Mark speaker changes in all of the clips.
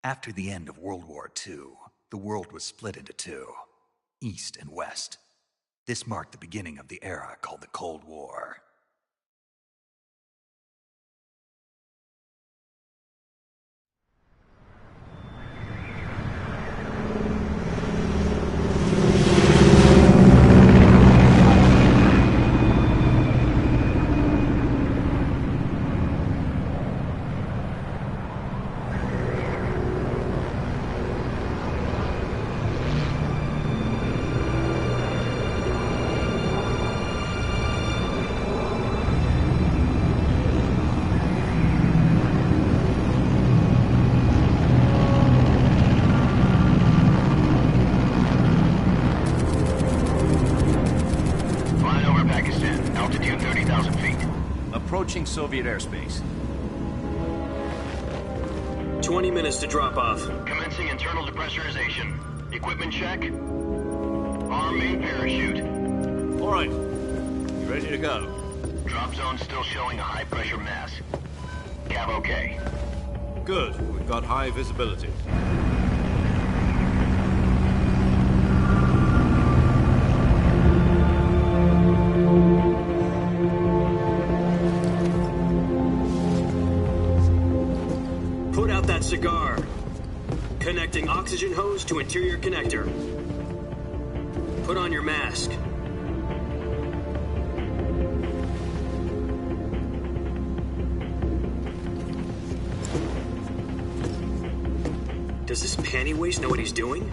Speaker 1: After the end of World War II, the world was split into two, East and West. This marked the beginning of the era called the Cold War.
Speaker 2: Approaching Soviet airspace.
Speaker 3: 20 minutes to drop off.
Speaker 4: Commencing internal depressurization. Equipment check. Arm main parachute.
Speaker 2: All right. You ready to go?
Speaker 4: Drop zone still showing a high pressure mass. Cav okay.
Speaker 2: Good. We've got high visibility.
Speaker 3: Cigar. Connecting oxygen hose to interior connector. Put on your mask. Does this panty waste know what he's doing?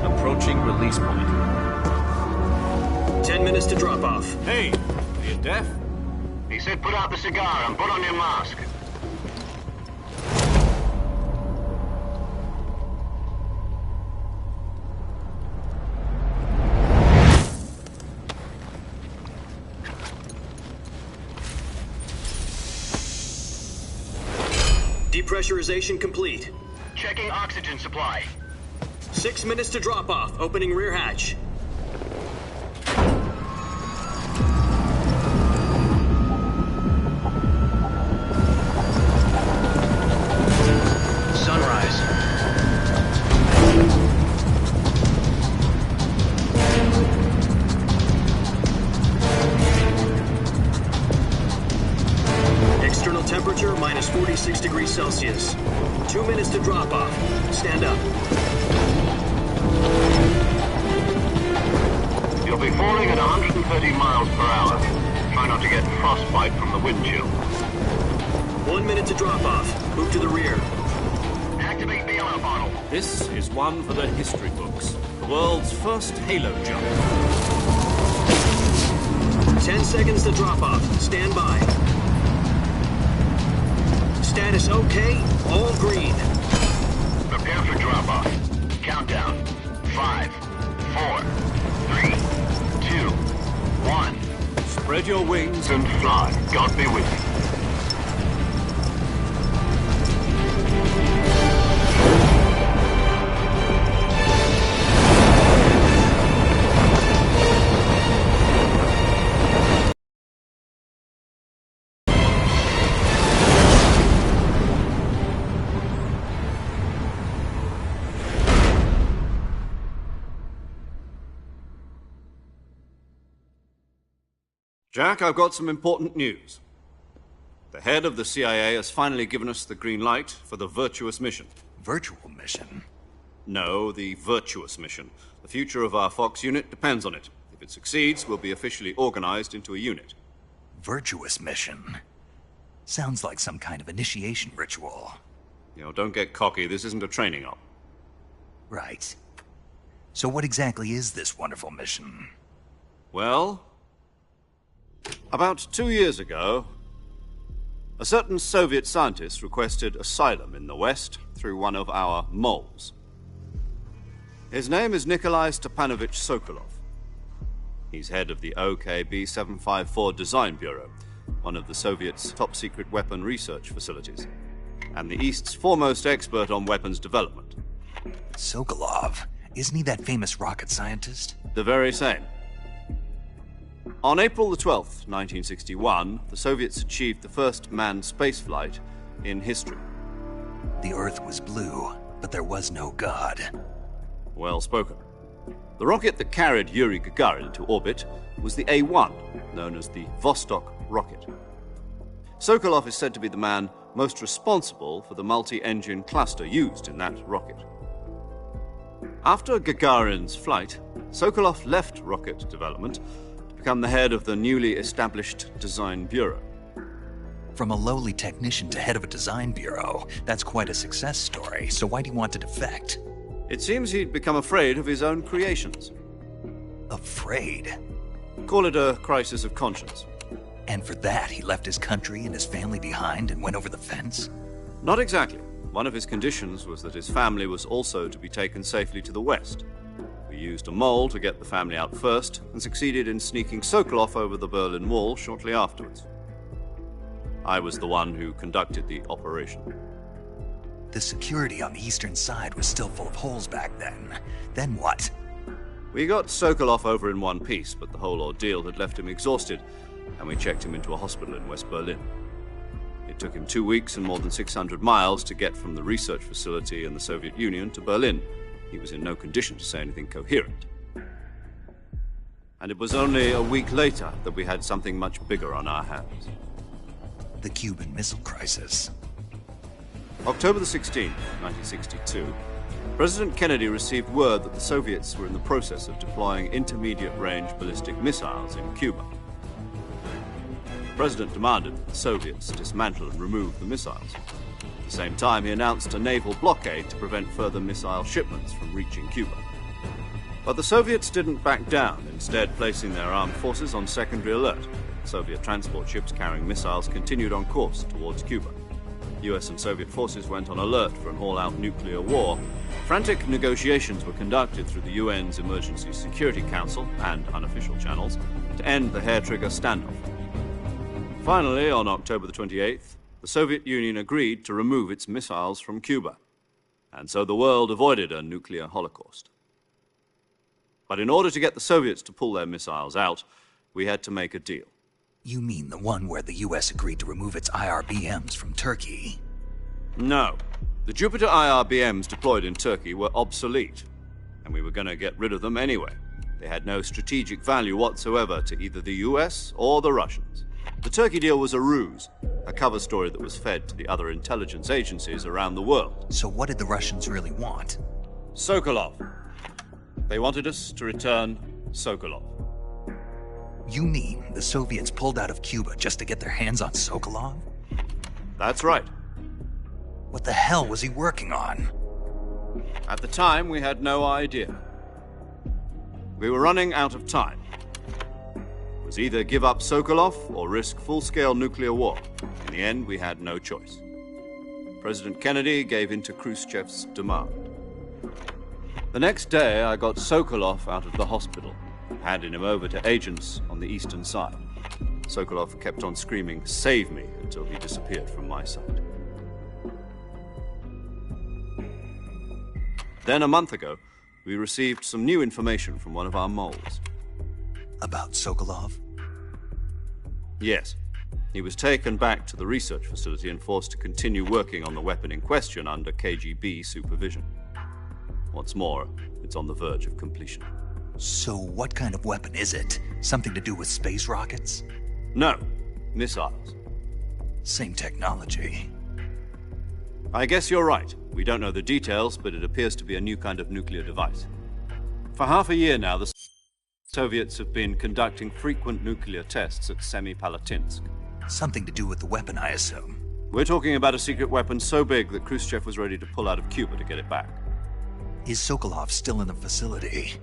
Speaker 2: Approaching release point.
Speaker 3: 10 minutes to drop off.
Speaker 2: Hey, are you deaf?
Speaker 4: He said put out the cigar and put on your mask.
Speaker 3: Depressurization complete.
Speaker 4: Checking oxygen supply.
Speaker 3: 6 minutes to drop off. Opening rear hatch. Temperature minus 46 degrees Celsius. 2 minutes to drop off. Stand up.
Speaker 4: You'll be falling at 130 miles per hour. Try not to get frostbite from the wind chill.
Speaker 3: 1 minute to drop off. Move to the rear.
Speaker 4: Activate bailout bottle.
Speaker 2: This is one for the history books. The world's first halo jump.
Speaker 3: 10 seconds to drop off. Stand by. Status okay, all green.
Speaker 4: Prepare for drop-off. Countdown. 5, 4, 3, 2, 1.
Speaker 2: Spread your wings
Speaker 4: And fly. God be with you.
Speaker 2: Jack, I've got some important news. The head of the CIA has finally given us the green light for the Virtuous mission.
Speaker 1: Virtual mission?
Speaker 2: No, the Virtuous mission. The future of our Fox unit depends on it. If it succeeds, we'll be officially organized into a unit.
Speaker 1: Virtuous mission? Sounds like some kind of initiation ritual.
Speaker 2: You know, don't get cocky. This isn't a training op.
Speaker 1: Right. So what exactly is this wonderful mission?
Speaker 2: Well, about 2 years ago, a certain Soviet scientist requested asylum in the West through one of our moles. His name is Nikolai Stepanovich Sokolov. He's head of the OKB 754 Design Bureau, one of the Soviets' top-secret weapon research facilities, and the East's foremost expert on weapons development.
Speaker 1: Sokolov? Isn't he that famous rocket scientist?
Speaker 2: The very same. On April the 12th, 1961, the Soviets achieved the first manned spaceflight in history.
Speaker 1: The Earth was blue, but there was no God.
Speaker 2: Well spoken. The rocket that carried Yuri Gagarin to orbit was the A-1, known as the Vostok rocket. Sokolov is said to be the man most responsible for the multi-engine cluster used in that rocket. After Gagarin's flight, Sokolov left rocket development to become the head of the newly established Design Bureau.
Speaker 1: From a lowly technician to head of a design bureau, that's quite a success story, so why do you want to defect?
Speaker 2: It seems he'd become afraid of his own creations.
Speaker 1: Afraid?
Speaker 2: Call it a crisis of conscience.
Speaker 1: And for that, he left his country and his family behind and went over the fence?
Speaker 2: Not exactly. One of his conditions was that his family was also to be taken safely to the west. We used a mole to get the family out first and succeeded in sneaking Sokolov over the Berlin Wall shortly afterwards. I was the one who conducted the operation.
Speaker 1: The security on the eastern side was still full of holes back then. Then what?
Speaker 2: We got Sokolov over in one piece, but the whole ordeal had left him exhausted, and we checked him into a hospital in West Berlin. It took him 2 weeks and more than 600 miles to get from the research facility in the Soviet Union to Berlin. He was in no condition to say anything coherent. And it was only a week later that we had something much bigger on our hands.
Speaker 1: The Cuban Missile Crisis.
Speaker 2: October the 16th, 1962, President Kennedy received word that the Soviets were in the process of deploying intermediate-range ballistic missiles in Cuba. The President demanded that the Soviets dismantle and remove the missiles. At the same time, he announced a naval blockade to prevent further missile shipments from reaching Cuba. But the Soviets didn't back down, instead placing their armed forces on secondary alert. Soviet transport ships carrying missiles continued on course towards Cuba. US and Soviet forces went on alert for an all-out nuclear war. Frantic negotiations were conducted through the UN's Emergency Security Council and unofficial channels to end the hair-trigger standoff. Finally, on October the 28th, the Soviet Union agreed to remove its missiles from Cuba, and so the world avoided a nuclear holocaust. But in order to get the Soviets to pull their missiles out, we had to make a deal.
Speaker 1: You mean the one where the US agreed to remove its IRBMs from Turkey?
Speaker 2: No. The Jupiter IRBMs deployed in Turkey were obsolete, and we were going to get rid of them anyway. They had no strategic value whatsoever to either the US or the Russians. The Turkey deal was a ruse, a cover story that was fed to the other intelligence agencies around the world.
Speaker 1: So what did the Russians really want?
Speaker 2: Sokolov. They wanted us to return Sokolov.
Speaker 1: You mean the Soviets pulled out of Cuba just to get their hands on Sokolov?
Speaker 2: That's right.
Speaker 1: What the hell was he working on?
Speaker 2: At the time, we had no idea. We were running out of time. It was either give up Sokolov or risk full-scale nuclear war. In the end, we had no choice. President Kennedy gave in to Khrushchev's demand. The next day, I got Sokolov out of the hospital, handing him over to agents on the eastern side. Sokolov kept on screaming, "Save me," until he disappeared from my sight. Then, a month ago, we received some new information from one of our moles.
Speaker 1: About Sokolov?
Speaker 2: Yes. He was taken back to the research facility and forced to continue working on the weapon in question under KGB supervision. What's more, it's on the verge of completion.
Speaker 1: So what kind of weapon is it? Something to do with space rockets?
Speaker 2: No, missiles.
Speaker 1: Same technology.
Speaker 2: I guess you're right. We don't know the details, but it appears to be a new kind of nuclear device. For half a year now, the Soviets have been conducting frequent nuclear tests at Semipalatinsk.
Speaker 1: Something to do with the weapon, I assume.
Speaker 2: We're talking about a secret weapon so big that Khrushchev was ready to pull out of Cuba to get it back.
Speaker 1: Is Sokolov still in the facility?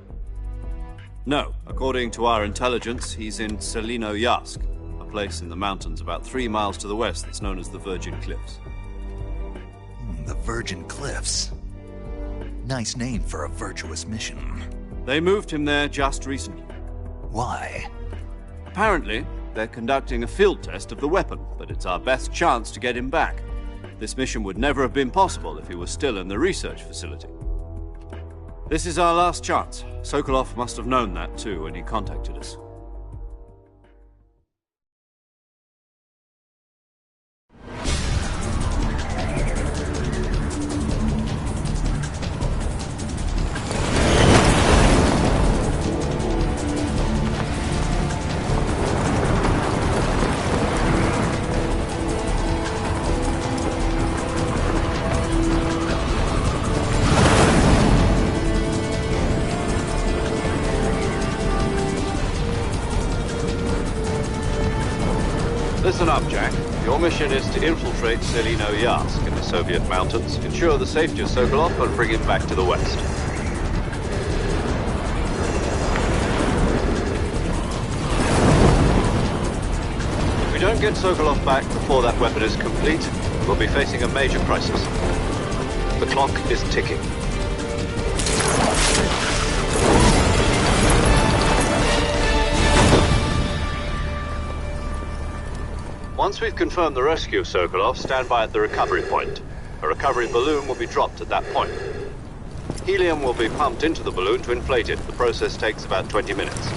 Speaker 2: No. According to our intelligence, he's in Selinoyarsk, a place in the mountains about 3 miles to the west that's known as the Virgin Cliffs.
Speaker 1: The Virgin Cliffs. Nice name for a virtuous mission.
Speaker 2: They moved him there just recently.
Speaker 1: Why?
Speaker 2: Apparently, they're conducting a field test of the weapon, but it's our best chance to get him back. This mission would never have been possible if he was still in the research facility. This is our last chance. Sokolov must have known that too when he contacted us. Listen up, Jack. Your mission is to infiltrate Selino Yask in the Soviet mountains, ensure the safety of Sokolov, and bring him back to the West. If we don't get Sokolov back before that weapon is complete, we'll be facing a major crisis. The clock is ticking. Once we've confirmed the rescue of Sokolov, stand by at the recovery point. A recovery balloon will be dropped at that point. Helium will be pumped into the balloon to inflate it. The process takes about 20 minutes.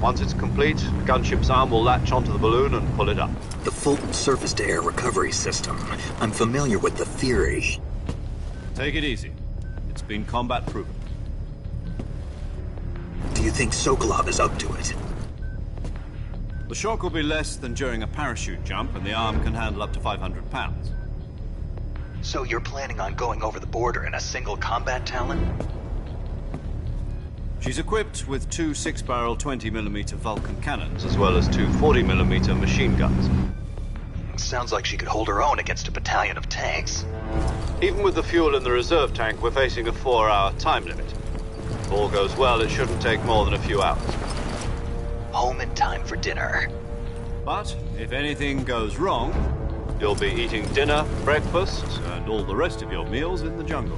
Speaker 2: Once it's complete, the gunship's arm will latch onto the balloon and pull it up.
Speaker 1: The Fulton surface-to-air recovery system. I'm familiar with the theory.
Speaker 2: Take it easy. It's been combat-proven.
Speaker 1: Do you think Sokolov is up to it?
Speaker 2: The shock will be less than during a parachute jump, and the arm can handle up to 500 pounds.
Speaker 1: So you're planning on going over the border in a single combat Talon?
Speaker 2: She's equipped with two 6-barrel 20mm Vulcan cannons, as well as two 40mm machine guns.
Speaker 1: Sounds like she could hold her own against a battalion of tanks.
Speaker 2: Even with the fuel in the reserve tank, we're facing a 4-hour time limit. If all goes well, it shouldn't take more than a few hours.
Speaker 1: Home in time for dinner.
Speaker 2: But if anything goes wrong, you'll be eating dinner, breakfast, and all the rest of your meals in the jungle.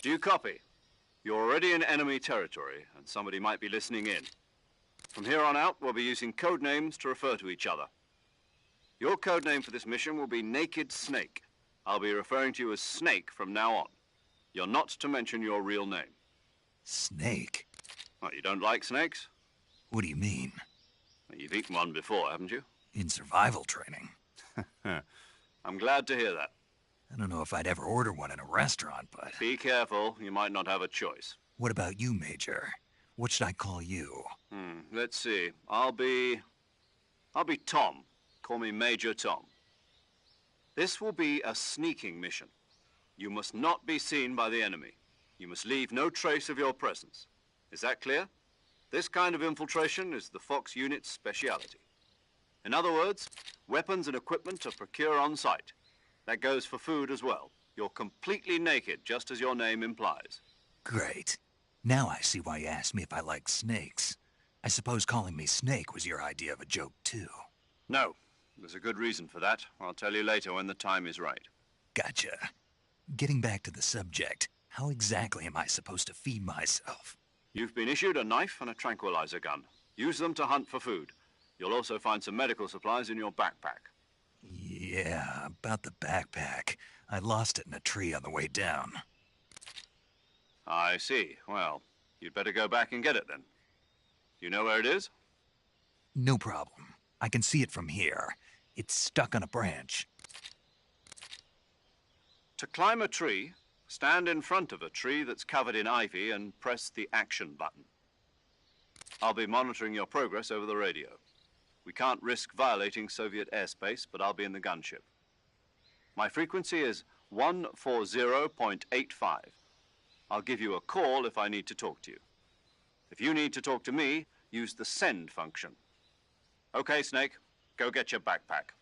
Speaker 2: Do you copy? You're already in enemy territory, and somebody might be listening in. From here on out, we'll be using code names to refer to each other. Your code name for this mission will be Naked Snake. I'll be referring to you as Snake from now on. You're not to mention your real name.
Speaker 1: Snake?
Speaker 2: What, you don't like snakes?
Speaker 1: What do you mean?
Speaker 2: Well, you've eaten one before, haven't you?
Speaker 1: In survival training.
Speaker 2: I'm glad to hear that.
Speaker 1: I don't know if I'd ever order one in a restaurant, but...
Speaker 2: Be careful, you might not have a choice.
Speaker 1: What about you, Major? What should I call you?
Speaker 2: Let's see. I'll be Tom. Call me Major Tom. This will be a sneaking mission. You must not be seen by the enemy. You must leave no trace of your presence. Is that clear? This kind of infiltration is the Fox unit's speciality. In other words, weapons and equipment are procured on site. That goes for food as well. You're completely naked, just as your name implies.
Speaker 1: Great. Now I see why you asked me if I like snakes. I suppose calling me Snake was your idea of a joke, too.
Speaker 2: No. There's a good reason for that. I'll tell you later when the time is right.
Speaker 1: Gotcha. Getting back to the subject, how exactly am I supposed to feed myself?
Speaker 2: You've been issued a knife and a tranquilizer gun. Use them to hunt for food. You'll also find some medical supplies in your backpack.
Speaker 1: Yeah, about the backpack. I lost it in a tree on the way down.
Speaker 2: I see. Well, you'd better go back and get it then. You know where it is?
Speaker 1: No problem. I can see it from here. It's stuck on a branch.
Speaker 2: To climb a tree, stand in front of a tree that's covered in ivy and press the action button. I'll be monitoring your progress over the radio. We can't risk violating Soviet airspace, but I'll be in the gunship. My frequency is 140.85. I'll give you a call if I need to talk to you. If you need to talk to me, use the send function. Okay, Snake, go get your backpack.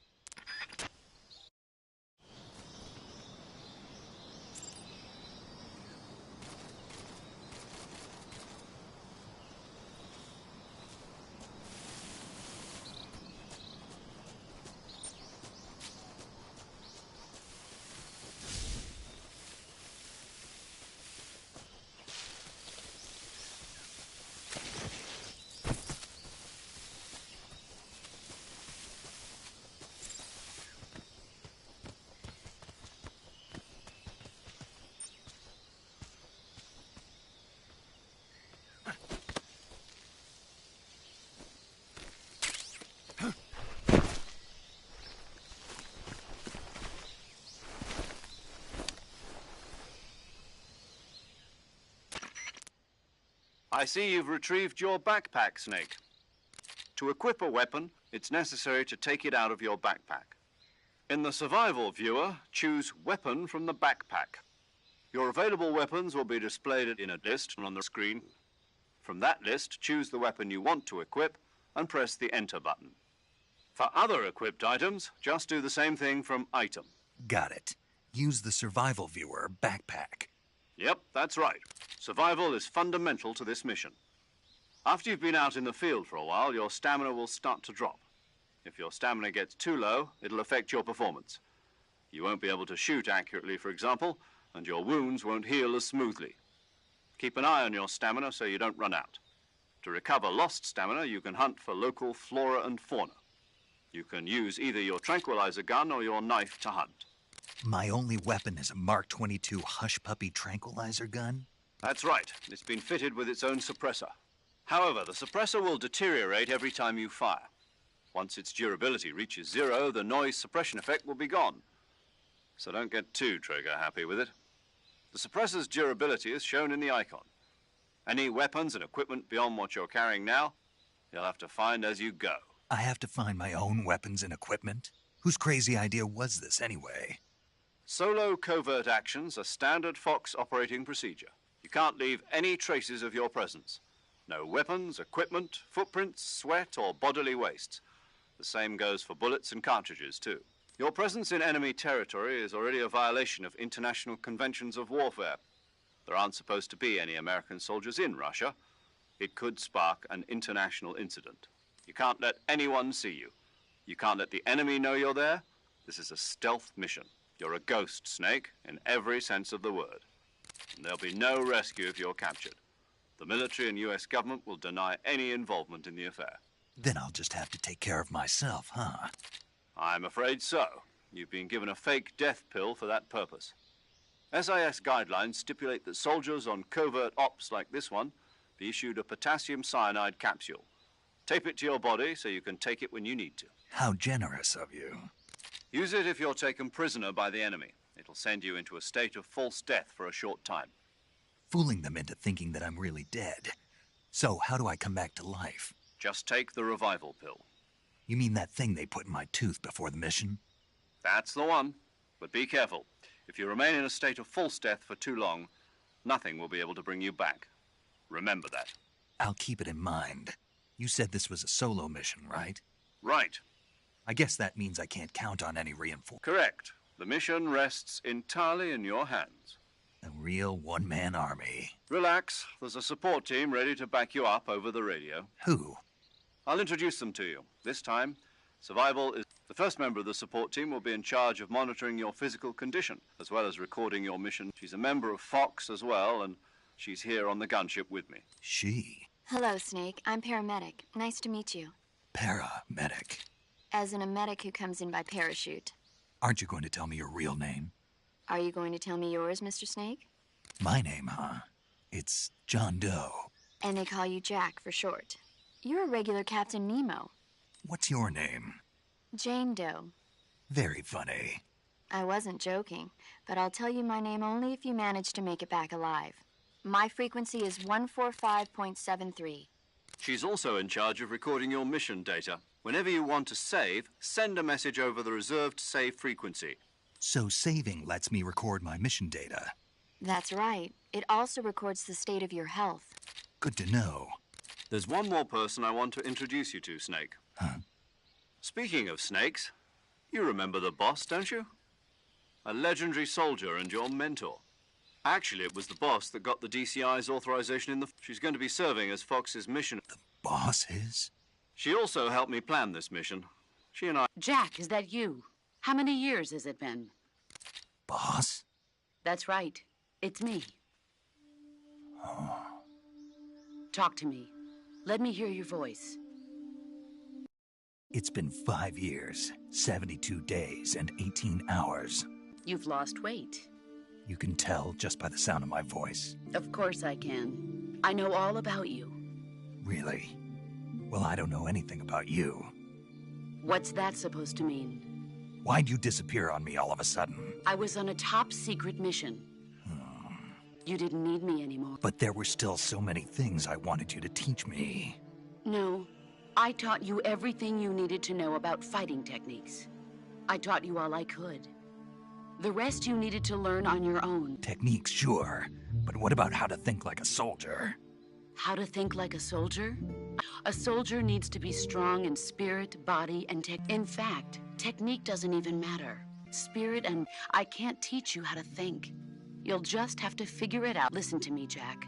Speaker 2: I see you've retrieved your backpack, Snake. To equip a weapon, it's necessary to take it out of your backpack. In the survival viewer, choose Weapon from the backpack. Your available weapons will be displayed in a list on the screen. From that list, choose the weapon you want to equip and press the Enter button. For other equipped items, just do the same thing from Item.
Speaker 1: Got it. Use the survival viewer backpack.
Speaker 2: Yep, that's right. Survival is fundamental to this mission. After you've been out in the field for a while, your stamina will start to drop. If your stamina gets too low, it'll affect your performance. You won't be able to shoot accurately, for example, and your wounds won't heal as smoothly. Keep an eye on your stamina so you don't run out. To recover lost stamina, you can hunt for local flora and fauna. You can use either your tranquilizer gun or your knife to hunt.
Speaker 1: My only weapon is a Mark 22 Hush Puppy tranquilizer gun?
Speaker 2: That's right. It's been fitted with its own suppressor. However, the suppressor will deteriorate every time you fire. Once its durability reaches 0, the noise suppression effect will be gone. So don't get too trigger happy with it. The suppressor's durability is shown in the icon. Any weapons and equipment beyond what you're carrying now, you'll have to find as you go.
Speaker 1: I have to find my own weapons and equipment? Whose crazy idea was this anyway?
Speaker 2: Solo covert actions are standard Fox operating procedure. You can't leave any traces of your presence. No weapons, equipment, footprints, sweat, or bodily wastes. The same goes for bullets and cartridges, too. Your presence in enemy territory is already a violation of international conventions of warfare. There aren't supposed to be any American soldiers in Russia. It could spark an international incident. You can't let anyone see you. You can't let the enemy know you're there. This is a stealth mission. You're a ghost, Snake, in every sense of the word. And there'll be no rescue if you're captured. The military and U.S. government will deny any involvement in the affair.
Speaker 1: Then I'll just have to take care of myself, huh?
Speaker 2: I'm afraid so. You've been given a fake death pill for that purpose. SIS guidelines stipulate that soldiers on covert ops like this one be issued a potassium cyanide capsule. Tape it to your body so you can take it when you need to.
Speaker 1: How generous of you.
Speaker 2: Use it if you're taken prisoner by the enemy. It'll send you into a state of false death for a short time.
Speaker 1: Fooling them into thinking that I'm really dead. So how do I come back to life?
Speaker 2: Just take the revival pill.
Speaker 1: You mean that thing they put in my tooth before the mission?
Speaker 2: That's the one. But be careful. If you remain in a state of false death for too long, nothing will be able to bring you back. Remember that.
Speaker 1: I'll keep it in mind. You said this was a solo mission, right?
Speaker 2: Right.
Speaker 1: I guess that means I can't count on any reinforcements.
Speaker 2: Correct. The mission rests entirely in your hands.
Speaker 1: A real one-man army.
Speaker 2: Relax. There's a support team ready to back you up over the radio.
Speaker 1: Who?
Speaker 2: I'll introduce them to you. This time, Survival is the first member of the support team will be in charge of monitoring your physical condition, as well as recording your mission. She's a member of Fox as well, and she's here on the gunship with me.
Speaker 1: She?
Speaker 5: Hello, Snake. I'm paramedic. Nice to meet you.
Speaker 1: Paramedic.
Speaker 5: As in a medic who comes in by parachute.
Speaker 1: Aren't you going to tell me your real name?
Speaker 5: Are you going to tell me yours, Mr. Snake?
Speaker 1: My name, huh? It's John Doe.
Speaker 5: And they call you Jack for short. You're a regular Captain Nemo.
Speaker 1: What's your name?
Speaker 5: Jane Doe.
Speaker 1: Very funny.
Speaker 5: I wasn't joking, but I'll tell you my name only if you manage to make it back alive. My frequency is 145.73.
Speaker 2: She's also in charge of recording your mission data. Whenever you want to save, send a message over the reserved save frequency.
Speaker 1: So saving lets me record my mission data.
Speaker 5: That's right. It also records the state of your health.
Speaker 1: Good to know.
Speaker 2: There's one more person I want to introduce you to, Snake.
Speaker 1: Huh?
Speaker 2: Speaking of snakes, you remember the boss, don't you? A legendary soldier and your mentor. Actually, it was the boss that got the DCI's authorization in the... She's going to be serving as Fox's mission.
Speaker 1: The boss is?
Speaker 2: She also helped me plan this mission. She and I...
Speaker 6: Jack, is that you? How many years has it been?
Speaker 1: Boss?
Speaker 6: That's right. It's me. Talk to me. Let me hear your voice.
Speaker 1: It's been 5 years, 72 days, and 18 hours.
Speaker 6: You've lost weight.
Speaker 1: You can tell just by the sound of my voice.
Speaker 6: Of course I can. I know all about you.
Speaker 1: Really? Well, I don't know anything about you.
Speaker 6: What's that supposed to mean?
Speaker 1: Why'd you disappear on me all of a sudden?
Speaker 6: I was on a top-secret mission. You didn't need me anymore.
Speaker 1: But there were still so many things I wanted you to teach me.
Speaker 6: No. I taught you everything you needed to know about fighting techniques. I taught you all I could. The rest you needed to learn on your own.
Speaker 1: Techniques, sure. But what about how to think like a soldier?
Speaker 6: How to think like a soldier? A soldier needs to be strong in spirit, body, and tech. In fact, technique doesn't even matter. Spirit and... I can't teach you how to think. You'll just have to figure it out. Listen to me, Jack.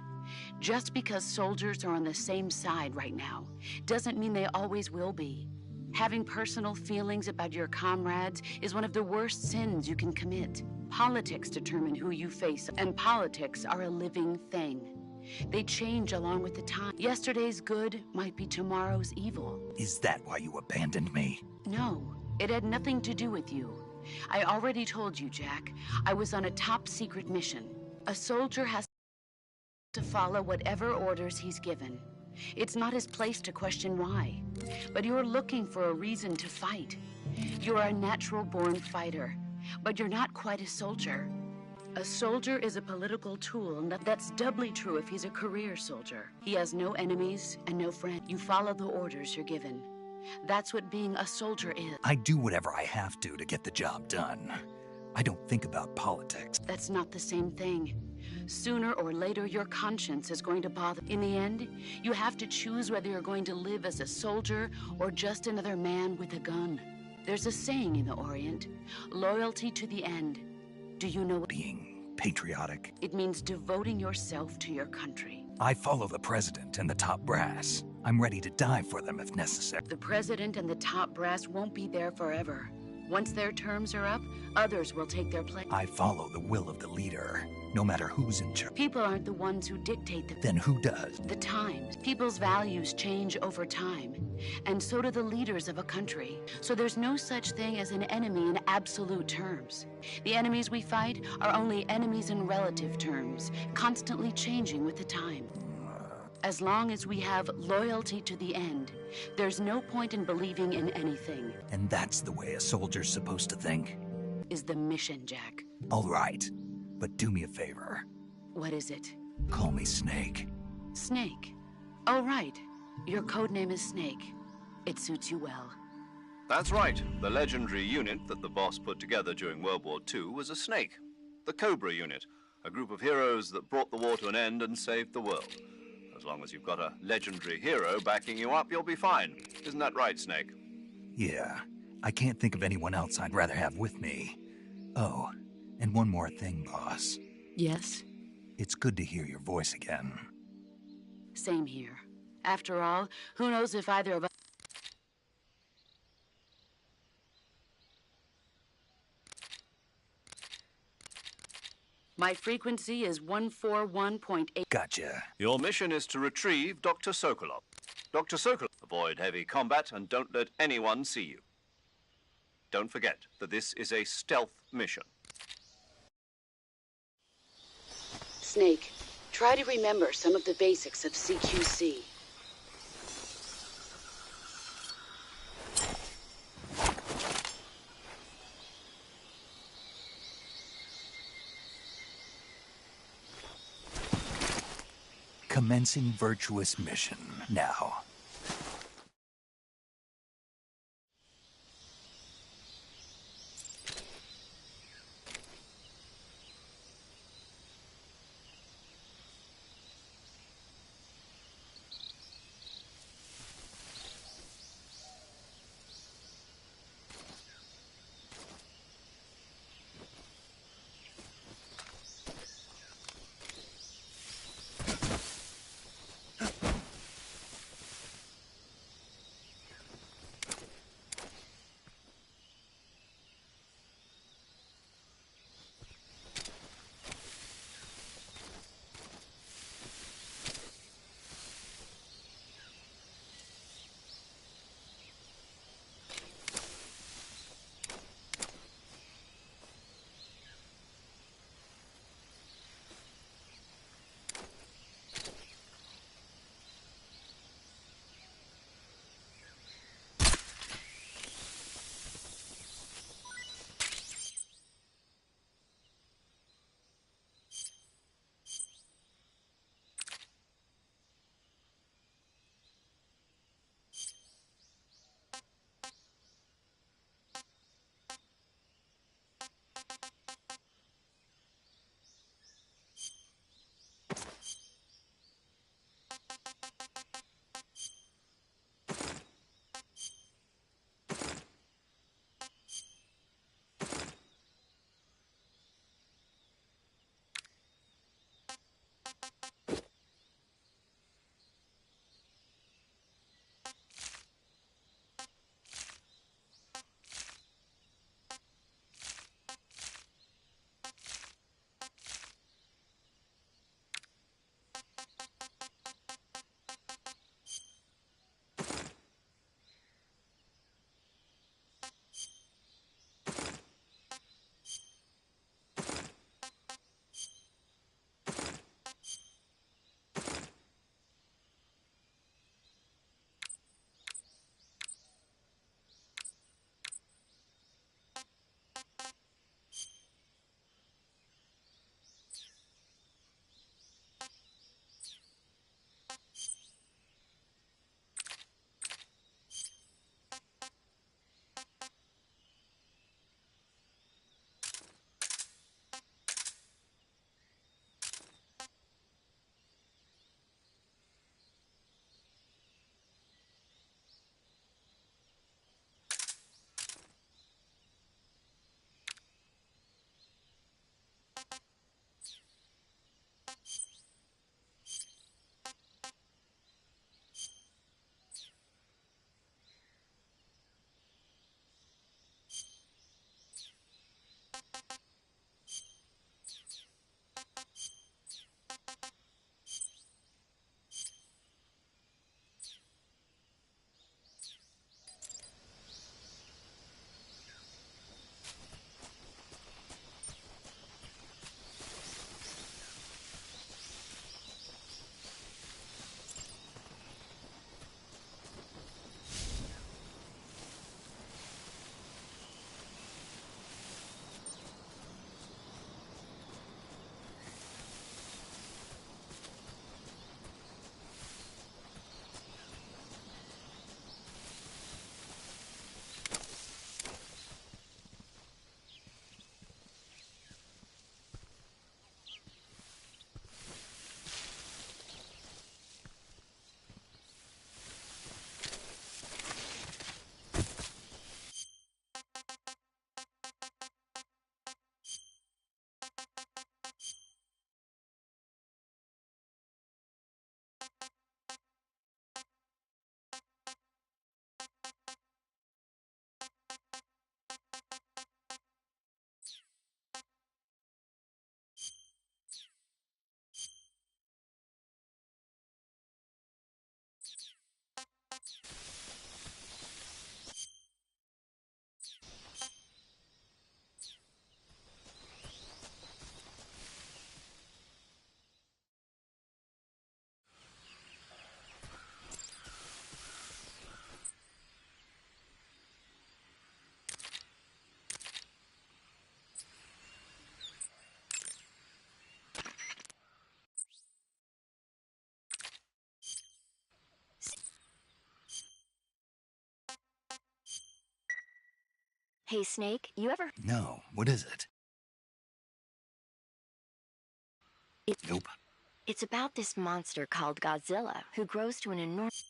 Speaker 6: Just because soldiers are on the same side right now doesn't mean they always will be. Having personal feelings about your comrades is one of the worst sins you can commit. Politics determine who you face, and politics are a living thing. They change along with the time. Yesterday's good might be tomorrow's evil.
Speaker 1: Is that why you abandoned me?
Speaker 6: No, it had nothing to do with you. I already told you, Jack. I was on a top-secret mission. A soldier has to follow whatever orders he's given. It's not his place to question why. But you're looking for a reason to fight. You're a natural-born fighter, but you're not quite a soldier. A soldier is a political tool, and that's doubly true if he's a career soldier. He has no enemies and no friends. You follow the orders you're given. That's what being a soldier is.
Speaker 1: I do whatever I have to get the job done. I don't think about politics.
Speaker 6: That's not the same thing. Sooner or later, your conscience is going to bother. In the end, you have to choose whether you're going to live as a soldier or just another man with a gun. There's a saying in the Orient, loyalty to the end. Do you know what?
Speaker 1: Being patriotic.
Speaker 6: It means devoting yourself to your country.
Speaker 1: I follow the president and the top brass. I'm ready to die for them if necessary.
Speaker 6: The president and the top brass won't be there forever. Once their terms are up, others will take their place.
Speaker 1: I follow the will of the leader, no matter who's in charge.
Speaker 6: People aren't the ones who dictate
Speaker 1: Then who does?
Speaker 6: the times. People's values change over time, and so do the leaders of a country. So there's no such thing as an enemy in absolute terms. The enemies we fight are only enemies in relative terms, constantly changing with the time. As long as we have loyalty to the end, there's no point in believing in anything.
Speaker 1: And that's the way a soldier's supposed to think?
Speaker 6: Is the mission, Jack.
Speaker 1: All right, but do me a favor.
Speaker 6: What is it?
Speaker 1: Call me Snake.
Speaker 6: Snake. Oh, right. Your code name is Snake. It suits you well.
Speaker 2: That's right. The legendary unit that the boss put together during World War II was a snake. The Cobra unit, a group of heroes that brought the war to an end and saved the world. As long as you've got a legendary hero backing you up, you'll be fine. Isn't that right, Snake?
Speaker 1: Yeah, I can't think of anyone else I'd rather have with me. Oh, and one more thing, boss.
Speaker 6: Yes?
Speaker 1: It's good to hear your voice again.
Speaker 6: Same here. After all, who knows if either of us... My frequency is 141.8.
Speaker 1: Gotcha.
Speaker 2: Your mission is to retrieve Dr. Sokolov. Dr. Sokolov, avoid heavy combat and don't let anyone see you. Don't forget that this is a stealth mission.
Speaker 6: Snake, try to remember some of the basics of CQC.
Speaker 1: Commencing virtuous mission now.
Speaker 5: Hey, Snake, you ever...
Speaker 1: No, what is it? Nope.
Speaker 5: It's about this monster called Godzilla, who grows to an enormous...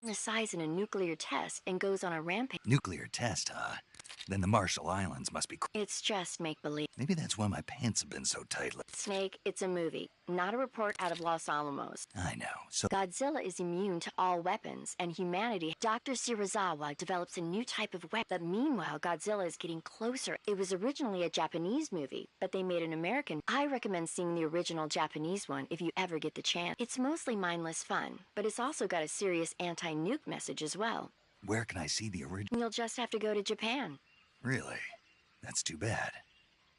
Speaker 5: the size in a nuclear test and goes on a rampage.
Speaker 1: Nuclear test, huh? Then the Marshall Islands must be...
Speaker 5: It's just make-believe.
Speaker 1: Maybe that's why my pants have been so tight.
Speaker 5: Snake, it's a movie, not a report out of Los Alamos.
Speaker 1: I know, so...
Speaker 5: Godzilla is immune to all weapons, and humanity... Dr. Shirazawa develops a new type of weapon, but meanwhile, Godzilla is getting closer. It was originally a Japanese movie, but they made an American. I recommend seeing the original Japanese one if you ever get the chance. It's mostly mindless fun, but it's also got a serious anti-nuke message as well.
Speaker 1: Where can I see the original?
Speaker 5: You'll just have to go to Japan.
Speaker 1: Really? That's too bad.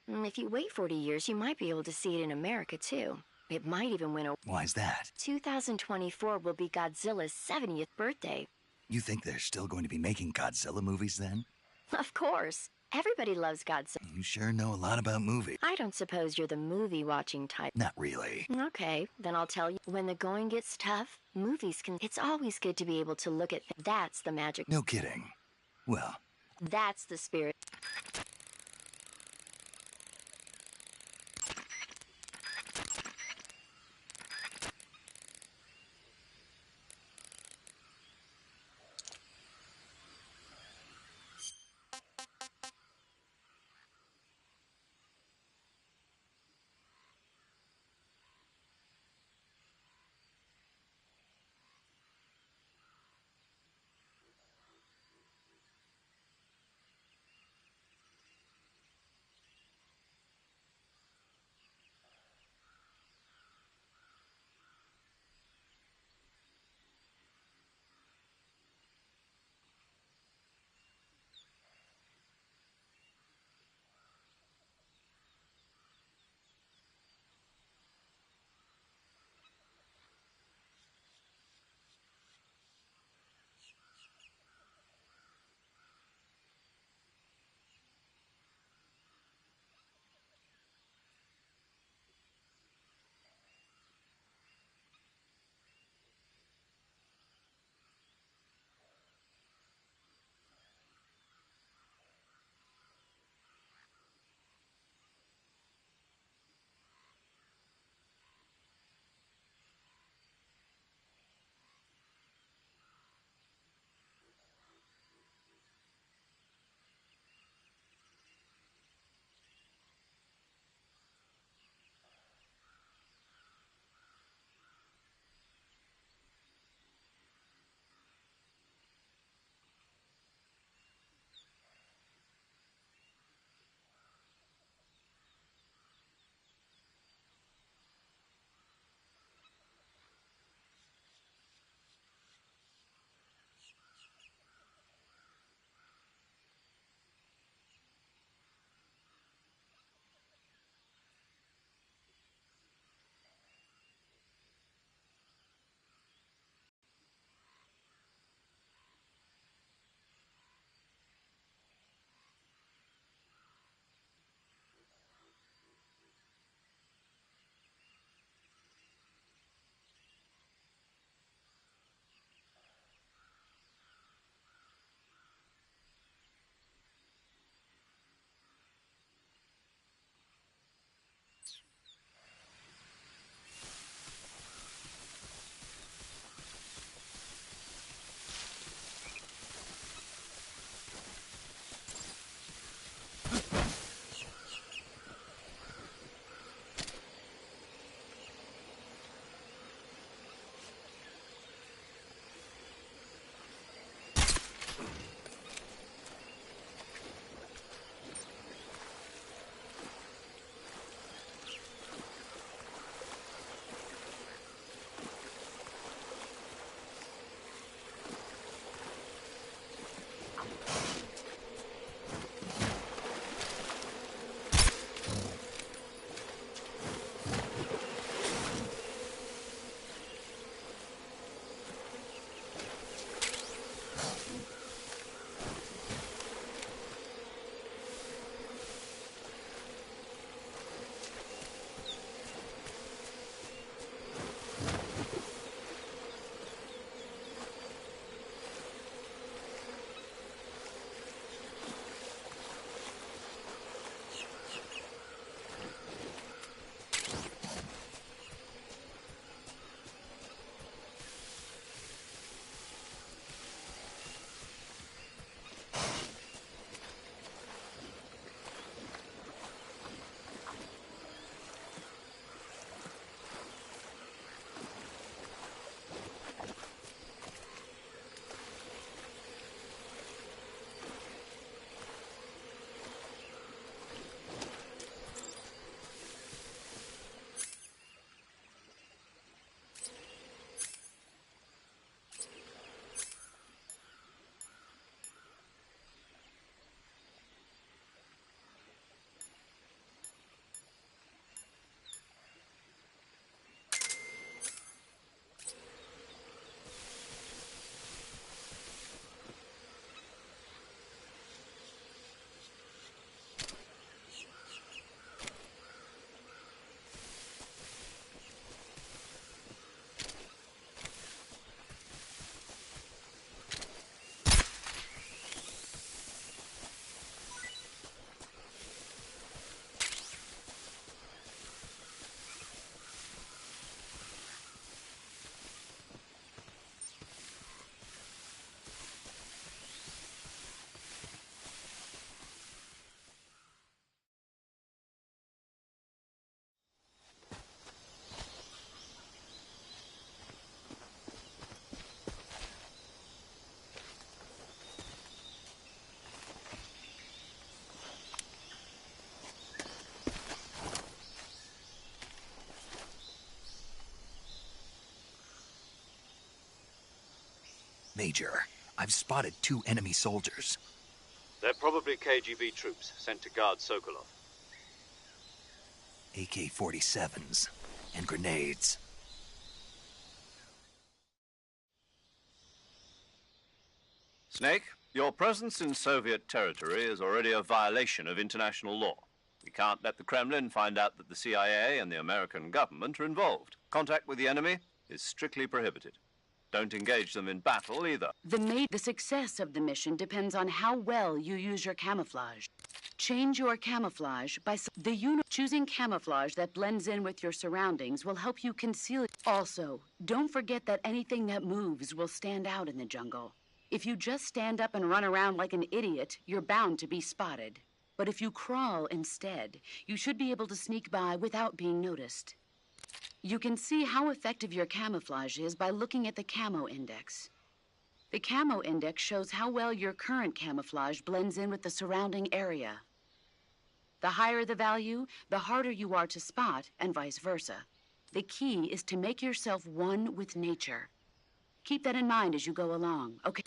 Speaker 5: If you wait 40 years, you might be able to see it in America, too. It might even win a...
Speaker 1: Why's that?
Speaker 5: 2024 will be Godzilla's 70th birthday.
Speaker 1: You think they're still going to be making Godzilla movies then?
Speaker 5: Of course. Everybody loves Godzilla.
Speaker 1: You sure know a lot about movies.
Speaker 5: I don't suppose you're the movie-watching type.
Speaker 1: Not really.
Speaker 5: Okay, then I'll tell you. When the going gets tough, movies can... It's always good to be able to look at... That's the magic.
Speaker 1: No kidding. Well...
Speaker 5: That's the spirit.
Speaker 1: Major, I've spotted 2 enemy soldiers.
Speaker 2: They're probably KGB troops sent to guard Sokolov.
Speaker 1: AK-47s and grenades.
Speaker 2: Snake, your presence in Soviet territory is already a violation of international law. We can't let the Kremlin find out that the CIA and the American government are involved. Contact with the enemy is strictly prohibited. Don't engage them in battle either.
Speaker 6: The success of the mission depends on how well you use your camouflage. Change your camouflage by choosing camouflage that blends in with your surroundings will help you conceal it. Also, don't forget that anything that moves will stand out in the jungle. If you just stand up and run around like an idiot, you're bound to be spotted. But if you crawl instead, you should be able to sneak by without being noticed. You can see how effective your camouflage is by looking at the camo index. The camo index shows how well your current camouflage blends in with the surrounding area. The higher the value, the harder you are to spot, and vice versa. The key is to make yourself one with nature. Keep that in mind as you go along, okay?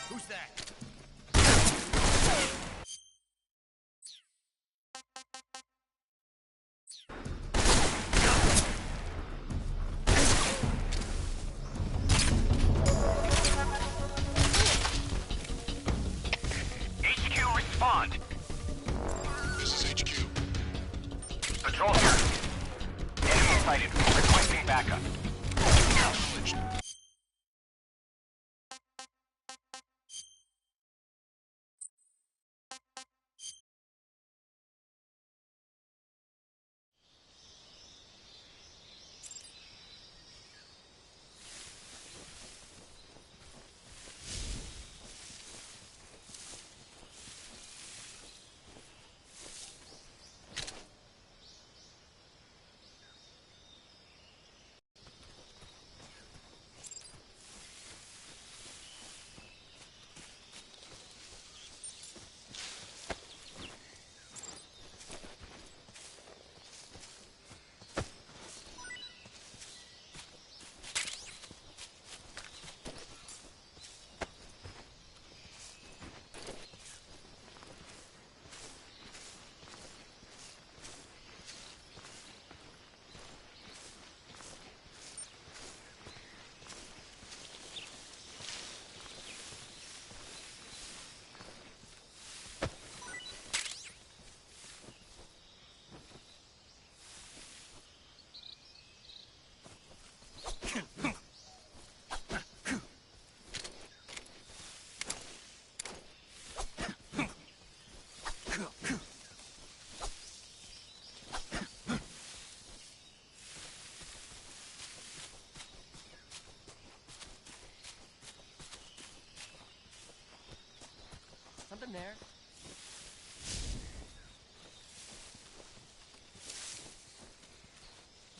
Speaker 7: Who's that?
Speaker 4: HQ, respond.
Speaker 7: This is HQ.
Speaker 4: Patrol here. Enemy sighted. Requesting backup.
Speaker 7: Acknowledged.
Speaker 8: Something there.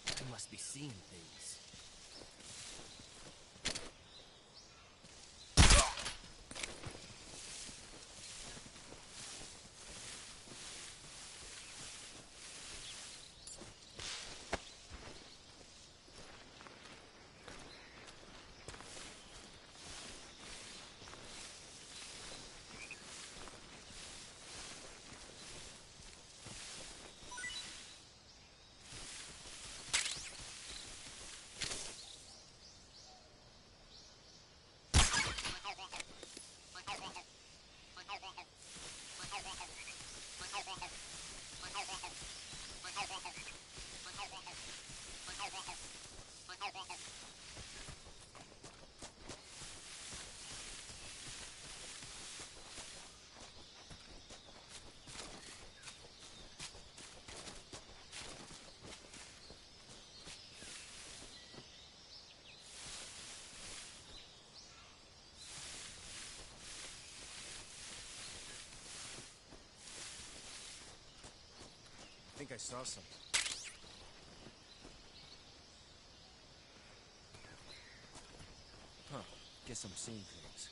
Speaker 8: I must be seeing things.
Speaker 9: saw something. Huh. Guess I'm seeing things.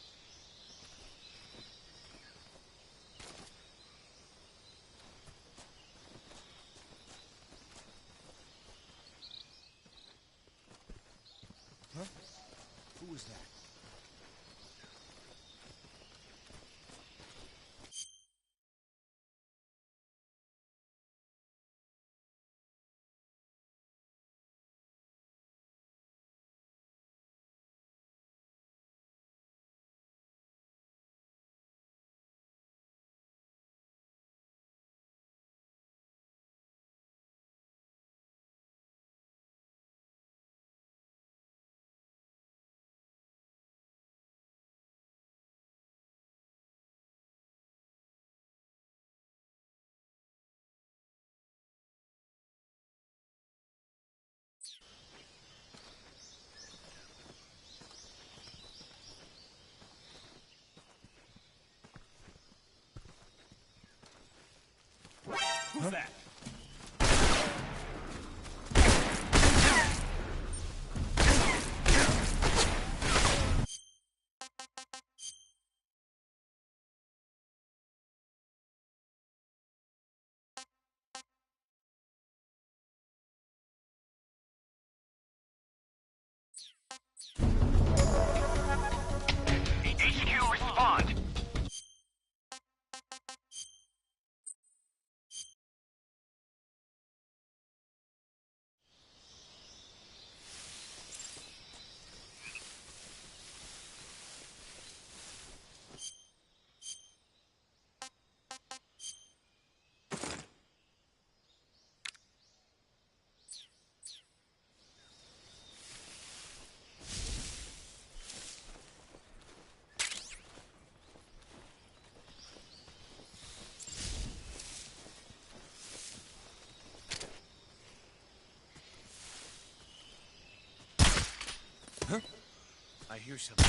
Speaker 9: Huh? Who was that?
Speaker 8: Who's that?
Speaker 4: HQ, respond!
Speaker 9: Huh? I hear something.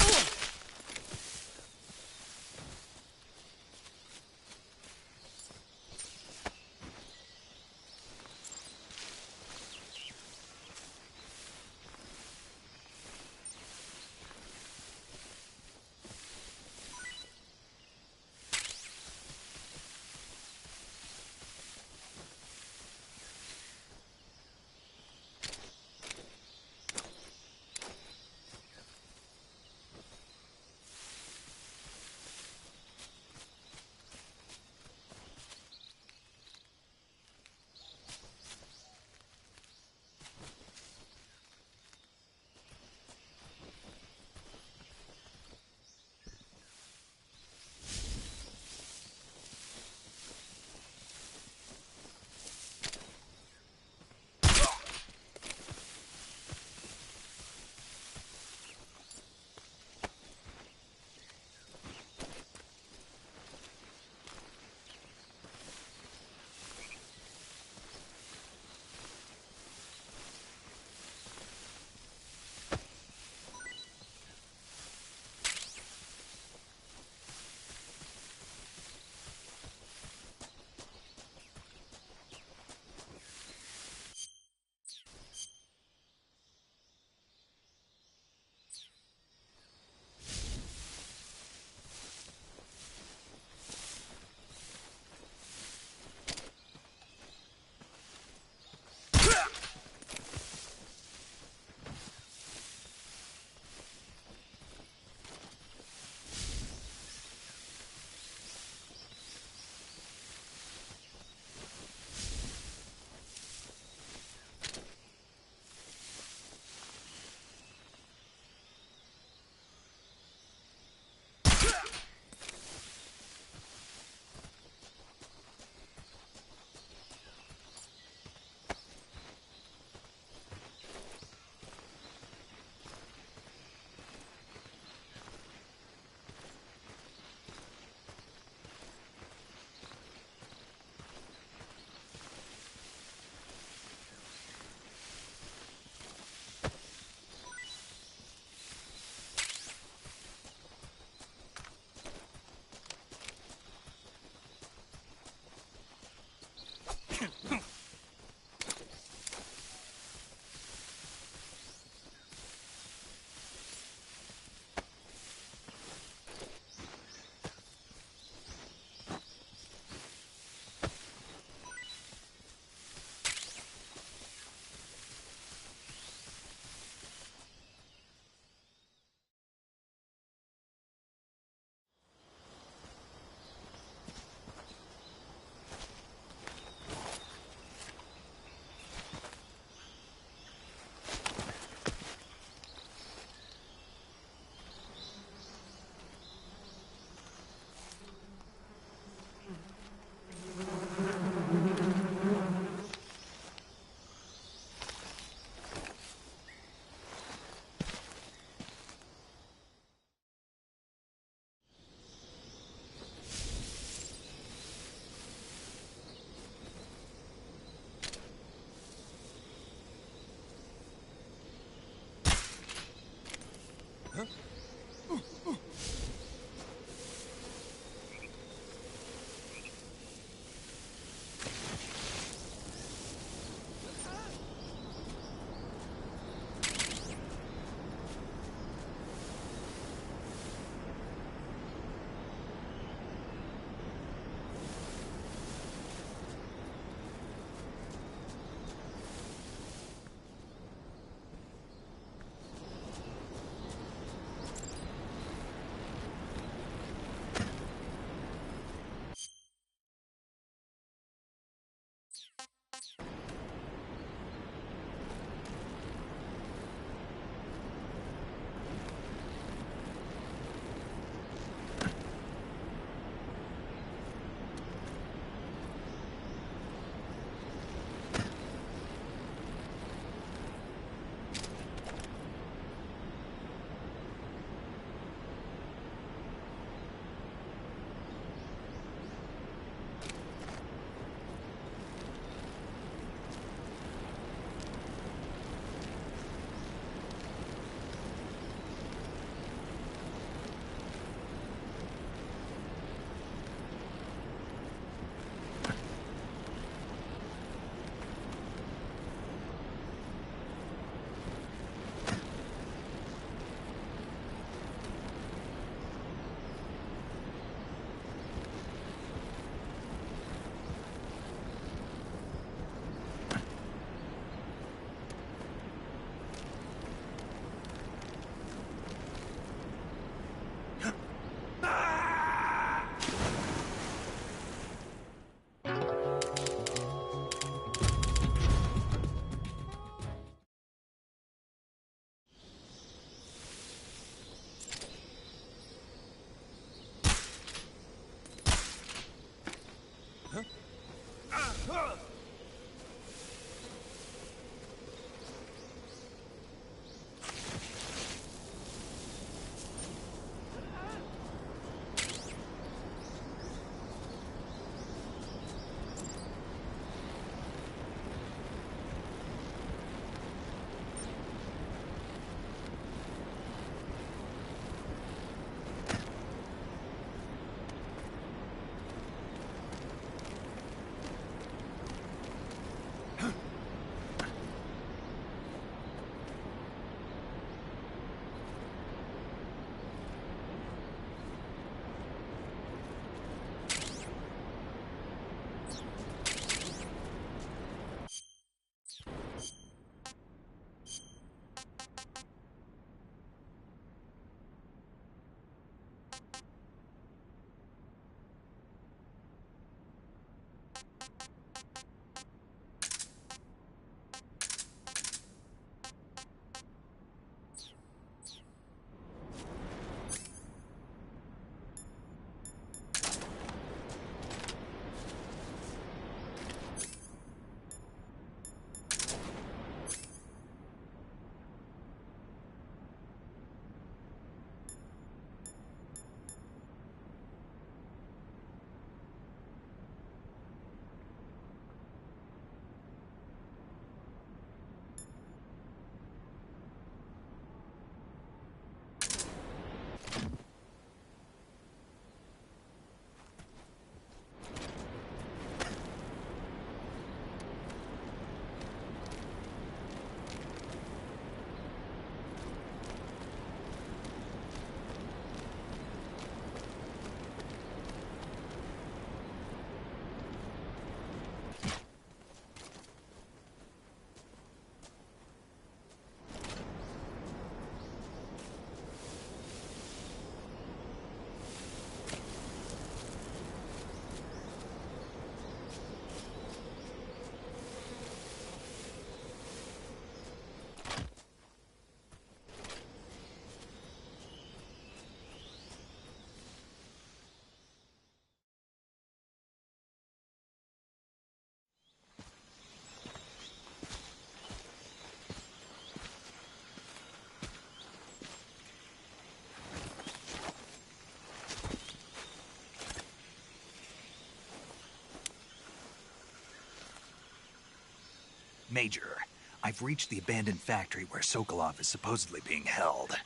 Speaker 1: Major, I've reached the abandoned factory where Sokolov is supposedly being held.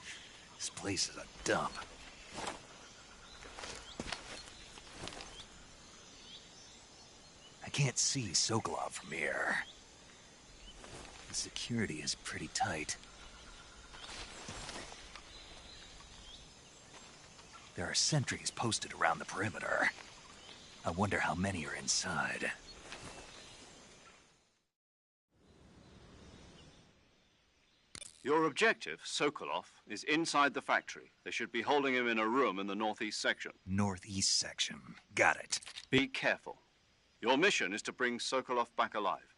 Speaker 1: This place is a dump. I can't see Sokolov from here. The security is pretty tight. There are sentries posted around the perimeter. I wonder how many are inside.
Speaker 2: Your objective, Sokolov, is inside the factory. They should be holding him in a room in the northeast section.
Speaker 1: Northeast section. Got it.
Speaker 2: Be careful. Your mission is to bring Sokolov back alive.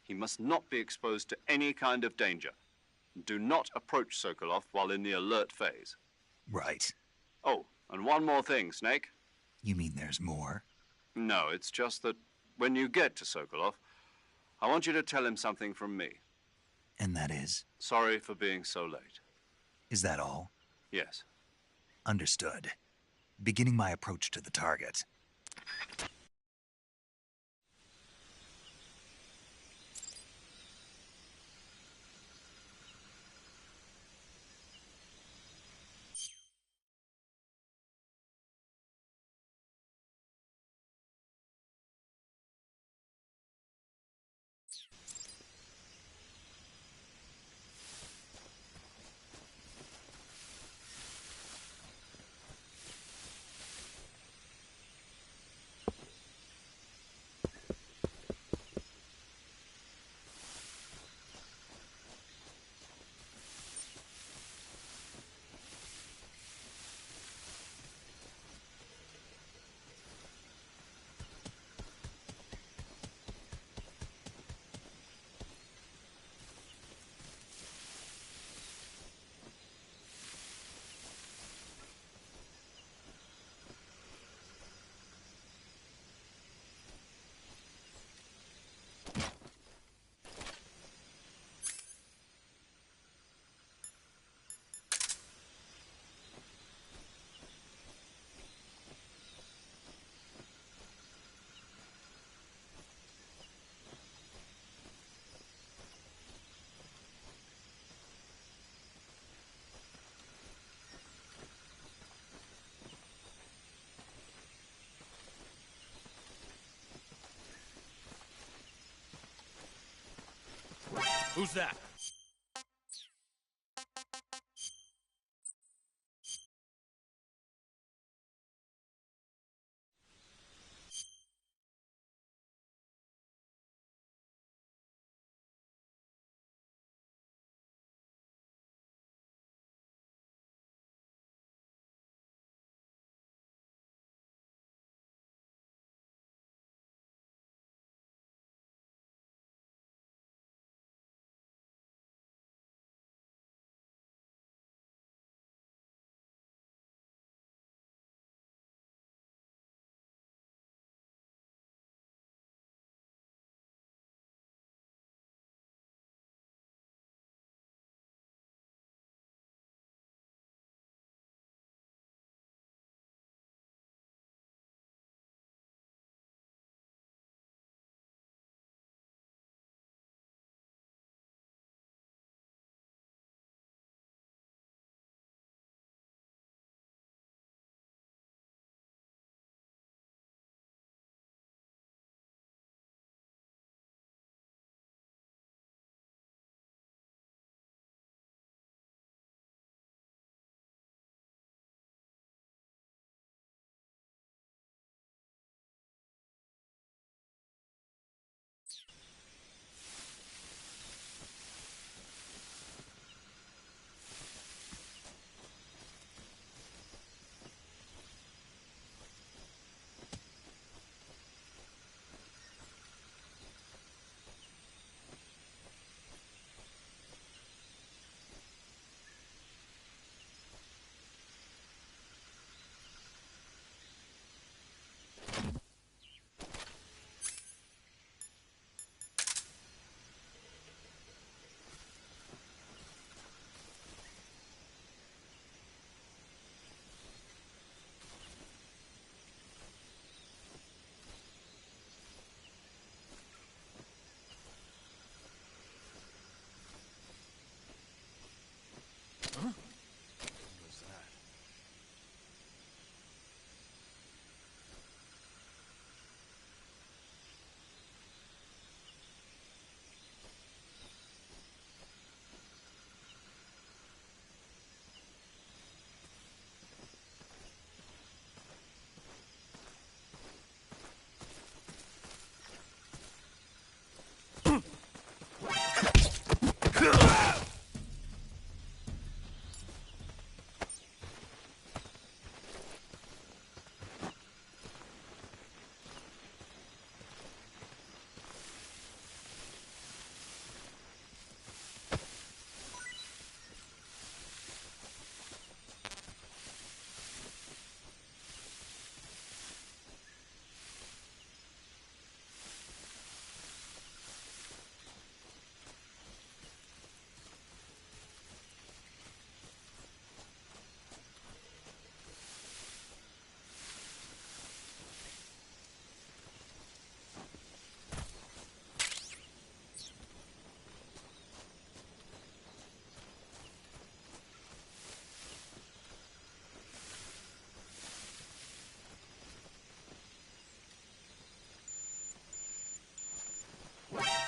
Speaker 2: He must not be exposed to any kind of danger. Do not approach Sokolov while in the alert phase.
Speaker 1: Right.
Speaker 2: Oh, and one more thing, Snake.
Speaker 1: You mean there's more?
Speaker 2: No, it's just that when you get to Sokolov, I want you to tell him something from me.
Speaker 1: And that is?
Speaker 2: Sorry for being so late.
Speaker 1: Is that all?
Speaker 2: Yes.
Speaker 1: Understood. Beginning my approach to the target.
Speaker 9: Who's that?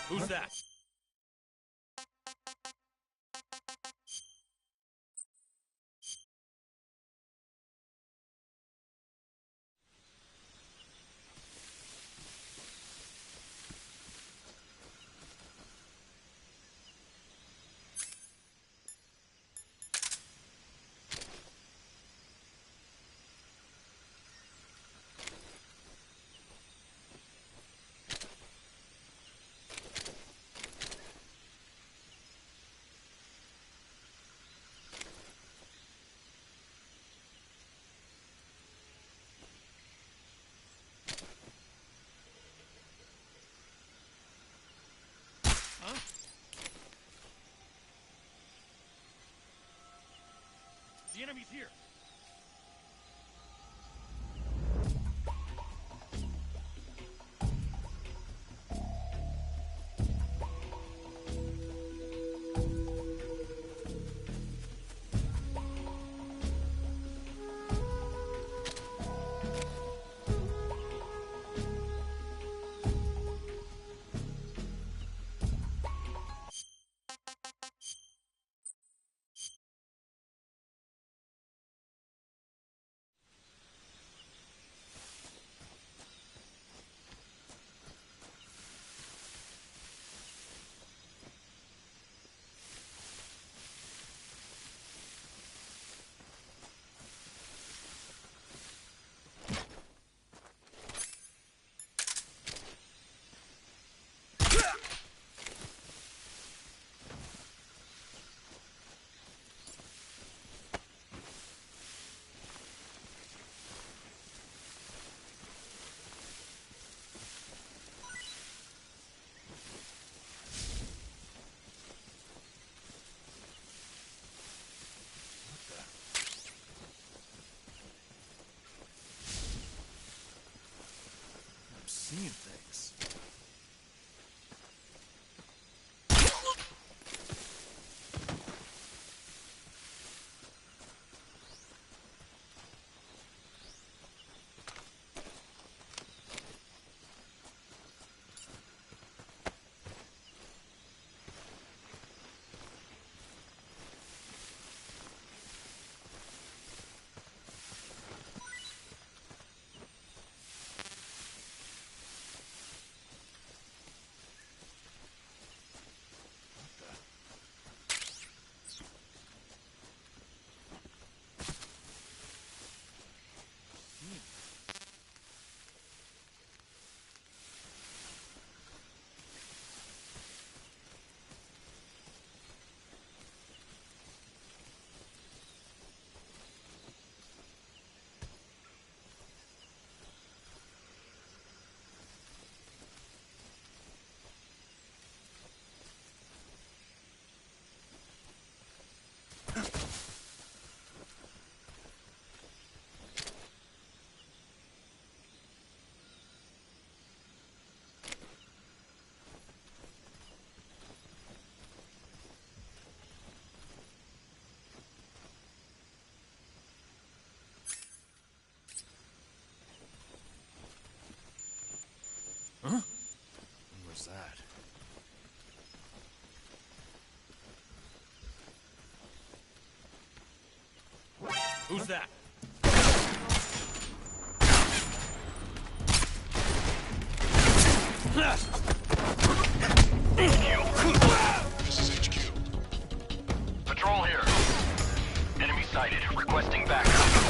Speaker 9: Who's that? The enemy's here. Seeing things. Huh? Where's that? Who's that?
Speaker 7: This is HQ.
Speaker 4: Patrol here. Enemy sighted. Requesting backup.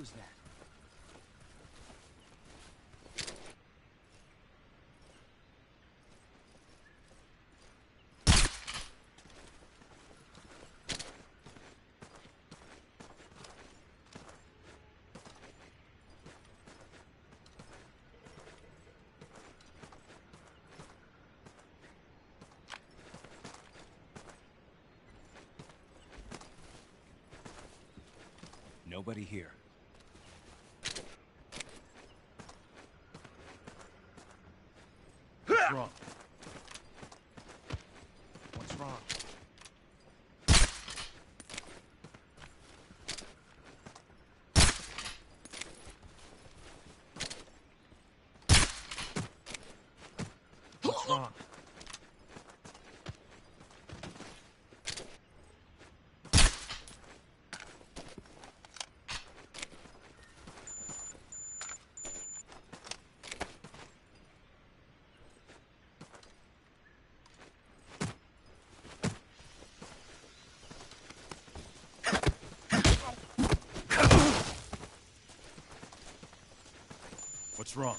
Speaker 8: Who's that?
Speaker 10: Nobody here.
Speaker 9: What's wrong? What's wrong? What's wrong? What's wrong?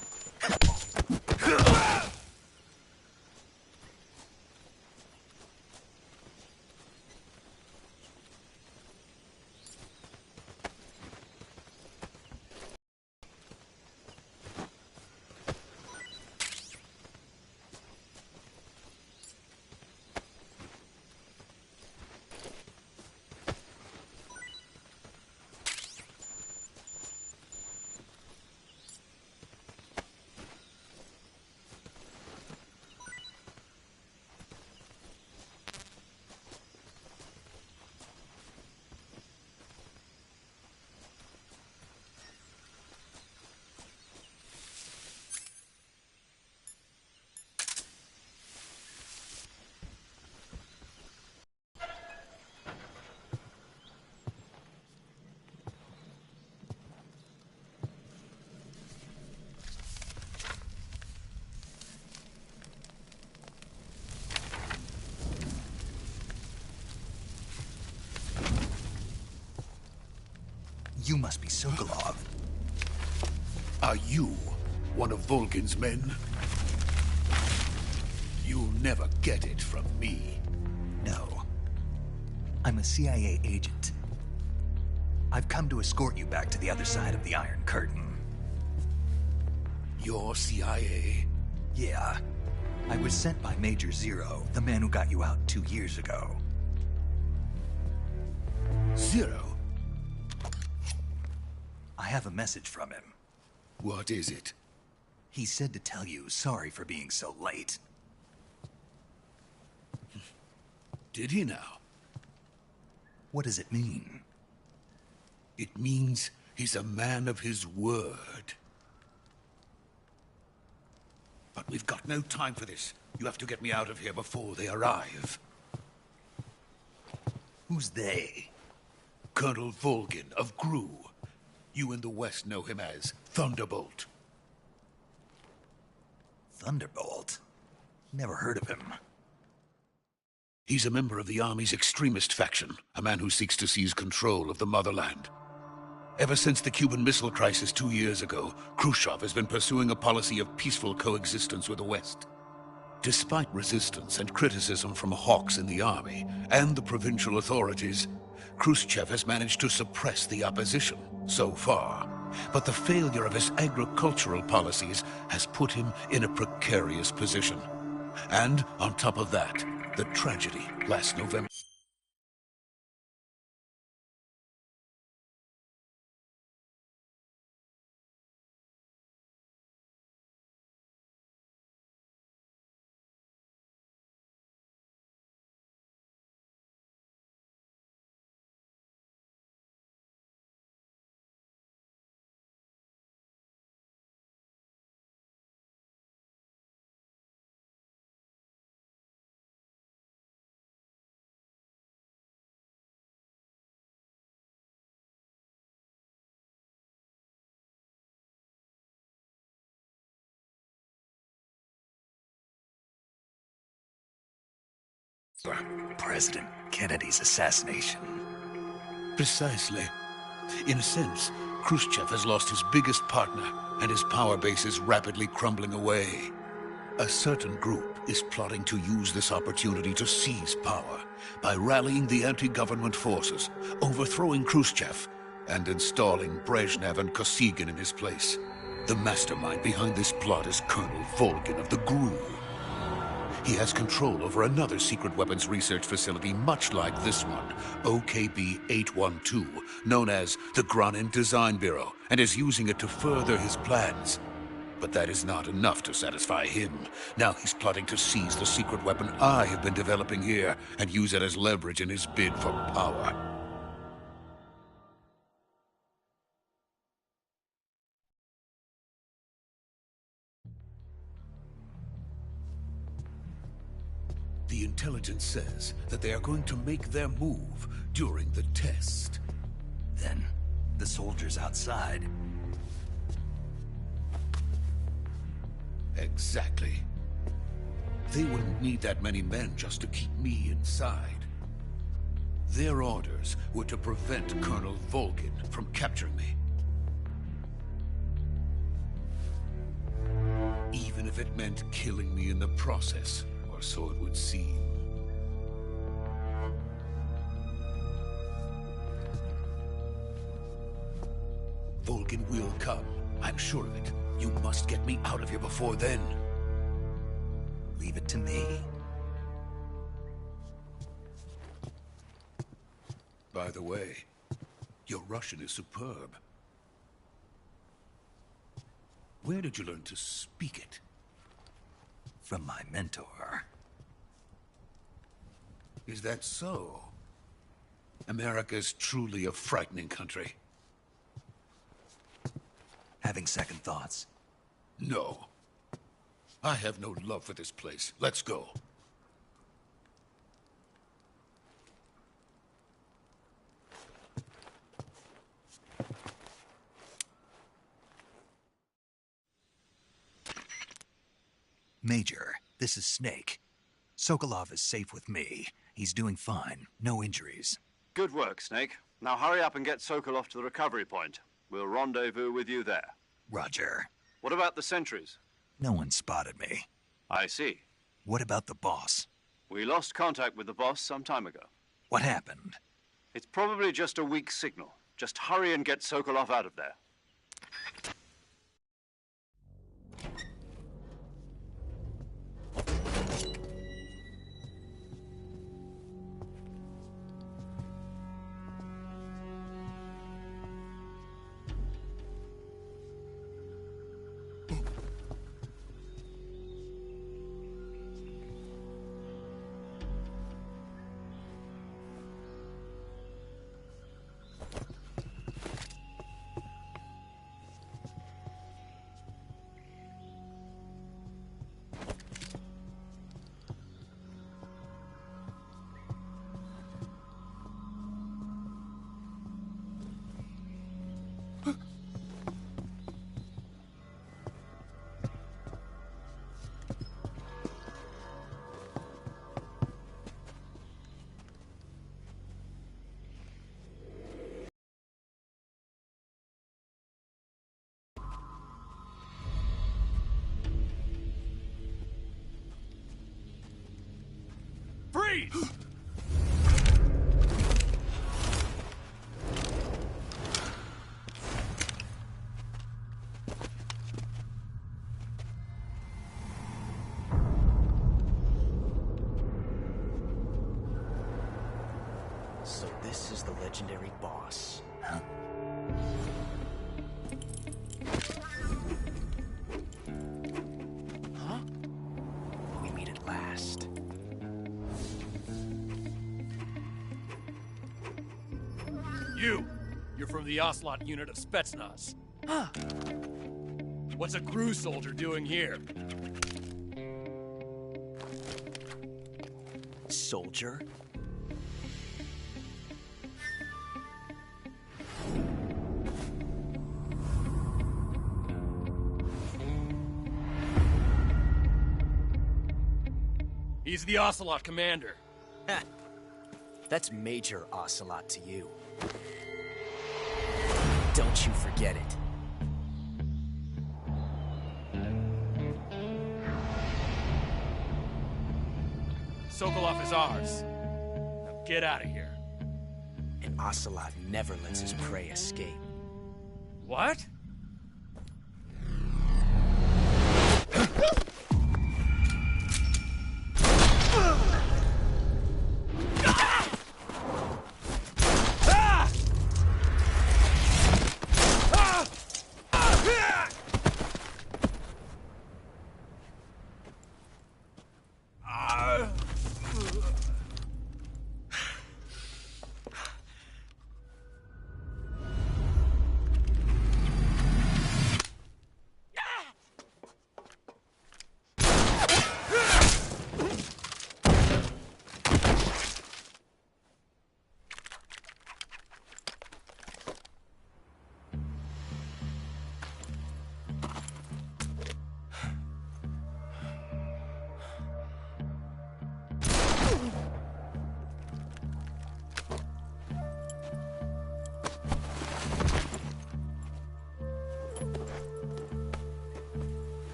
Speaker 1: You must be Sokolov.
Speaker 7: Are you one of Volgin's men? You'll never get it from me.
Speaker 1: No. I'm a CIA agent. I've come to escort you back to the other side of the Iron Curtain.
Speaker 7: You're CIA?
Speaker 1: Yeah. I was sent by Major Zero, the man who got you out 2 years ago.
Speaker 7: Zero?
Speaker 1: I have a message from him.
Speaker 7: What is it?
Speaker 1: He said to tell you sorry for being so late.
Speaker 7: Did he now?
Speaker 1: What does it mean?
Speaker 7: It means he's a man of his word. But we've got no time for this. You have to get me out of here before they arrive.
Speaker 1: Who's they?
Speaker 7: Colonel Volgin of GRU. You in the West know him as Thunderbolt.
Speaker 1: Thunderbolt? Never heard of him.
Speaker 7: He's a member of the Army's extremist faction, a man who seeks to seize control of the motherland. Ever since the Cuban Missile Crisis 2 years ago, Khrushchev has been pursuing a policy of peaceful coexistence with the West. Despite resistance and criticism from hawks in the army and the provincial authorities, Khrushchev has managed to suppress the opposition so far. But the failure of his agricultural policies has put him in a precarious position. And on top of that, the tragedy last November.
Speaker 1: President Kennedy's assassination.
Speaker 7: Precisely. In a sense, Khrushchev has lost his biggest partner, and his power base is rapidly crumbling away. A certain group is plotting to use this opportunity to seize power by rallying the anti-government forces, overthrowing Khrushchev, and installing Brezhnev and Kosygin in his place. The mastermind behind this plot is Colonel Volgin of the GRU. He has control over another secret weapons research facility much like this one, OKB-812, known as the Granin Design Bureau, and is using it to further his plans. But that is not enough to satisfy him. Now he's plotting to seize the secret weapon I have been developing here and use it as leverage in his bid for power. The intelligence says that they are going to make their move during the test.
Speaker 1: Then, the soldiers outside.
Speaker 7: Exactly. They wouldn't need that many men just to keep me inside. Their orders were to prevent Colonel Volgin from capturing me. Even if it meant killing me in the process, or so it would seem. Volgin will come. I'm sure of it. You must get me out of here before then.
Speaker 1: Leave it to me.
Speaker 7: By the way, your Russian is superb. Where did you learn to speak it?
Speaker 1: From my mentor.
Speaker 7: Is that so? America is truly a frightening country.
Speaker 1: Having second thoughts?
Speaker 7: No. I have no love for this place. Let's go.
Speaker 1: Major, this is Snake. Sokolov is safe with me. He's doing fine. No injuries.
Speaker 2: Good work, Snake. Now hurry up and get Sokolov to the recovery point. We'll rendezvous with you there.
Speaker 1: Roger.
Speaker 2: What about the sentries?
Speaker 1: No one spotted me.
Speaker 2: I see.
Speaker 1: What about the boss?
Speaker 2: We lost contact with the boss some time ago.
Speaker 1: What happened?
Speaker 2: It's probably just a weak signal. Just hurry and get Sokolov out of there.
Speaker 9: Freeze!
Speaker 8: So this is the legendary boss.
Speaker 1: Huh?
Speaker 8: Huh? We meet at last.
Speaker 9: You're from the Ocelot unit of Spetsnaz. Huh. What's a GRU soldier doing here?
Speaker 8: Soldier?
Speaker 9: He's the Ocelot commander.
Speaker 8: That's Major Ocelot to you. Don't you forget it.
Speaker 9: Sokolov is ours. Now get out of here.
Speaker 8: And Ocelot never lets his prey escape.
Speaker 9: What?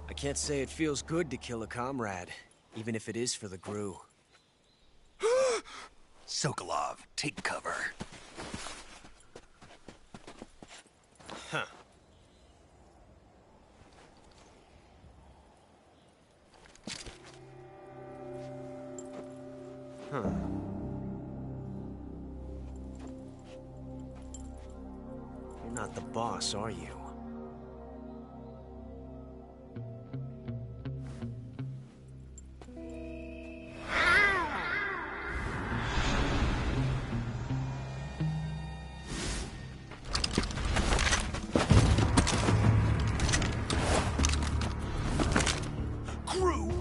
Speaker 8: I can't say it feels good to kill a comrade, even if it is for the Gru.
Speaker 1: Sokolov, take cover.
Speaker 8: Huh. Huh. You're not the boss, are you?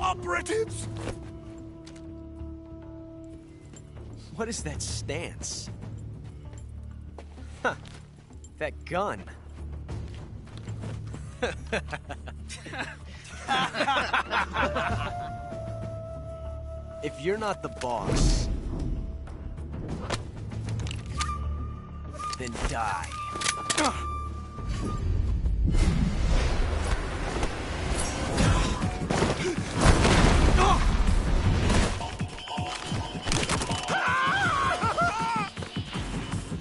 Speaker 1: Operatives!
Speaker 8: What is that stance? Huh. That gun. If you're not the boss, then die.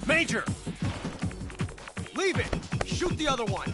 Speaker 10: Major! Leave it! Shoot the other one!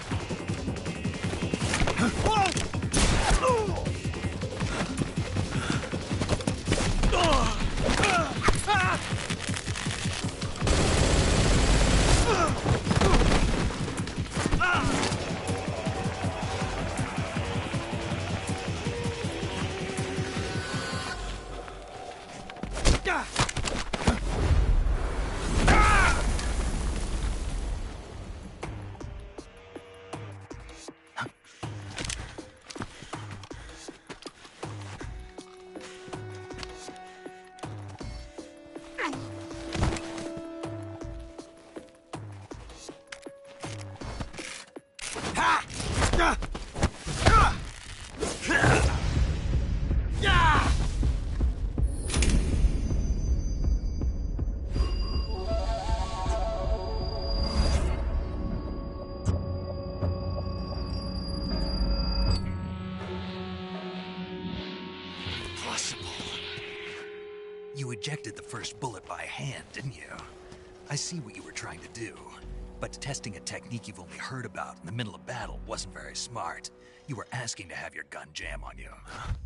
Speaker 1: You ejected the first bullet by hand, didn't you? I see what you were trying to do. But testing a technique you've only heard about in the middle of battle wasn't very smart. You were asking to have your gun jam on you.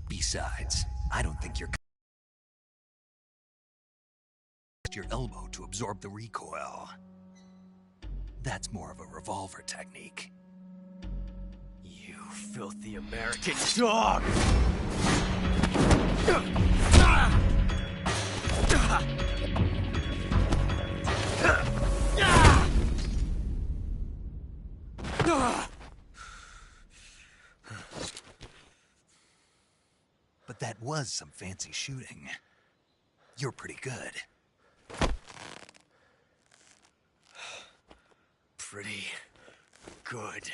Speaker 1: Besides, I don't think your elbow to absorb the recoil. That's more of a revolver technique.
Speaker 8: You filthy American dog!
Speaker 1: But that was some fancy shooting. You're pretty good.
Speaker 8: Pretty good.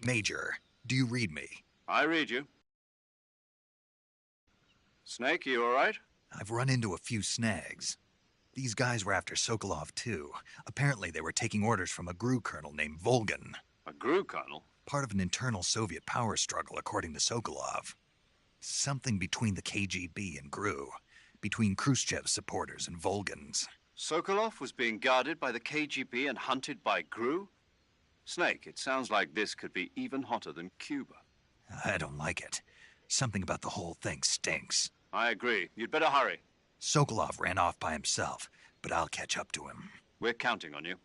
Speaker 1: Major, do you read me?
Speaker 2: I read you. Snake, you all right?
Speaker 1: I've run into a few snags. These guys were after Sokolov, too. Apparently they were taking orders from a GRU colonel named Volgan.
Speaker 2: A GRU colonel?
Speaker 1: Part of an internal Soviet power struggle, according to Sokolov. Something between the KGB and GRU. Between Khrushchev's supporters and Volgan's.
Speaker 2: Sokolov was being guarded by the KGB and hunted by GRU? Snake, it sounds like this could be even hotter than Cuba.
Speaker 1: I don't like it. Something about the whole thing stinks.
Speaker 2: I agree. You'd better hurry.
Speaker 1: Sokolov ran off by himself, but I'll catch up to him.
Speaker 2: We're counting on you.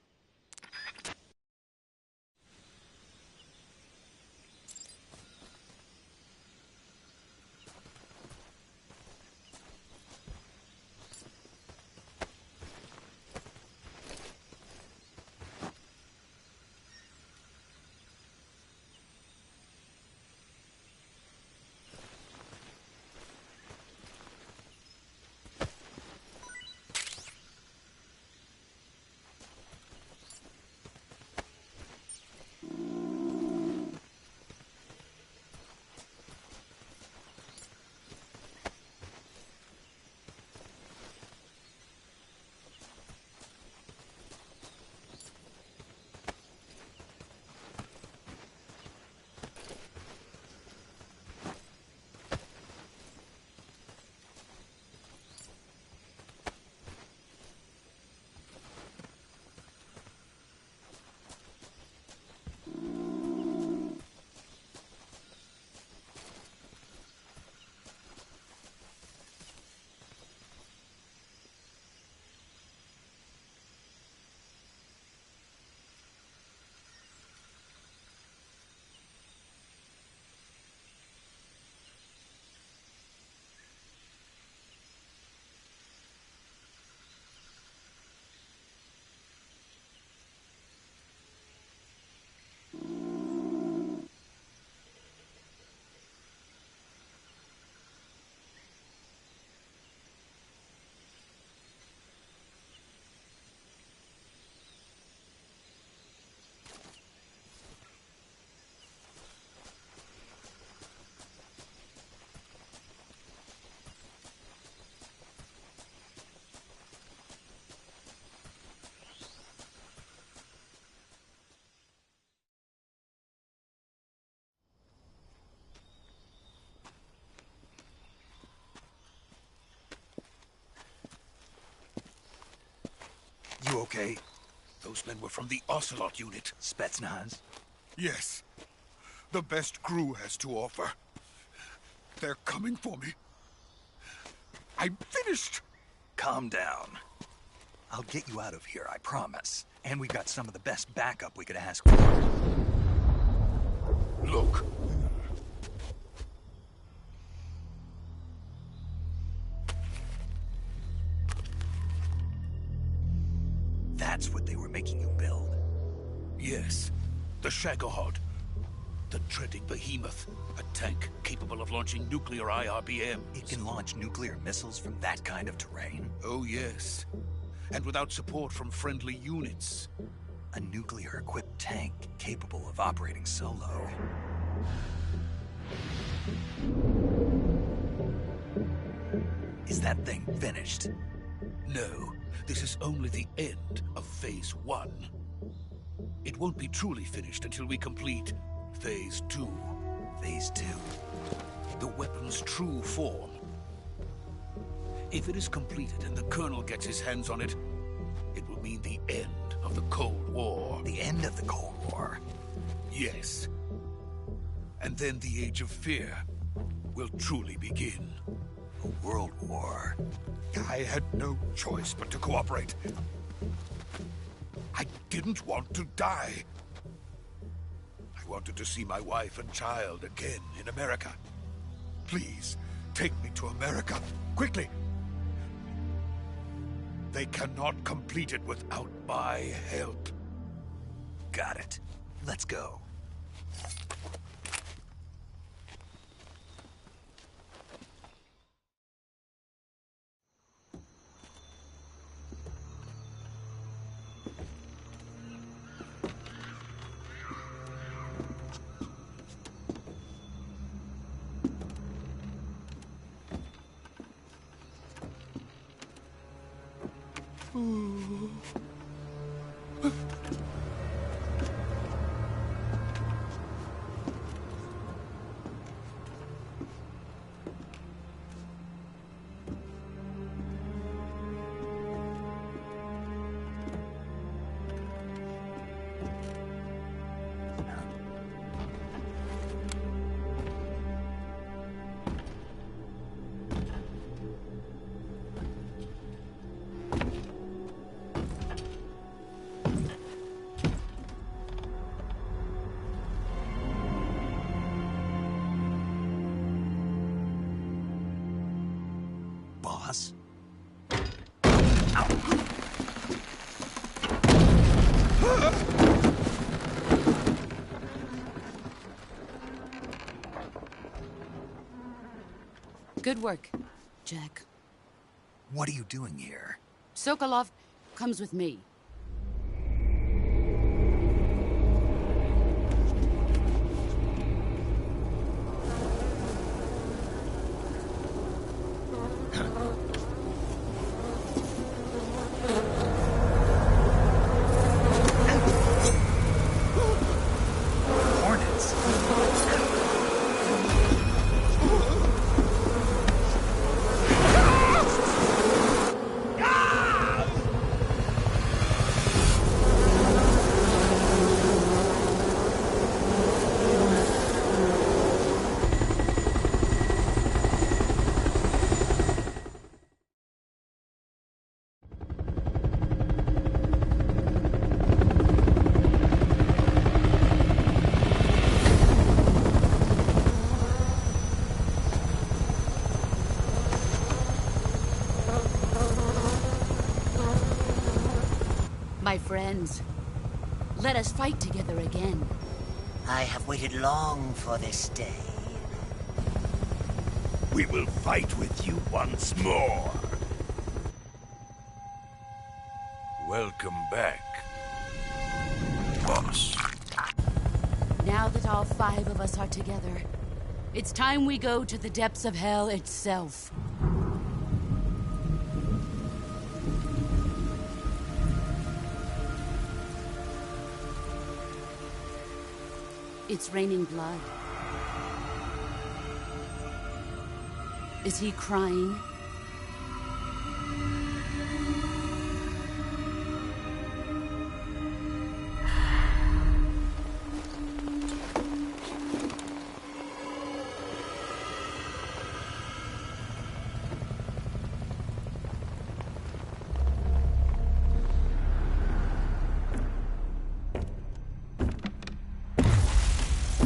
Speaker 1: You okay?
Speaker 7: Those men were from the Ocelot unit.
Speaker 1: Spetsnaz?
Speaker 7: Yes. The best GRU has to offer. They're coming for me. I'm finished.
Speaker 1: Calm down. I'll get you out of here, I promise. And we've got some of the best backup we could ask for.
Speaker 7: Look.
Speaker 1: That's what they were making you build?
Speaker 7: Yes. The Shagohod. The dreaded behemoth. A tank capable of launching nuclear IRBMs.
Speaker 1: It can launch nuclear missiles from that kind of terrain?
Speaker 7: Oh, yes. And without support from friendly units.
Speaker 1: A nuclear-equipped tank capable of operating solo. Is that thing finished?
Speaker 7: No. This is only the end of Phase 1. It won't be truly finished until we complete Phase 2.
Speaker 1: Phase 2?
Speaker 7: The weapon's true form. If it is completed and the Colonel gets his hands on it, it will mean the end of the Cold War.
Speaker 1: The end of the Cold War?
Speaker 7: Yes. And then the Age of Fear will truly begin.
Speaker 1: A world war.
Speaker 7: I had no choice but to cooperate. I didn't want to die. I wanted to see my wife and child again in America. Please, take me to America, quickly. They cannot complete it without my help.
Speaker 1: Got it. Let's go. Boss?
Speaker 6: Good work, Jack.
Speaker 1: What are you doing here?
Speaker 6: Sokolov comes with me.
Speaker 1: Hornets?
Speaker 6: My friends, let us fight together again.
Speaker 11: I have waited long for this day.
Speaker 7: We will fight with you once more. Welcome back, boss.
Speaker 6: Now that all 5 of us are together, it's time we go to the depths of hell itself. It's raining blood. Is he crying?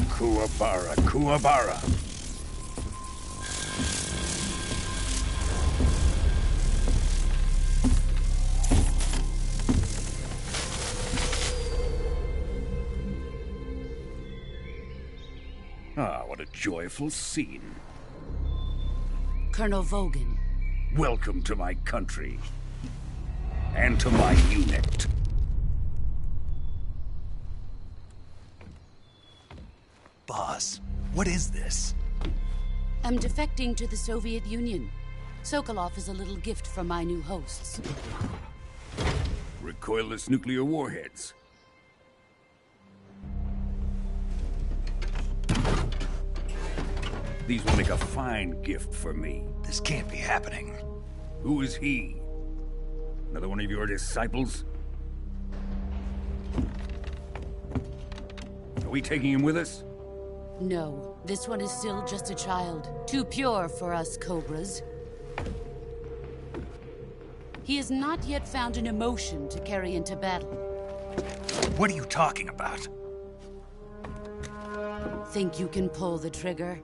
Speaker 7: Kuwabara, Kuwabara. Ah, what a joyful scene.
Speaker 6: Colonel Vogan.
Speaker 7: Welcome to my country. And to my unit.
Speaker 1: Boss, what is this?
Speaker 6: I'm defecting to the Soviet Union. Sokolov is a little gift from my new hosts.
Speaker 7: Recoilless nuclear warheads. These will make a fine gift for me.
Speaker 1: This can't be happening.
Speaker 7: Who is he? Another one of your disciples? Are we taking him with us?
Speaker 6: No, this one is still just a child. Too pure for us Cobras. He has not yet found an emotion to carry into battle.
Speaker 1: What are you talking about?
Speaker 6: Think you can pull the trigger?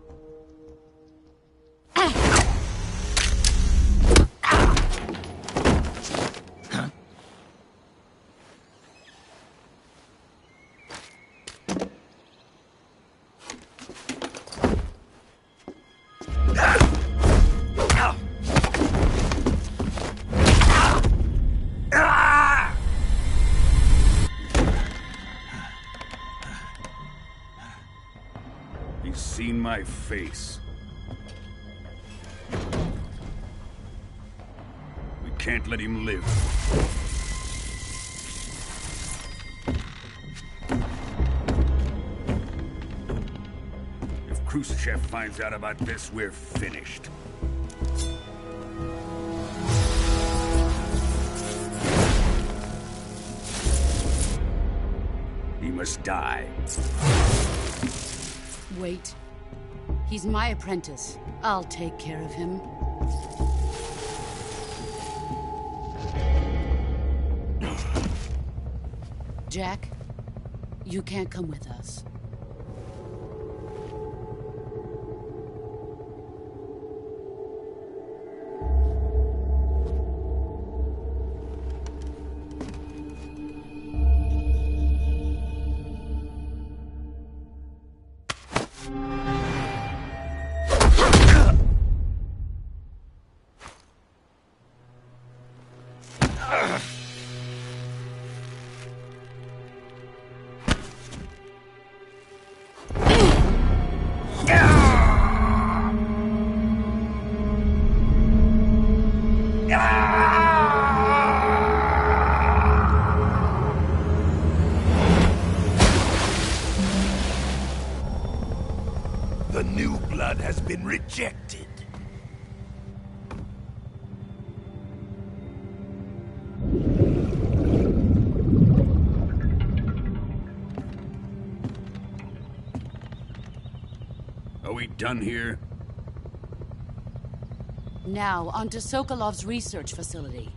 Speaker 7: He's seen my face. We
Speaker 12: can't let him live. If Khrushchev finds out about this, we're finished. He must die.
Speaker 6: Wait. He's my apprentice. I'll take care of him. Jack, you can't come with us.
Speaker 13: The new blood has been rejected.
Speaker 12: Are we done here?
Speaker 6: Now, on to Sokolov's research facility.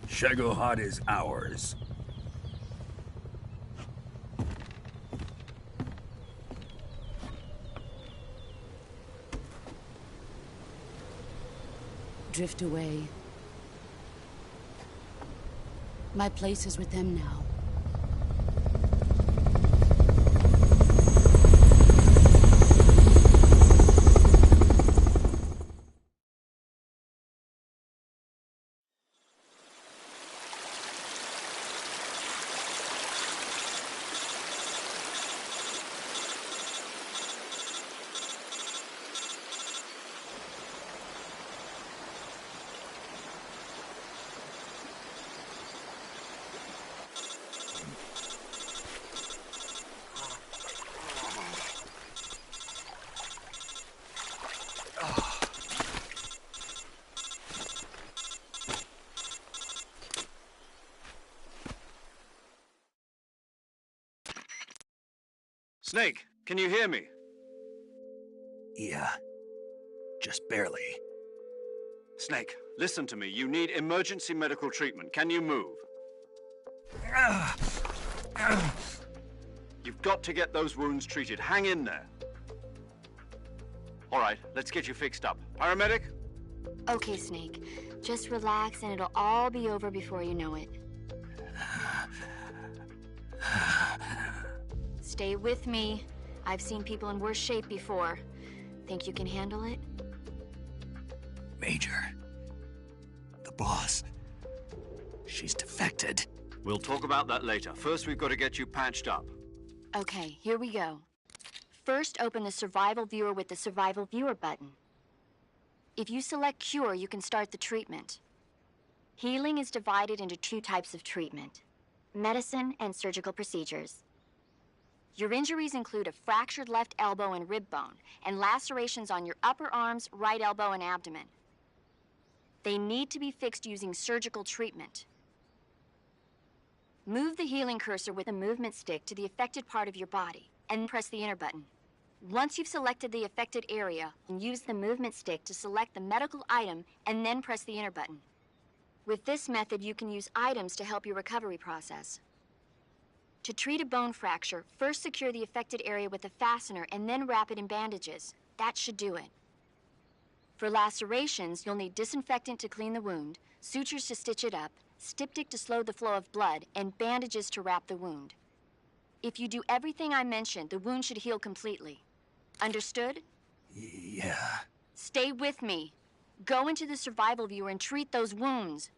Speaker 12: Shagohod is ours.
Speaker 6: Drift away. My place is with them now.
Speaker 2: Snake, can you hear me?
Speaker 1: Yeah. Just barely.
Speaker 2: Snake, listen to me. You need emergency medical treatment. Can you move? You've got to get those wounds treated. Hang in there. All right, let's get you fixed up. Paramedic?
Speaker 5: Okay, Snake. Just relax and it'll all be over before you know it. Stay with me. I've seen people in worse shape before. Think you can handle it?
Speaker 1: Major. The boss. She's defected.
Speaker 2: We'll talk about that later. First, we've got to get you patched up.
Speaker 5: Okay, here we go. First, open the Survival Viewer with the Survival Viewer button. If you select Cure, you can start the treatment. Healing is divided into two types of treatment: medicine and surgical procedures. Your injuries include a fractured left elbow and rib bone, and lacerations on your upper arms, right elbow, and abdomen. They need to be fixed using surgical treatment. Move the healing cursor with a movement stick to the affected part of your body, and press the enter button. Once you've selected the affected area, use the movement stick to select the medical item, and then press the enter button. With this method, you can use items to help your recovery process. To treat a bone fracture, first secure the affected area with a fastener and then wrap it in bandages. That should do it. For lacerations, you'll need disinfectant to clean the wound, sutures to stitch it up, styptic to slow the flow of blood, and bandages to wrap the wound. If you do everything I mentioned, the wound should heal completely. Understood?
Speaker 1: Yeah.
Speaker 5: Stay with me. Go into the Survival Viewer and treat those wounds.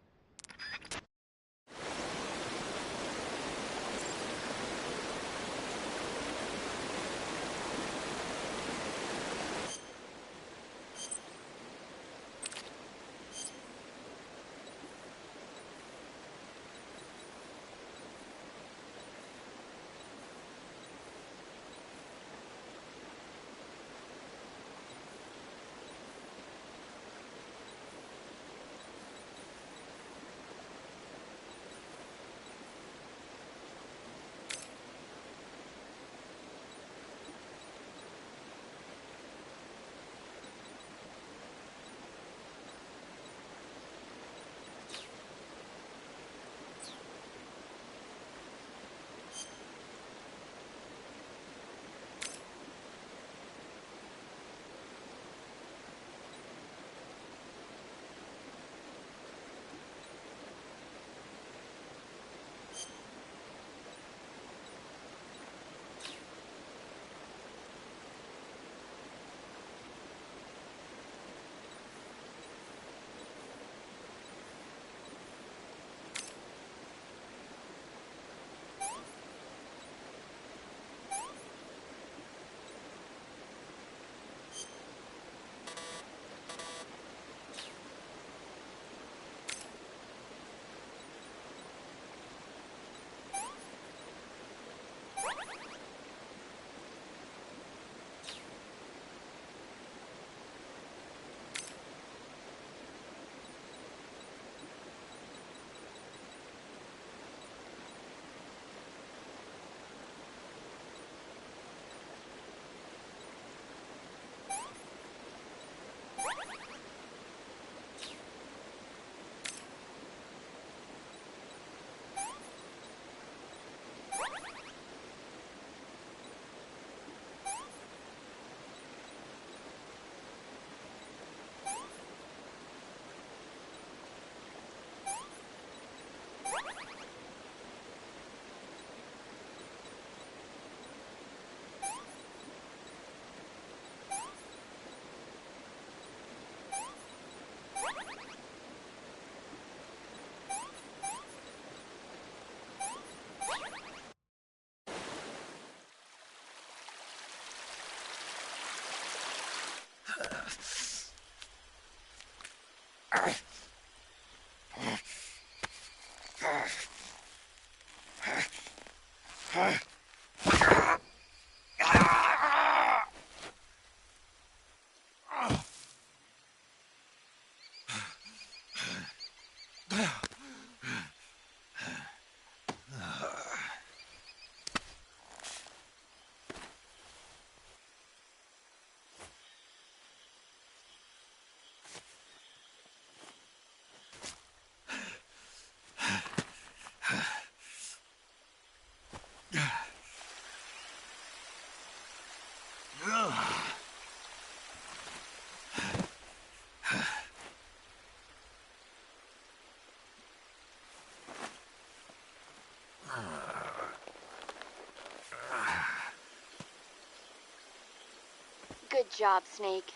Speaker 5: Good job, Snake.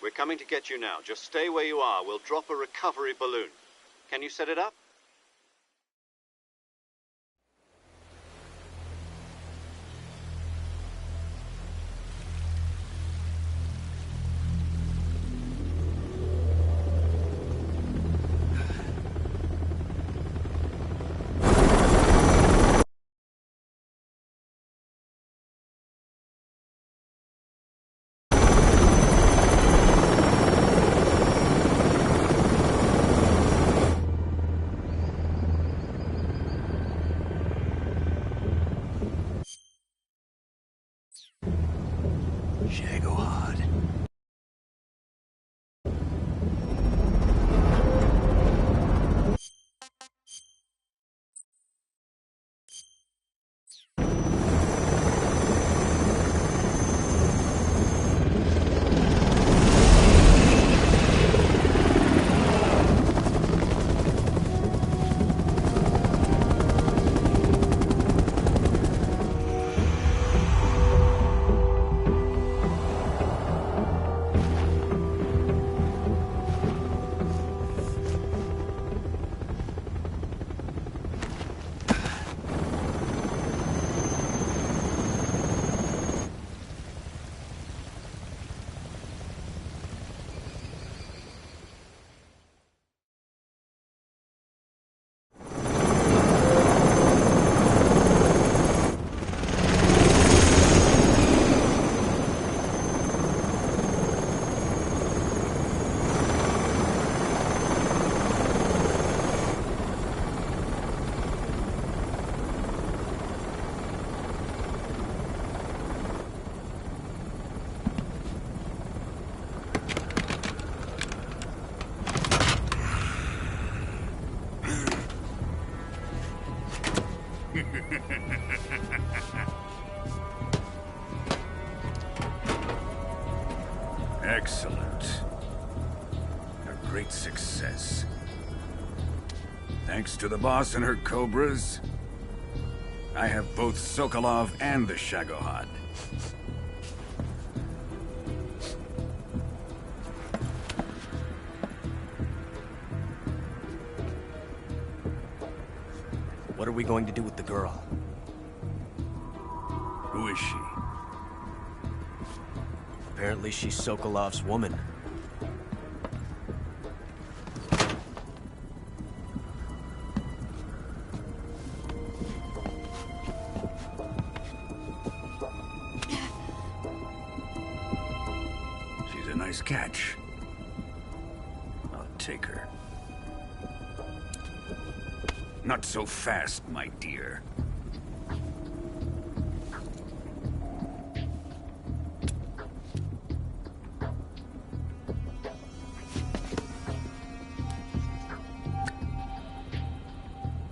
Speaker 2: We're coming to get you now. Just stay where you are. We'll drop a recovery balloon. Can you set it up?
Speaker 1: Shagohod.
Speaker 12: Excellent. A great success. Thanks to the boss and her cobras, I have both Sokolov and the Shagohod.
Speaker 8: What are we going to do with the girl?
Speaker 12: Who is she?
Speaker 8: Apparently she's Sokolov's woman.
Speaker 12: She's a nice catch. I'll take her. Not so fast, my dear.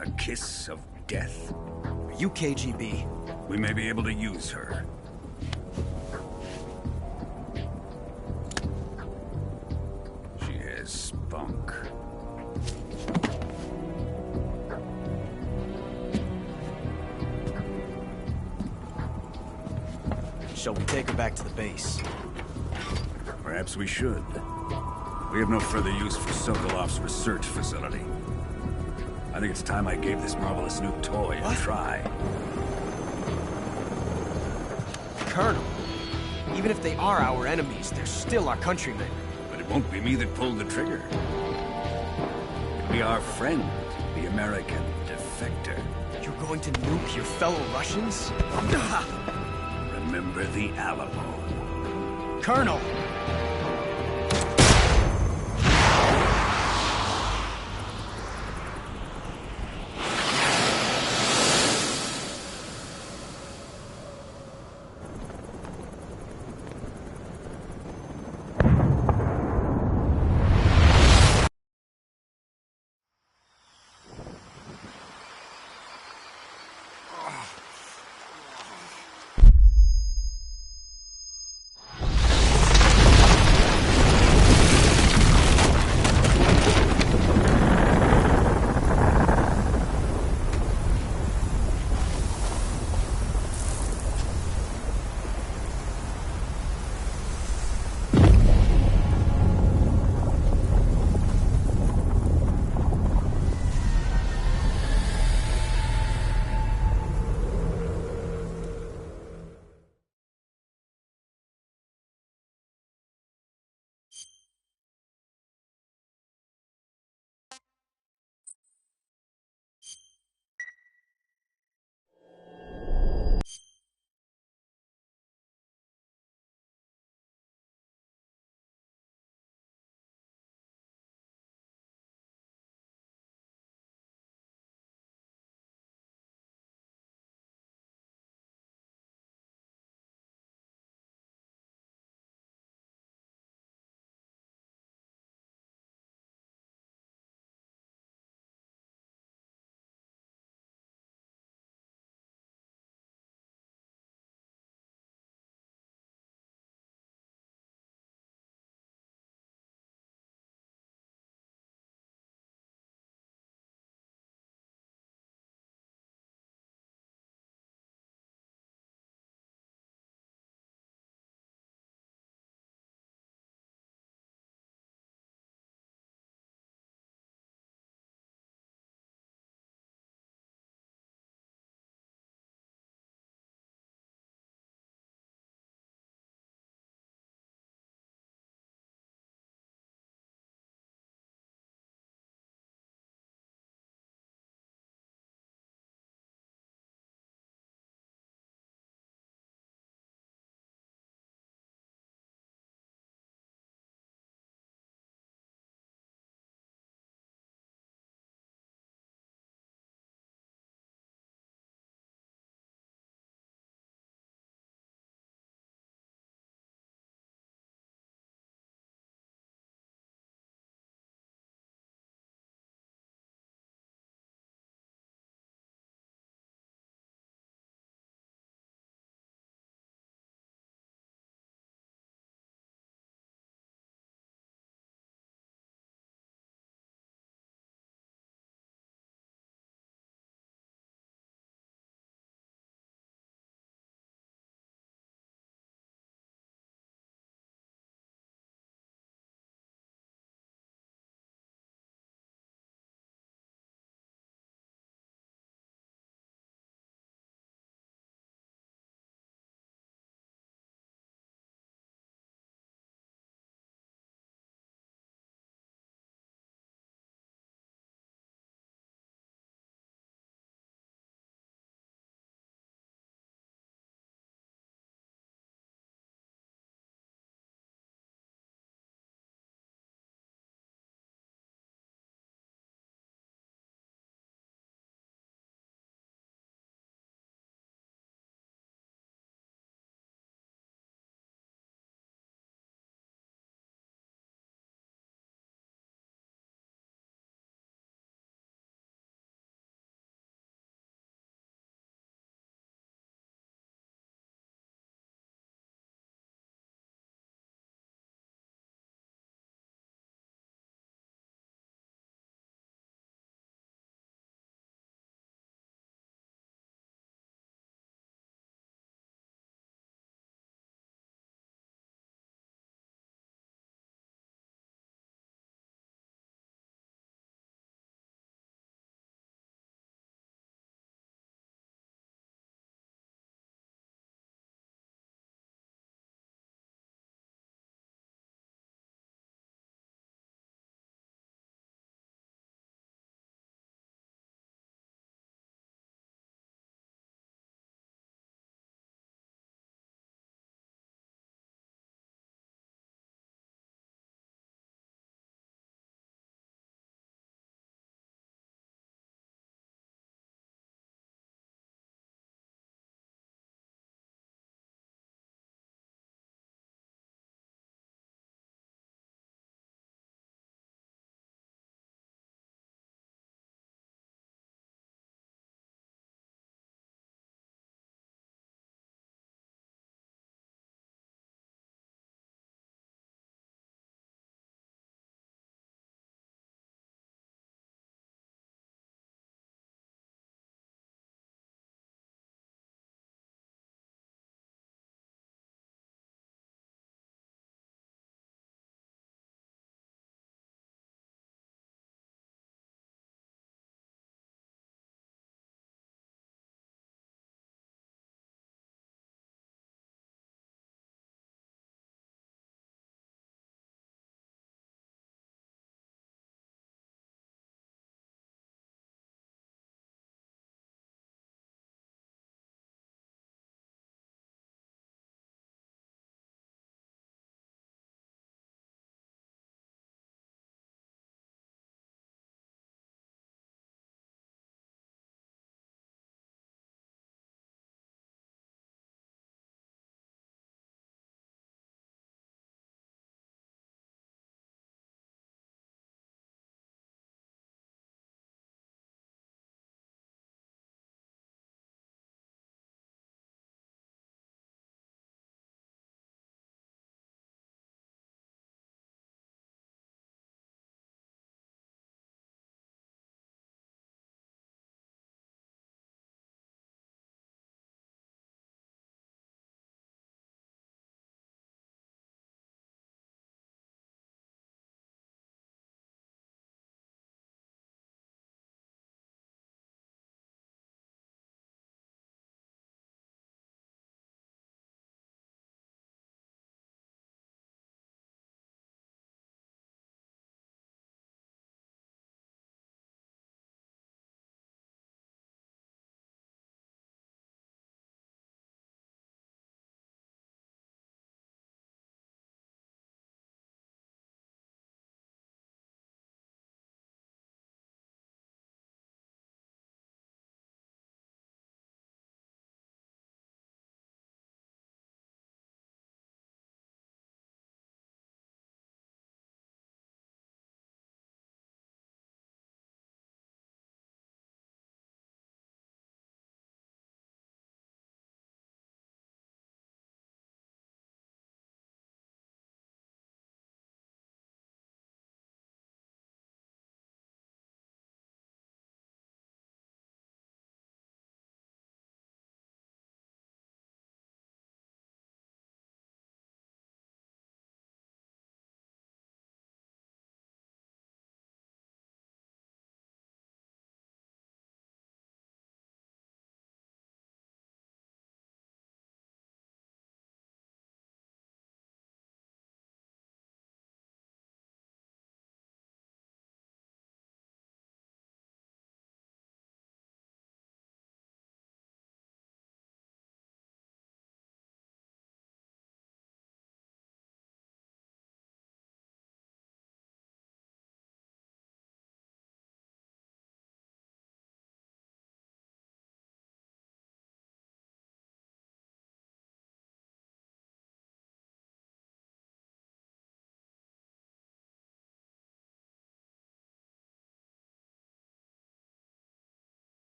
Speaker 12: A kiss of death?
Speaker 8: Are you KGB?
Speaker 12: We may be able to use her. She has spunk.
Speaker 8: Shall we take her back to the base?
Speaker 12: Perhaps we should. We have no further use for Sokolov's research facility. I think it's time I gave this marvelous new toy a try.
Speaker 8: Colonel, even if they are our enemies, they're still our countrymen.
Speaker 12: But it won't be me that pulled the trigger. It'll be our friend, the American defector.
Speaker 8: You're going to nuke your fellow Russians?
Speaker 12: Remember the Alamo.
Speaker 8: Colonel!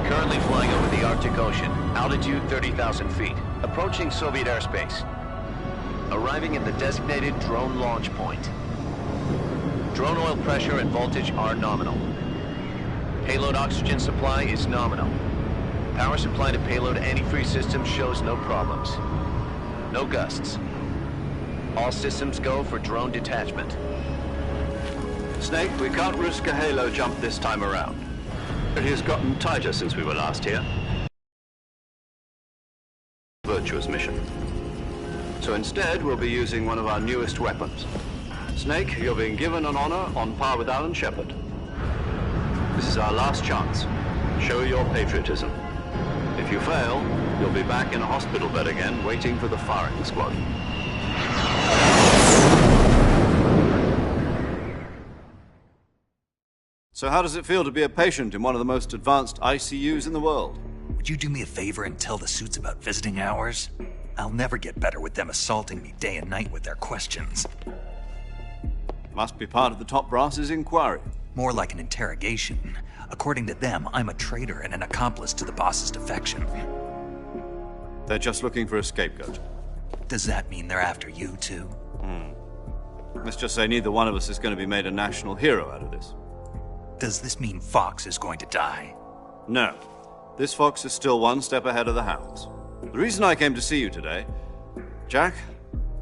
Speaker 14: Currently flying over the Arctic Ocean, altitude 30,000 feet, approaching Soviet airspace. Arriving at the designated drone launch point. Drone oil pressure and voltage are nominal. Payload oxygen supply is nominal. Power supply to payload antifreeze system shows no problems. No gusts. All systems go for drone detachment.
Speaker 2: Snake, we can't risk a halo jump this time around. It has gotten tighter since we were last here. Virtuous mission. So instead, we'll be using one of our newest weapons. Snake, you're being given an honor on par with Alan Shepard. This is our last chance. Show your patriotism. If you fail, you'll be back in a hospital bed again, waiting for the firing squad. So how does it feel to be a patient in one of the most advanced ICUs in the world?
Speaker 1: Would you do me a favor and tell the suits about visiting hours? I'll never get better with them assaulting me day and night with their questions.
Speaker 2: Must be part of the top brass's inquiry.
Speaker 1: More like an interrogation. According to them, I'm a traitor and an accomplice to the boss's defection.
Speaker 2: They're just looking for a scapegoat.
Speaker 1: Does that mean they're after you, too?
Speaker 2: Let's just say neither one of us is going to be made a national hero out of this.
Speaker 1: Does this mean Fox is going to die?
Speaker 2: No. This Fox is still one step ahead of the Hounds. The reason I came to see you today... Jack,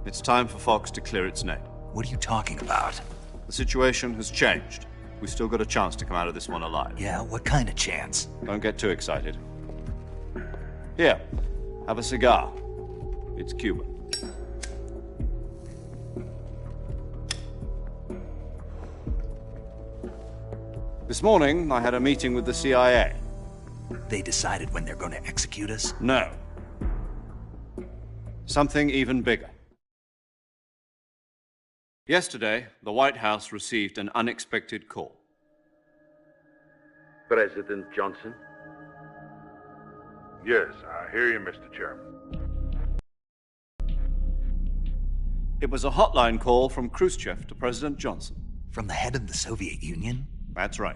Speaker 2: it's time for Fox to clear its name.
Speaker 1: What are you talking about?
Speaker 2: The situation has changed. We've still got a chance to come out of this one alive.
Speaker 1: Yeah, what kind of chance?
Speaker 2: Don't get too excited. Here, have a cigar. It's Cuban. This morning, I had a meeting with the CIA.
Speaker 1: They decided when they're going to execute us?
Speaker 2: No. Something even bigger. Yesterday, the White House received an unexpected call.
Speaker 15: President Johnson?
Speaker 13: Yes, I hear you, Mr. Chairman.
Speaker 2: It was a hotline call from Khrushchev to President Johnson.
Speaker 1: From the head of the Soviet Union?
Speaker 2: That's right.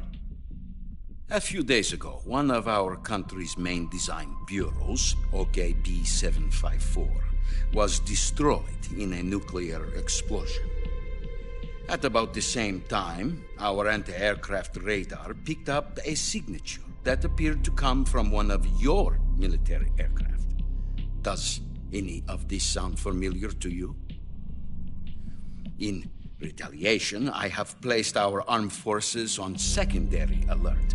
Speaker 7: A few days ago, one of our country's main design bureaus, OKB 754, was destroyed in a nuclear explosion. At about the same time, our anti-aircraft radar picked up a signature that appeared to come from one of your military aircraft. Does any of this sound familiar to you? In retaliation, I have placed our armed forces on secondary alert.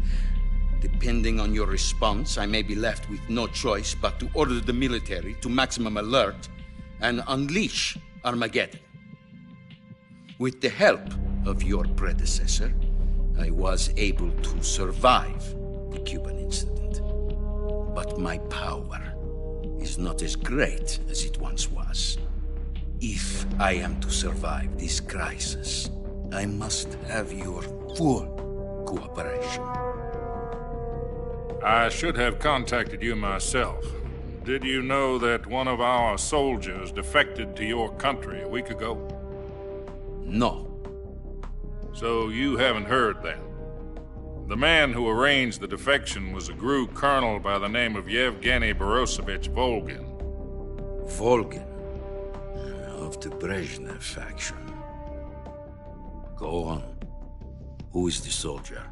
Speaker 7: Depending on your response, I may be left with no choice but to order the military to maximum alert and unleash Armageddon. With the help of your predecessor, I was able to survive the Cuban incident. But my power is not as great as it once was. If I am to survive this crisis, I must have your full cooperation.
Speaker 16: I should have contacted you myself. Did you know that one of our soldiers defected to your country a week ago?
Speaker 7: No.
Speaker 16: So you haven't heard then? The man who arranged the defection was a GRU colonel by the name of Yevgeny Borisovich Volgin.
Speaker 7: Volgin? Of the Brezhnev faction. Go on. Who is the soldier?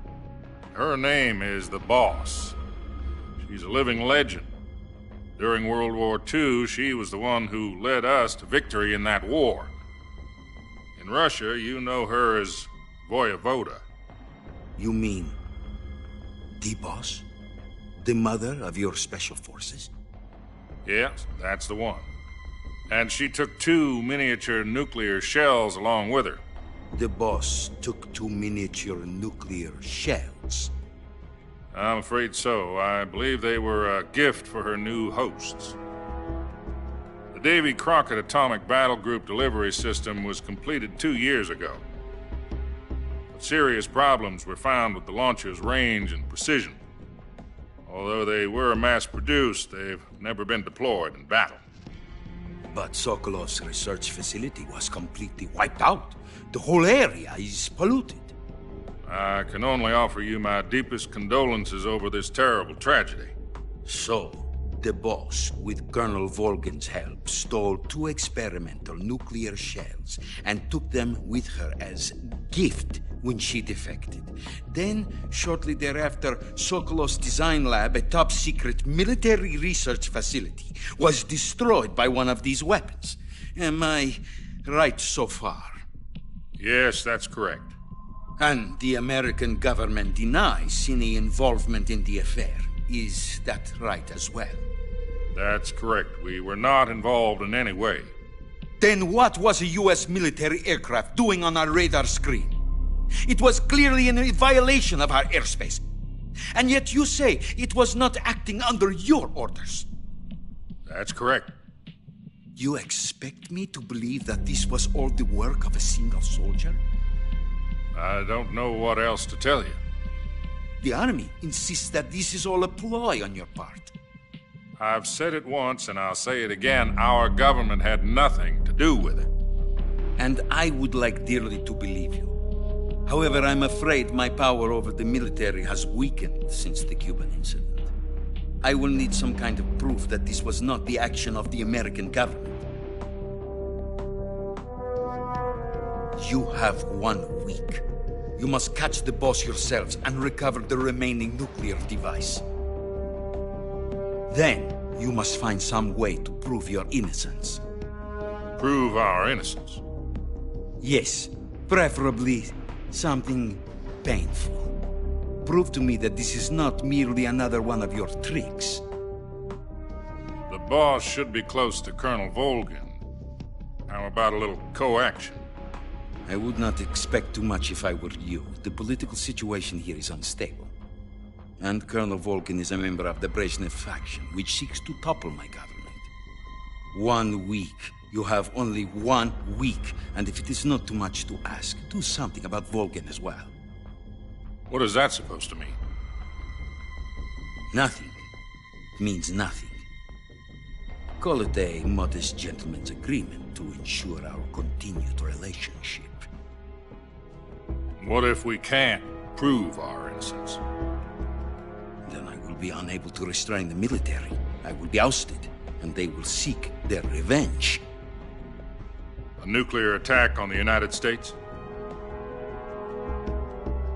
Speaker 16: Her name is the Boss. She's a living legend. During World War II, she was the one who led us to victory in that war. In Russia, you know her as Voyevoda.
Speaker 7: You mean the Boss? The mother of your special forces?
Speaker 16: Yes, that's the one. And she took 2 miniature nuclear shells along with her.
Speaker 7: The Boss took 2 miniature nuclear shells?
Speaker 15: weapons?
Speaker 16: I'm afraid so. I believe they were a gift for her new hosts. The Davy Crockett Atomic Battle Group delivery system was completed 2 years ago. But serious problems were found with the launcher's range and precision. Although they were mass-produced, they've never been deployed in battle.
Speaker 15: But Sokolov's research facility was completely wiped out. The whole area is polluted.
Speaker 16: I can only offer you my deepest condolences over this terrible tragedy.
Speaker 15: So, the boss, with Colonel Volgin's help, stole 2 experimental nuclear shells and took them with her as gift when she defected. Then, shortly thereafter, Sokolov's design lab, a top-secret military research facility, was destroyed by one of these weapons. Am I right so far?
Speaker 16: Yes, that's correct.
Speaker 15: And the American government denies any involvement in the affair. Is that right as well?
Speaker 16: That's correct. We were not involved in any way.
Speaker 15: Then what was a U.S. military aircraft doing on our radar screen? It was clearly in violation of our airspace. And yet you say it was not acting under your orders.
Speaker 16: That's correct.
Speaker 15: You expect me to believe that this was all the work of a single soldier?
Speaker 16: I don't know what else to tell you.
Speaker 15: The Army insists that this is all a ploy on your part.
Speaker 16: I've said it once, and I'll say it again. Our government had nothing to do with it.
Speaker 15: And I would like dearly to believe you. However, I'm afraid my power over the military has weakened since the Cuban incident. I will need some kind of proof that this was not the action of the American government. You have 1 week. You must catch the boss yourselves and recover the remaining nuclear device. Then, you must find some way to prove your innocence.
Speaker 16: Prove our innocence?
Speaker 15: Yes, preferably something painful. Prove to me that this is not merely another one of your tricks.
Speaker 16: The boss should be close to Colonel Volgin. How about a little coaction?
Speaker 15: I would not expect too much if I were you. The political situation here is unstable. And Colonel Volgin is a member of the Brezhnev faction, which seeks to topple my government. 1 week. You have only 1 week, and if it is not too much to ask, do something about Volgin as well.
Speaker 16: What is that supposed to mean?
Speaker 15: Nothing. It means nothing. Call it a modest gentleman's agreement to ensure our continued relationship.
Speaker 16: What if we can't prove our innocence?
Speaker 15: Then I will be unable to restrain the military. I will be ousted, and they will seek their revenge.
Speaker 16: A nuclear attack on the United States?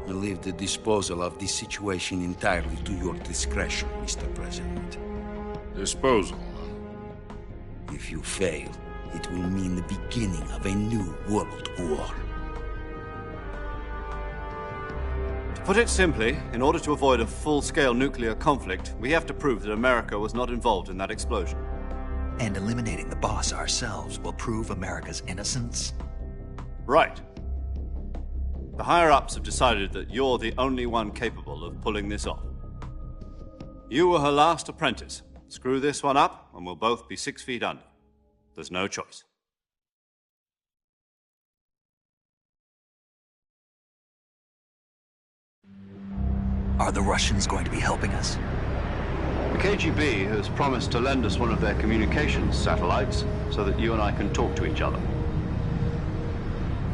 Speaker 15: I leave the disposal of this situation entirely to your discretion, Mr. President.
Speaker 16: Disposal?
Speaker 15: If you fail, it will mean the beginning of a new world war.
Speaker 2: To put it simply, in order to avoid a full-scale nuclear conflict, we have to prove that America was not involved in that explosion.
Speaker 1: And eliminating the boss ourselves will prove America's innocence?
Speaker 2: Right. The higher-ups have decided that you're the only one capable of pulling this off. You were her last apprentice. Screw this one up, and we'll both be 6 feet under. There's no choice.
Speaker 1: Are the Russians going to be helping us?
Speaker 2: The KGB has promised to lend us one of their communications satellites so that you and I can talk to each other.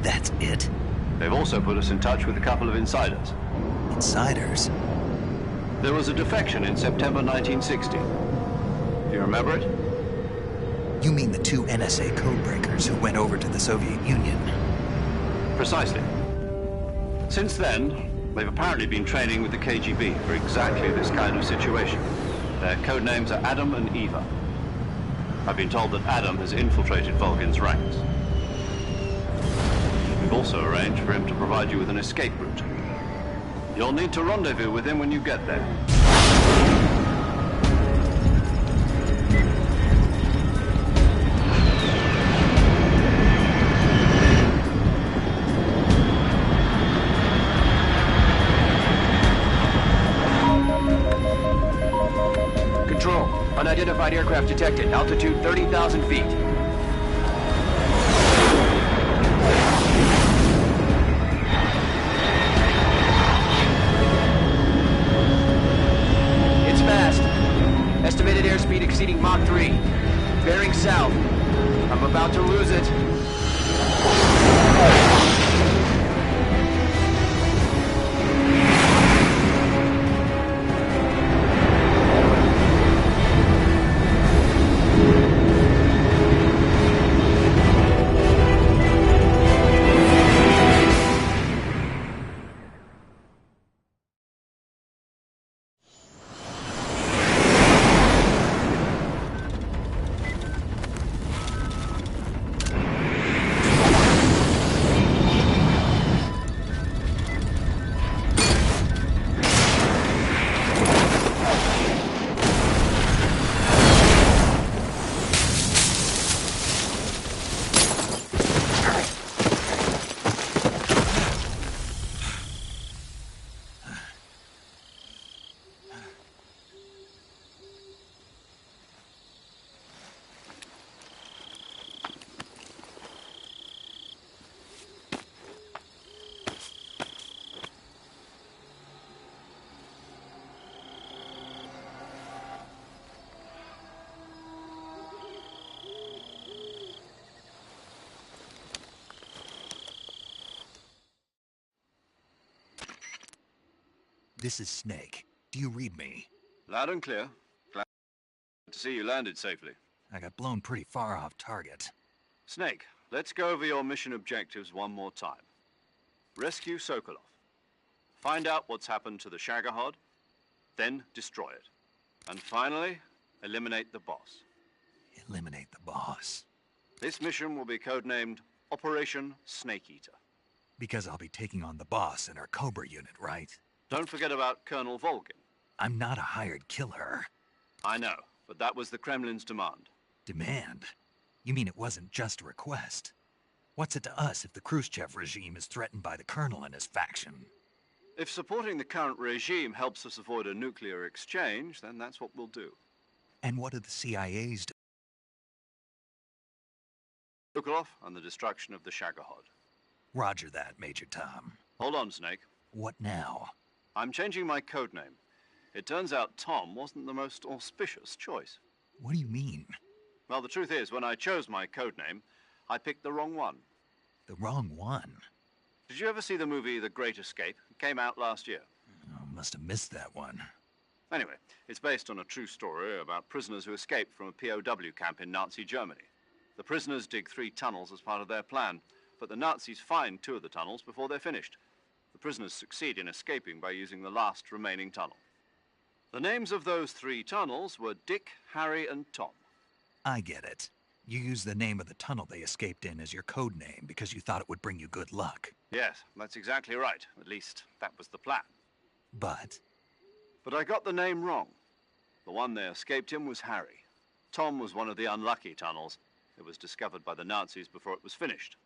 Speaker 1: That's it?
Speaker 2: They've also put us in touch with a couple of insiders.
Speaker 1: Insiders?
Speaker 2: There was a defection in September 1960. Do you remember it?
Speaker 1: You mean the 2 NSA codebreakers who went over to the Soviet Union?
Speaker 2: Precisely. Since then, they've apparently been training with the KGB for exactly this kind of situation. Their code names are Adam and Eva. I've been told that Adam has infiltrated Volgin's ranks. We've also arranged for him to provide you with an escape route. You'll need to rendezvous with him when you get there.
Speaker 3: Echo. Unidentified aircraft detected. Altitude 30,000 feet. It's fast. Estimated airspeed exceeding Mach 3. Bearing south. I'm about to lose it.
Speaker 1: This is Snake. Do you read me?
Speaker 2: Loud and clear. Glad to see you landed safely.
Speaker 1: I got blown pretty far off target.
Speaker 2: Snake, let's go over your mission objectives one more time. Rescue Sokolov. Find out what's happened to the Shagohod, then destroy it. And finally, eliminate the boss.
Speaker 1: Eliminate the boss.
Speaker 2: This mission will be codenamed Operation Snake Eater.
Speaker 1: Because I'll be taking on the boss in our Cobra unit, right?
Speaker 2: Don't forget about Colonel Volgin.
Speaker 1: I'm not a hired killer.
Speaker 2: I know, but that was the Kremlin's demand.
Speaker 1: Demand? You mean it wasn't just a request? What's it to us if the Khrushchev regime is threatened by the Colonel and his faction?
Speaker 2: If supporting the current regime helps us avoid a nuclear exchange, then that's what we'll do.
Speaker 1: And what do the CIA's do?
Speaker 2: Sokolov and the destruction of the Shagohod.
Speaker 1: Roger that, Major Tom.
Speaker 2: Hold on, Snake.
Speaker 1: What now?
Speaker 2: I'm changing my codename. It turns out Tom wasn't the most auspicious choice.
Speaker 1: What do you mean?
Speaker 2: Well, the truth is, when I chose my codename, I picked the wrong one.
Speaker 1: The wrong one?
Speaker 2: Did you ever see the movie The Great Escape? It came out last year.
Speaker 1: Oh, must have missed that one.
Speaker 2: Anyway, it's based on a true story about prisoners who escaped from a POW camp in Nazi Germany. The prisoners dig 3 tunnels as part of their plan, but the Nazis find 2 of the tunnels before they're finished. The prisoners succeed in escaping by using the last remaining tunnel. The names of those 3 tunnels were Dick, Harry, and Tom.
Speaker 1: I get it. You used the name of the tunnel they escaped in as your code name because you thought it would bring you good luck.
Speaker 2: Yes, that's exactly right. At least, that was the plan.
Speaker 1: But
Speaker 2: I got the name wrong. The one they escaped in was Harry. Tom was one of the unlucky tunnels. It was discovered by the Nazis before it was finished.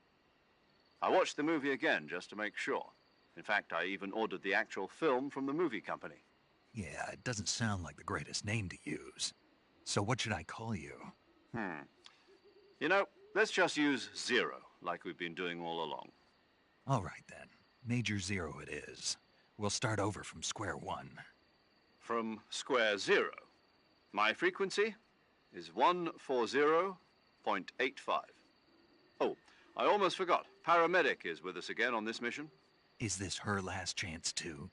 Speaker 2: I watched the movie again just to make sure. In fact, I even ordered the actual film from the movie company.
Speaker 1: Yeah, it doesn't sound like the greatest name to use. So what should I call you?
Speaker 2: You know, let's just use Zero, like we've been doing all along.
Speaker 1: All right, then. Major Zero it is. We'll start over from square one.
Speaker 2: From square 0. My frequency is 140.85. Oh, I almost forgot. Paramedic is with us again on this mission.
Speaker 1: Is this her last chance, too?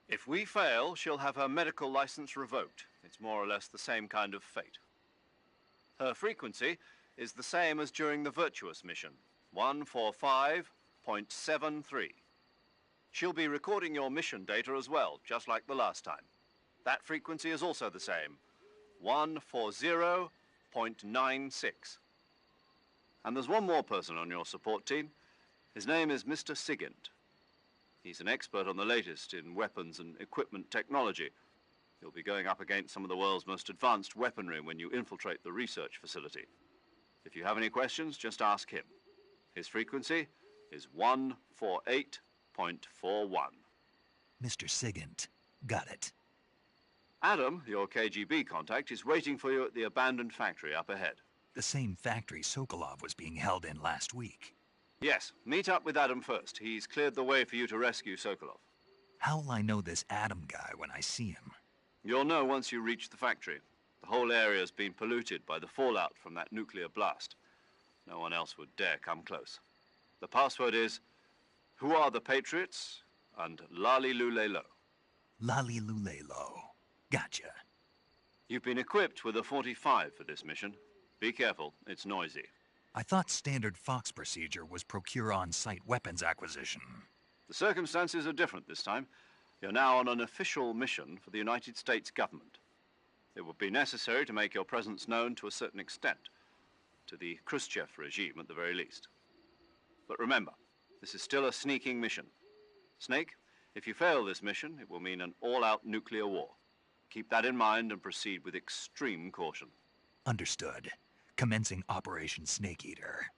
Speaker 2: If we fail, she'll have her medical license revoked. It's more or less the same kind of fate. Her frequency is the same as during the Virtuous mission, 145.73. She'll be recording your mission data as well, just like the last time. That frequency is also the same, 140.96. And there's one more person on your support team. His name is Mr. Sigint. He's an expert on the latest in weapons and equipment technology. You'll be going up against some of the world's most advanced weaponry when you infiltrate the research facility. If you have any questions, just ask him. His frequency is 148.41.
Speaker 1: Mr. Sigint. Got it.
Speaker 2: Adam, your KGB contact, is waiting for you at the abandoned factory up ahead.
Speaker 1: The same factory Sokolov was being held in last week.
Speaker 2: Yes, meet up with Adam first. He's cleared the way for you to rescue Sokolov.
Speaker 1: How will I know this Adam guy when I see him?
Speaker 2: You'll know once you reach the factory. The whole area's been polluted by the fallout from that nuclear blast. No one else would dare come close. The password is, "Who are the Patriots?" and "Lali Lule Lo."
Speaker 1: Lali Lule Lo. Gotcha.
Speaker 2: You've been equipped with a 45 for this mission. Be careful, it's noisy.
Speaker 1: I thought standard Fox procedure was procure on-site weapons acquisition.
Speaker 2: The circumstances are different this time. You're now on an official mission for the United States government. It would be necessary to make your presence known to a certain extent, to the Khrushchev regime at the very least. But remember, this is still a sneaking mission. Snake, if you fail this mission, it will mean an all-out nuclear war. Keep that in mind and proceed with extreme caution.
Speaker 1: Understood. Commencing Operation Snake Eater.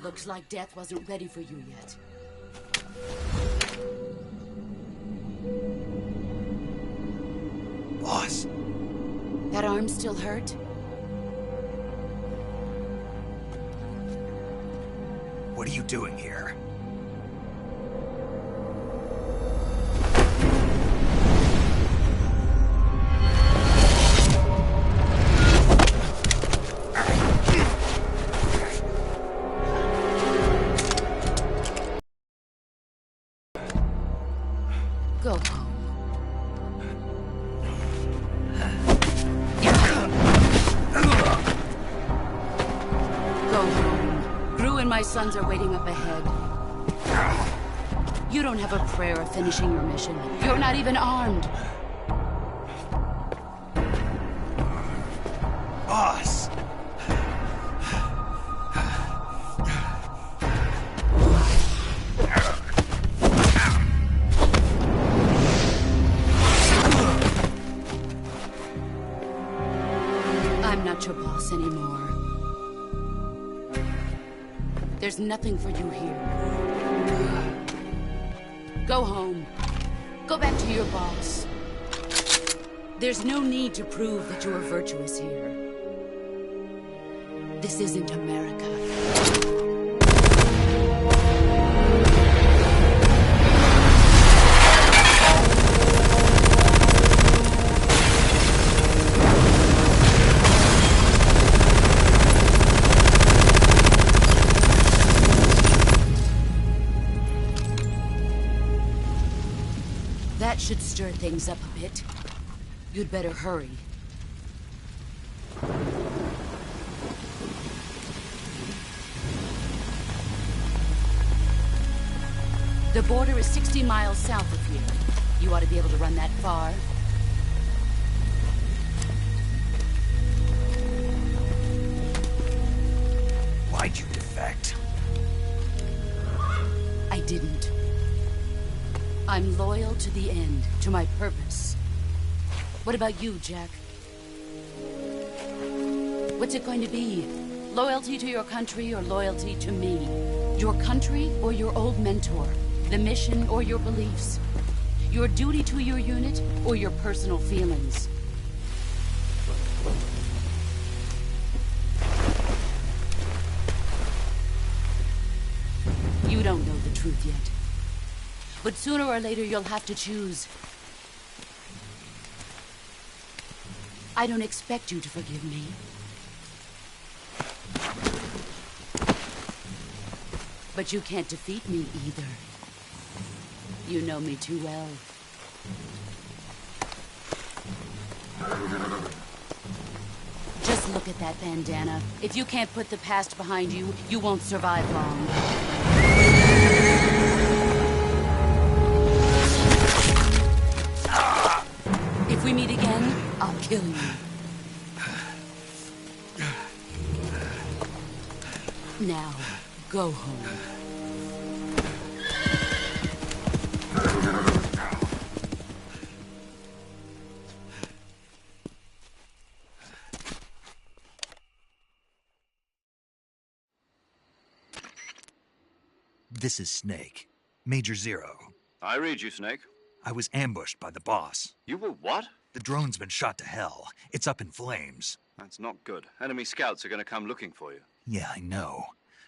Speaker 6: Looks like death wasn't ready for you yet.
Speaker 1: Boss.
Speaker 6: That arm still hurt?
Speaker 1: What are you doing here?
Speaker 6: and my sons are waiting up ahead. You don't have a prayer of finishing your mission. You're not even armed.
Speaker 1: Boss!
Speaker 6: I'm not your boss anymore. There's nothing for you here. Go home. Go back to your boss. There's no need to prove that you are virtuous here. This isn't America. That should stir things up a bit. You'd better hurry. The border is 60 miles south of here. You ought to be able to run that far.
Speaker 1: Why'd you defect?
Speaker 6: I didn't. I'm loyal to the end, to my purpose. What about you, Jack? What's it going to be? Loyalty to your country or loyalty to me? Your country or your old mentor? The mission or your beliefs? Your duty to your unit or your personal feelings? You don't know the truth yet. But sooner or later you'll have to choose. I don't expect you to forgive me. But you can't defeat me either. You know me too well. Just look at that bandana. If you can't put the past behind you, you won't survive long. If we meet again, I'll kill you. Now, go home.
Speaker 1: This is Snake. Major Zero.
Speaker 2: I read you, Snake.
Speaker 1: I was ambushed by the boss.
Speaker 2: You were what?
Speaker 1: The drone's been shot to hell. It's up in flames.
Speaker 2: That's not good. Enemy scouts are going to come looking for you.
Speaker 1: Yeah, I know.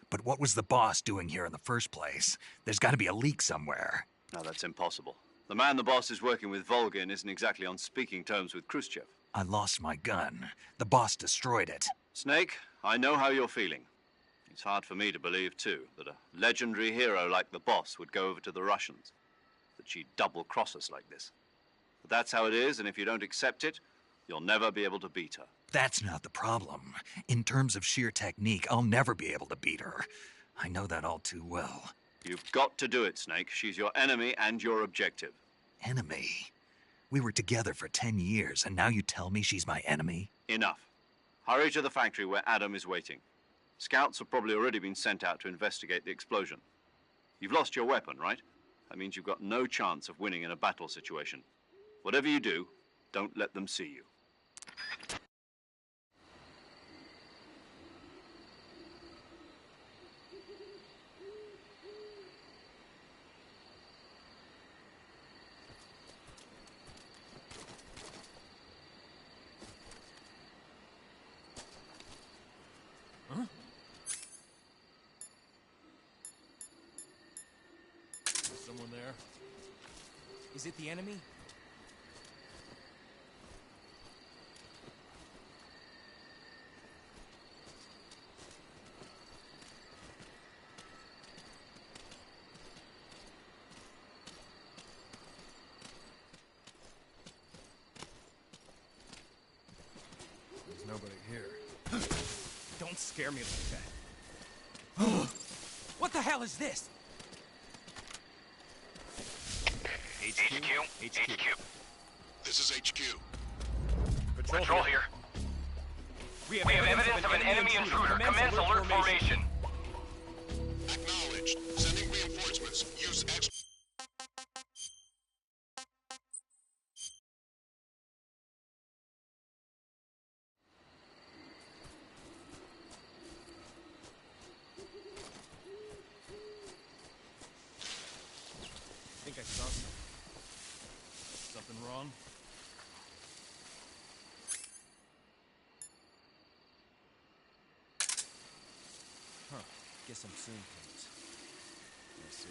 Speaker 1: But what was the boss doing here in the first place? There's got to be a leak somewhere.
Speaker 2: No, that's impossible. The man the boss is working with, Volgin, isn't exactly on speaking terms with Khrushchev.
Speaker 1: I lost my gun. The boss destroyed it.
Speaker 2: Snake, I know how you're feeling. It's hard for me to believe, too, that a legendary hero like the boss would go over to the Russians. That she'd double-cross us like this. But that's how it is, and if you don't accept it, you'll never be able to beat her.
Speaker 1: That's not the problem. In terms of sheer technique, I'll never be able to beat her. I know that all too well.
Speaker 2: You've got to do it, Snake. She's your enemy and your objective.
Speaker 1: Enemy? We were together for 10 years, and now you tell me she's my enemy?
Speaker 2: Enough. Hurry to the factory where Adam is waiting. Scouts have probably already been sent out to investigate the explosion. You've lost your weapon, right? That means you've got no chance of winning in a battle situation. Whatever you do, don't let them see you.
Speaker 8: Huh? Someone there? Is it the enemy? There's nobody here. Don't scare me like that.
Speaker 10: What the hell is this?
Speaker 4: HQ. This is HQ.
Speaker 10: Patrol
Speaker 4: here.
Speaker 10: We have evidence of an enemy intruder. Commence alert formation.
Speaker 4: Acknowledged. Sending reinforcements. Use extra.
Speaker 9: I think I saw something. Something wrong? Huh. Guess I'm seeing things. I see.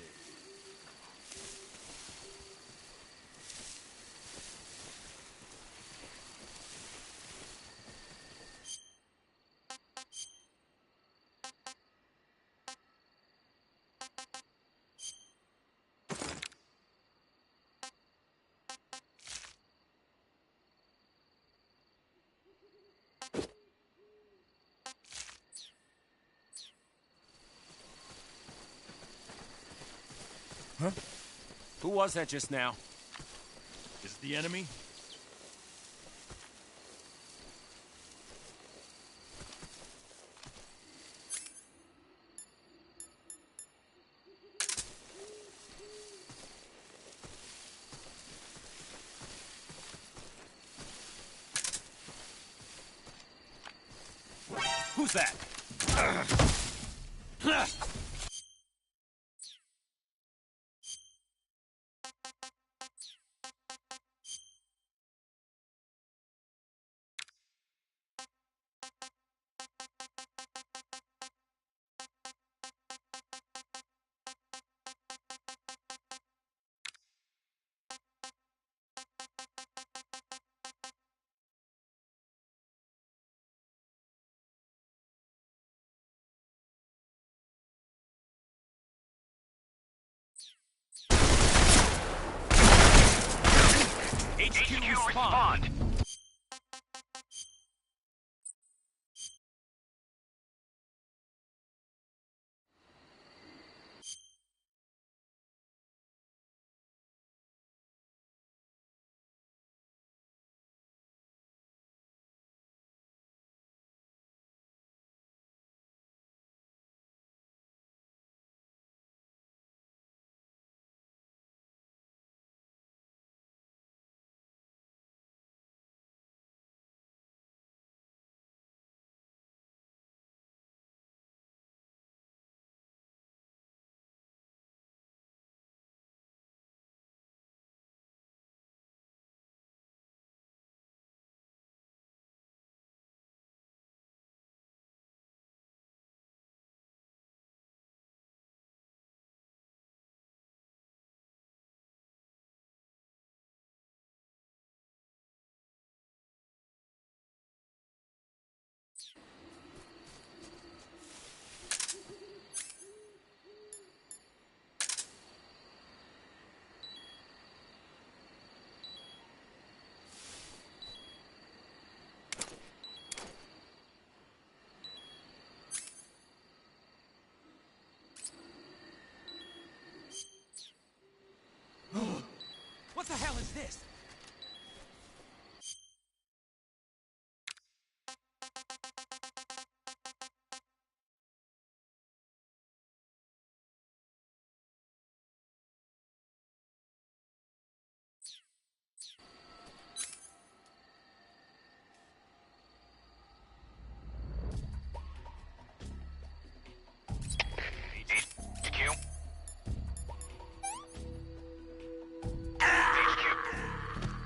Speaker 10: Huh? Who was that just now?
Speaker 9: Is it the enemy?
Speaker 10: Who's that? HQ respond! What the hell is this?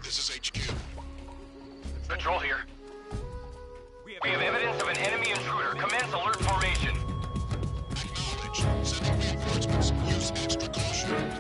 Speaker 4: This is HQ.
Speaker 10: Patrol here. We have evidence of an enemy intruder. Commence alert formation.
Speaker 4: Acknowledged. Sending reinforcements. Use extra caution.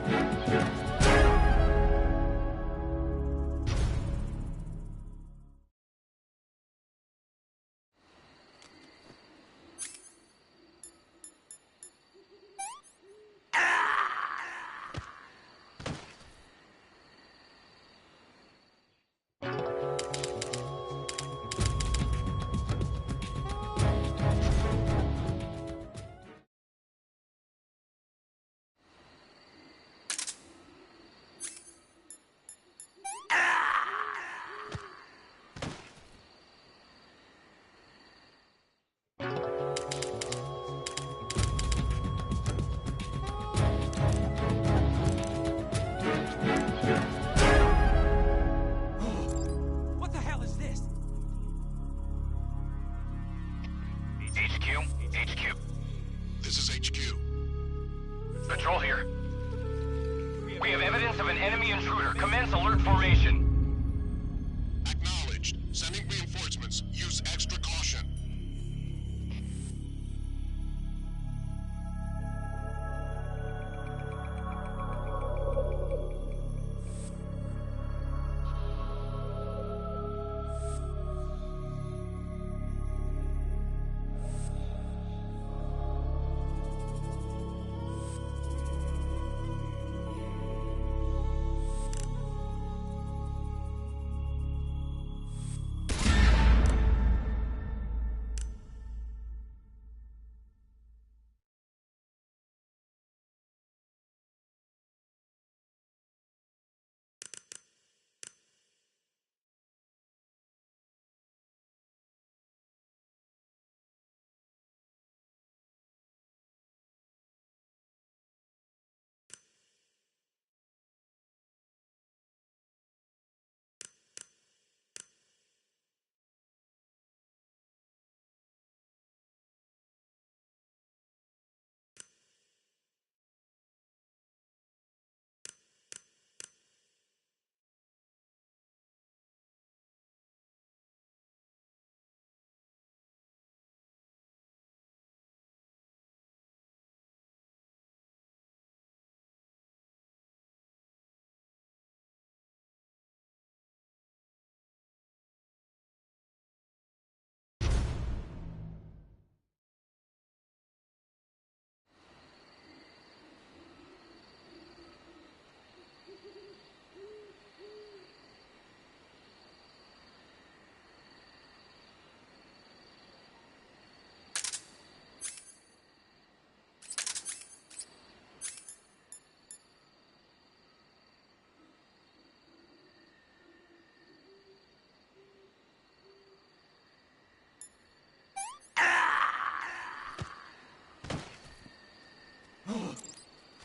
Speaker 10: HQ.
Speaker 7: This is HQ.
Speaker 10: Patrol here. We have evidence of an enemy intruder. Commence alert formation.
Speaker 7: Acknowledged. Sending reinforcements. Use extra caution.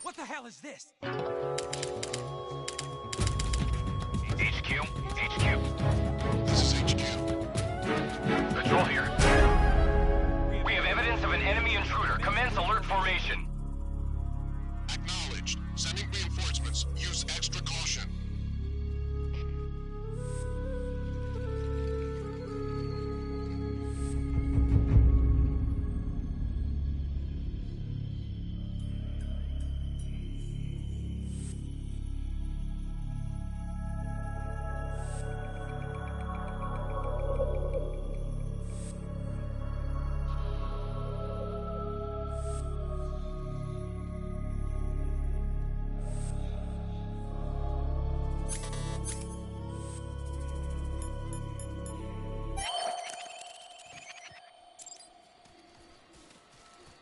Speaker 8: What the hell is this?
Speaker 10: HQ.
Speaker 7: This is HQ.
Speaker 10: Patrol here. We have evidence of an enemy intruder. Commence alert formation.
Speaker 7: Acknowledged. Sending reinforcements. Use extra caution.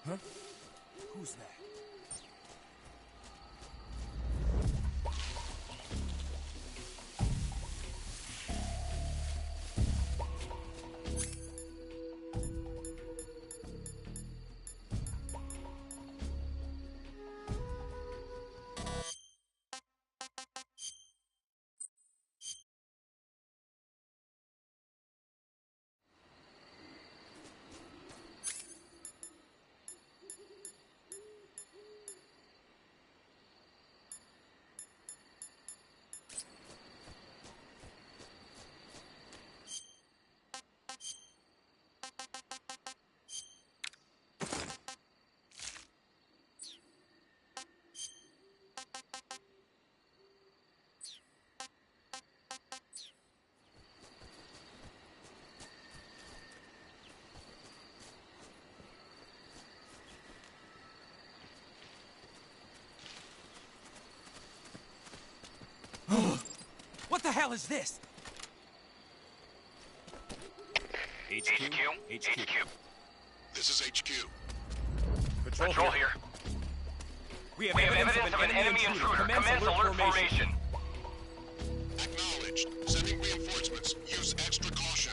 Speaker 8: Huh? Who's that? What the hell is this?
Speaker 10: HQ.
Speaker 7: This is HQ.
Speaker 10: Patrol here. We have evidence of an enemy intruder. Commence alert formation.
Speaker 7: Acknowledged. Sending reinforcements. Use extra caution.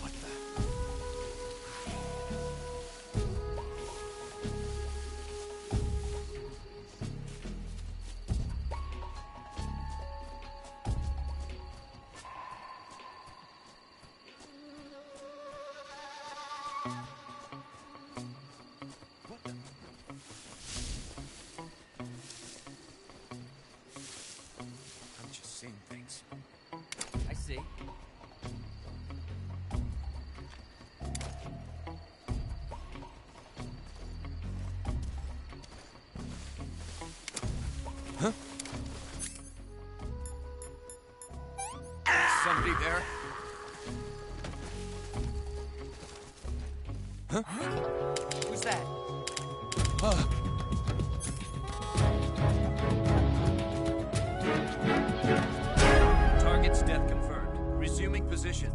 Speaker 8: What the? I'm just seeing things. I see. Huh? Somebody there? Huh? Who's that? Target's death confirmed. Resuming position.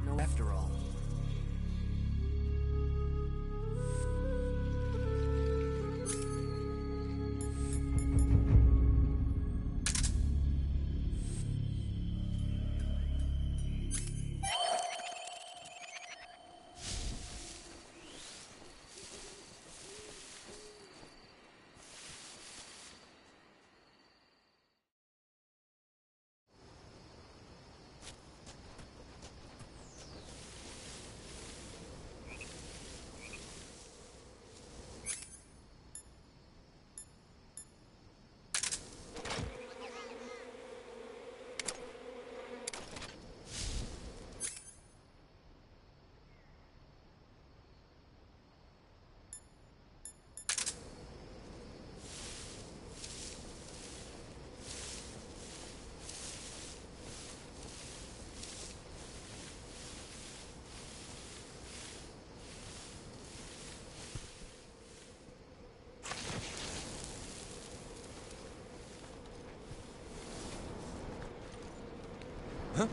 Speaker 8: No, after all. Huh?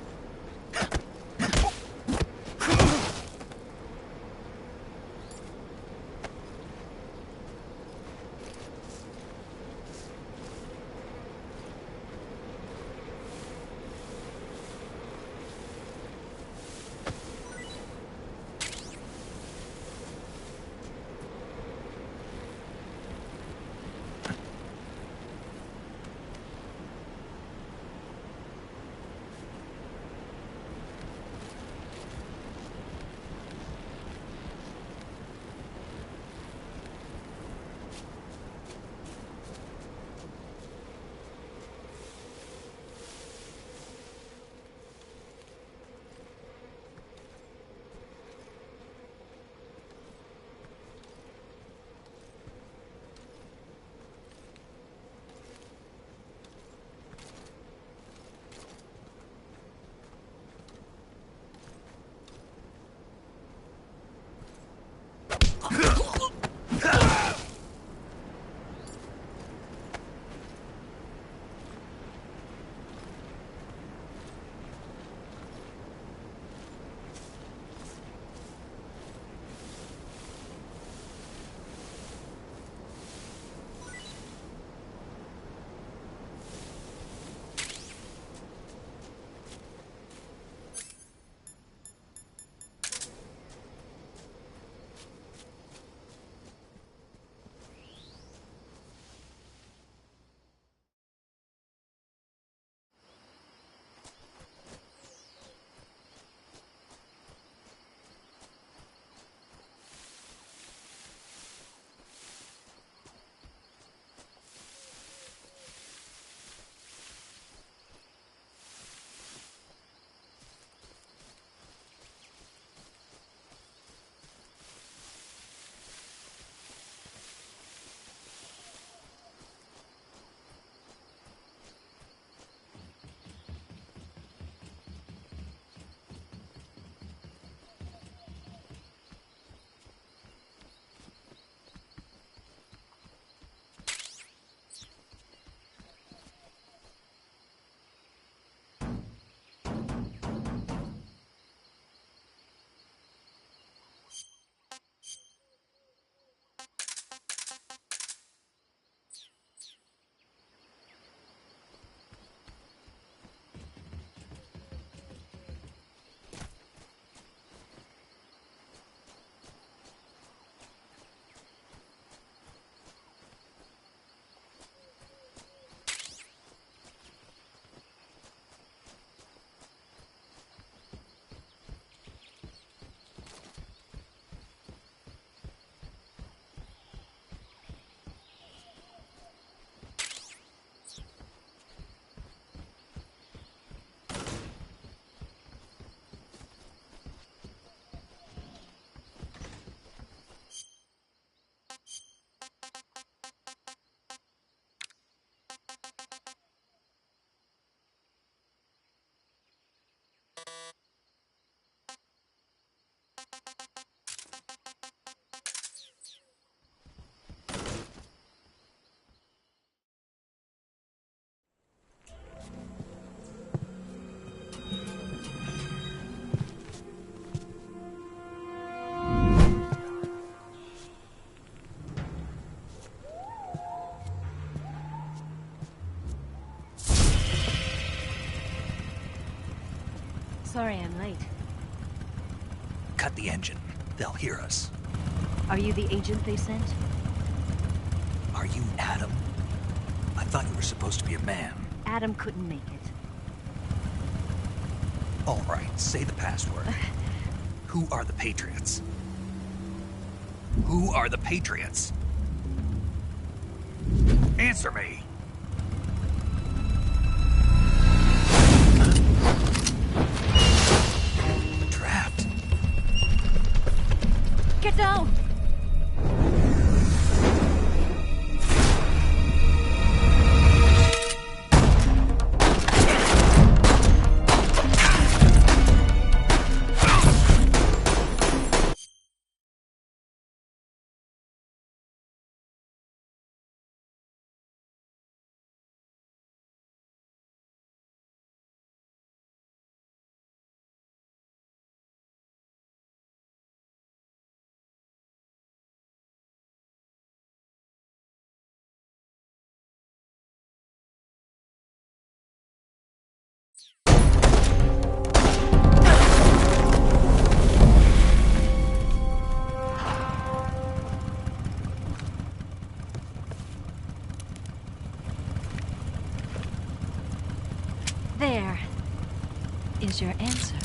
Speaker 17: Sorry I'm late.
Speaker 1: Cut the engine. They'll hear us.
Speaker 17: Are you the agent they sent?
Speaker 1: Are you Adam? I thought you were supposed to be a man.
Speaker 17: Adam couldn't make it.
Speaker 1: All right, say the password. Who are the Patriots? Who are the Patriots? Answer me! Trapped.
Speaker 17: Get down! There is your answer.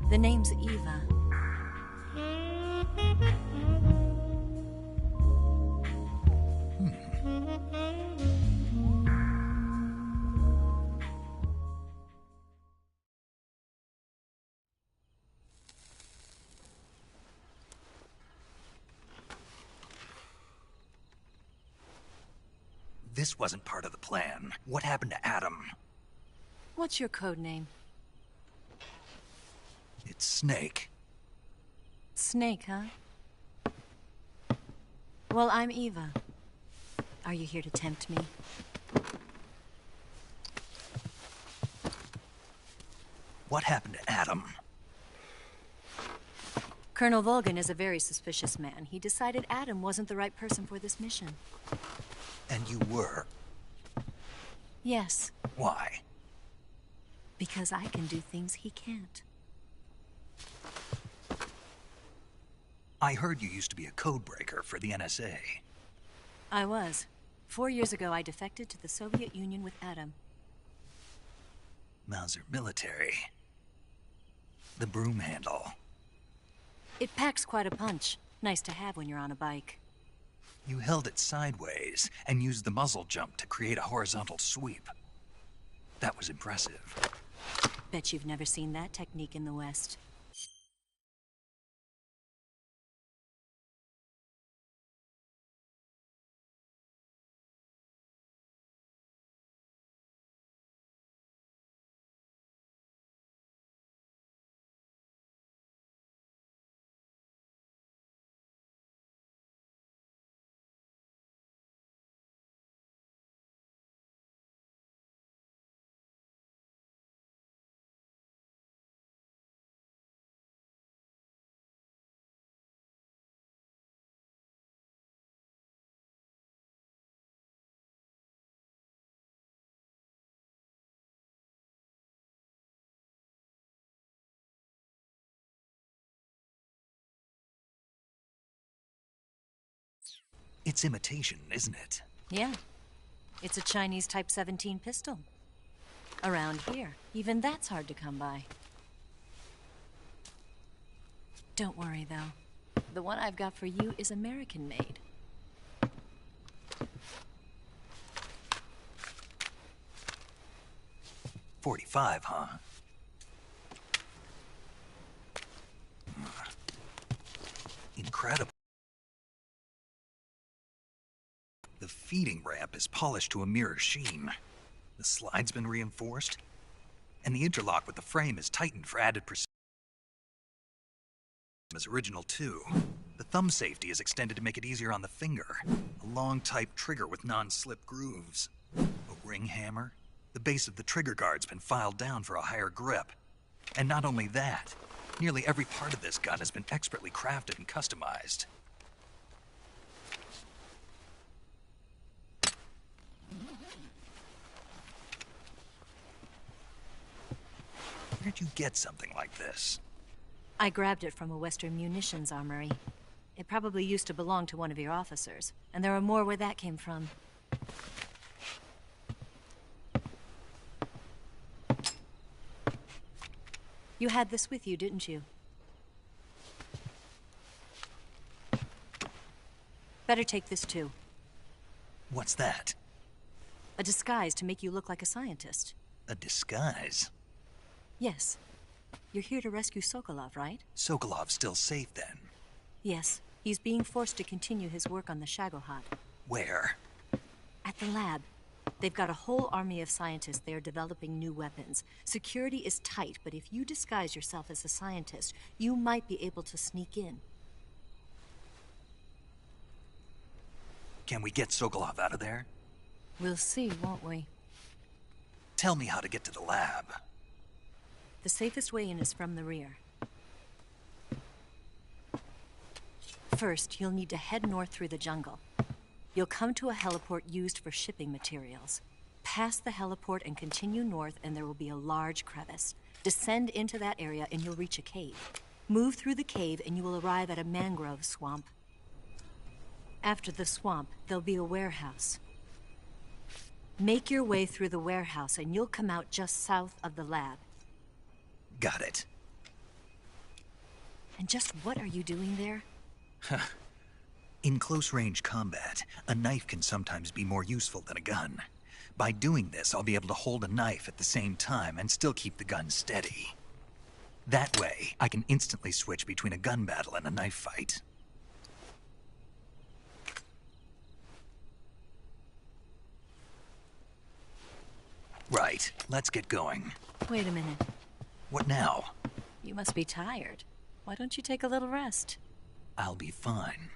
Speaker 17: The name's Eva.
Speaker 1: This wasn't part of the plan. What happened to Adam?
Speaker 17: What's your code name?
Speaker 1: It's Snake.
Speaker 17: Snake, huh? Well, I'm Eva. Are you here to tempt me?
Speaker 1: What happened to Adam?
Speaker 17: Colonel Volgin is a very suspicious man. He decided Adam wasn't the right person for this mission.
Speaker 1: And you were?
Speaker 17: Yes.
Speaker 1: Why?
Speaker 17: Because I can do things he can't.
Speaker 1: I heard you used to be a codebreaker for the NSA.
Speaker 17: I was. 4 years ago, I defected to the Soviet Union with Adam.
Speaker 1: Mauser military. The broom handle.
Speaker 17: It packs quite a punch. Nice to have when you're on a bike.
Speaker 1: You held it sideways and used the muzzle jump to create a horizontal sweep. That was impressive.
Speaker 17: Bet you've never seen that technique in the West.
Speaker 1: It's imitation, isn't it?
Speaker 17: Yeah. It's a Chinese Type 17 pistol. Around here, even that's hard to come by. Don't worry, though. The one I've got for you is American-made.
Speaker 1: .45, huh? Incredible. The feeding ramp is polished to a mirror sheen. The slide's been reinforced, and the interlock with the frame is tightened for added precision. As original too. The thumb safety is extended to make it easier on the finger. A long type trigger with non-slip grooves. A ring hammer. The base of the trigger guard's been filed down for a higher grip. And not only that, nearly every part of this gun has been expertly crafted and customized. Where'd you get something like this?
Speaker 17: I grabbed it from a Western munitions armory. It probably used to belong to one of your officers, and there are more where that came from. You had this with you, didn't you? Better take this too.
Speaker 1: What's that?
Speaker 17: A disguise to make you look like a scientist.
Speaker 1: A disguise?
Speaker 17: Yes. You're here to rescue Sokolov, right?
Speaker 1: Sokolov's still safe then?
Speaker 17: Yes. He's being forced to continue his work on the Shagohod.
Speaker 1: Where?
Speaker 17: At the lab. They've got a whole army of scientists there developing new weapons. Security is tight, but if you disguise yourself as a scientist, you might be able to sneak in.
Speaker 1: Can we get Sokolov out of there?
Speaker 17: We'll see, won't we?
Speaker 1: Tell me how to get to the lab.
Speaker 17: The safest way in is from the rear. First, you'll need to head north through the jungle. You'll come to a heliport used for shipping materials. Pass the heliport and continue north, and there will be a large crevice. Descend into that area and you'll reach a cave. Move through the cave and you will arrive at a mangrove swamp. After the swamp, there'll be a warehouse. Make your way through the warehouse and you'll come out just south of the lab.
Speaker 1: Got it.
Speaker 17: And just what are you doing there?
Speaker 1: In close-range combat, a knife can sometimes be more useful than a gun. By doing this, I'll be able to hold a knife at the same time and still keep the gun steady. That way, I can instantly switch between a gun battle and a knife fight. Right, let's get going.
Speaker 17: Wait a minute.
Speaker 1: What now?
Speaker 17: You must be tired. Why don't you take a little rest?
Speaker 1: I'll be fine.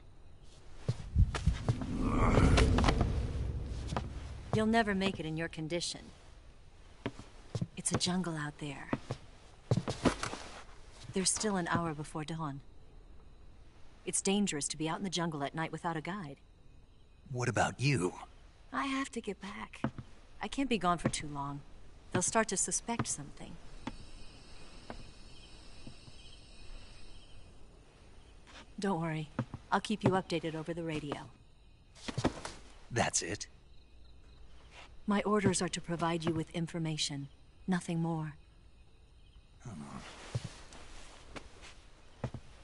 Speaker 17: You'll never make it in your condition. It's a jungle out there. There's still an hour before dawn. It's dangerous to be out in the jungle at night without a guide.
Speaker 1: What about you?
Speaker 17: I have to get back. I can't be gone for too long. They'll start to suspect something. Don't worry. I'll keep you updated over the radio.
Speaker 1: That's it?
Speaker 17: My orders are to provide you with information. Nothing more.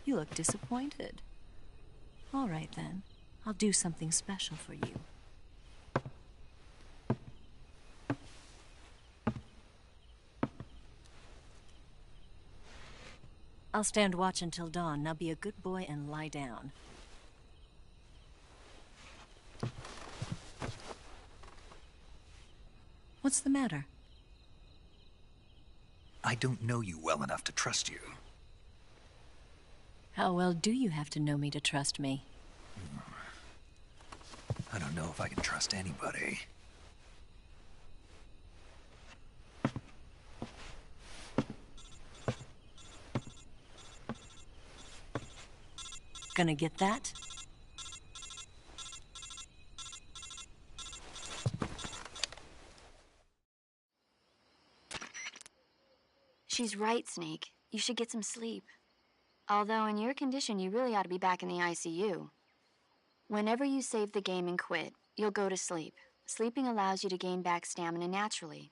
Speaker 17: You look disappointed. All right, then. I'll do something special for you. I'll stand watch until dawn. Now be a good boy and lie down. What's the matter?
Speaker 1: I don't know you well enough to trust you.
Speaker 17: How well do you have to know me to trust me?
Speaker 1: I don't know if I can trust anybody.
Speaker 17: Gonna get that?
Speaker 5: She's right, Snake. You should get some sleep. Although in your condition, you really ought to be back in the ICU. Whenever you save the game and quit, you'll go to sleep. Sleeping allows you to gain back stamina naturally.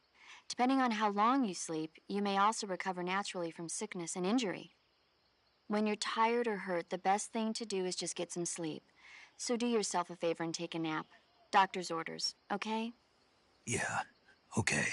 Speaker 5: Depending on how long you sleep, you may also recover naturally from sickness and injury. When you're tired or hurt, the best thing to do is just get some sleep. So do yourself a favor and take a nap. Doctor's orders, okay?
Speaker 1: Yeah, okay.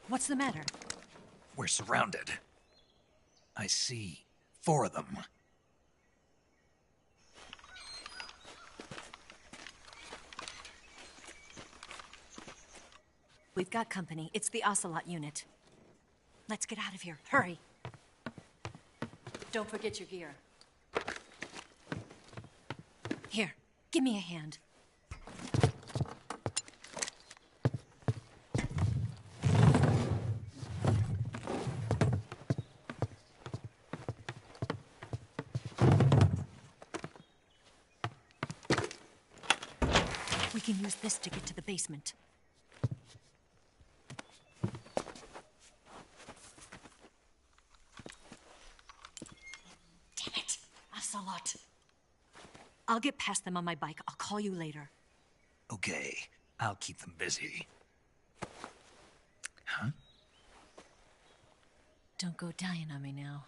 Speaker 17: What's the matter?
Speaker 1: We're surrounded. I see 4 of them.
Speaker 17: We've got company. It's the Ocelot unit. Let's get out of here. Hurry. Don't forget your gear. Here, give me a hand. We can use this to get to the basement. Damn it! Ocelot. I'll get past them on my bike. I'll call you later.
Speaker 1: Okay, I'll keep them busy. Huh?
Speaker 17: Don't go dying on me now.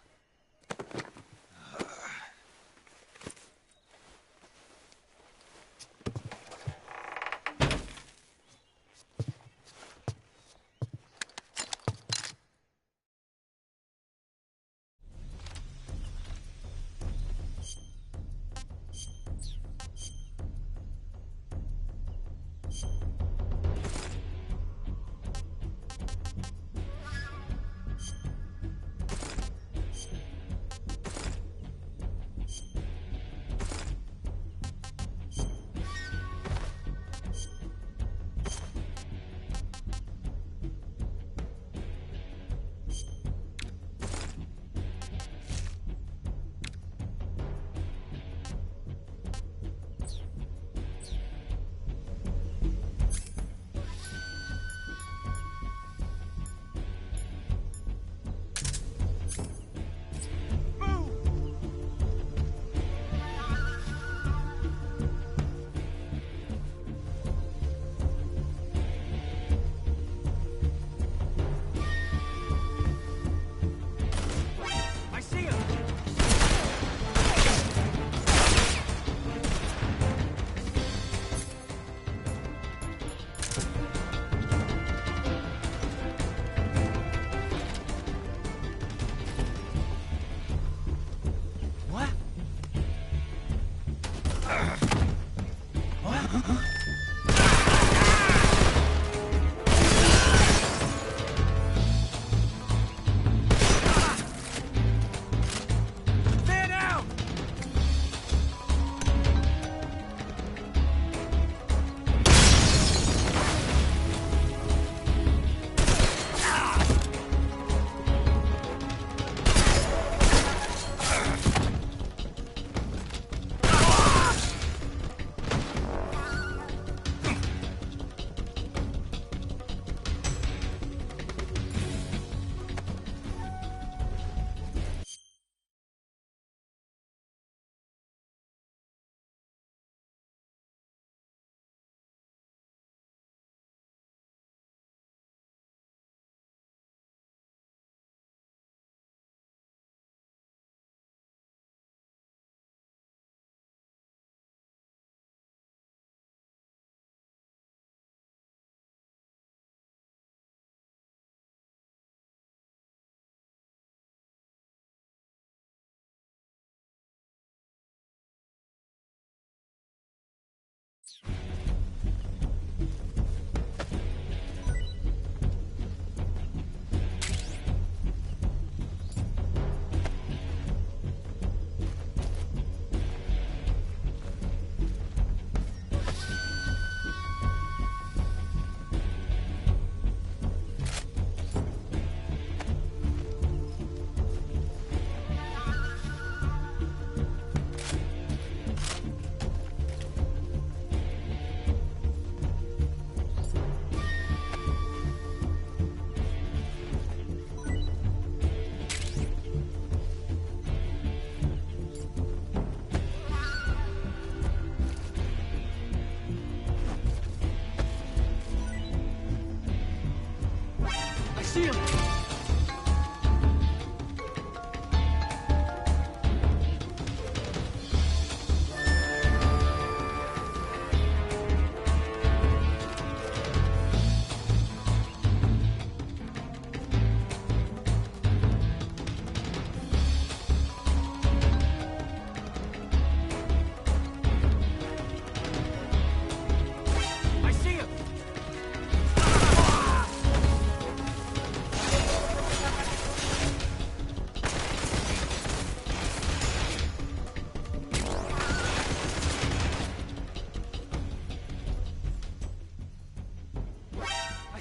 Speaker 8: see him!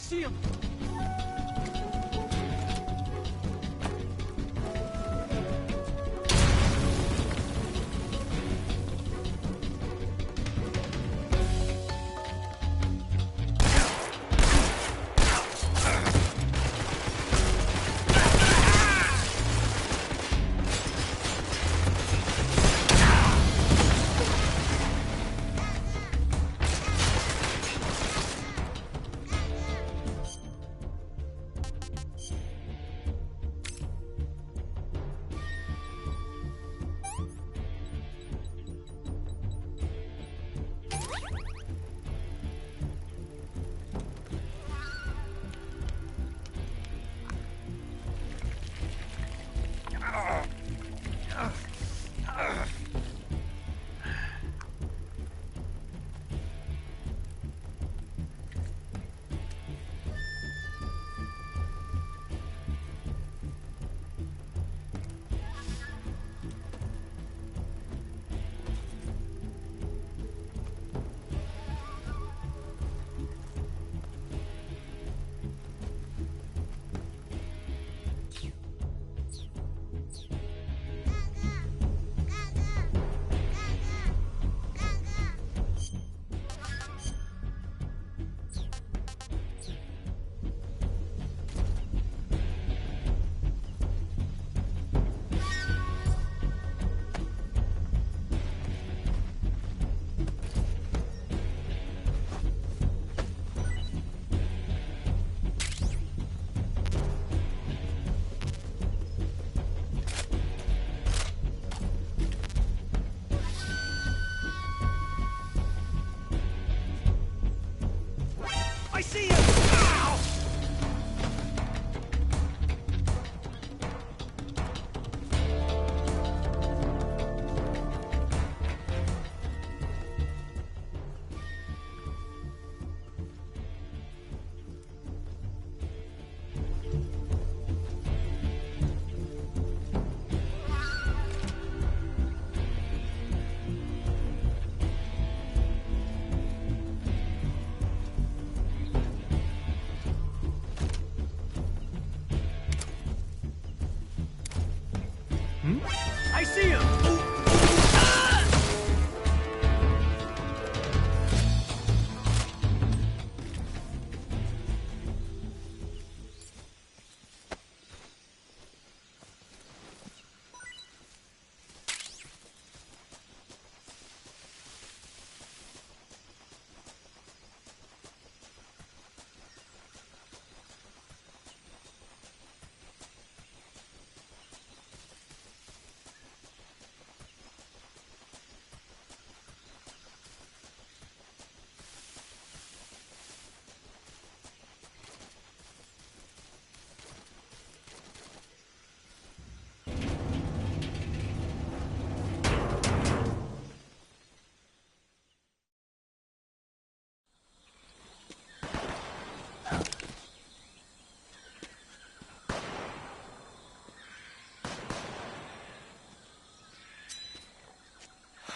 Speaker 8: See him! I see him! Ow! I see him!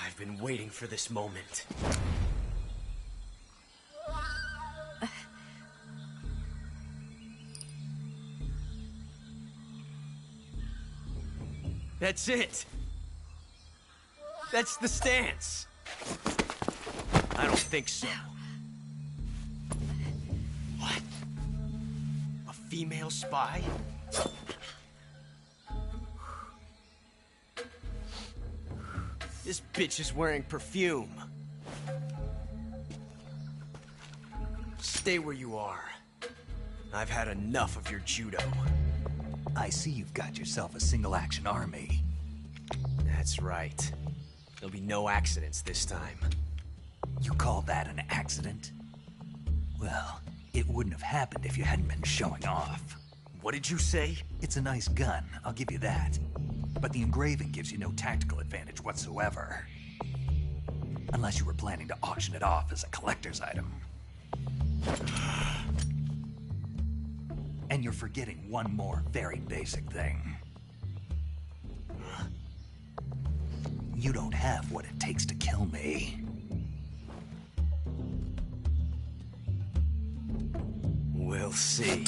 Speaker 8: I've been waiting for this moment. That's it. That's the stance. I don't think so. What? A female spy? This bitch is wearing perfume. Stay where you are. I've had enough of your judo.
Speaker 1: I see you've got yourself a single-action army.
Speaker 8: That's right. There'll be no accidents this time.
Speaker 1: You call that an accident? Well, it wouldn't have happened if you hadn't been showing off.
Speaker 8: What did you say?
Speaker 1: It's a nice gun, I'll give you that. But the engraving gives you no tactical advantage whatsoever. Unless you were planning to auction it off as a collector's item. And you're forgetting one more very basic thing. You don't have what it takes to kill me.
Speaker 8: We'll see.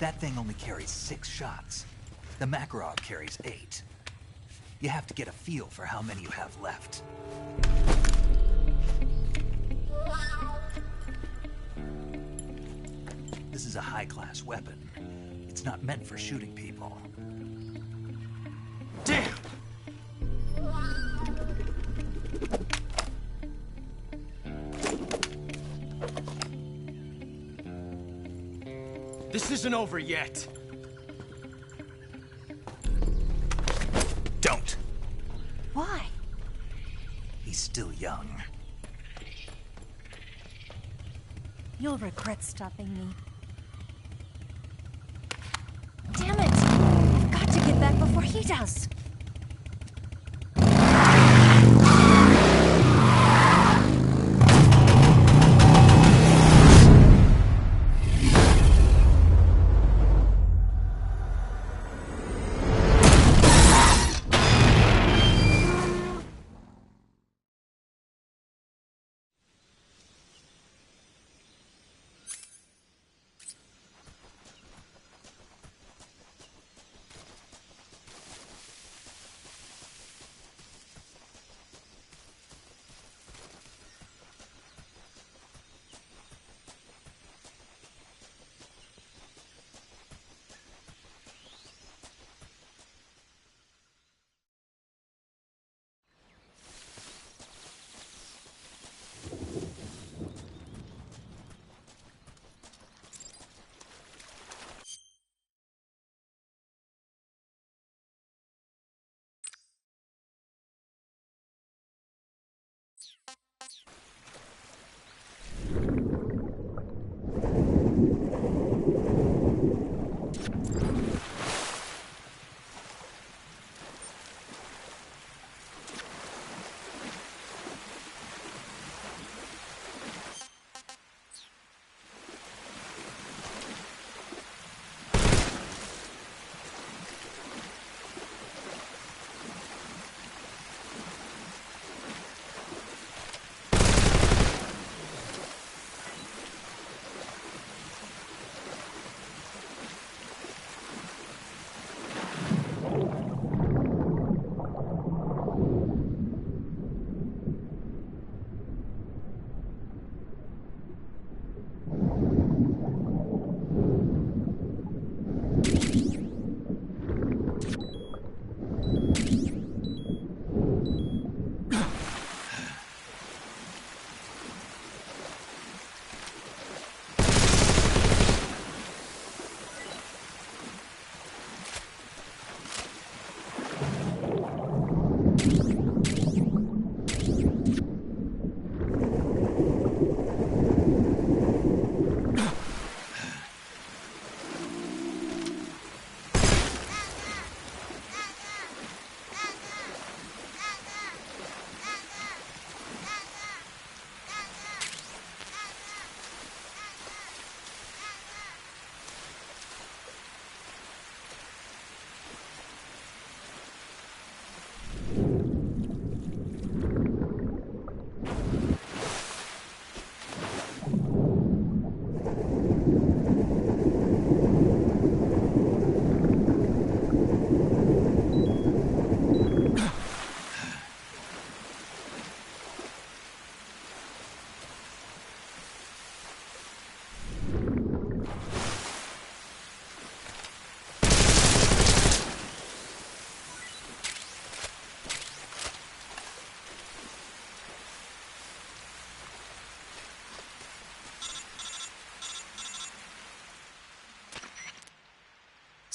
Speaker 1: That thing only carries 6 shots. The Makarov carries 8. You have to get a feel for how many you have left. This is a high-class weapon. It's not meant for shooting people.
Speaker 8: Damn! This isn't over yet.
Speaker 1: Don't.
Speaker 17: Why?
Speaker 1: He's still young.
Speaker 17: You'll regret stopping me. Damn it! I've got to get back before he does.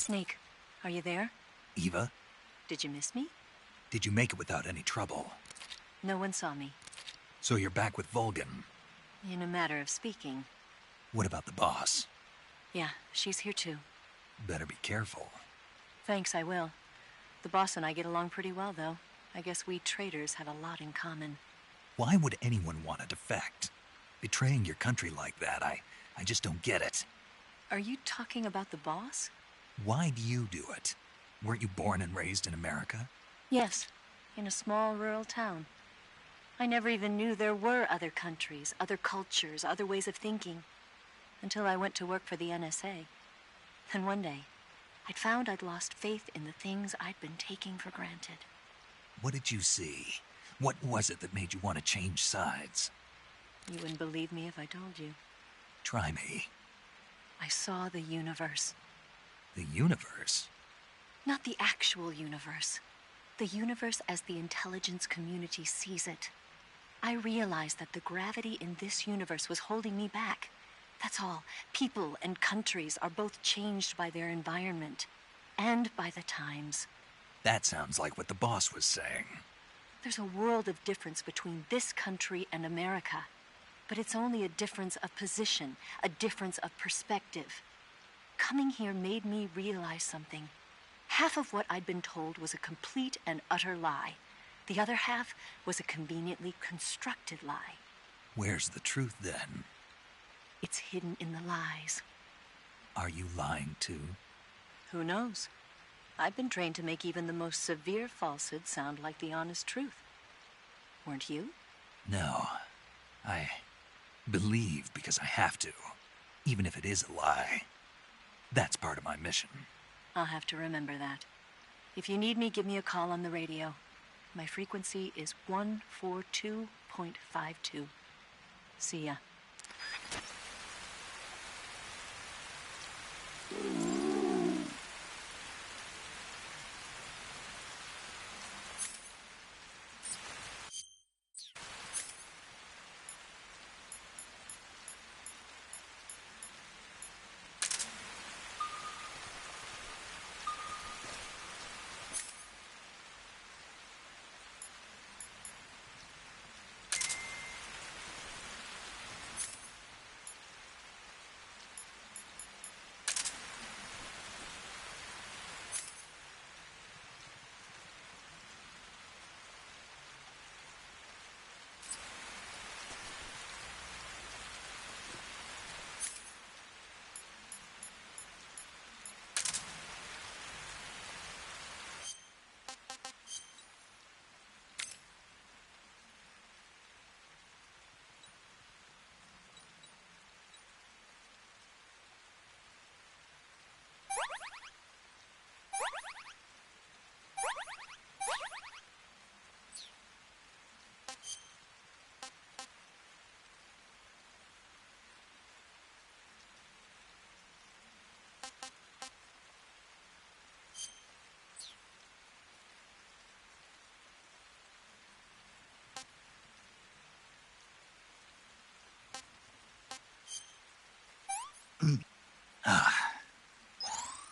Speaker 17: Snake, are you there?
Speaker 1: Eva?
Speaker 17: Did you miss me?
Speaker 1: Did you make it without any trouble?
Speaker 17: No one saw me.
Speaker 1: So you're back with Vulcan?
Speaker 17: In a matter of speaking.
Speaker 1: What about the boss?
Speaker 17: Yeah, she's here too.
Speaker 1: Better be careful.
Speaker 17: Thanks, I will. The boss and I get along pretty well, though. I guess we traitors have a lot in common.
Speaker 1: Why would anyone want to defect? Betraying your country like that, I just don't get it.
Speaker 17: Are you talking about the boss?
Speaker 1: Why do you do it? Weren't you born and raised in America?
Speaker 17: Yes, in a small rural town. I never even knew there were other countries, other cultures, other ways of thinking, until I went to work for the NSA. Then one day, I'd found I'd lost faith in the things I'd been taking for granted.
Speaker 1: What did you see? What was it that made you want to change sides?
Speaker 17: You wouldn't believe me if I told you.
Speaker 1: Try me.
Speaker 17: I saw the universe.
Speaker 1: The universe?
Speaker 17: Not the actual universe. The universe as the intelligence community sees it. I realized that the gravity in this universe was holding me back. That's all. People and countries are both changed by their environment and by the times.
Speaker 1: That sounds like what the boss was saying.
Speaker 17: There's a world of difference between this country and America. But it's only a difference of position, a difference of perspective. Coming here made me realize something. Half of what I'd been told was a complete and utter lie. The other half was a conveniently constructed lie.
Speaker 1: Where's the truth, then?
Speaker 17: It's hidden in the lies.
Speaker 1: Are you lying, too?
Speaker 17: Who knows? I've been trained to make even the most severe falsehood sound like the honest truth. Weren't you?
Speaker 1: No. I believe because I have to, even if it is a lie. That's part of my mission.
Speaker 17: I'll have to remember that. If you need me, give me a call on the radio. My frequency is 142.52. See ya.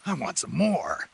Speaker 1: I want some more.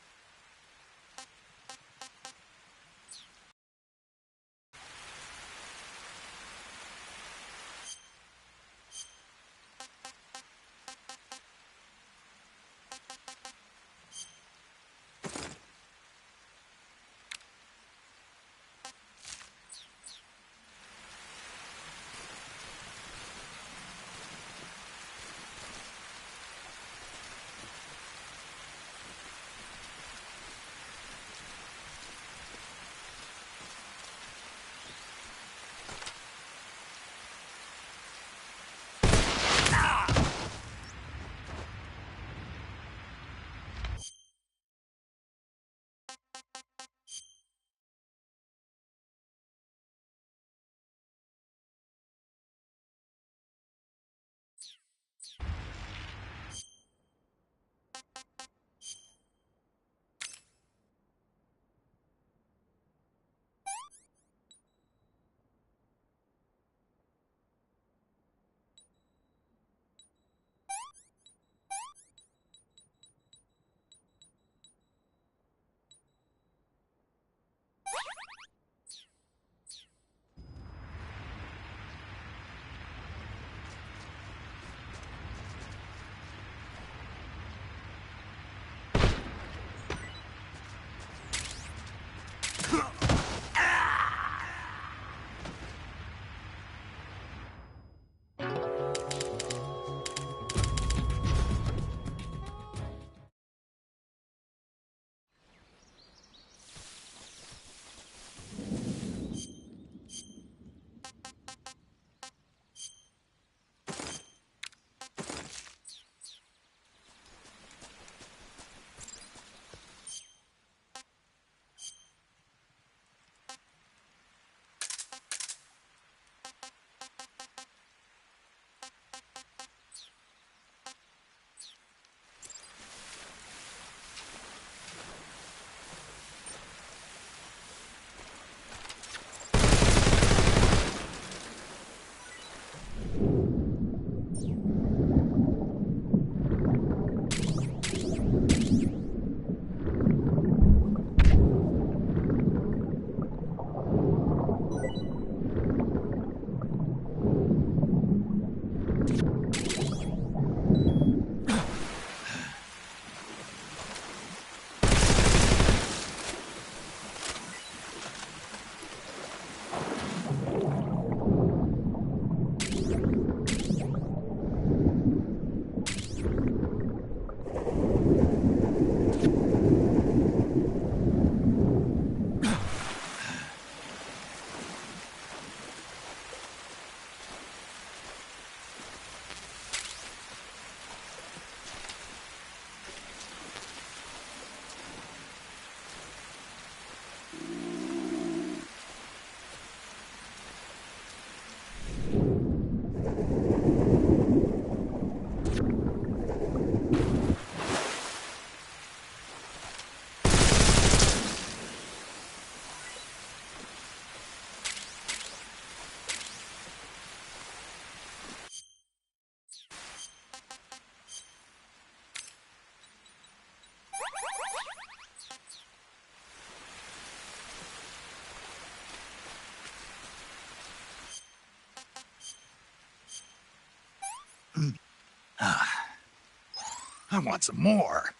Speaker 13: I want some more.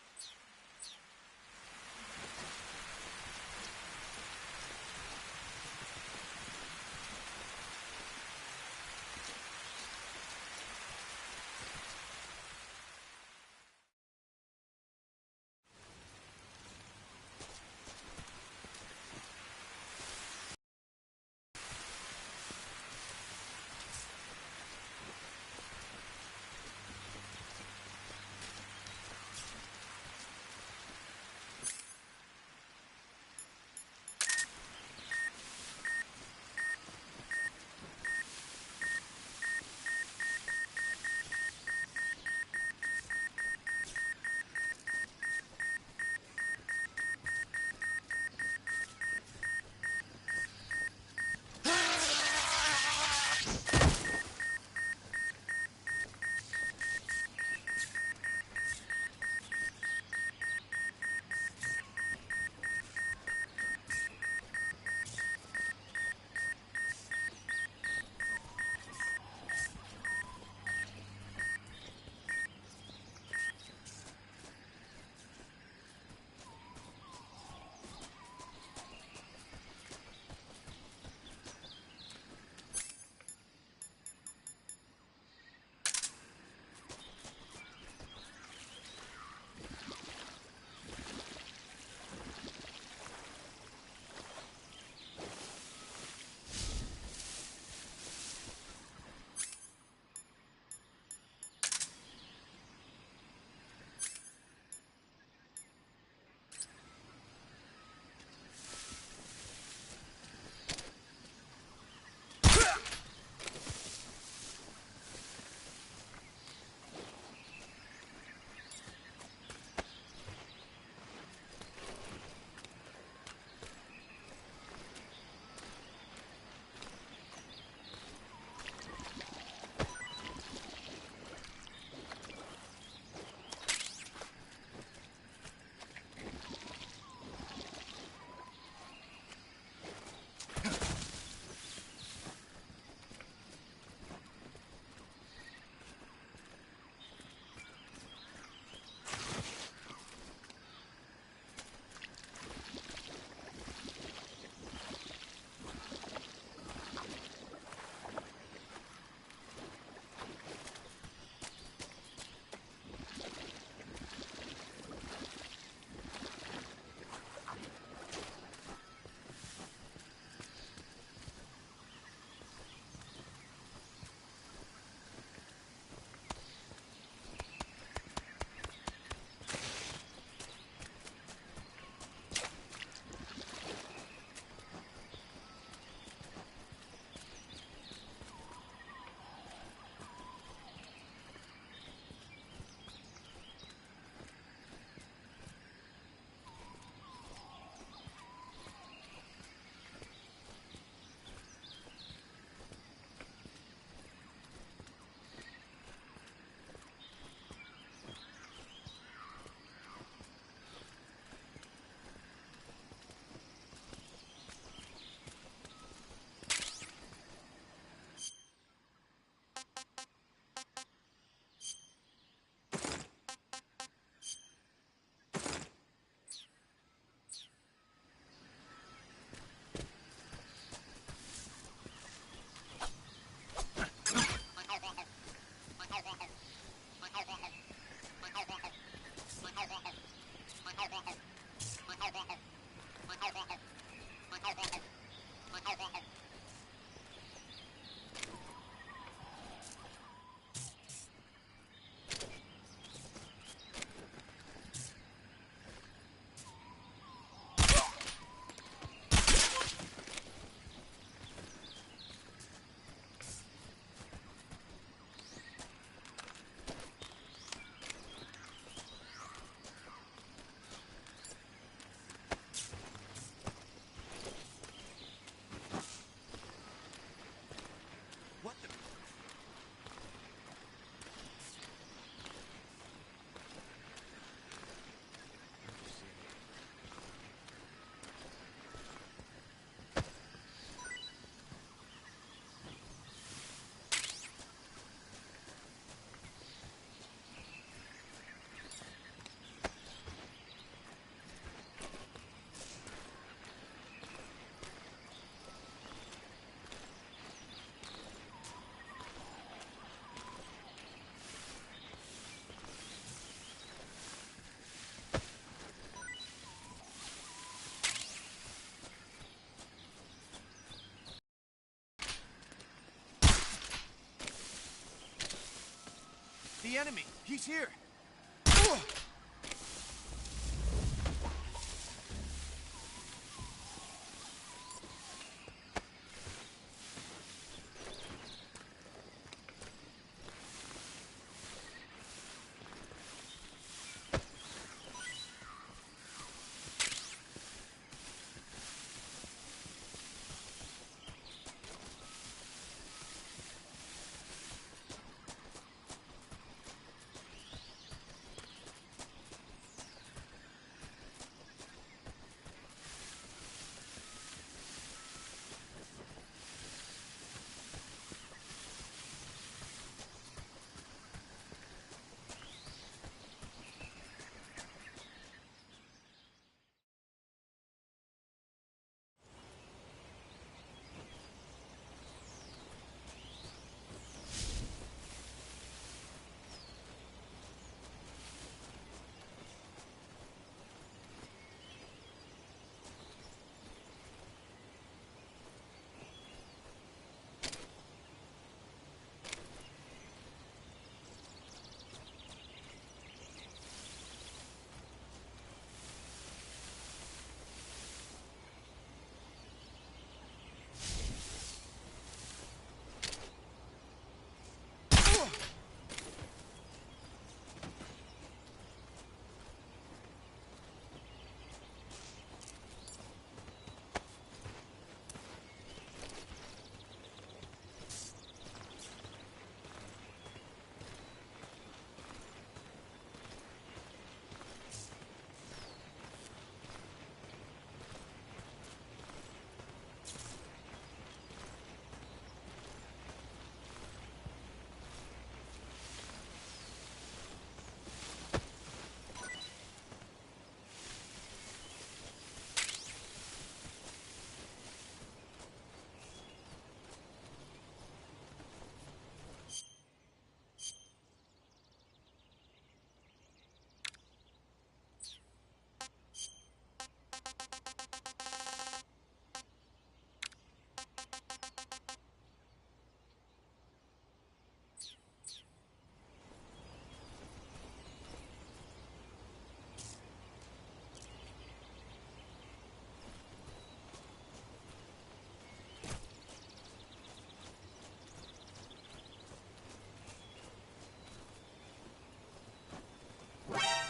Speaker 8: the enemy. He's here.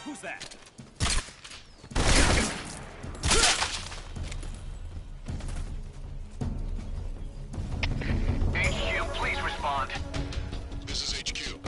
Speaker 9: Who's that?
Speaker 10: HQ, please respond.
Speaker 7: This is HQ.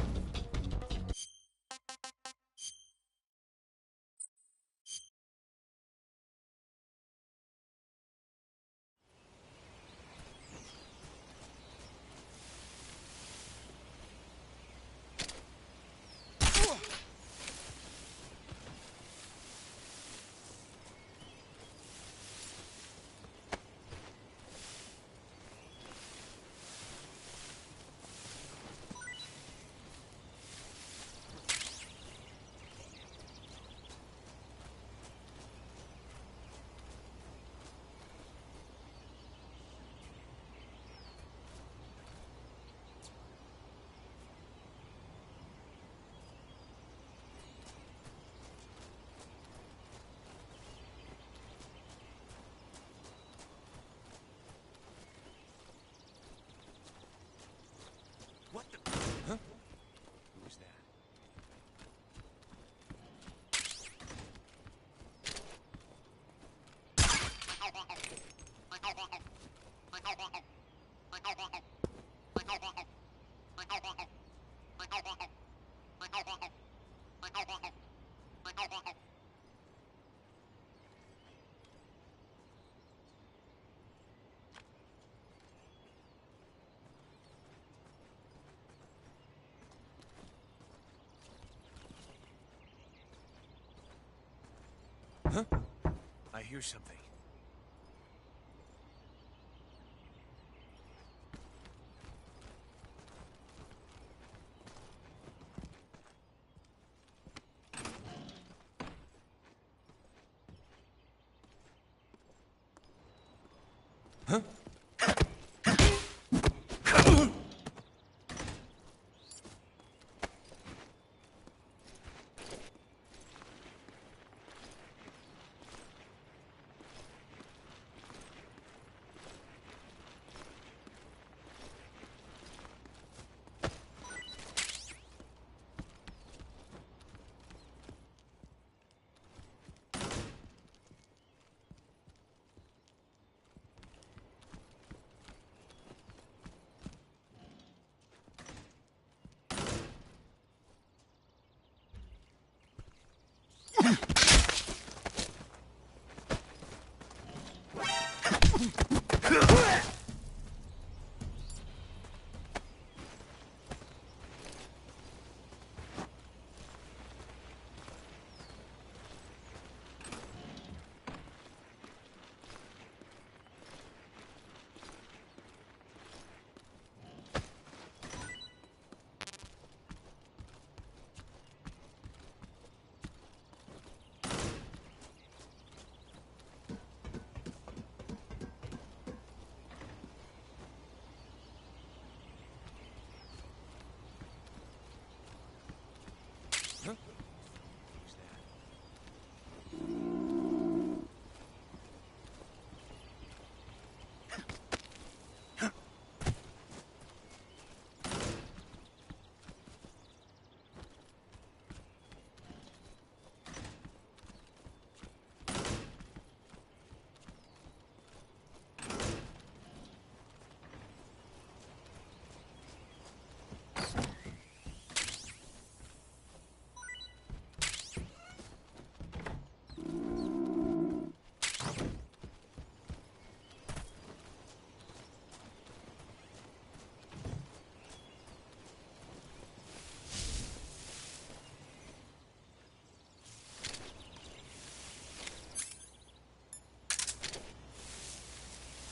Speaker 8: What the? Huh? Who's that? Huh? I hear something. Huh?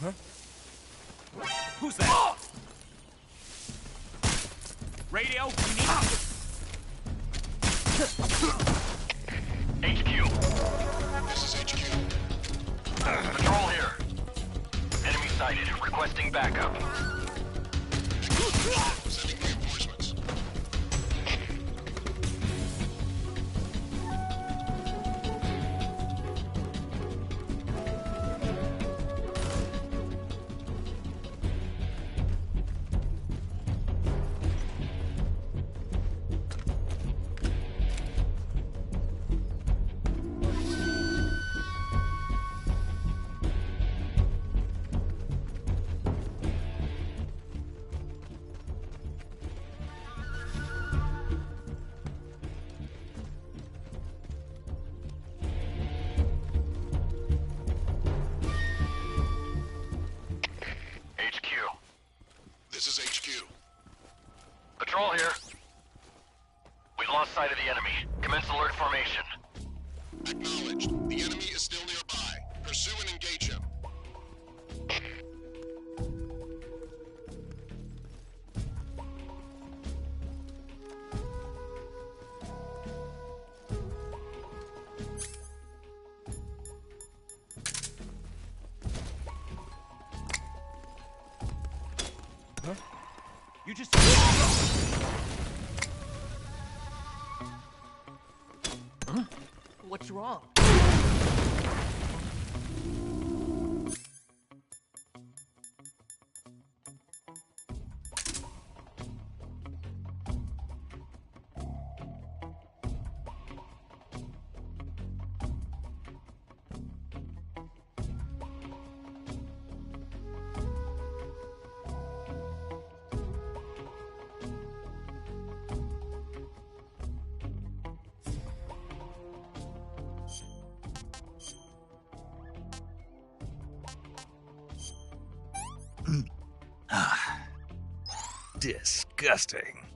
Speaker 9: Huh? Who's that? Radio, we need...
Speaker 10: HQ. This is HQ. Patrol here. Enemy sighted. Requesting backup.
Speaker 4: Sending reinforcements. This is HQ.
Speaker 10: Patrol here. We lost sight of the enemy. Commence alert formation.
Speaker 4: Acknowledged. The enemy is still nearby. Pursue and engage him.
Speaker 9: Huh? You just... Huh? What's wrong?
Speaker 1: Disgusting.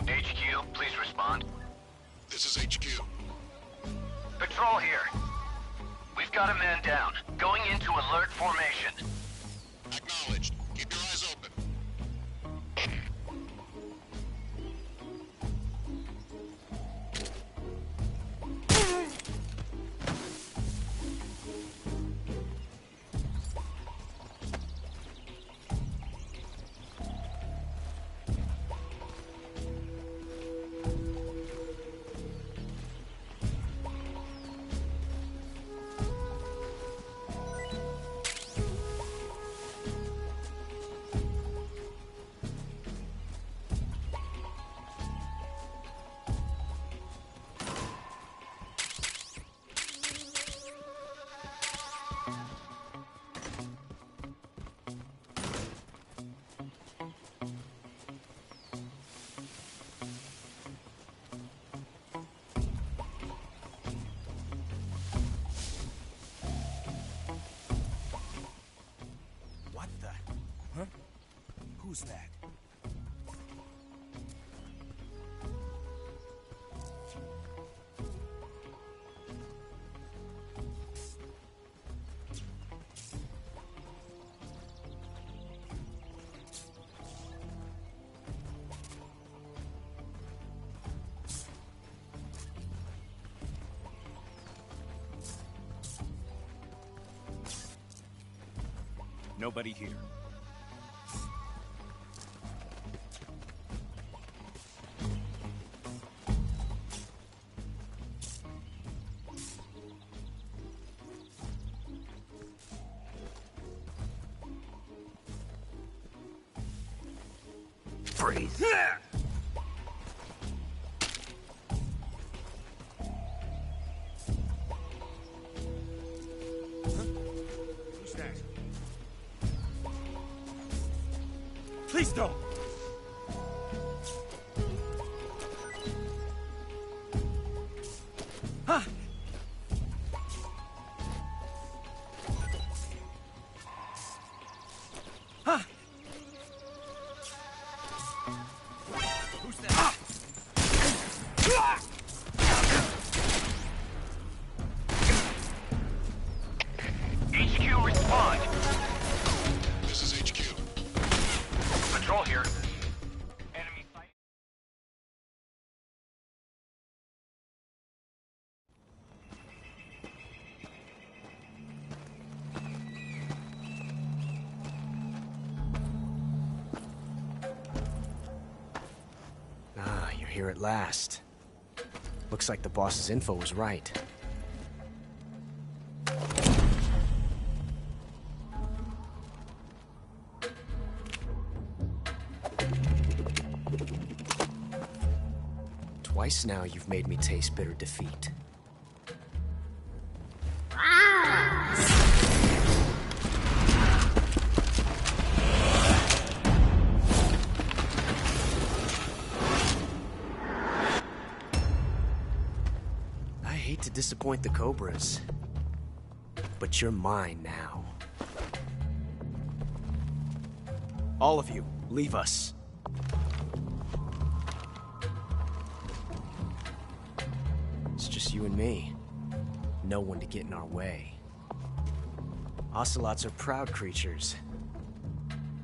Speaker 10: HQ, please respond.
Speaker 7: This is HQ.
Speaker 10: Patrol here. We've got a man down. Going into alert formation.
Speaker 7: Acknowledged. Keep your eyes open.
Speaker 8: Who's that? Nobody here.
Speaker 1: Breathe.
Speaker 8: Who's that? Please don't! Huh? Huh? Who's that?
Speaker 10: HQ, respond.
Speaker 7: This is HQ.
Speaker 10: Patrol here. Enemy sight.
Speaker 8: Ah, you're here at last. Looks like the boss's info was right. Twice now you've made me taste bitter defeat. I hate to disappoint the Cobras, but you're mine now. All of you, leave us. It's just you and me. No one to get in our way. Ocelots are proud creatures.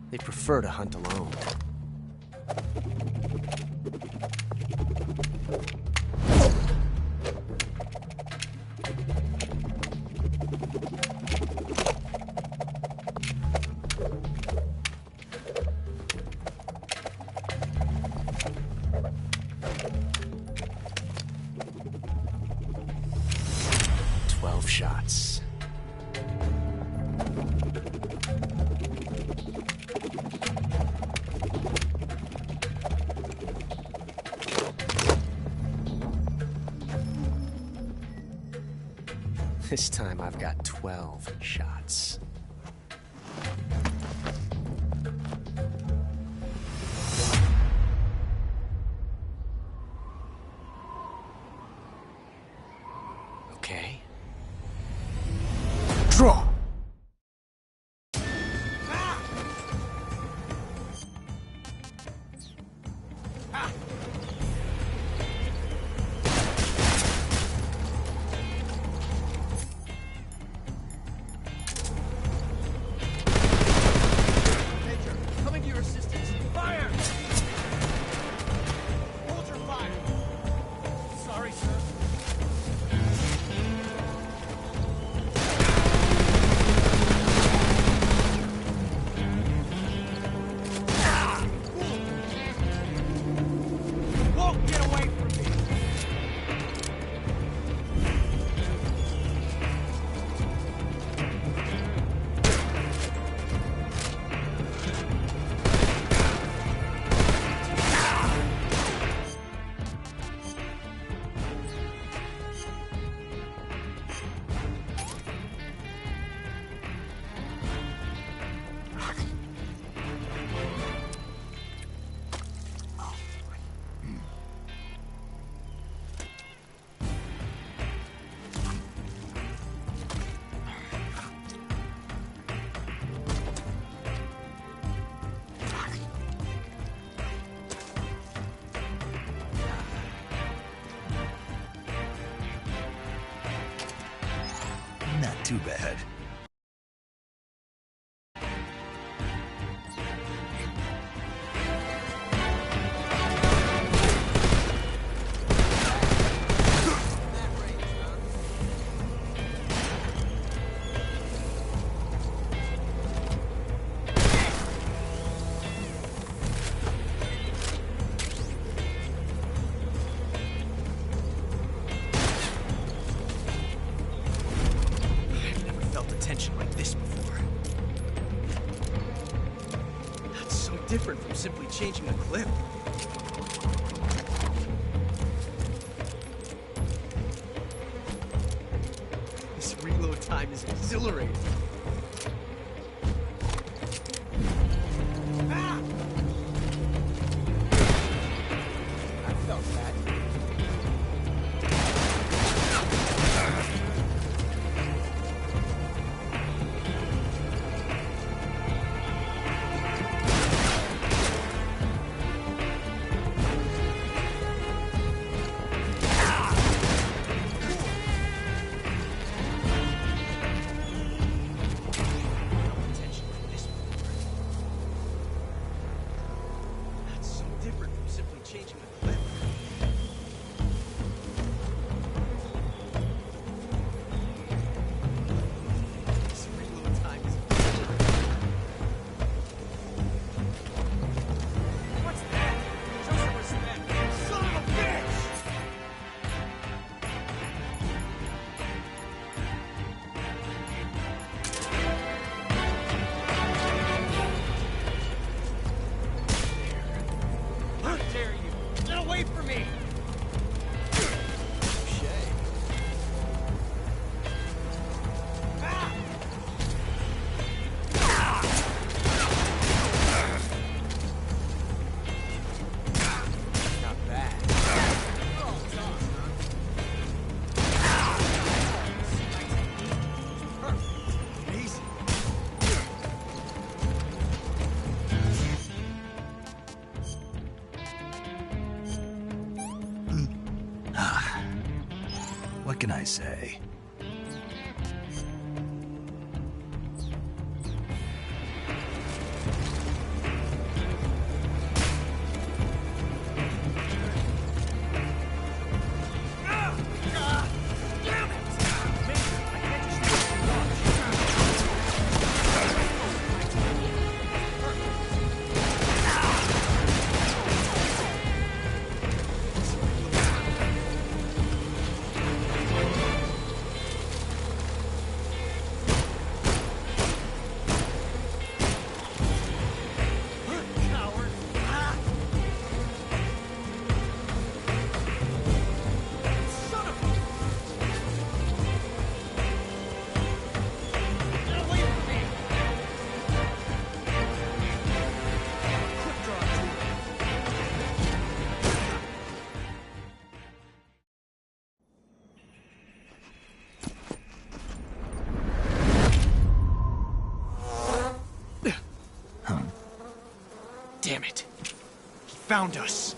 Speaker 8: They prefer to hunt alone. This time I've got 12 shots. Okay. Draw!
Speaker 1: Not too bad.
Speaker 8: Different from simply changing a clip. This reload time is exhilarating. Ah! I felt that.
Speaker 1: What can I say?
Speaker 8: Damn it. He found us.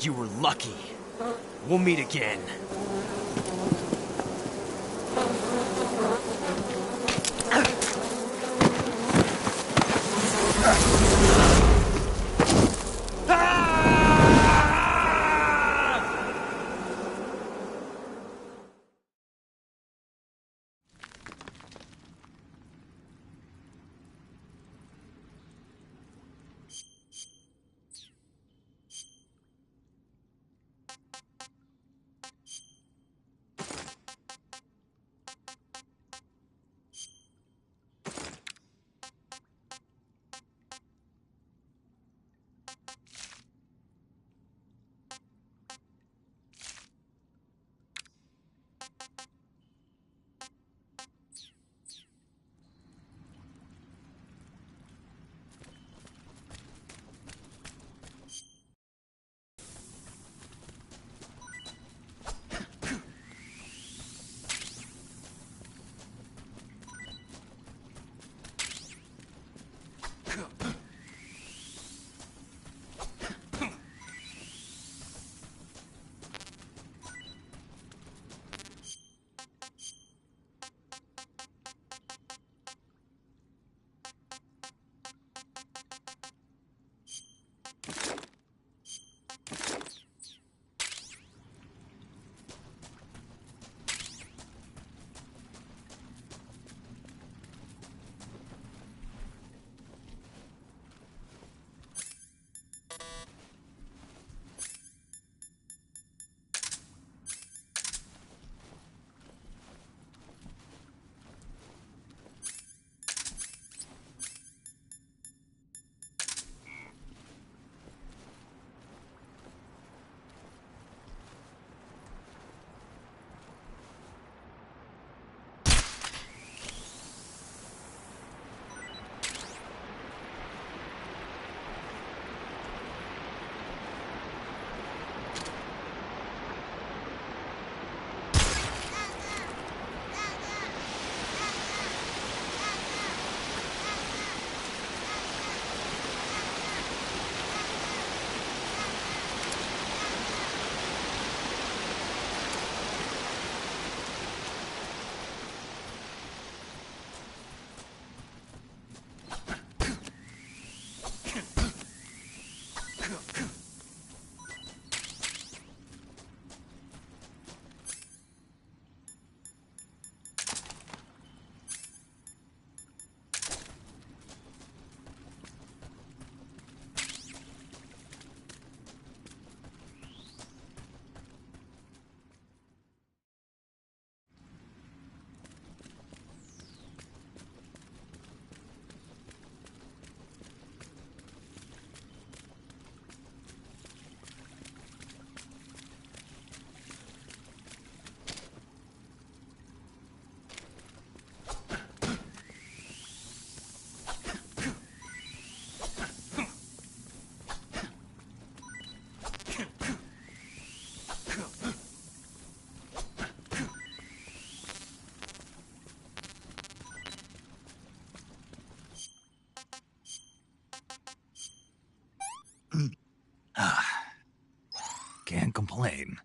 Speaker 8: You were lucky. We'll meet again.
Speaker 1: Can't complain.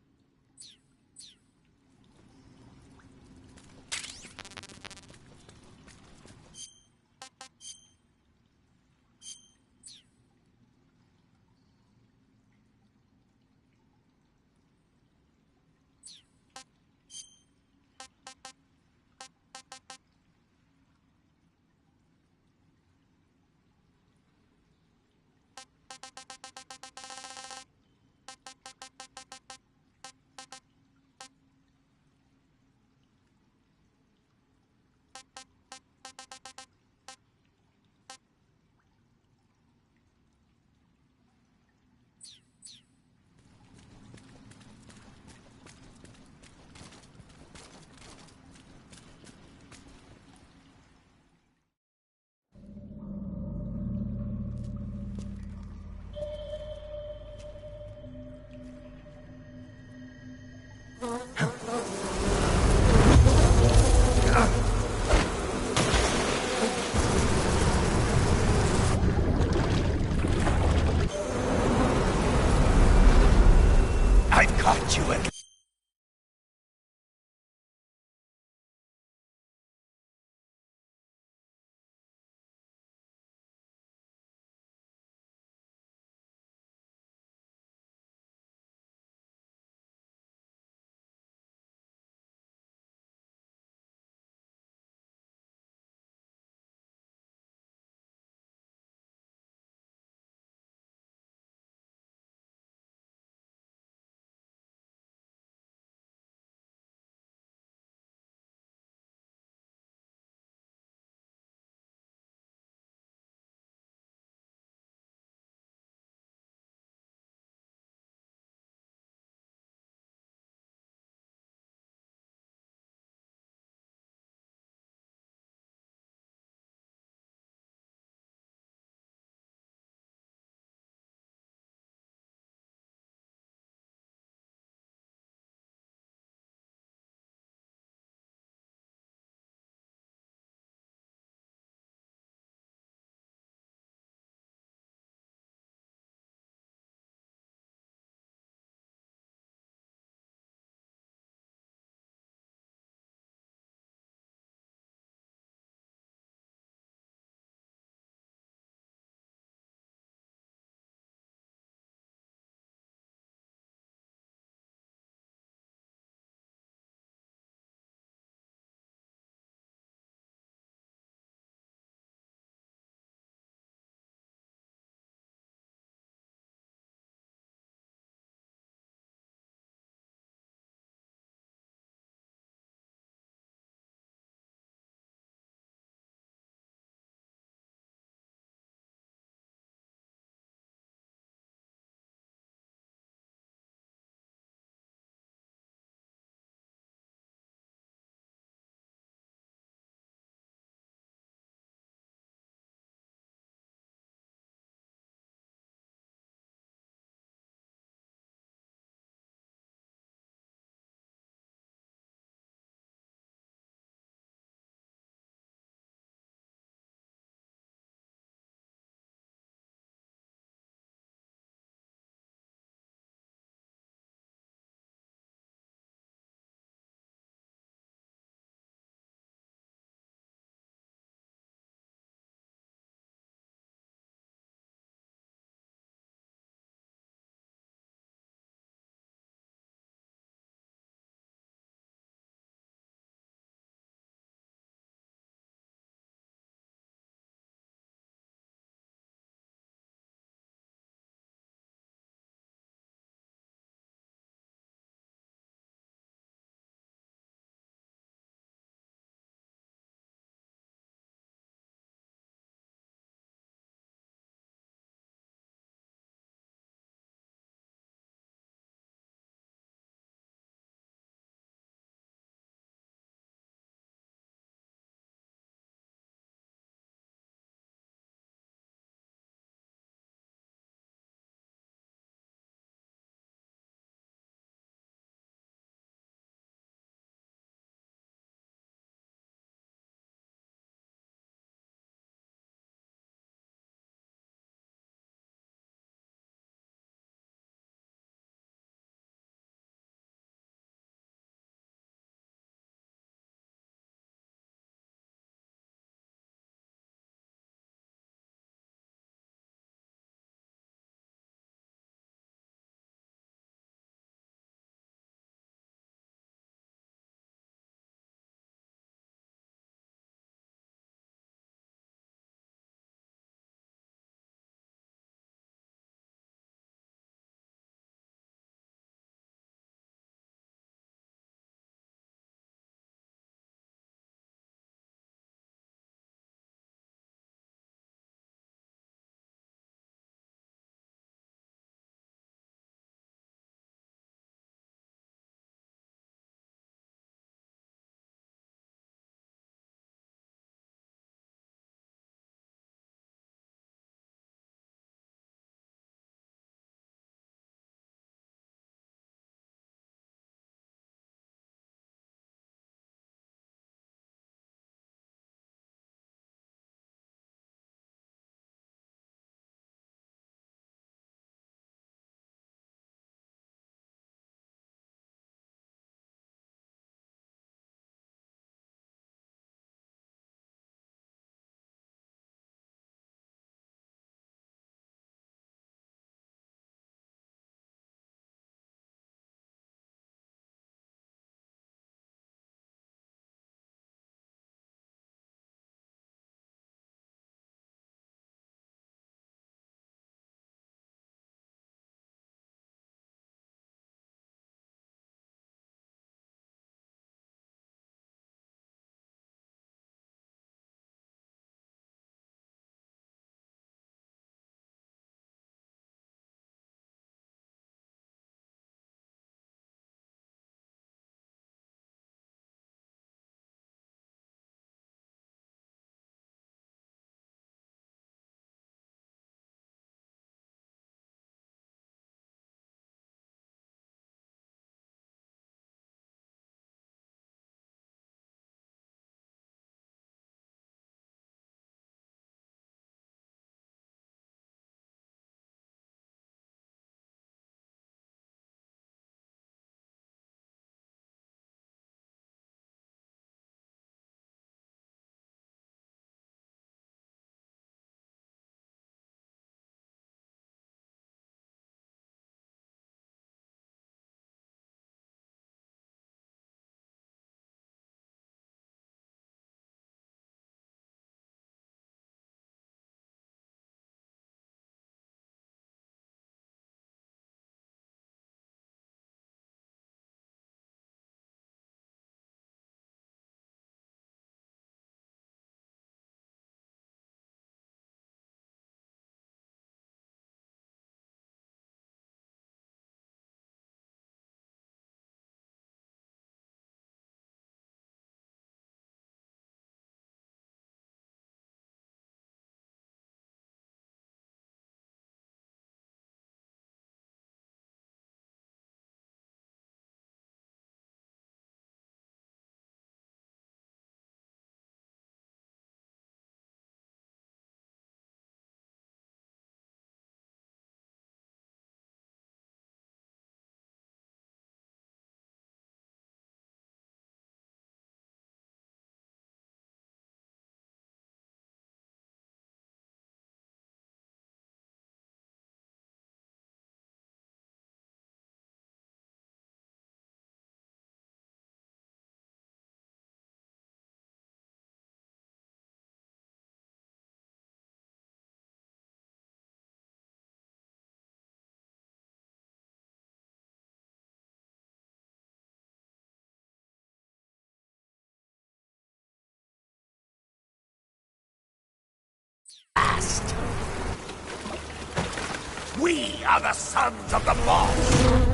Speaker 13: We are the sons of the boss!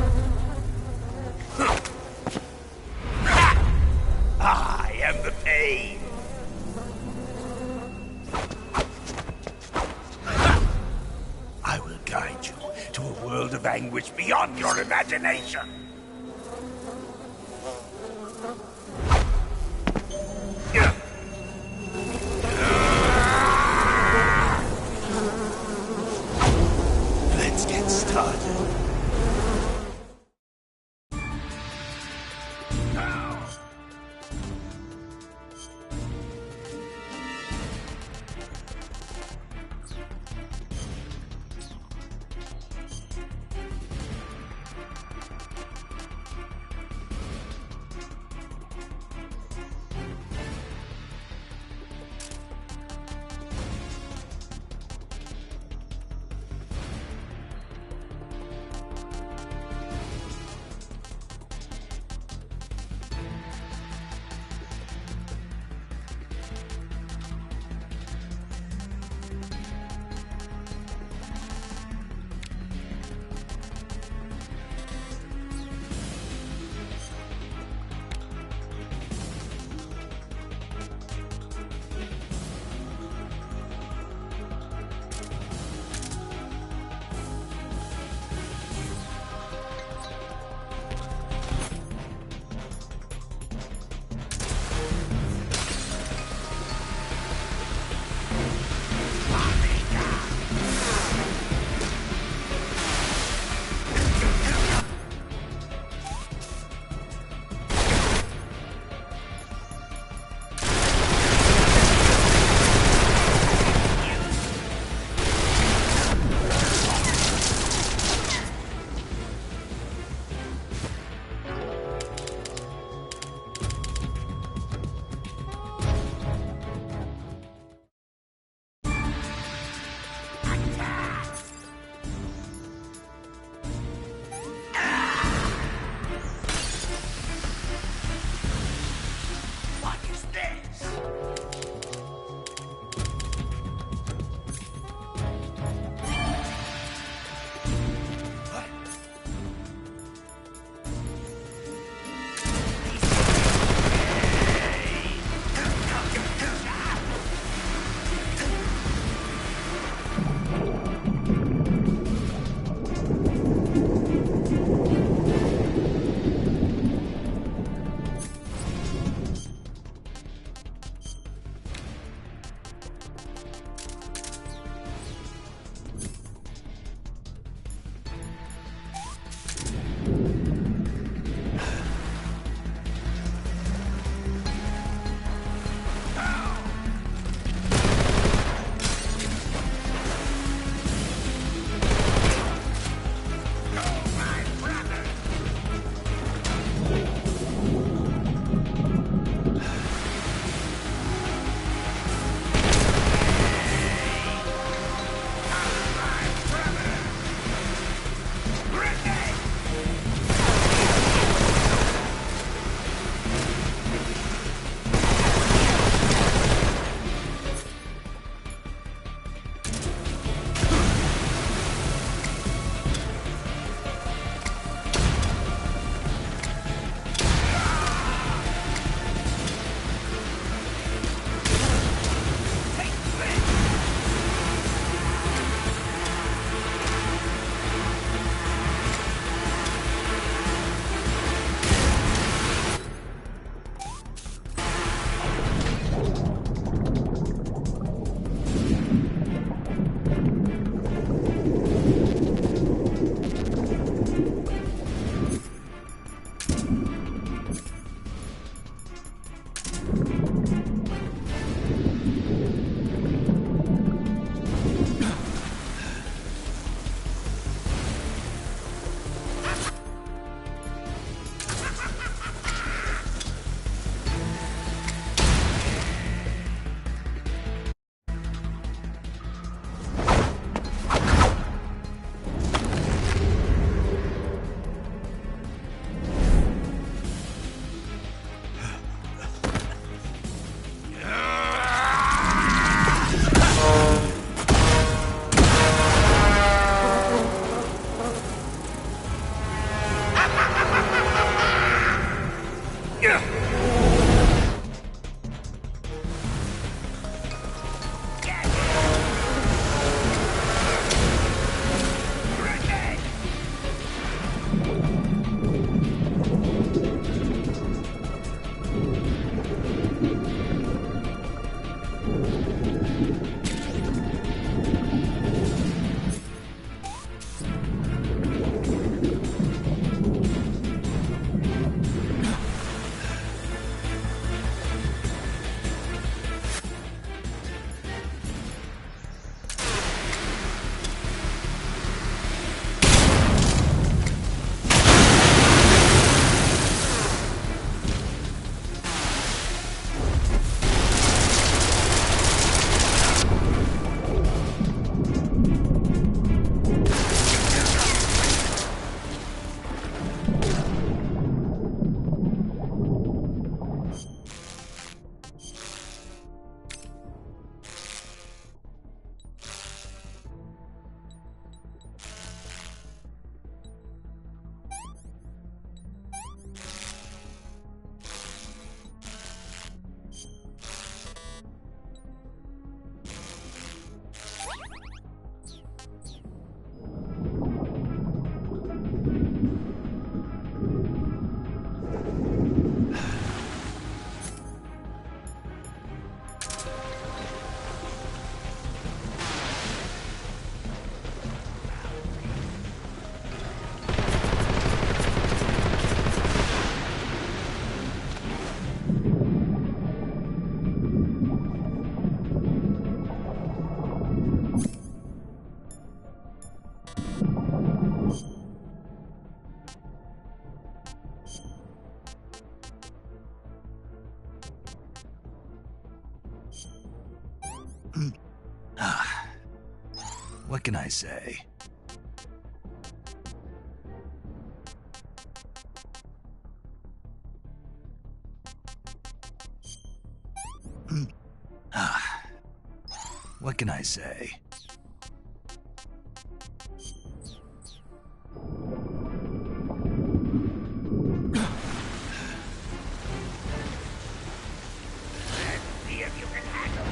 Speaker 13: I am the pain! I will guide you to a world of anguish beyond your imagination! Let's get started.
Speaker 1: What can I say? What can I say?
Speaker 13: See if you can handle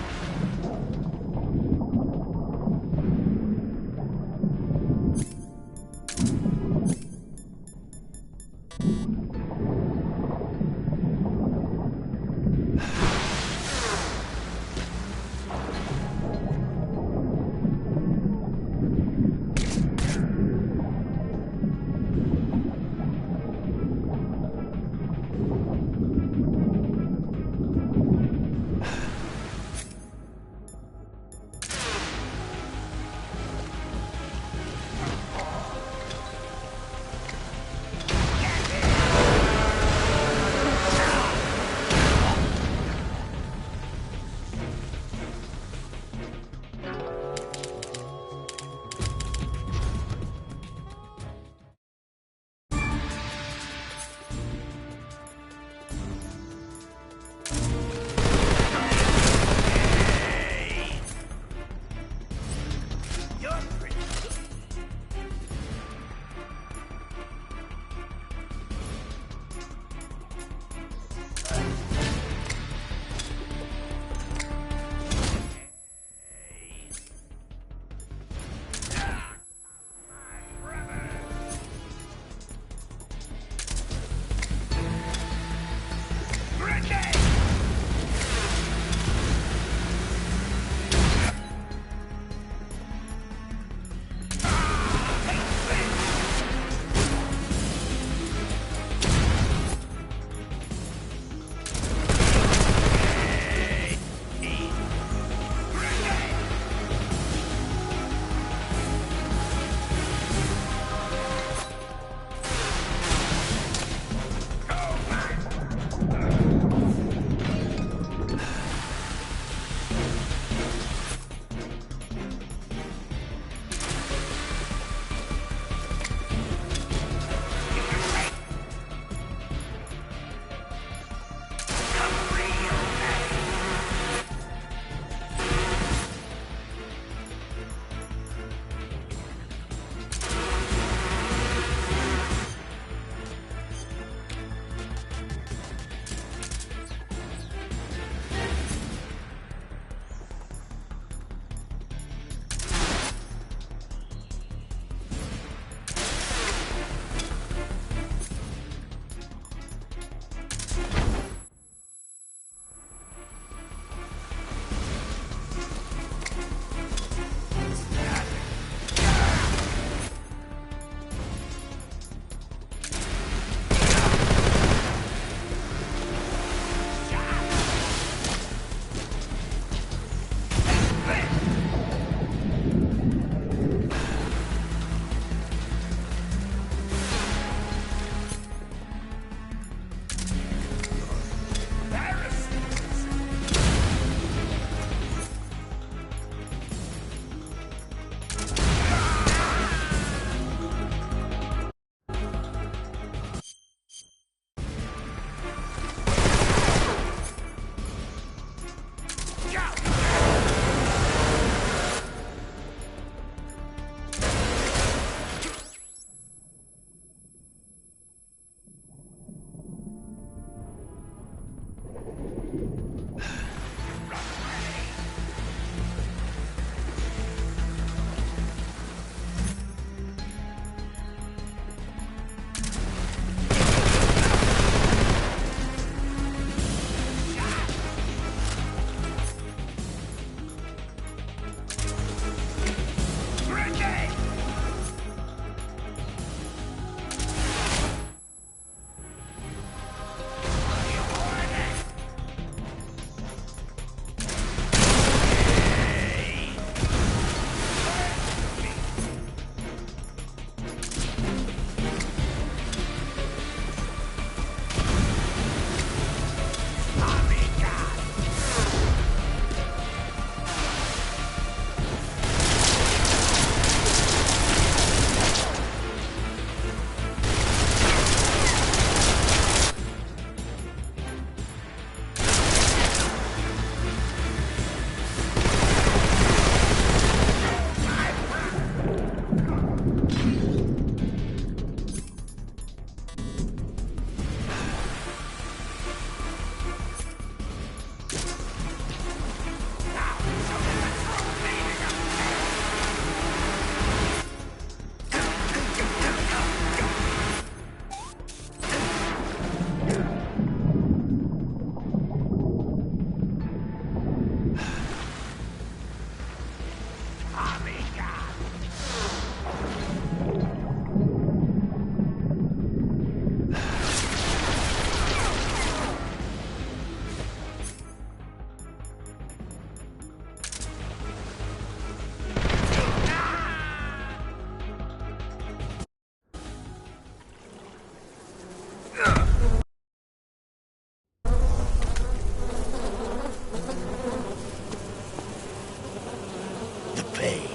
Speaker 13: The pain.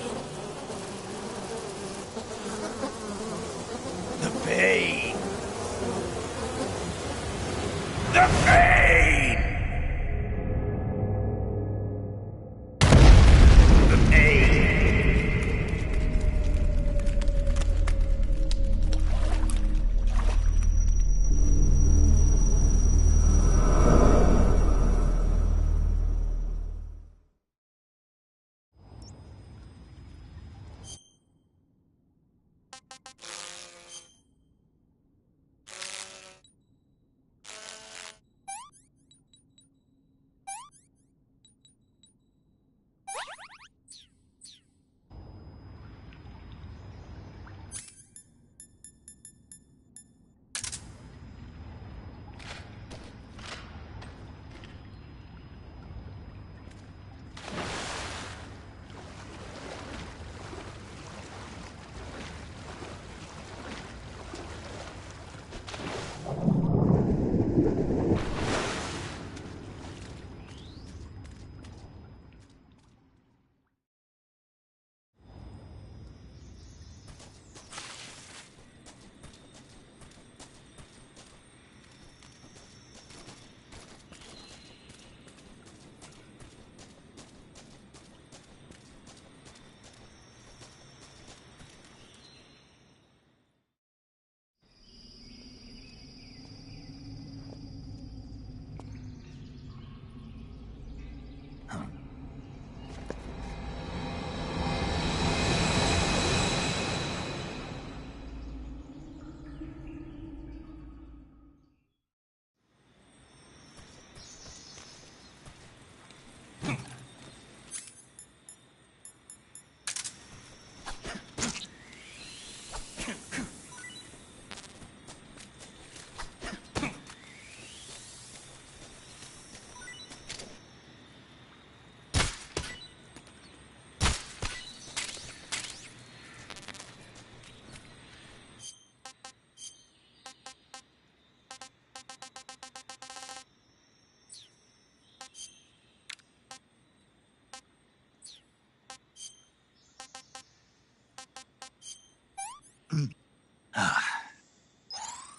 Speaker 13: The pain. The pain! The pain!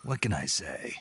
Speaker 1: What can I say?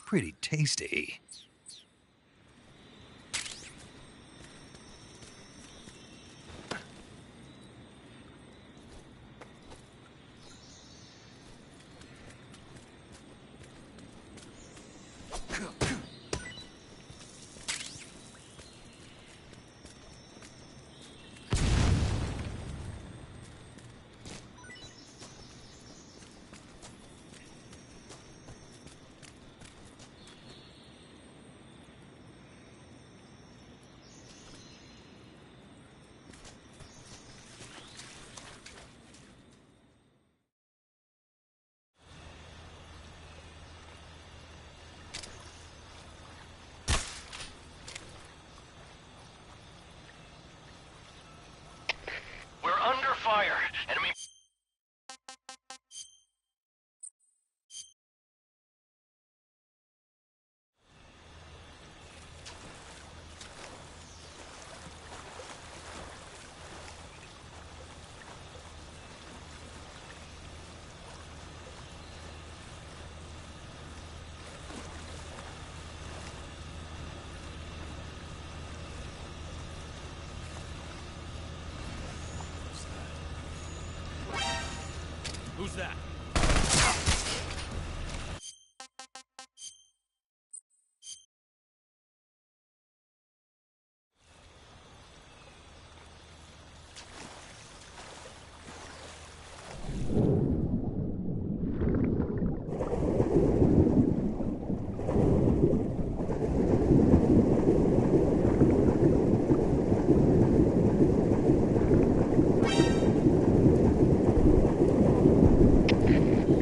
Speaker 1: Pretty tasty.
Speaker 9: Who's that?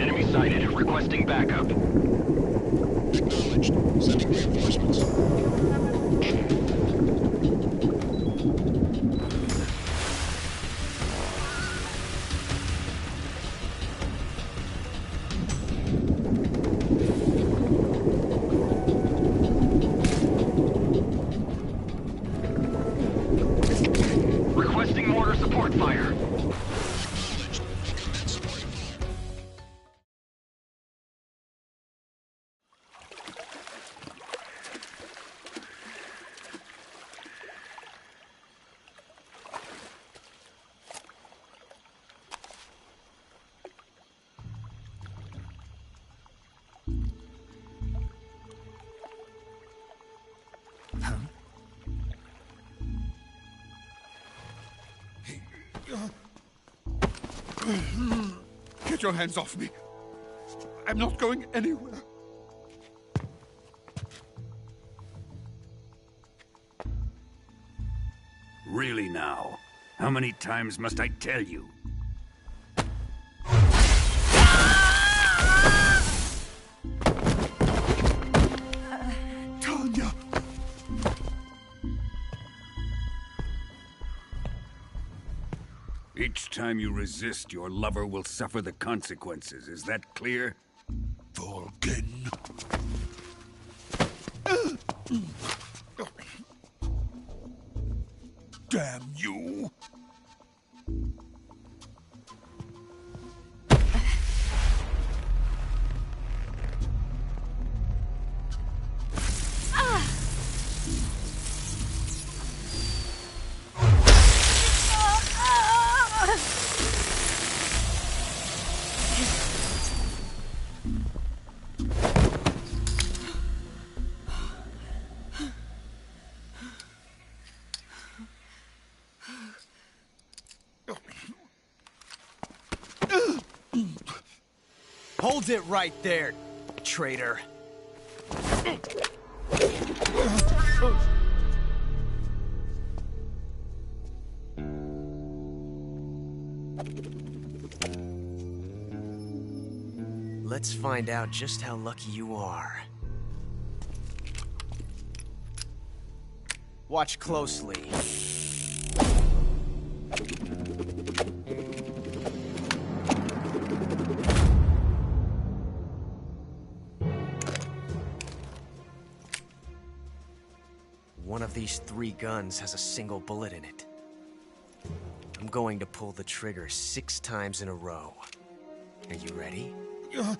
Speaker 10: Enemy sighted. Requesting backup.
Speaker 7: Acknowledged. Sending reinforcements.
Speaker 10: Requesting mortar support fire.
Speaker 7: Acknowledged. Commence supporting fire. Get your hands off me. I'm not going anywhere.
Speaker 12: Really now? How many times must I tell you?
Speaker 7: Tanya!
Speaker 12: Each time you resist, your lover will suffer the consequences. Is that clear?
Speaker 7: Volgin. Damn you!
Speaker 8: Hold it right there, traitor. Let's find out just how lucky you are. Watch closely. One of these 3 guns has a single bullet in it. I'm going to pull the trigger 6 times in a row. Are you ready? Huh.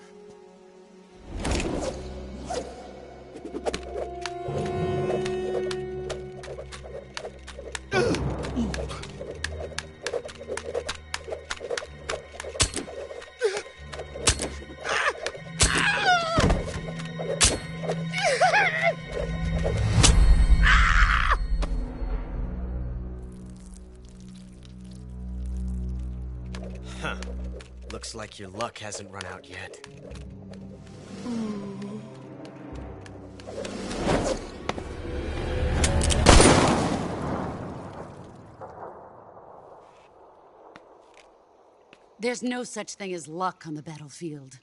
Speaker 8: Looks like your luck hasn't run out yet.
Speaker 6: There's no such thing as luck on the battlefield.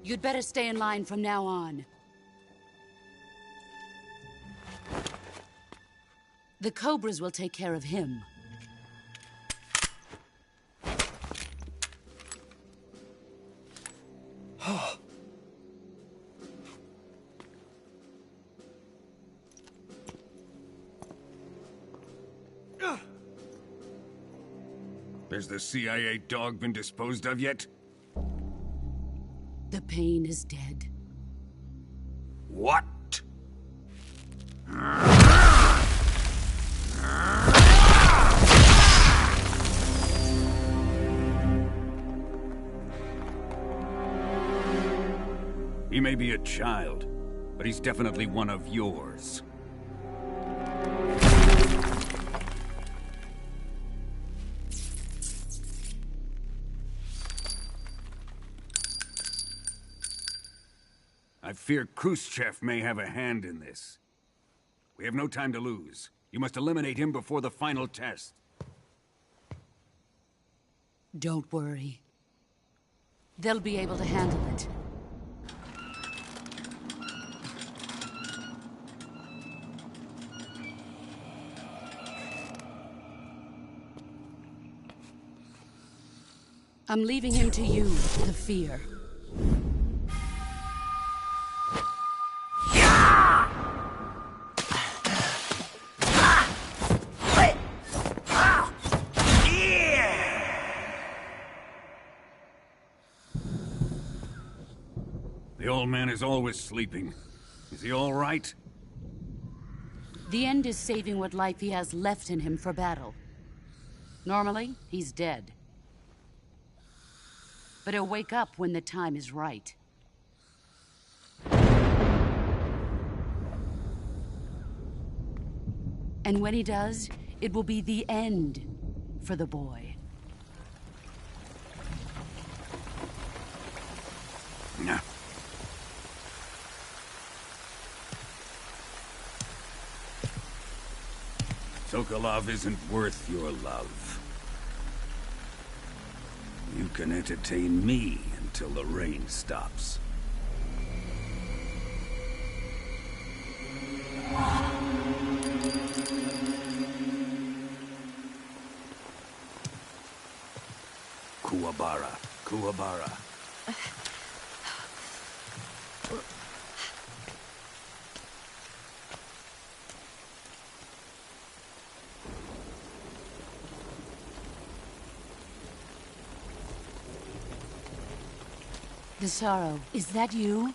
Speaker 6: You'd better stay in line from now on. The Cobras will take care of him.
Speaker 12: Has the CIA dog been disposed of yet?
Speaker 6: The pain is dead.
Speaker 12: What? He may be a child, but he's definitely one of yours. I fear Khrushchev may have a hand in this. We have no time to lose. You must eliminate him before the final test.
Speaker 6: Don't worry. They'll be able to handle it. I'm leaving him to you, the fear.
Speaker 12: The old man is always sleeping. Is he all right?
Speaker 6: The end is saving what life he has left in him for battle. Normally, he's dead. But he'll wake up when the time is right. And when he does, it will be the end for the boy.
Speaker 12: No. Sokolov isn't worth your love. You can entertain me until the rain stops. Kuwabara, Kuwabara.
Speaker 6: The Sorrow, is that you?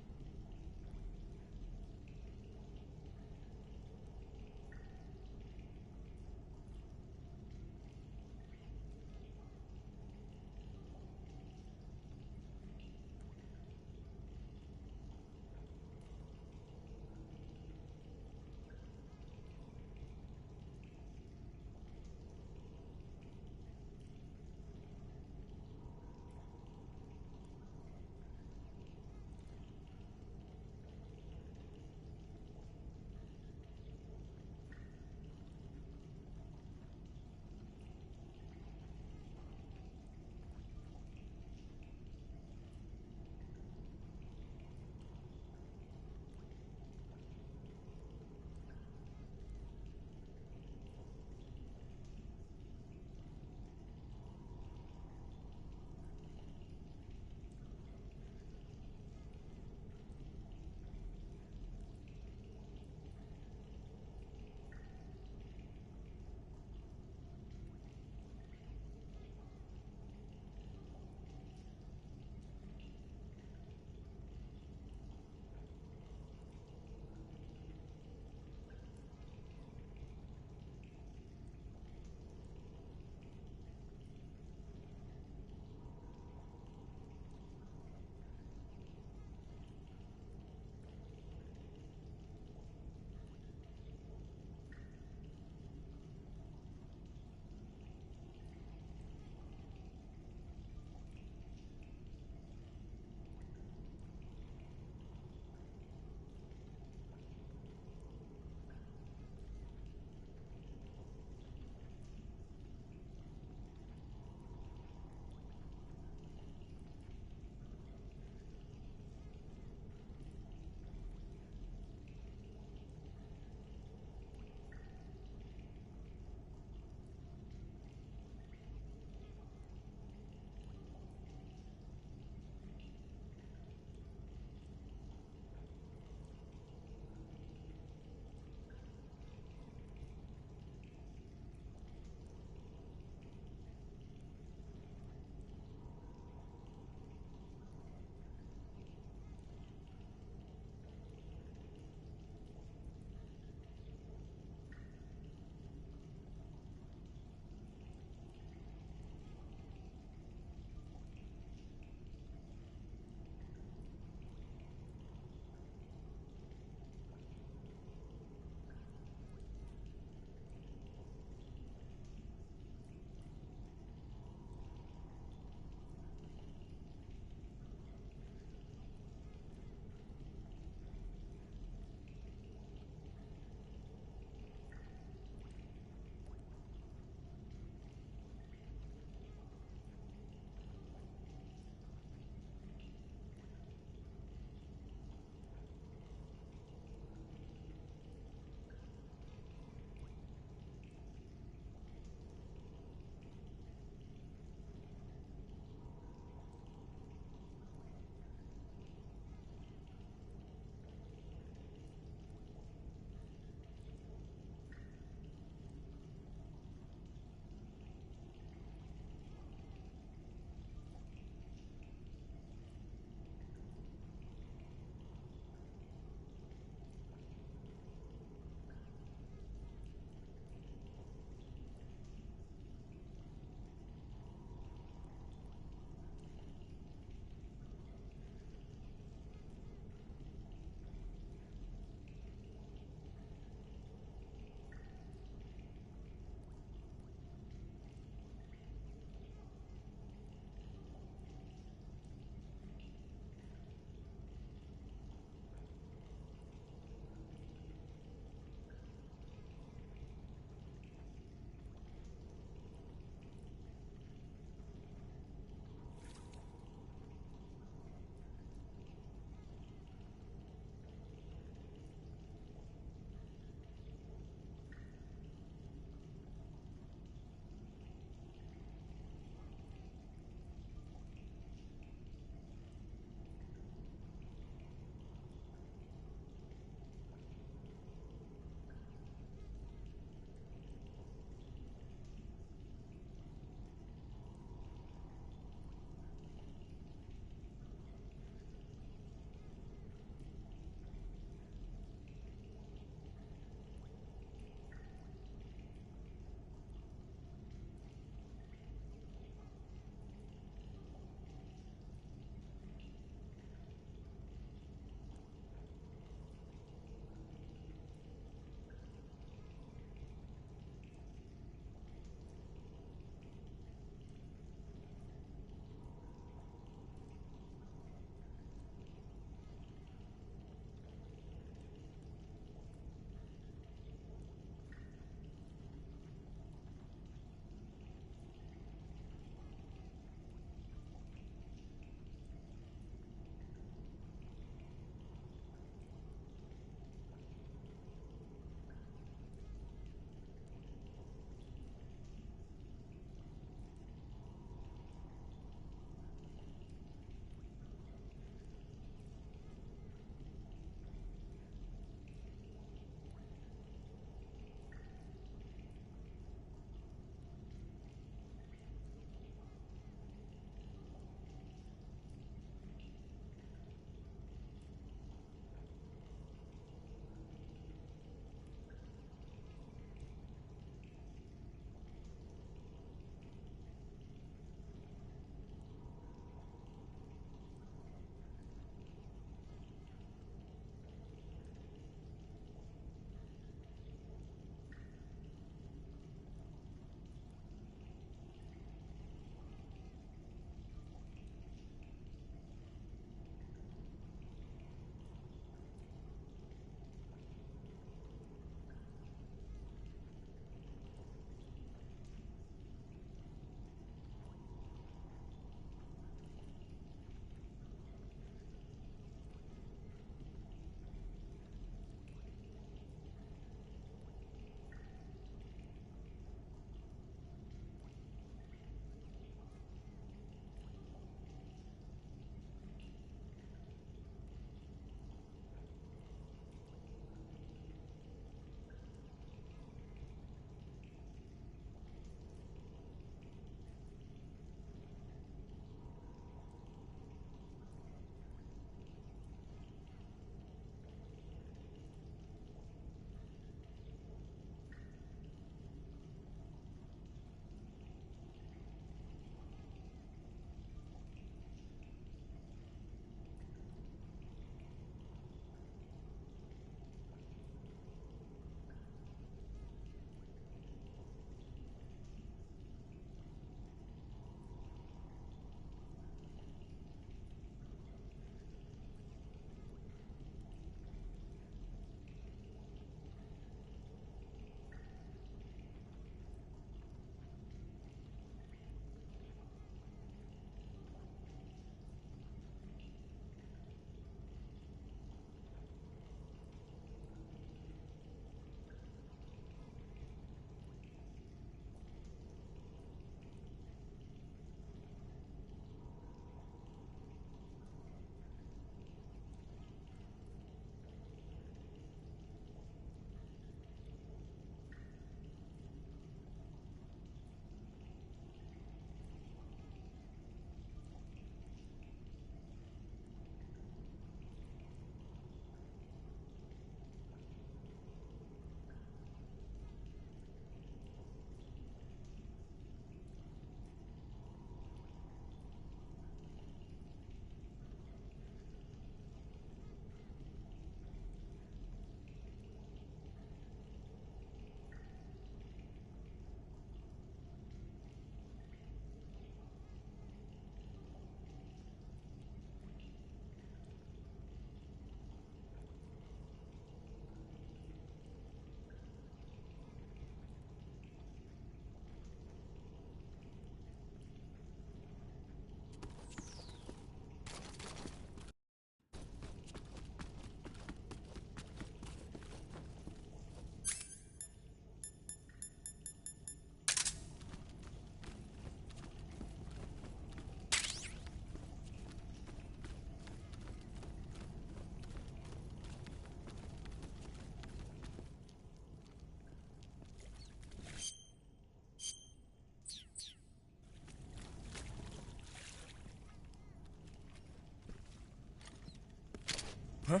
Speaker 9: Huh?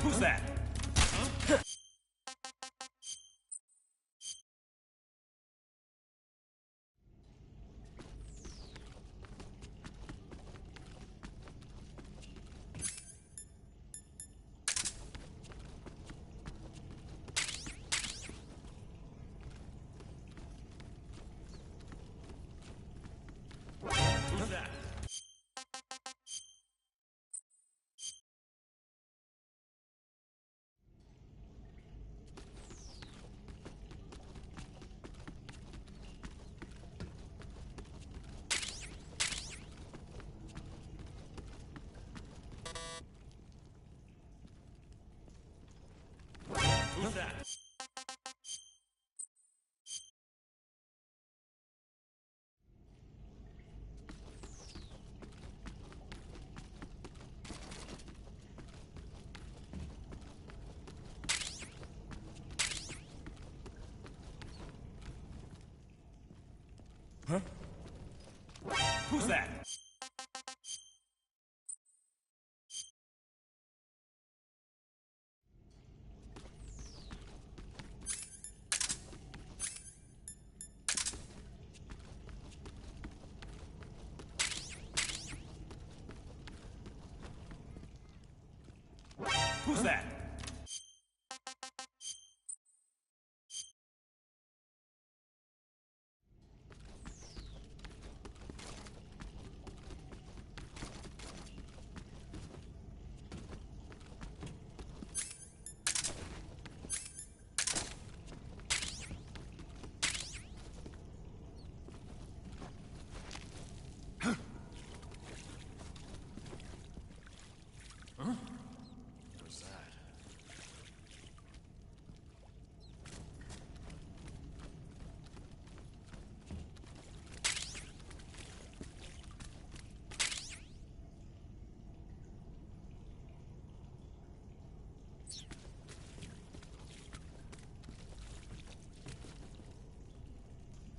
Speaker 9: Who's that? Huh? Who's that? Who's that? Huh? Who's that? Who's that? Huh? What was that?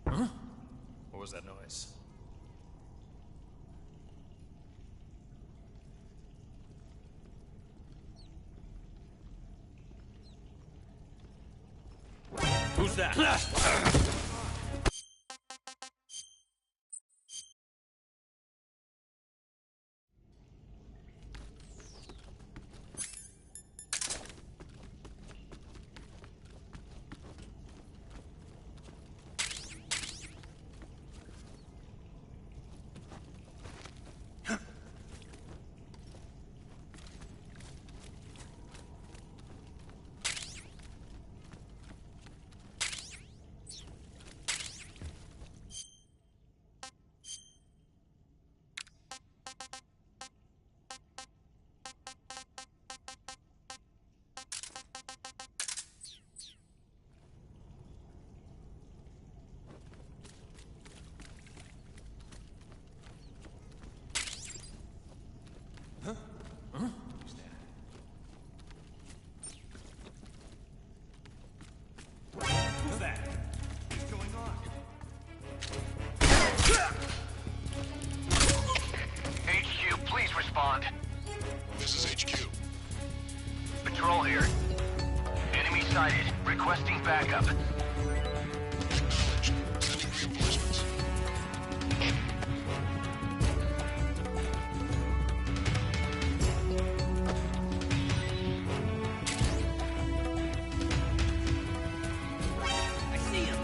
Speaker 9: Huh? What was that noise? Who's that? Huh? Huh? Who's that? Who's that? What's going on?
Speaker 10: HQ, please respond.
Speaker 7: This is HQ.
Speaker 10: Patrol here. Enemy sighted. Requesting backup.
Speaker 7: Acknowledged. Sending reinforcements.
Speaker 9: I see him.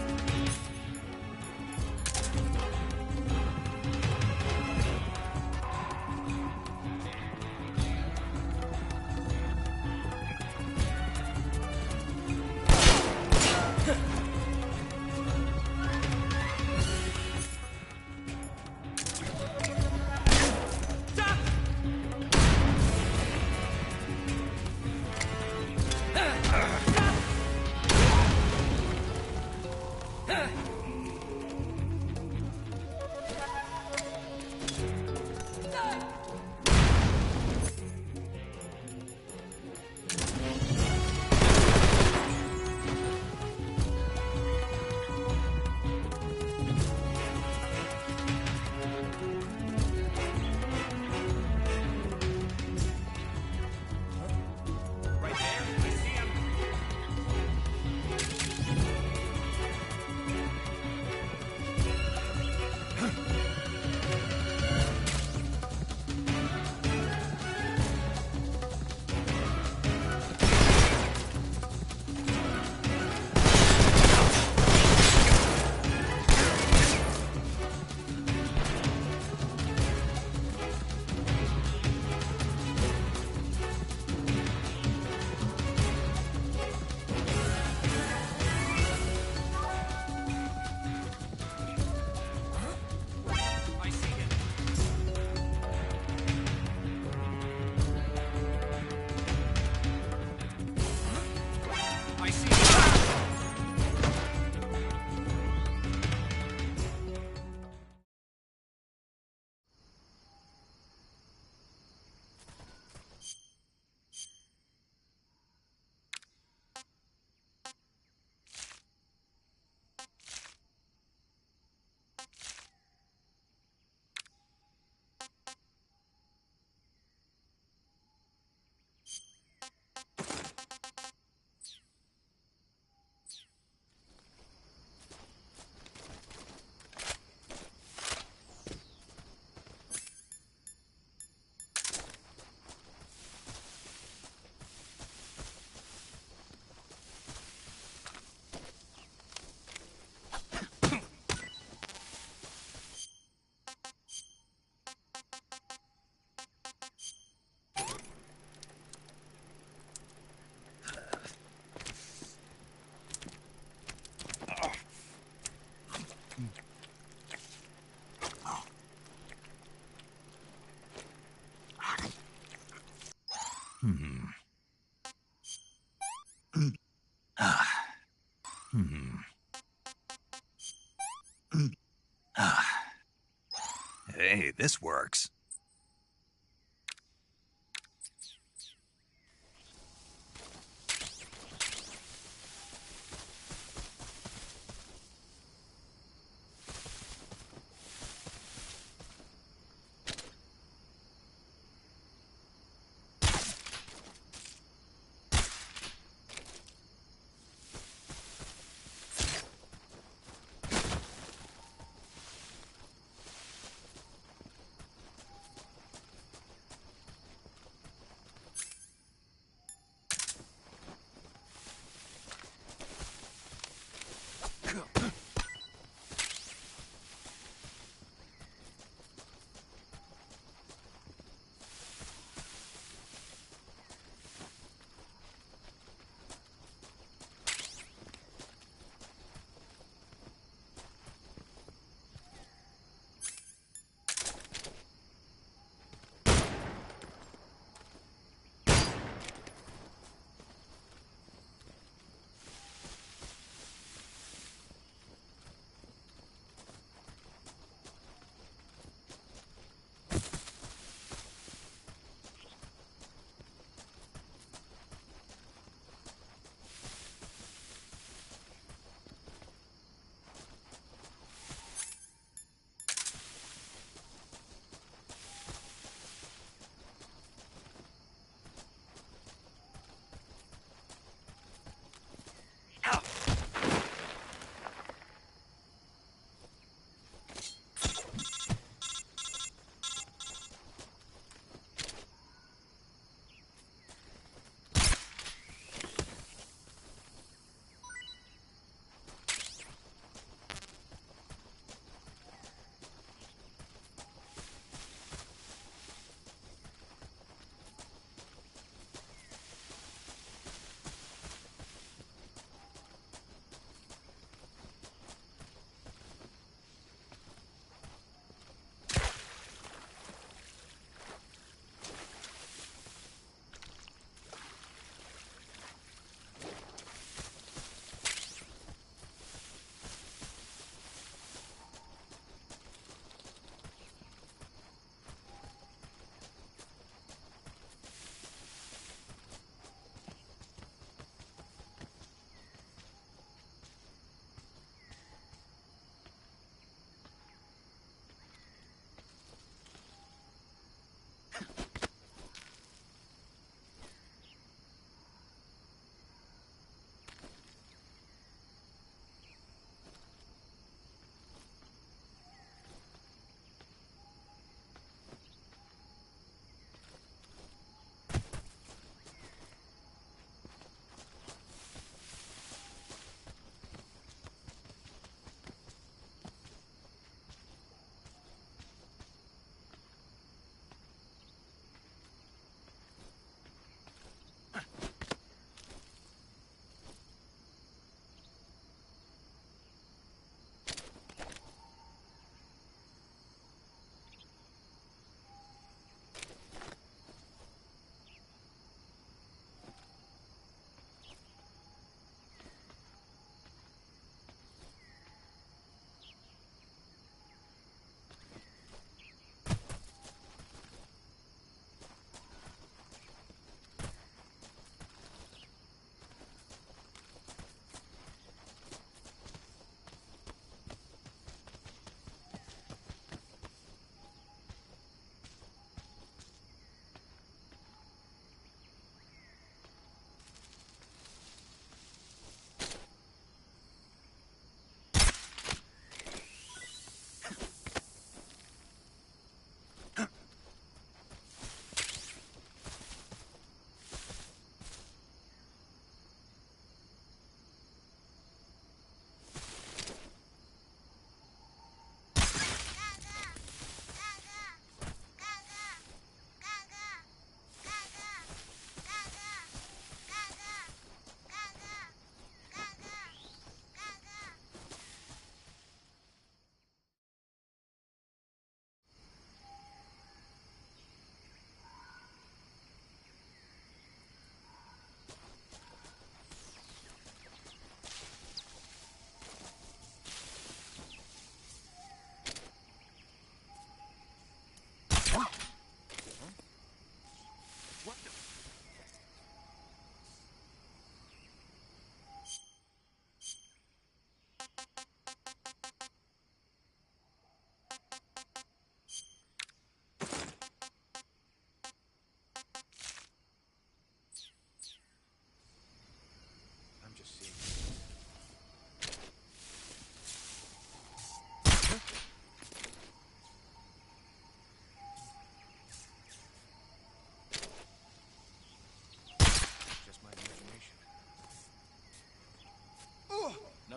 Speaker 1: Hey, this works.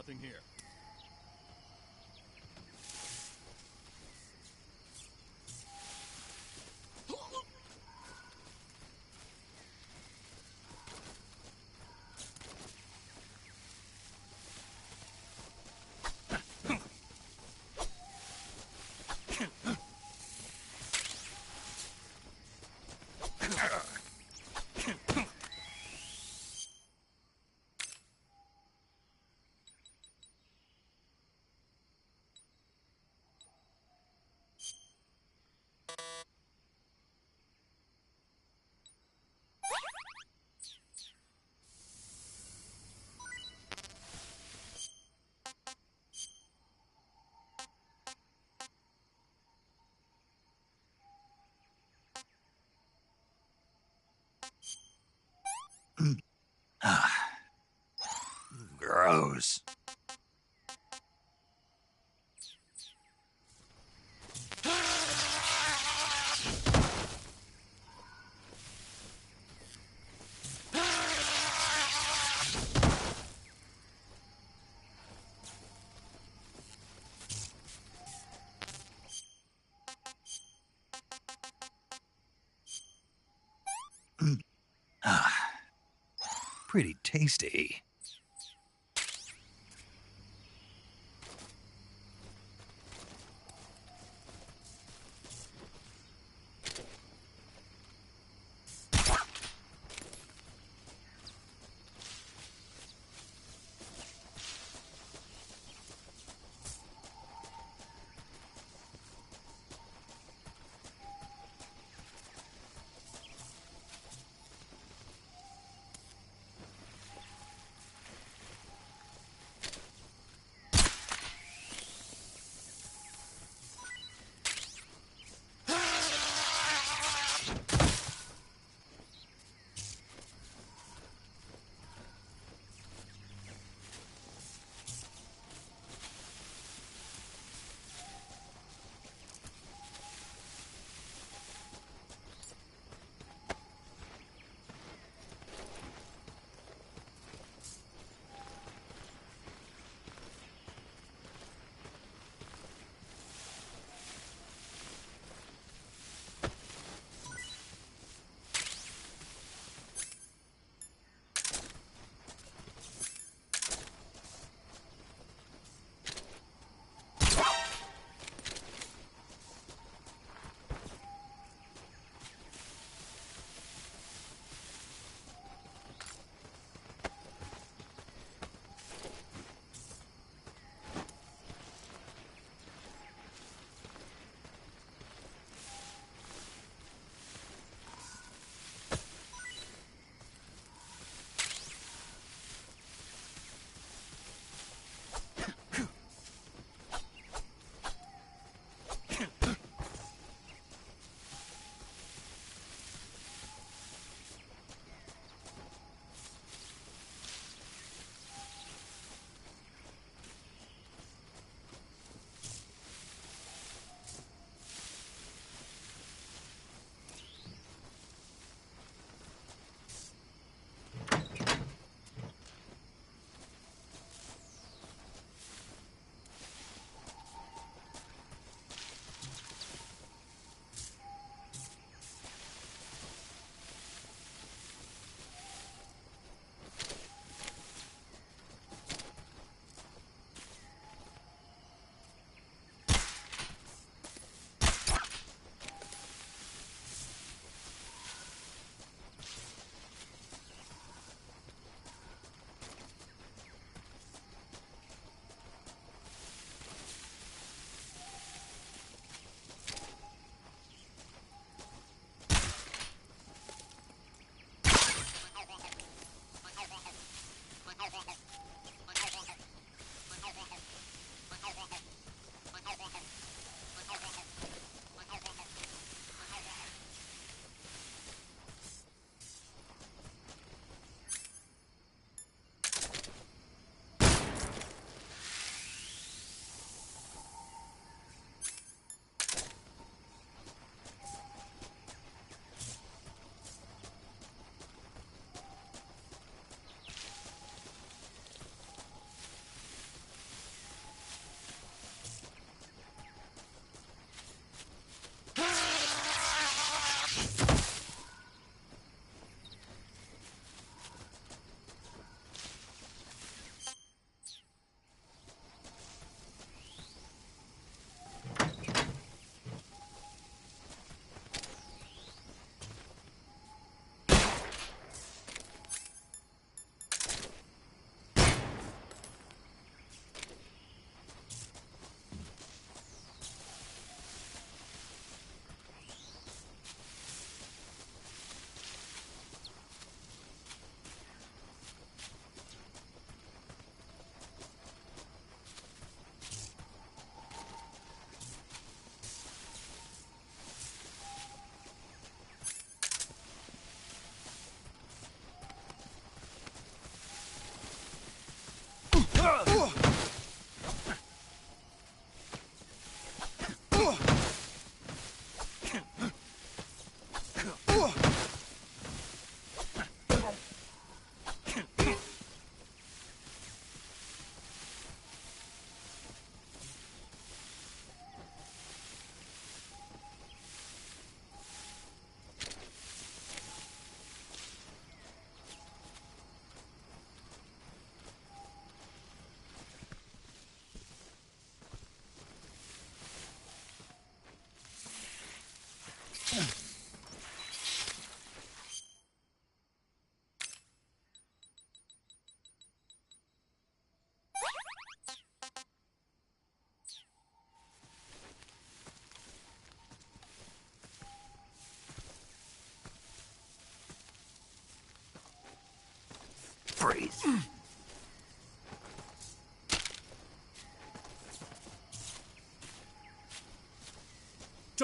Speaker 9: Nothing here.
Speaker 1: Gross. Pretty tasty.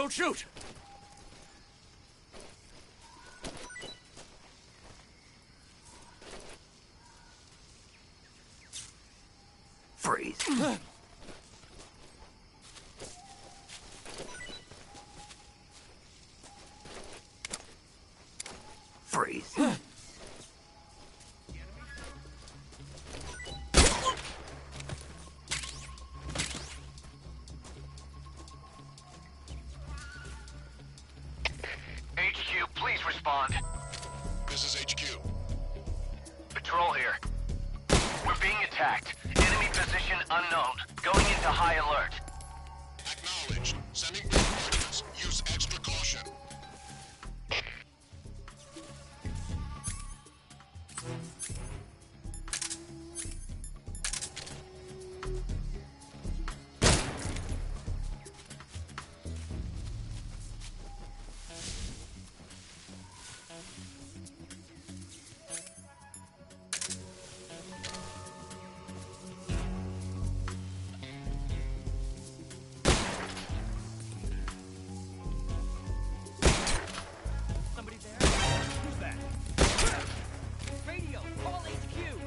Speaker 9: don't shoot!
Speaker 13: Freeze. Freeze.
Speaker 10: HQ, please respond.
Speaker 7: This is HQ.
Speaker 10: Patrol here. We're being attacked. Enemy position unknown. Going into high alert.
Speaker 7: Acknowledged. Sending coordinates. Use extra caution.
Speaker 9: Somebody there? Who's that? Radio, call HQ!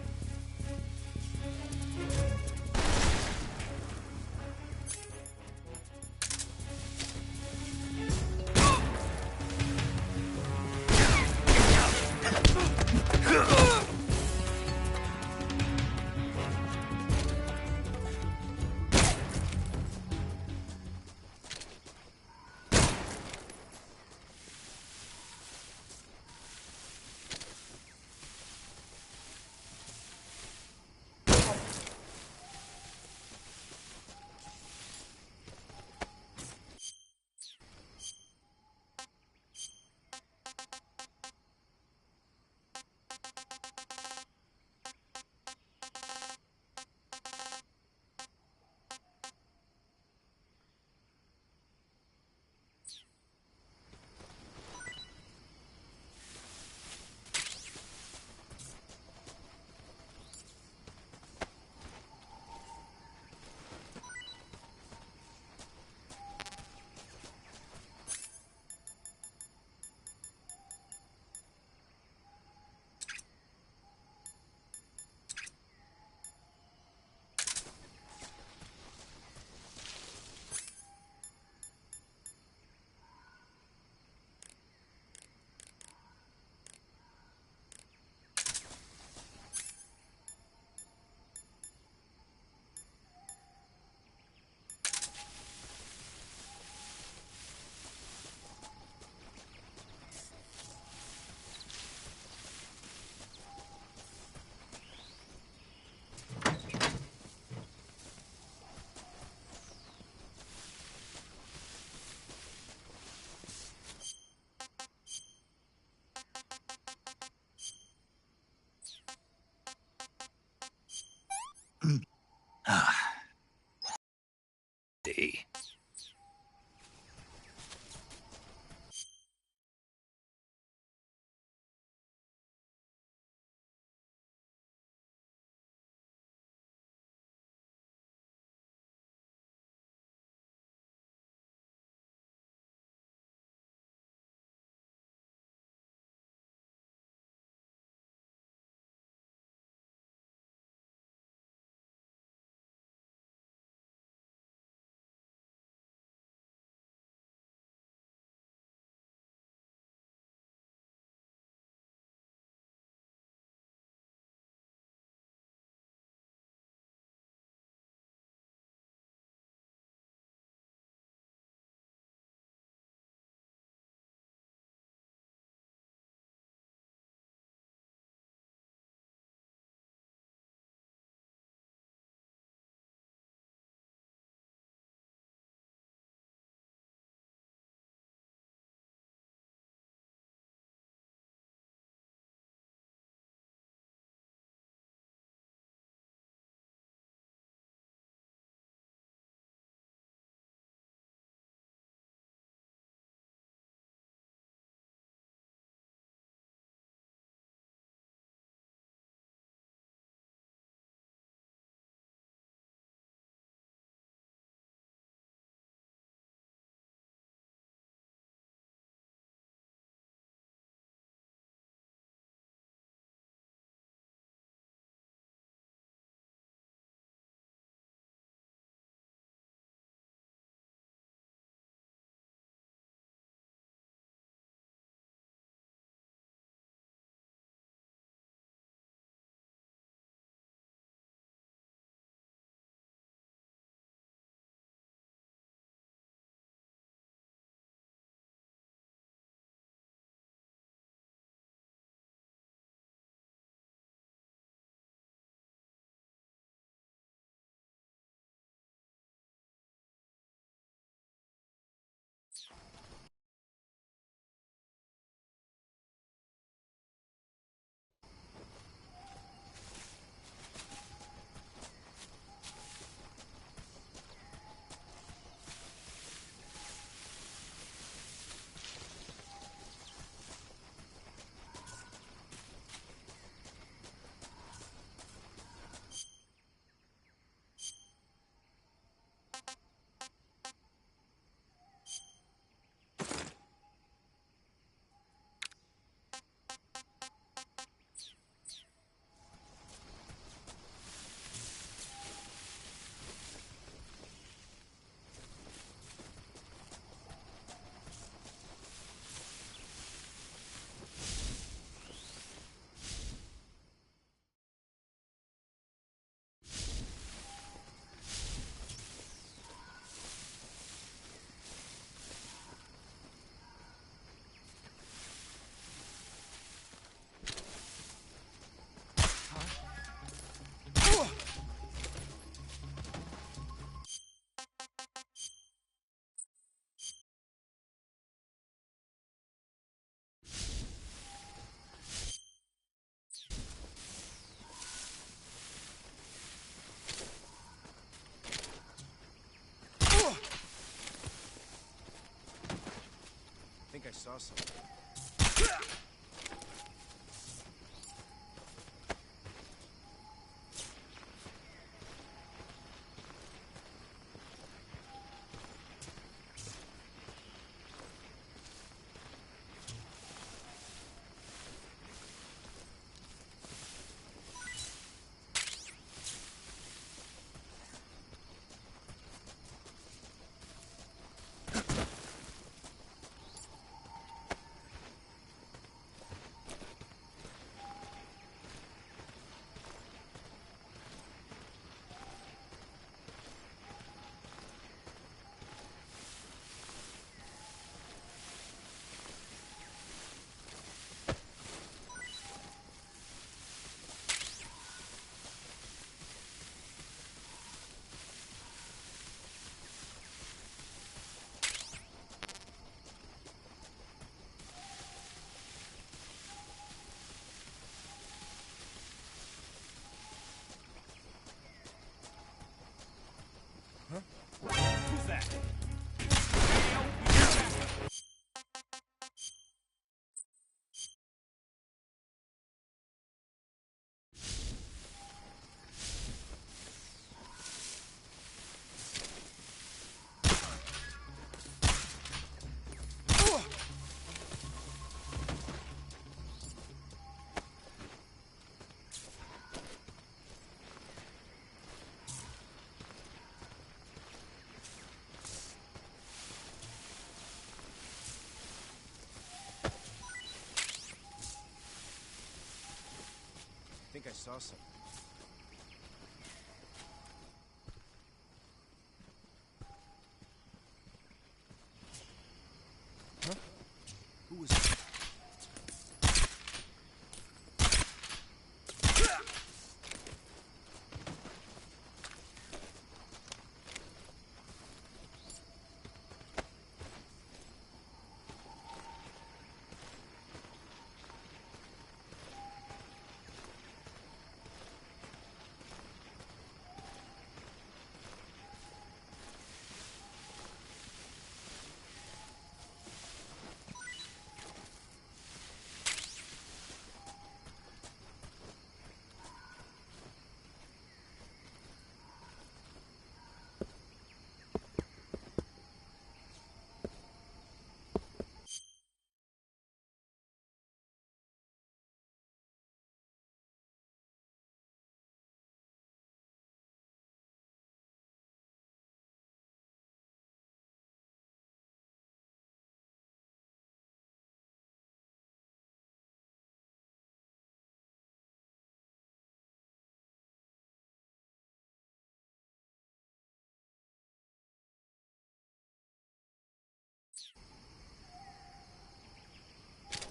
Speaker 18: saw something.
Speaker 9: Who's that?
Speaker 18: I think I saw something. Huh? Who was that?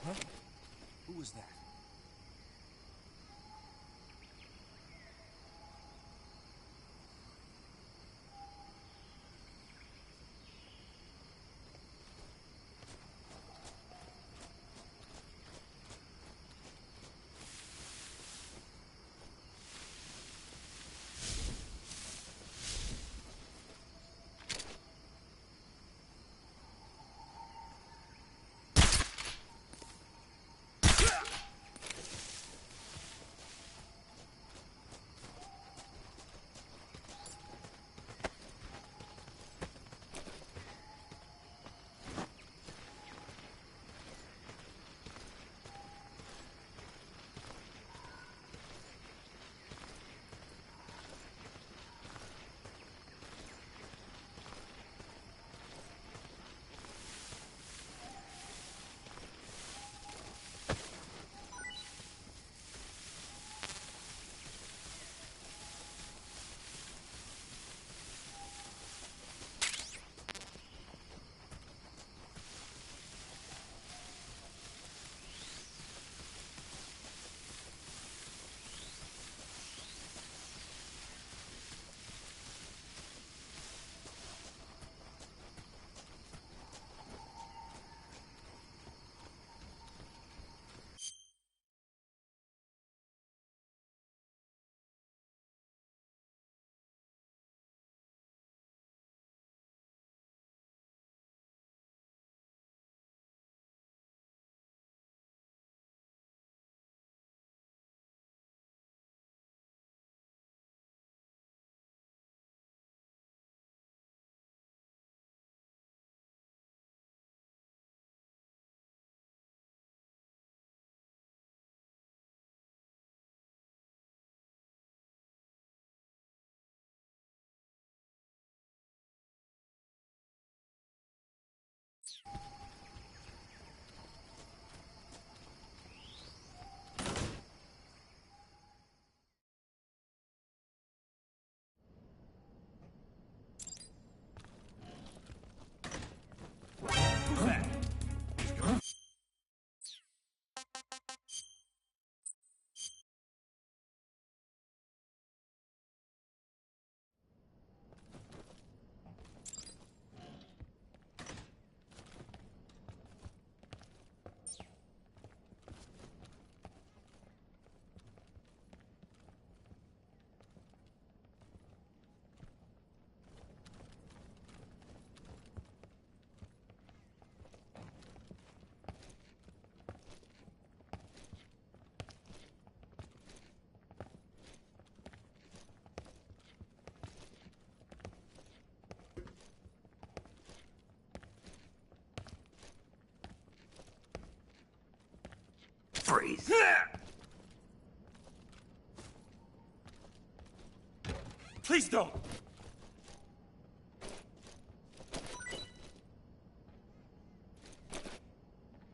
Speaker 18: Huh? Who was that?
Speaker 13: Freeze. Please don't.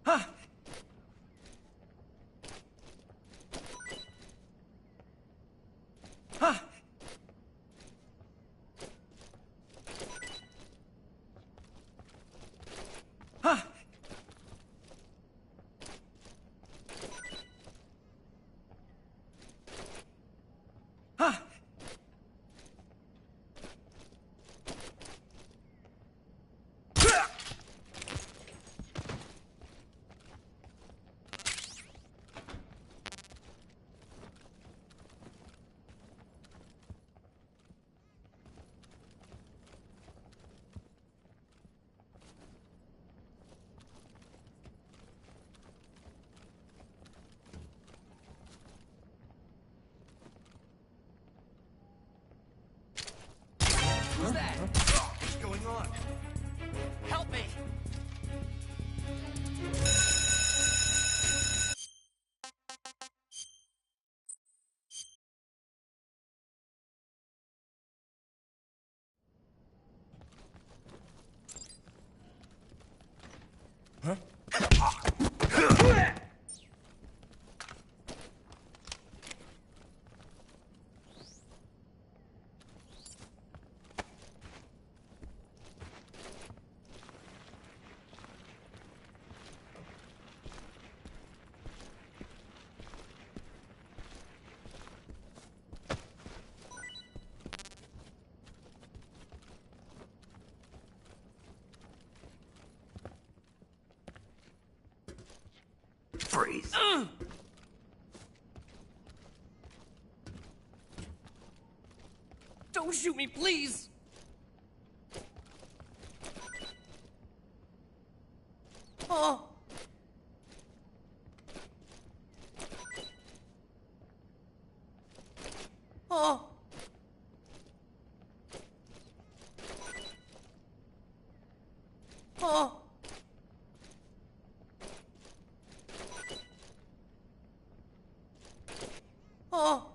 Speaker 13: Huh. Huh. Huh. Huh.
Speaker 18: Who's that? What's going on? Help me!
Speaker 13: Huh?
Speaker 18: Freeze.
Speaker 9: Don't shoot me, please!
Speaker 18: Oh! Oh! Oh! Oh!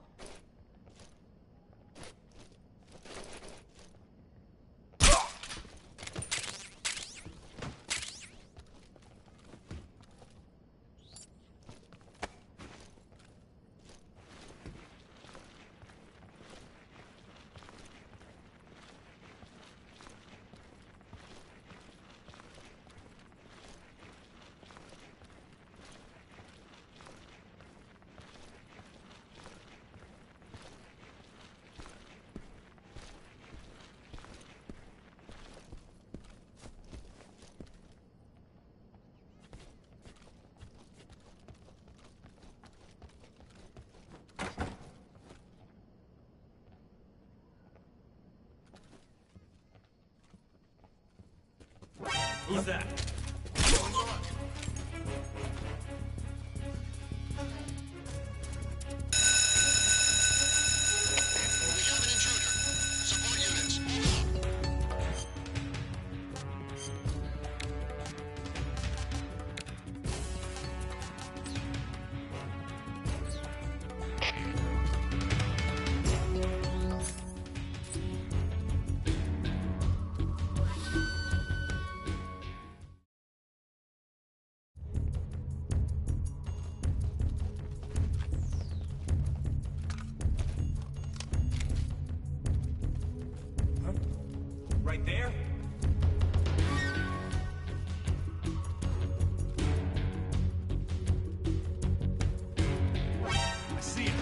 Speaker 18: Who's that? right there? I see him.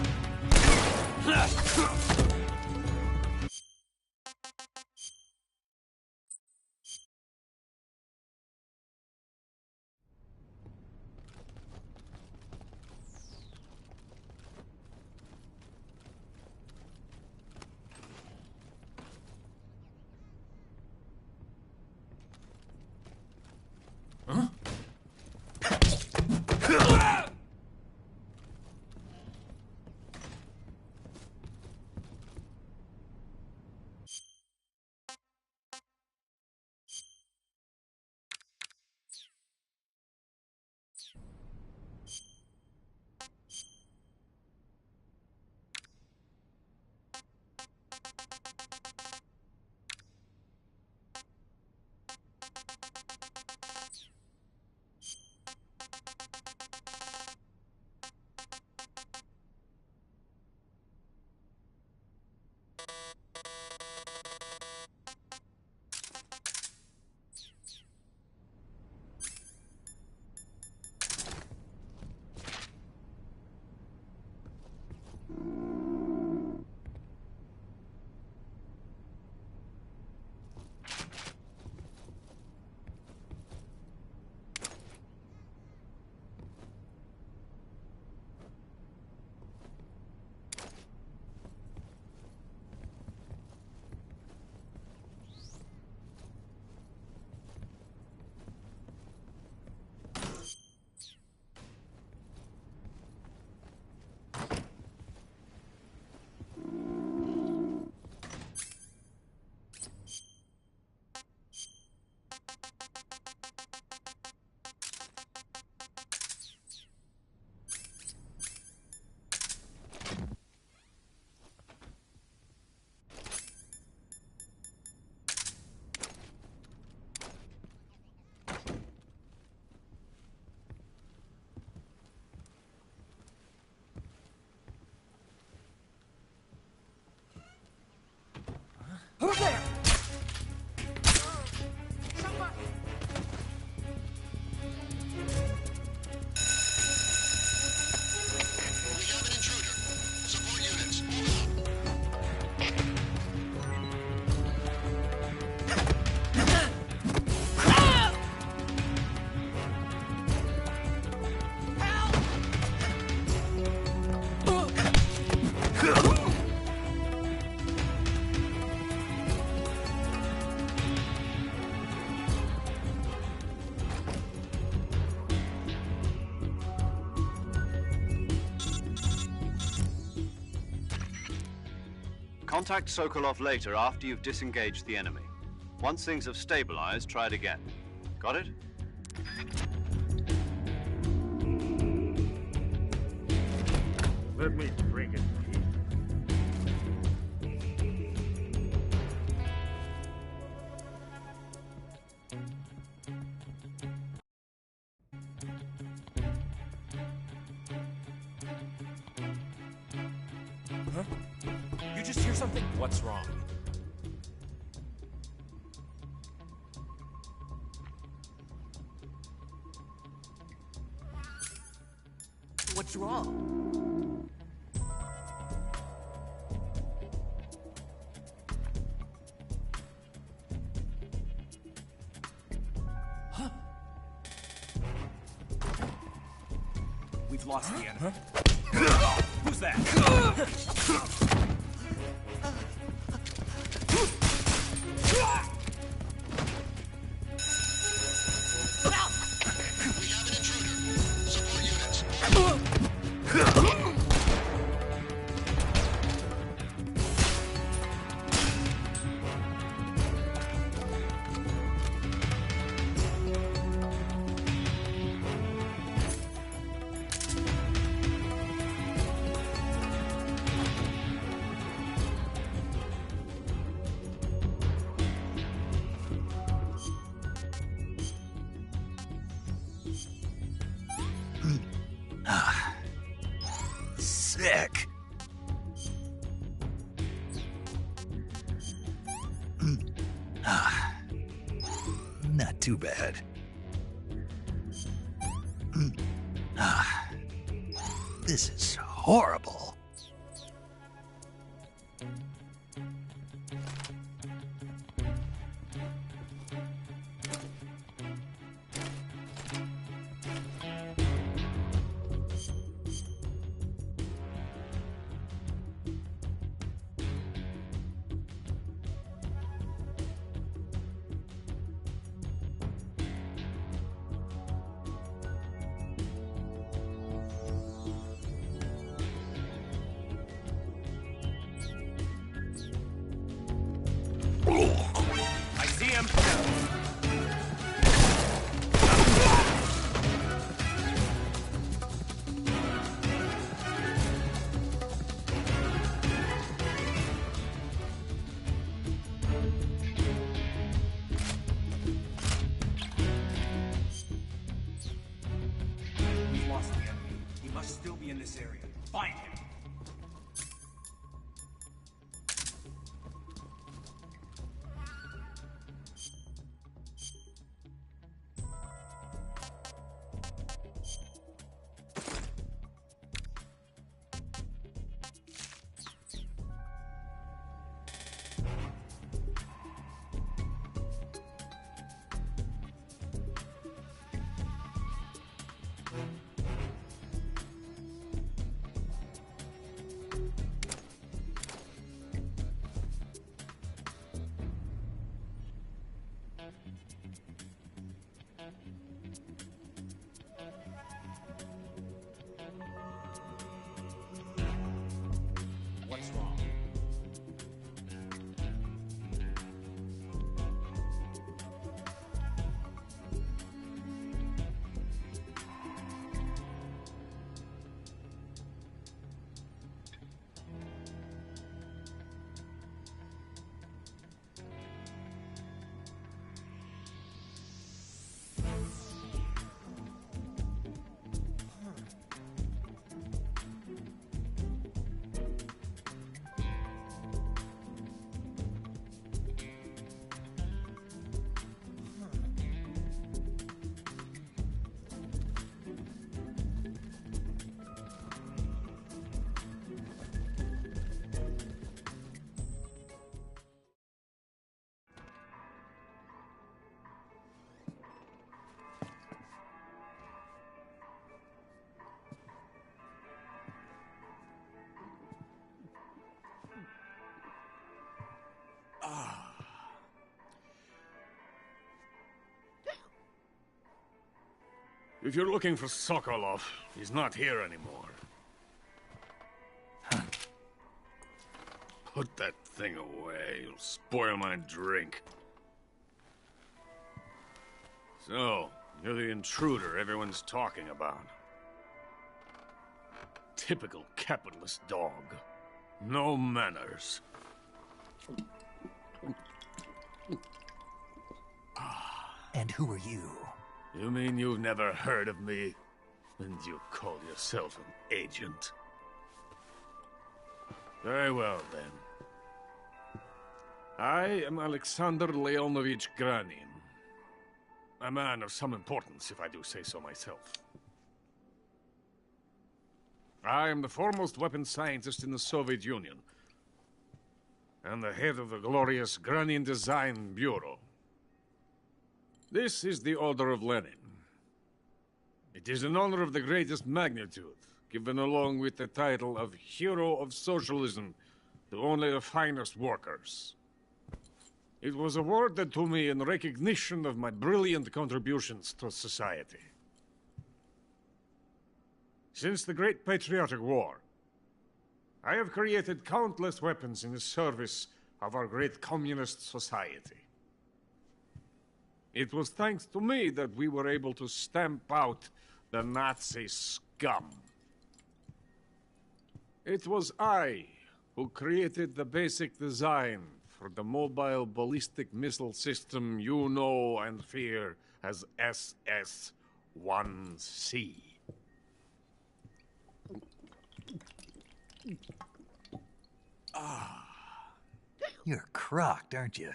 Speaker 18: Who's there? Somebody!
Speaker 7: We have an intruder. Support units, move
Speaker 2: Contact Sokolov later after you've disengaged the enemy. Once things have stabilized, try it again. Got it?
Speaker 16: Let me drink it.
Speaker 9: Huh? You just hear something? What's wrong? What's wrong? Huh?
Speaker 18: We've lost the enemy. Huh? Who's that?
Speaker 1: Sick. Not too bad. This is horrible.
Speaker 18: I see him.
Speaker 13: We've lost the enemy. He must still be in this area. Find him. What's wrong?
Speaker 16: If you're looking for Sokolov, he's not here anymore. Put that thing away. You'll spoil my drink. So, you're the intruder everyone's talking about. Typical capitalist dog. No manners.
Speaker 1: And who are you?
Speaker 16: You mean you've never heard of me? And you call yourself an agent? Very well, then. I am Alexander Leonovich Granin. A man of some importance, if I do say so myself. I am the foremost weapons scientist in the Soviet Union, and the head of the glorious Granin Design Bureau. This is the Order of Lenin. It is an honor of the greatest magnitude, given along with the title of Hero of Socialism to only the finest workers. It was awarded to me in recognition of my brilliant contributions to society. Since the Great Patriotic War, I have created countless weapons in the service of our great communist society. It was thanks to me that we were able to stamp out the Nazi scum. It was I who created the basic design for the mobile ballistic missile system you know and fear as SS-1C.
Speaker 1: You're crocked, aren't you?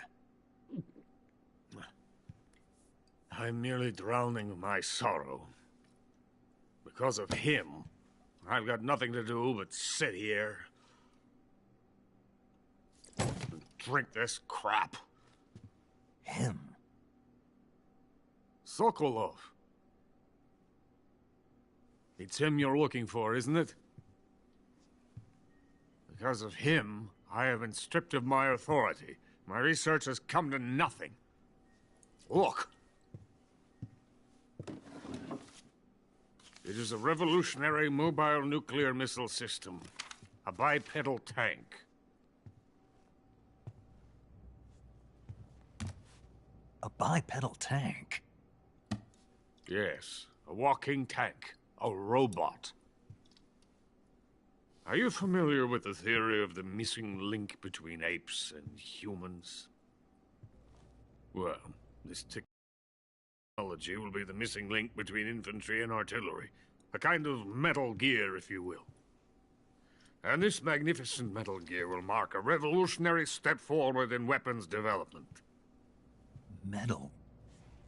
Speaker 19: I'm merely drowning my sorrow. Because of him, I've got nothing to do but sit here and drink this crap.
Speaker 1: Him?
Speaker 19: Sokolov. It's him you're looking for, isn't it? Because of him, I have been stripped of my authority. My research has come to nothing. Look. It is a revolutionary mobile nuclear missile system. A bipedal tank.
Speaker 1: A bipedal tank?
Speaker 19: Yes, a walking tank. A robot. Are you familiar with the theory of the missing link between apes and humans? Well, this technology will be the missing link between infantry and artillery. A kind of Metal Gear, if you will. And this magnificent Metal Gear will mark a revolutionary step forward in weapons development.
Speaker 1: Metal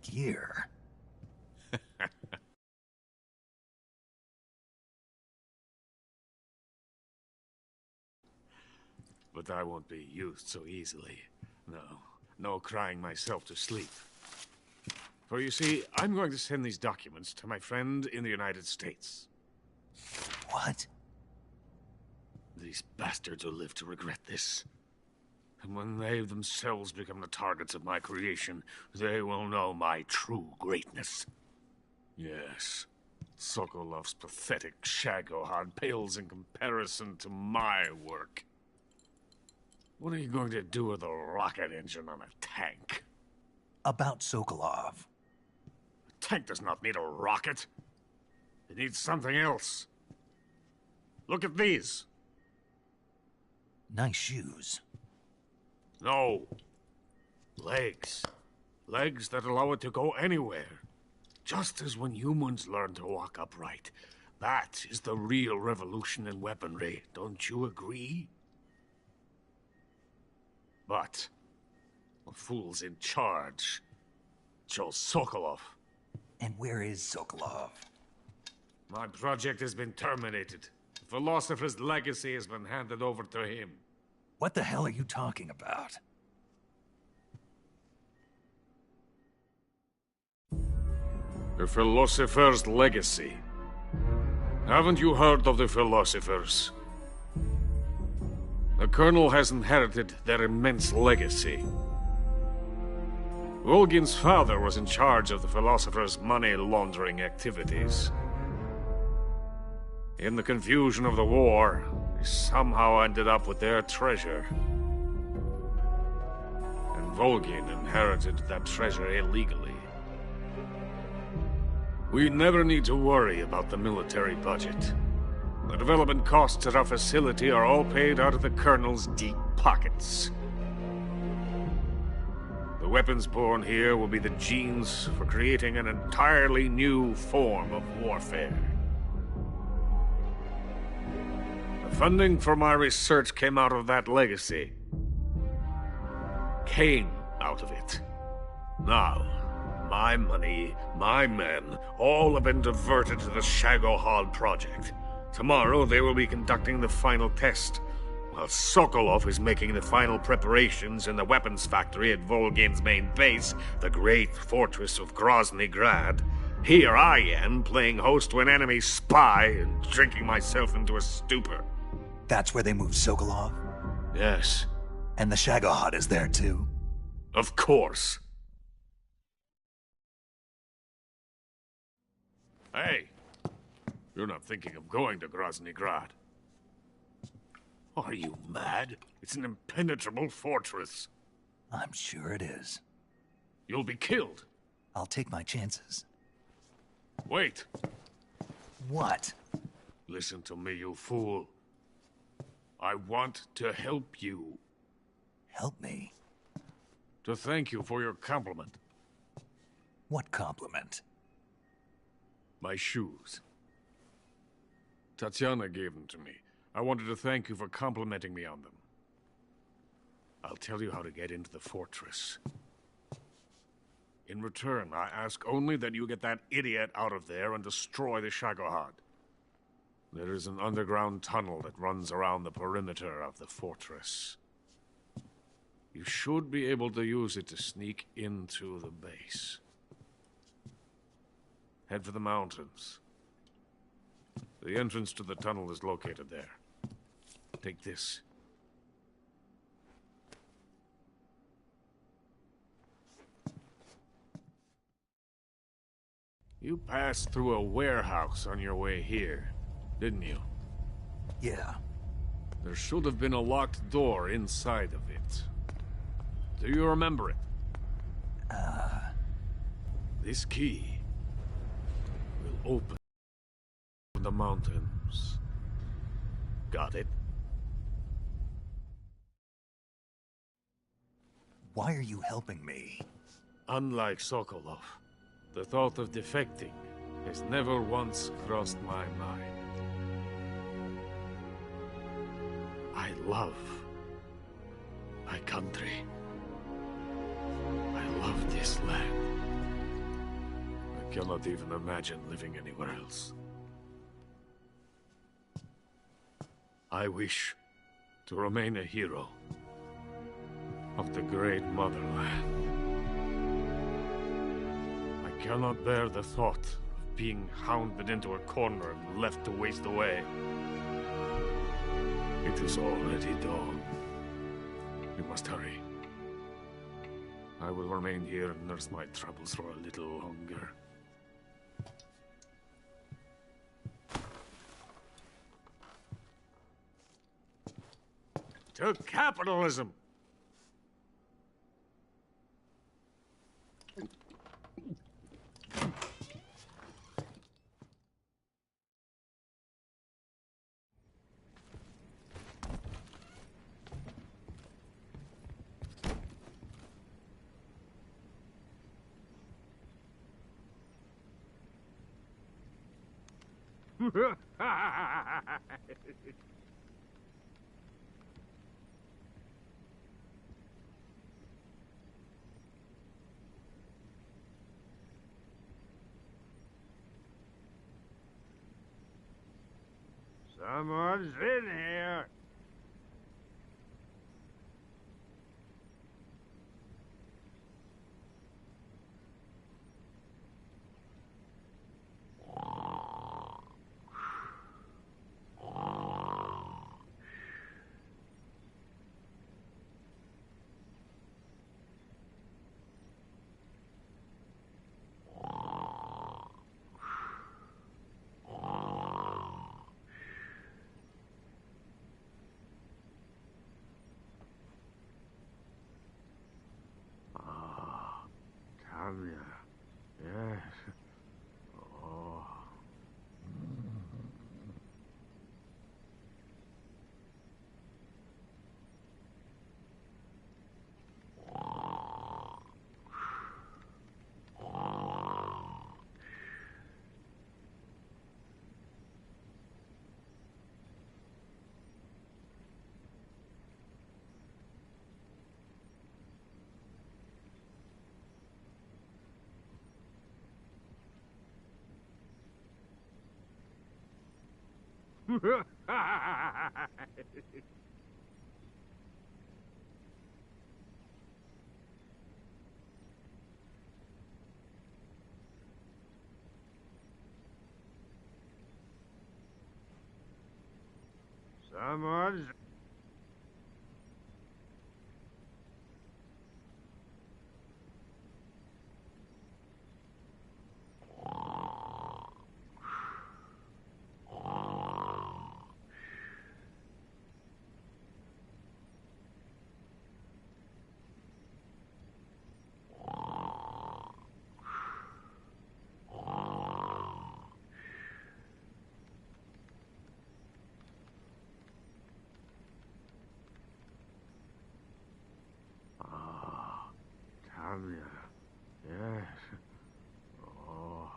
Speaker 1: Gear?
Speaker 19: But I won't be used so easily. No crying myself to sleep. For you see, I'm going to send these documents to my friend in the United States.
Speaker 1: What?
Speaker 19: These bastards will live to regret this. And when they themselves become the targets of my creation, they will know my true greatness. Yes, Sokolov's pathetic Shagohod pales in comparison to my work. What are you going to do with a rocket engine on a tank?
Speaker 1: About Sokolov.
Speaker 19: A tank does not need a rocket. It needs something else. Look at these.
Speaker 1: Nice shoes.
Speaker 19: No. Legs. Legs that allow it to go anywhere. Just as when humans learn to walk upright. That is the real revolution in weaponry. Don't you agree? But the fool's in charge. Joe Sokolov.
Speaker 1: And where is Sokolov?
Speaker 19: My project has been terminated. The philosopher's legacy has been handed over to him.
Speaker 1: What the hell are you talking about?
Speaker 19: The philosopher's legacy. Haven't you heard of the philosophers? The Colonel has inherited their immense legacy. Volgin's father was in charge of the philosophers' money laundering activities. In the confusion of the war, he somehow ended up with their treasure. And Volgin inherited that treasure illegally. We never need to worry about the military budget. The development costs at our facility are all paid out of the Colonel's deep pockets. The weapons born here will be the genes for creating an entirely new form of warfare. The funding for my research came out of that legacy. Came out of it. Now, my money, my men, all have been diverted to the Shagohod project. Tomorrow, they will be conducting the final test, while Sokolov is making the final preparations in the weapons factory at Volgin's main base, the great fortress of Grozny Grad. Here I am, playing host to an enemy spy and drinking myself into a stupor.
Speaker 1: That's where they moved Sokolov?
Speaker 19: Yes.
Speaker 1: And the Shagohod is there, too?
Speaker 19: Of course. Hey! You're not thinking of going to Grozny Grad. Are you mad? It's an impenetrable fortress.
Speaker 1: I'm sure it is.
Speaker 19: You'll be killed.
Speaker 1: I'll take my chances.
Speaker 19: Wait.
Speaker 1: What?
Speaker 19: Listen to me, you fool. I want to help you.
Speaker 1: Help me?
Speaker 19: To thank you for your compliment.
Speaker 1: What compliment?
Speaker 19: My shoes. Tatiana gave them to me. I wanted to thank you for complimenting me on them. I'll tell you how to get into the fortress. In return, I ask only that you get that idiot out of there and destroy the Shagohod. There is an underground tunnel that runs around the perimeter of the fortress. You should be able to use it to sneak into the base. Head for the mountains. The entrance to the tunnel is located there. Take this. You passed through a warehouse on your way here, didn't you?
Speaker 1: Yeah.
Speaker 19: There should have been a locked door inside of it. Do you remember it? This key will open the mountains. Got it?
Speaker 1: Why are you helping me?
Speaker 19: Unlike Sokolov, the thought of defecting has never once crossed my mind. I love my country. I love this land. I cannot even imagine living anywhere else. I wish to remain a hero of the great motherland. I cannot bear the thought of being hounded into a corner and left to waste away. It is already dawn. We must hurry. I will remain here and nurse my troubles for a little longer. To capitalism! Someone's in here. Yes. Oh. Someone's... Yes. Oh.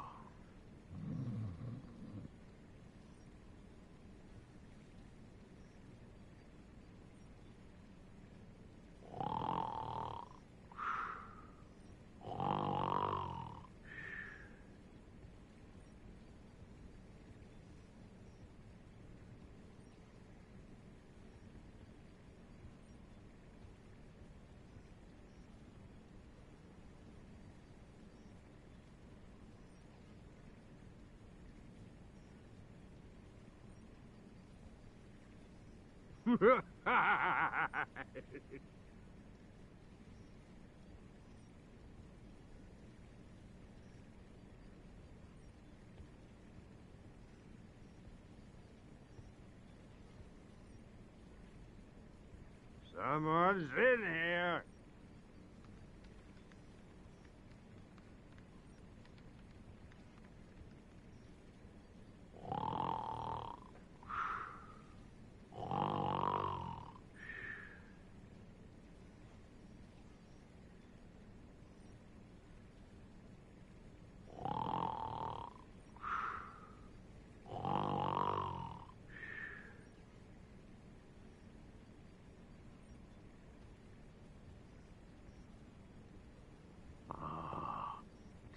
Speaker 19: Someone's in here.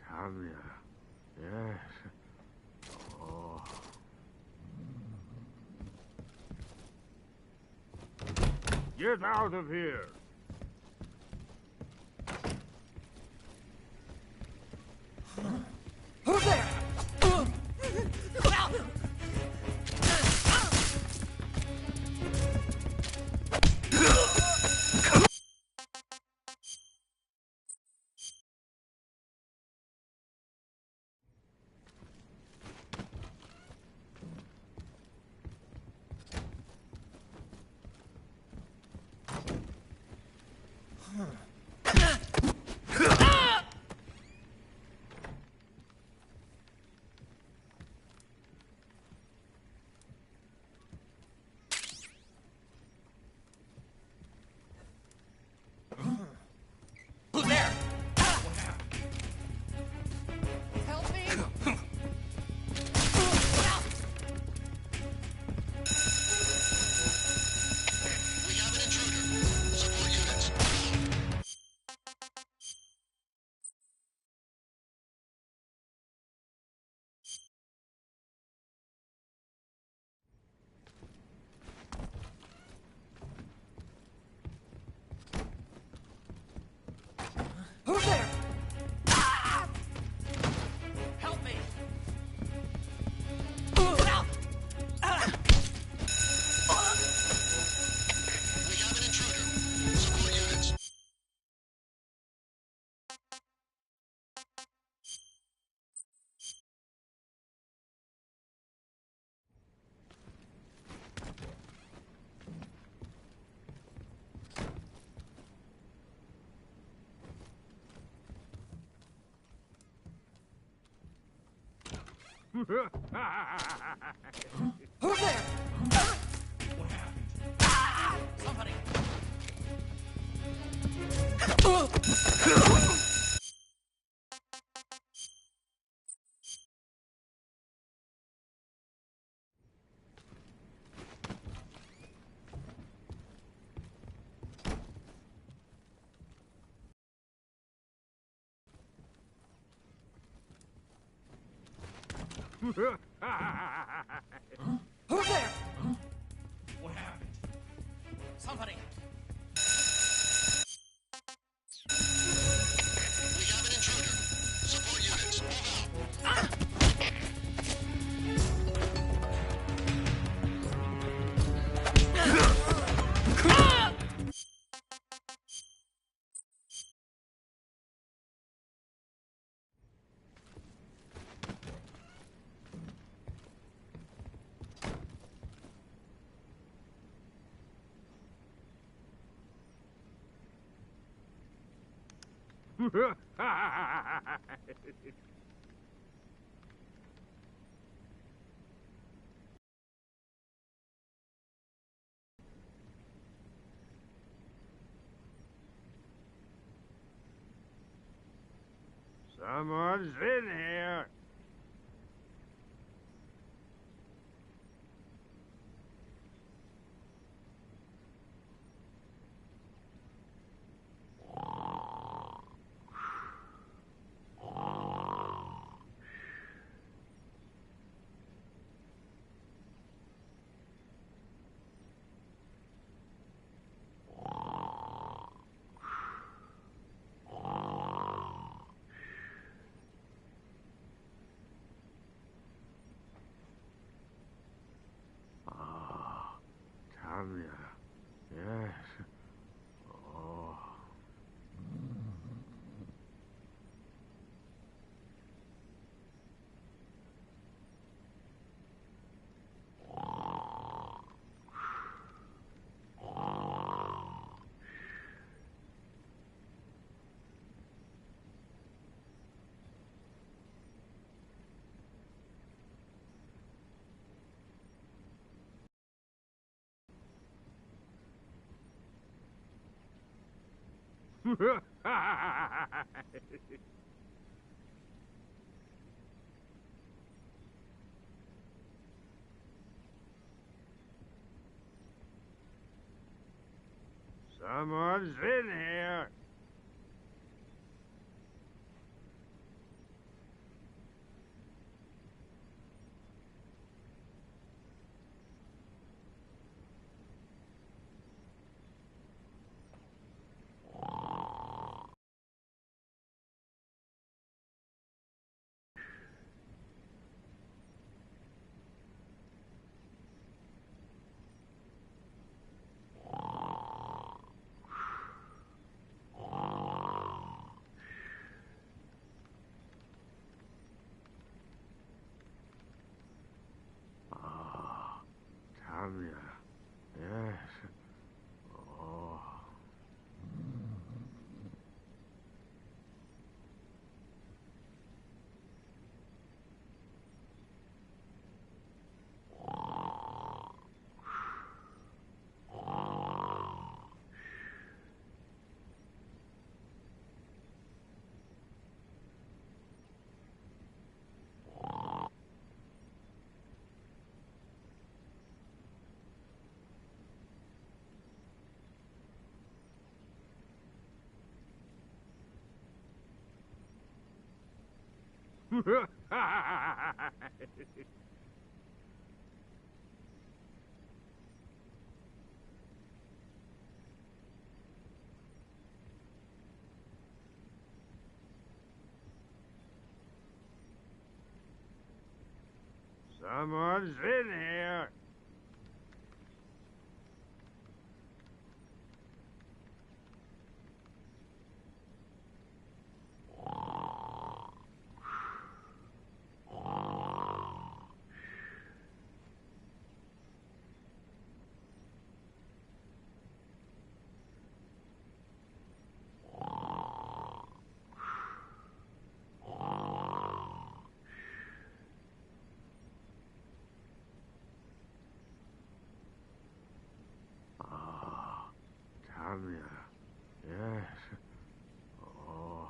Speaker 19: Tanya. Yes. Oh. Get out of here!
Speaker 18: Who's there? Who's there? Help me!
Speaker 7: We have an intruder. Support units.
Speaker 18: Who's there? Help me!
Speaker 7: We have an intruder. Support units.
Speaker 18: Who's there? What happened? Somebody! Who's there? What happened? Somebody!
Speaker 7: We have an intruder. Support units. Move out.
Speaker 19: Someone's in here. Someone's in here. Tanya. Yes. Oh. Someone's in here. Tanya. Yes. Oh.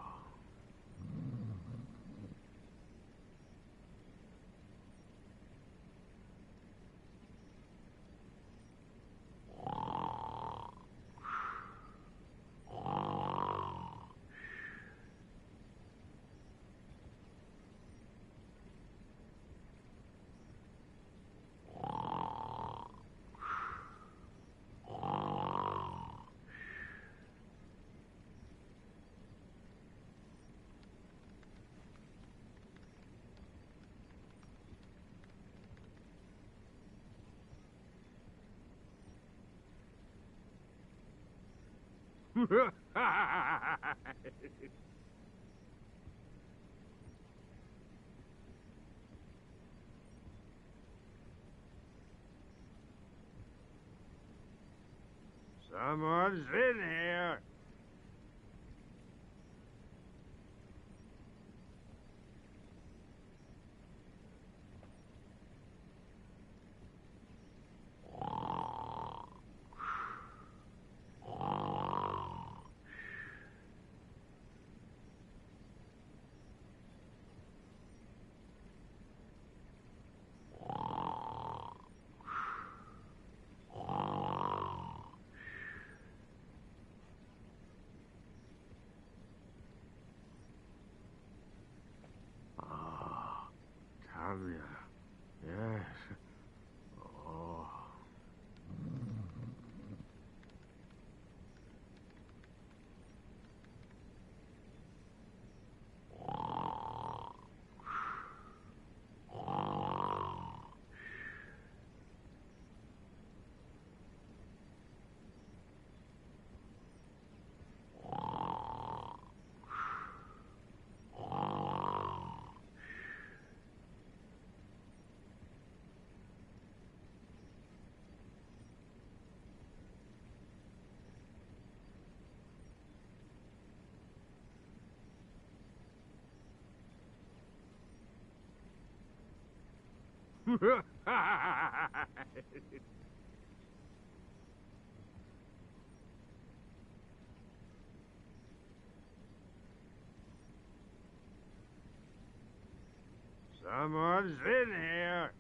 Speaker 19: Someone's in here. Tanya. Yes. Oh. Someone's in here.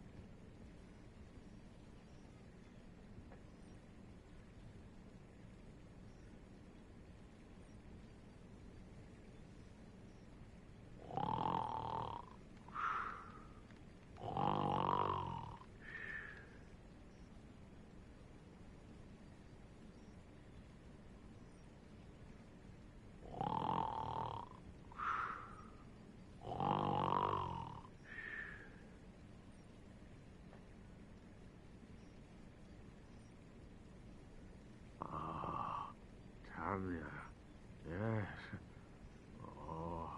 Speaker 19: Tanya. Yes. Oh.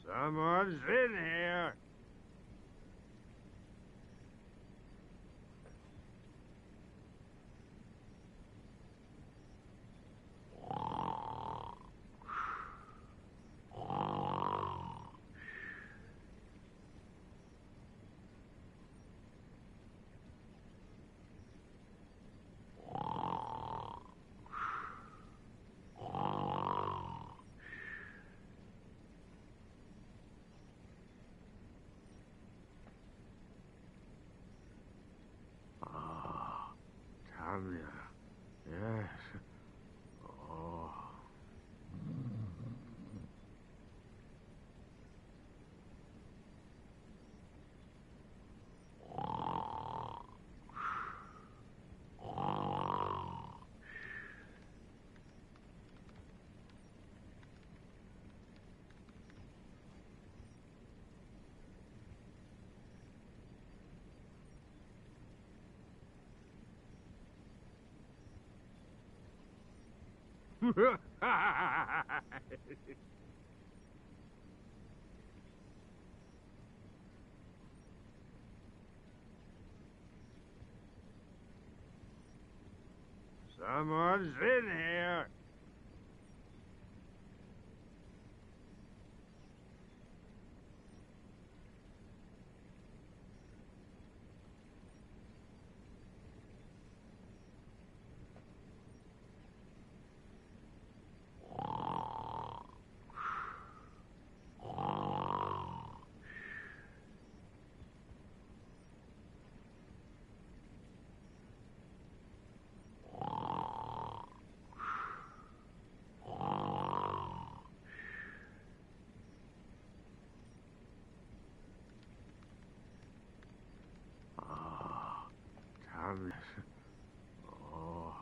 Speaker 19: Someone's in here. Tanya. Yes. Oh. Someone's in here. Tanya. Oh.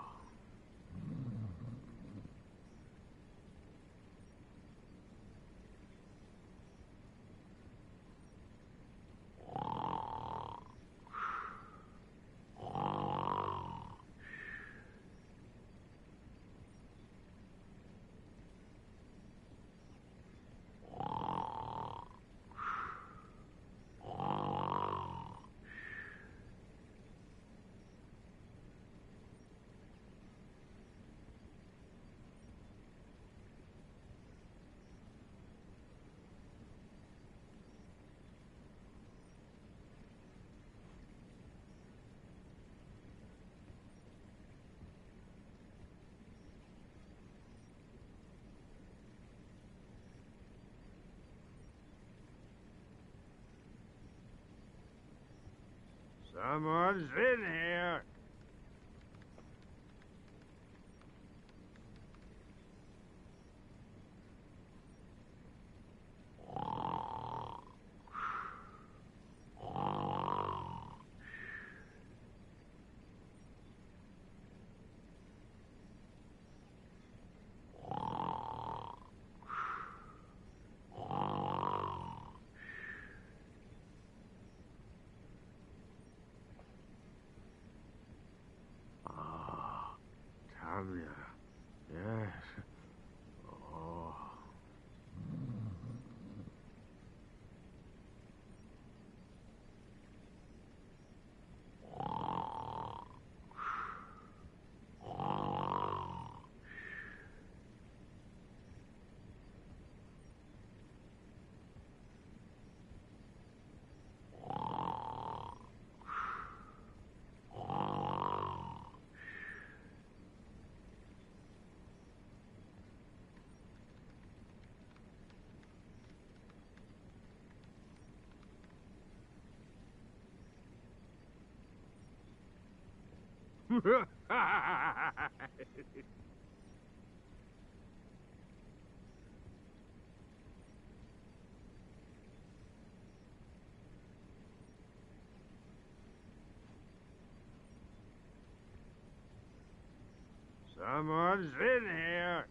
Speaker 19: Someone's in here. Someone's in here.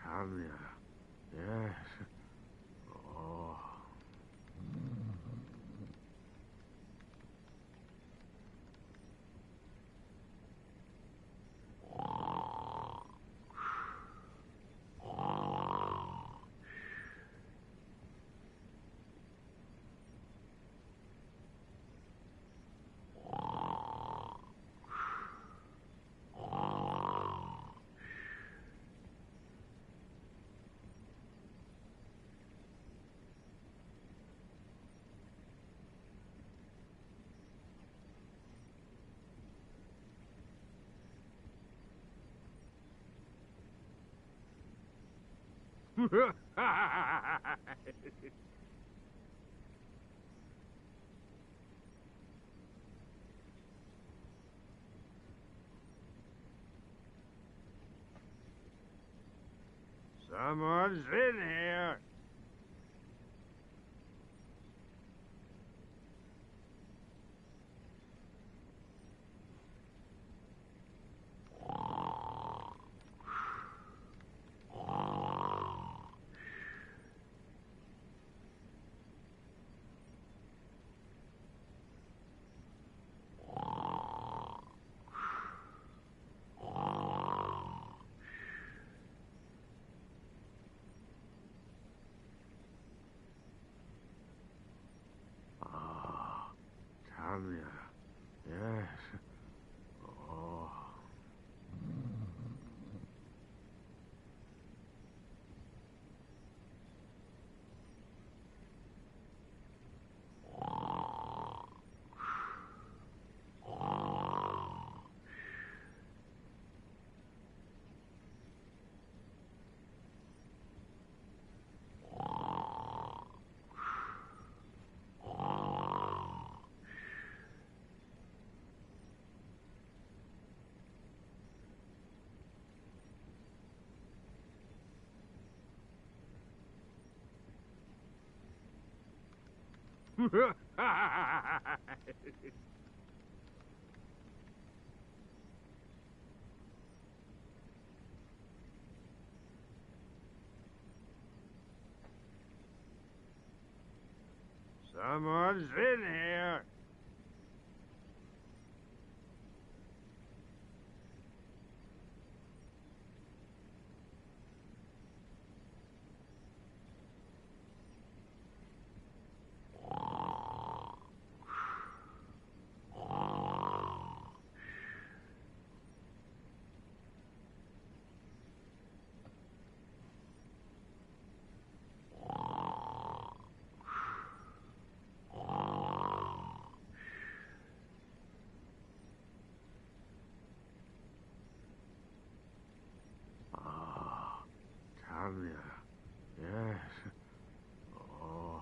Speaker 19: Tanya. Yes. Oh. Someone's in here. Tanya. Yes. Oh. Someone's in here. Tanya. Yes. Oh.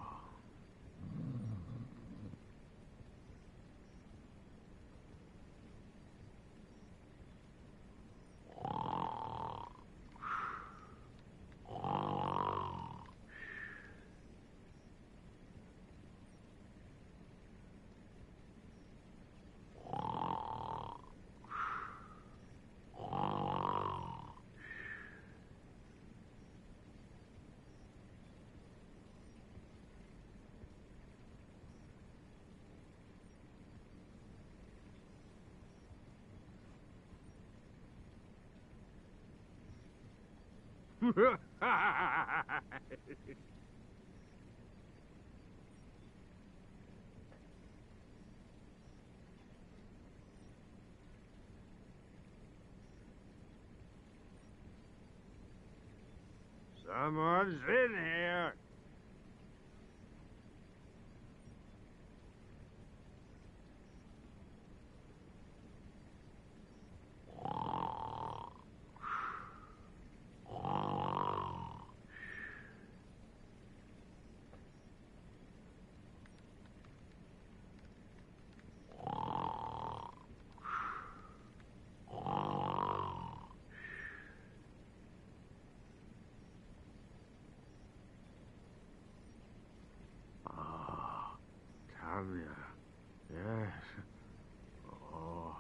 Speaker 19: Someone's in here. Tanya. Yes. Oh.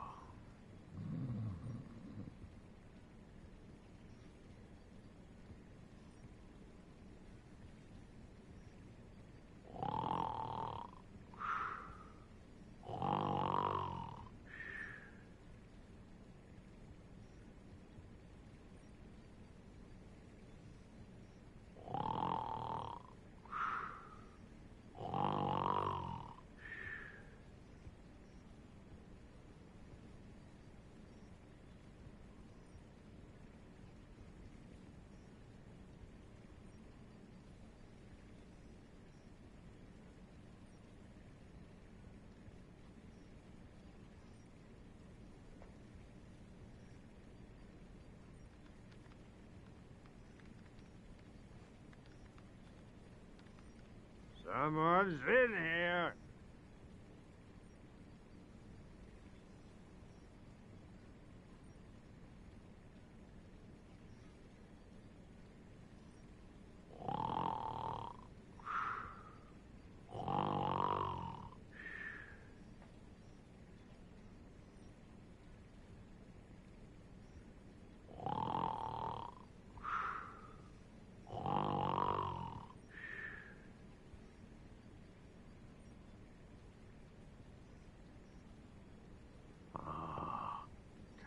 Speaker 19: Someone's in here.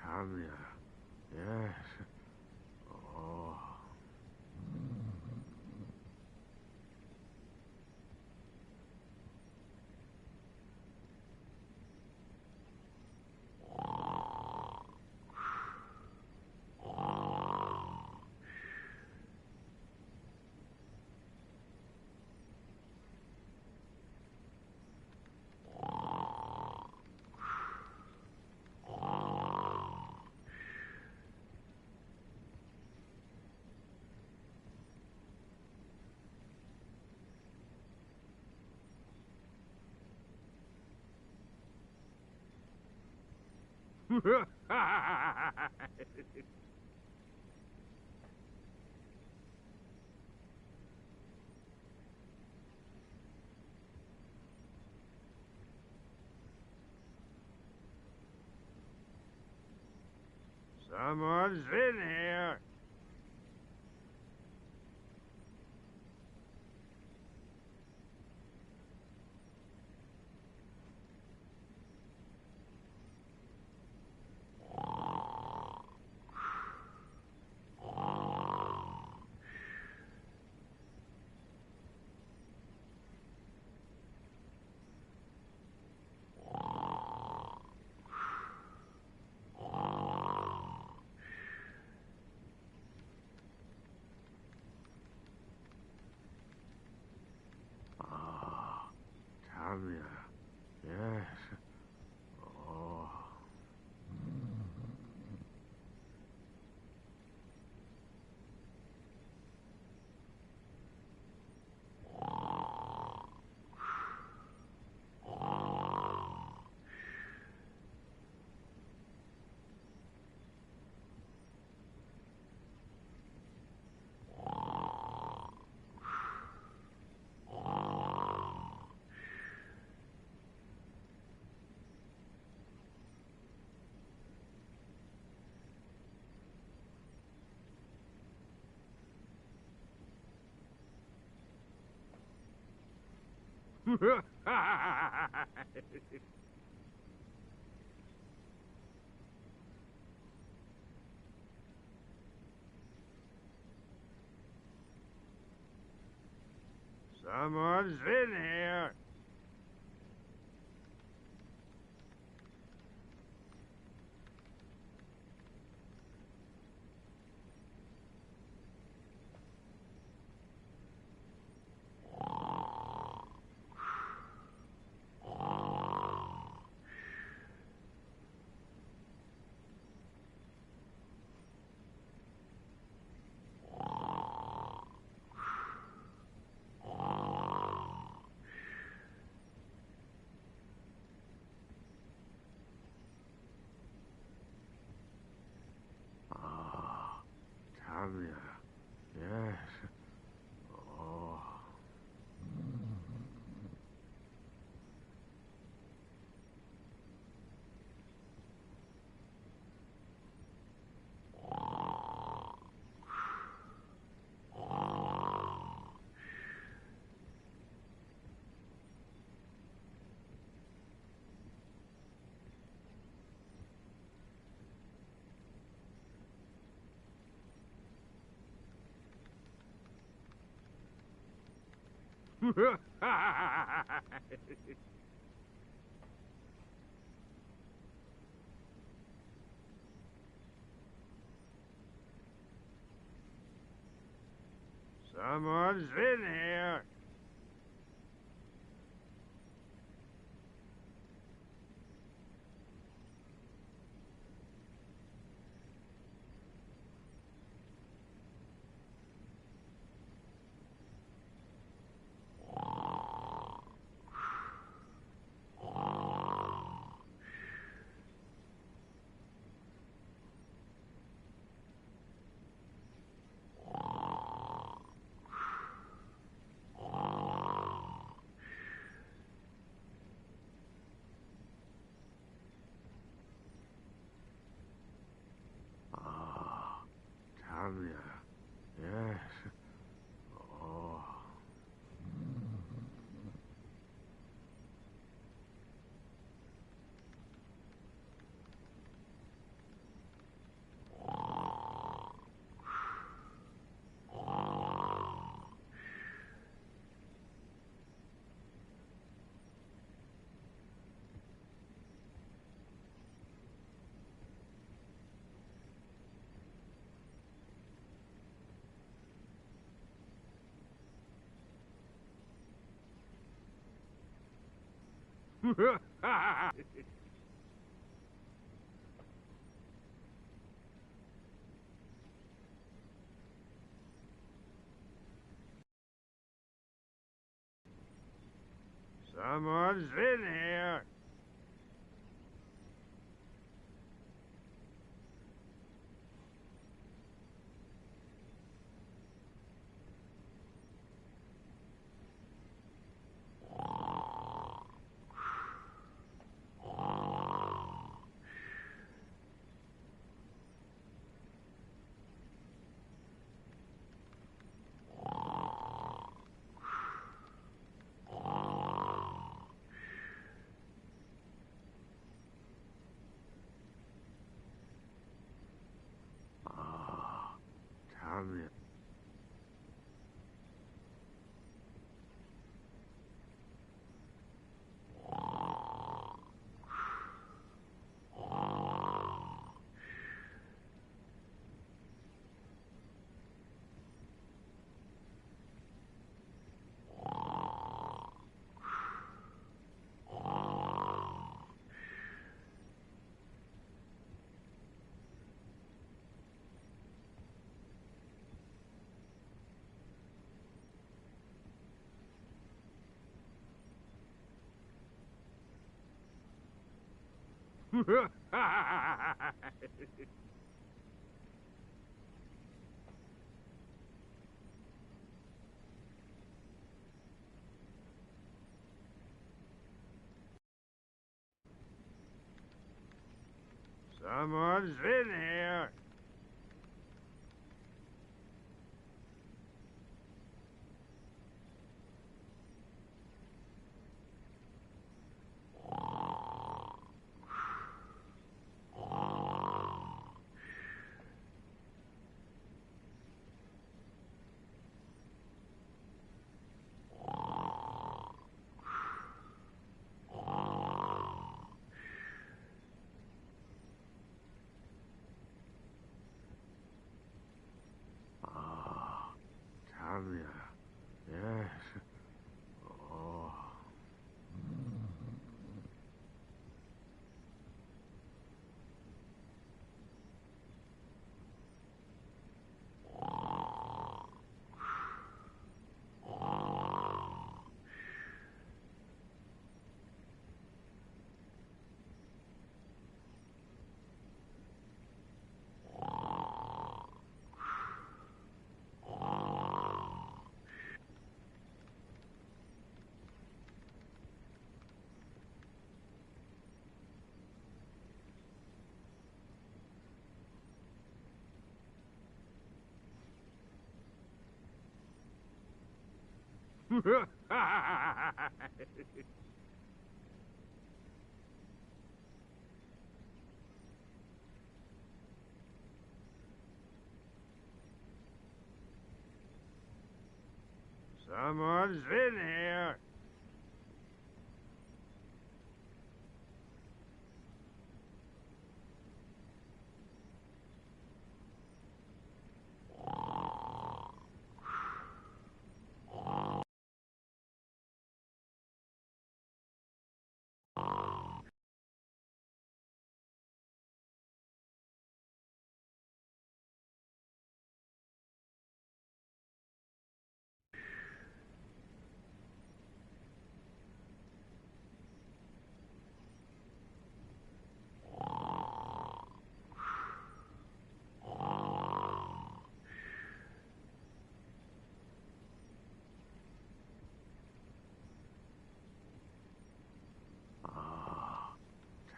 Speaker 19: Tanya. Yes. Oh. Someone's in here. Tanya. Yes. Oh. Someone's in here. Someone's in here. Tanya. Yes. Oh. Someone's in here. Tanya. Someone's in here. Tanya. Yes. Oh. Someone's in here.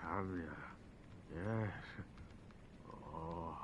Speaker 19: Tanya. Yes. Oh.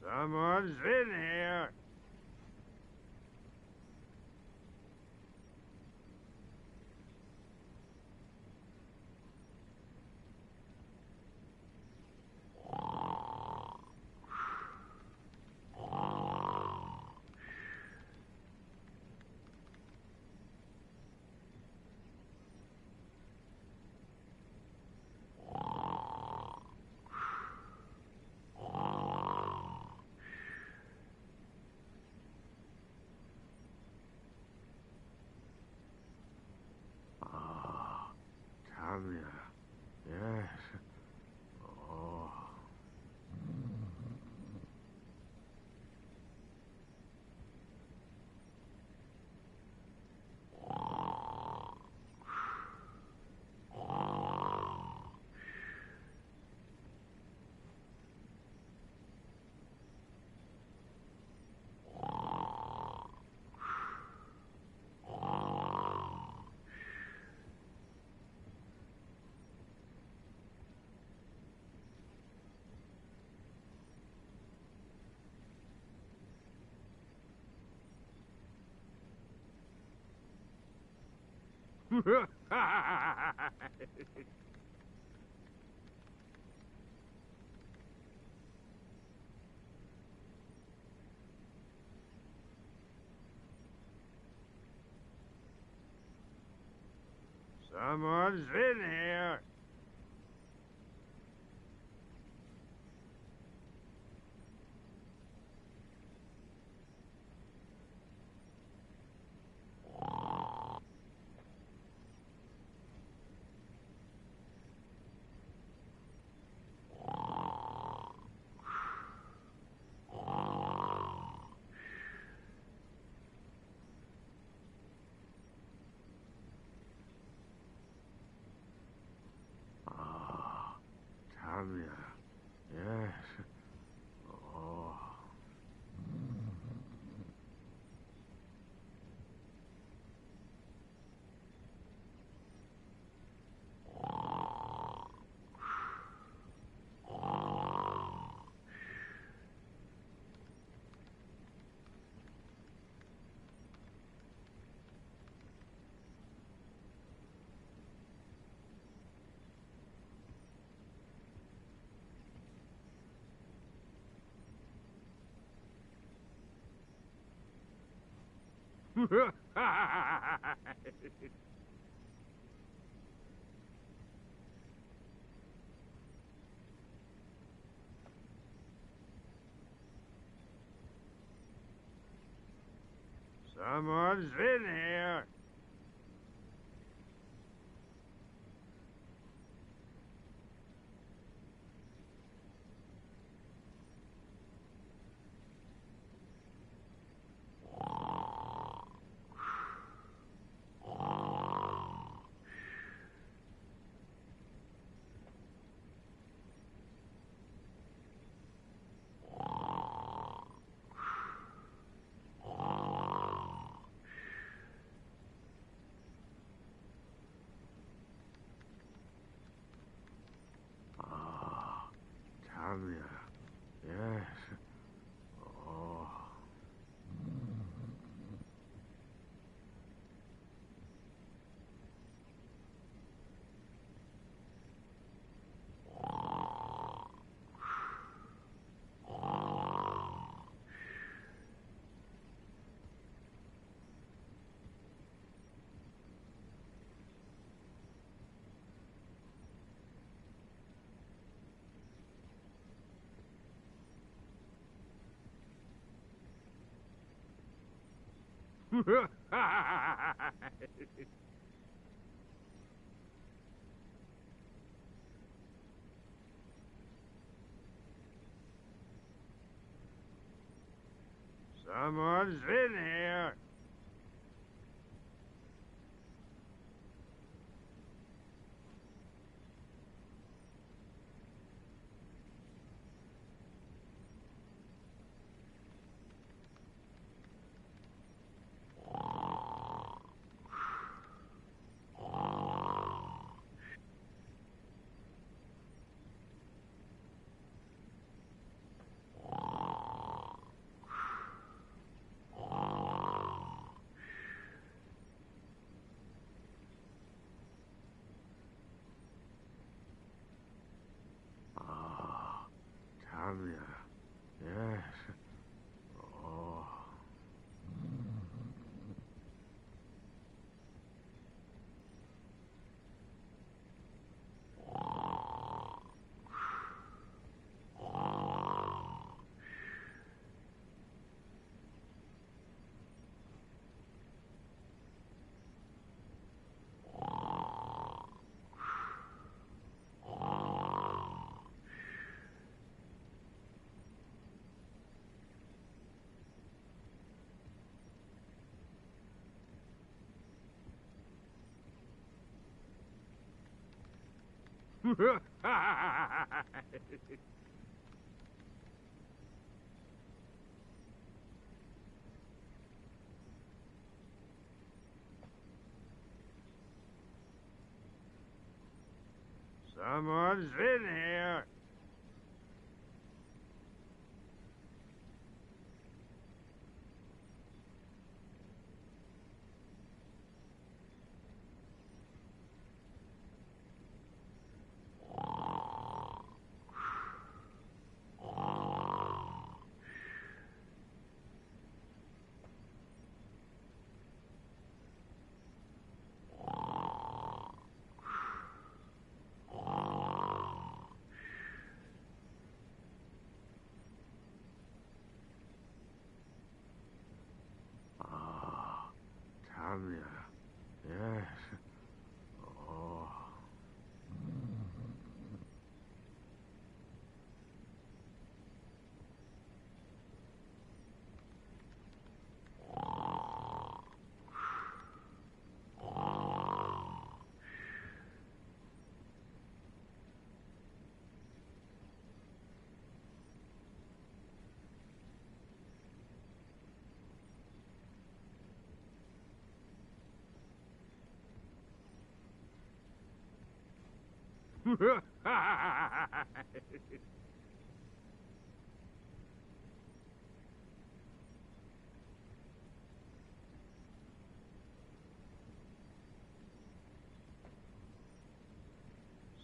Speaker 19: Someone's in here. Tanya. Yes. Oh. Someone's in here. Tanya. Yes. Oh. Someone's in here. Someone's in here. Tanya. Yes. Oh. Someone's in here. Tanya. Yes. Oh.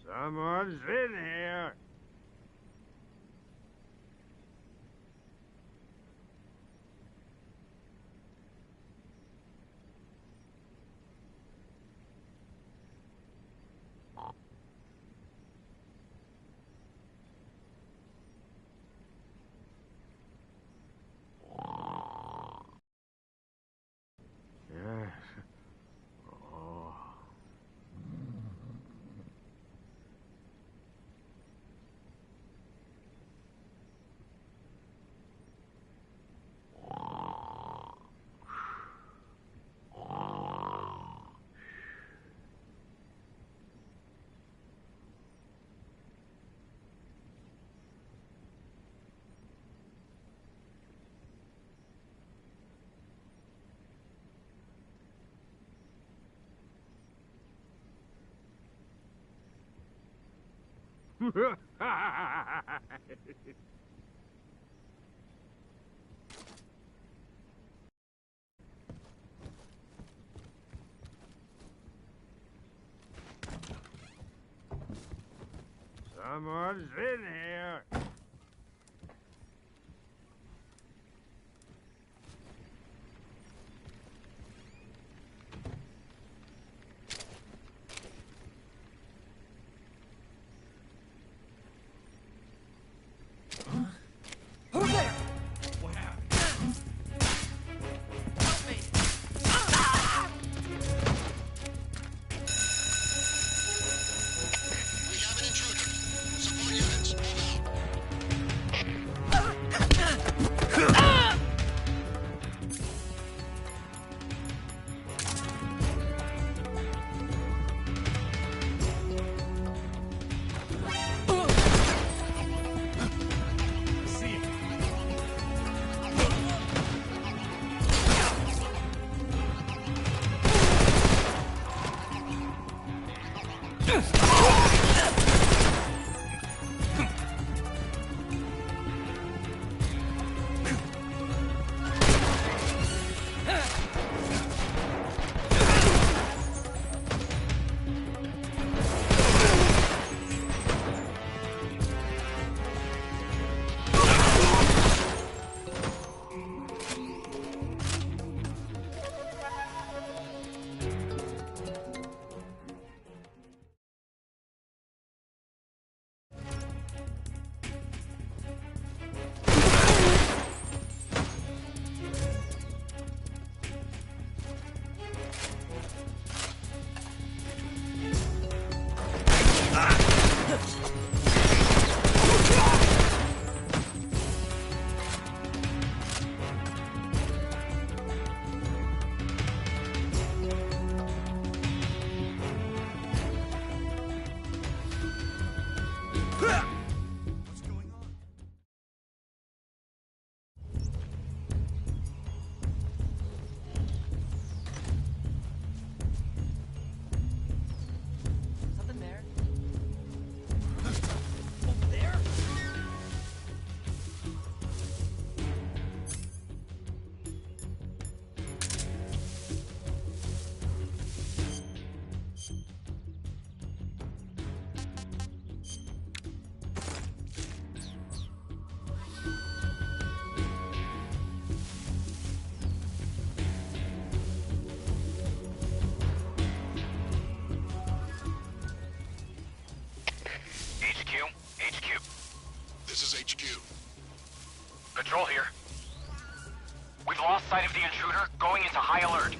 Speaker 19: Someone's in here. Yes. Oh. Someone's in here.
Speaker 18: Who's there? What happened? Help me!
Speaker 10: Patrol here. We've lost sight of the intruder, going into high alert.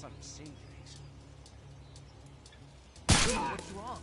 Speaker 8: I'm seeing things. What's wrong?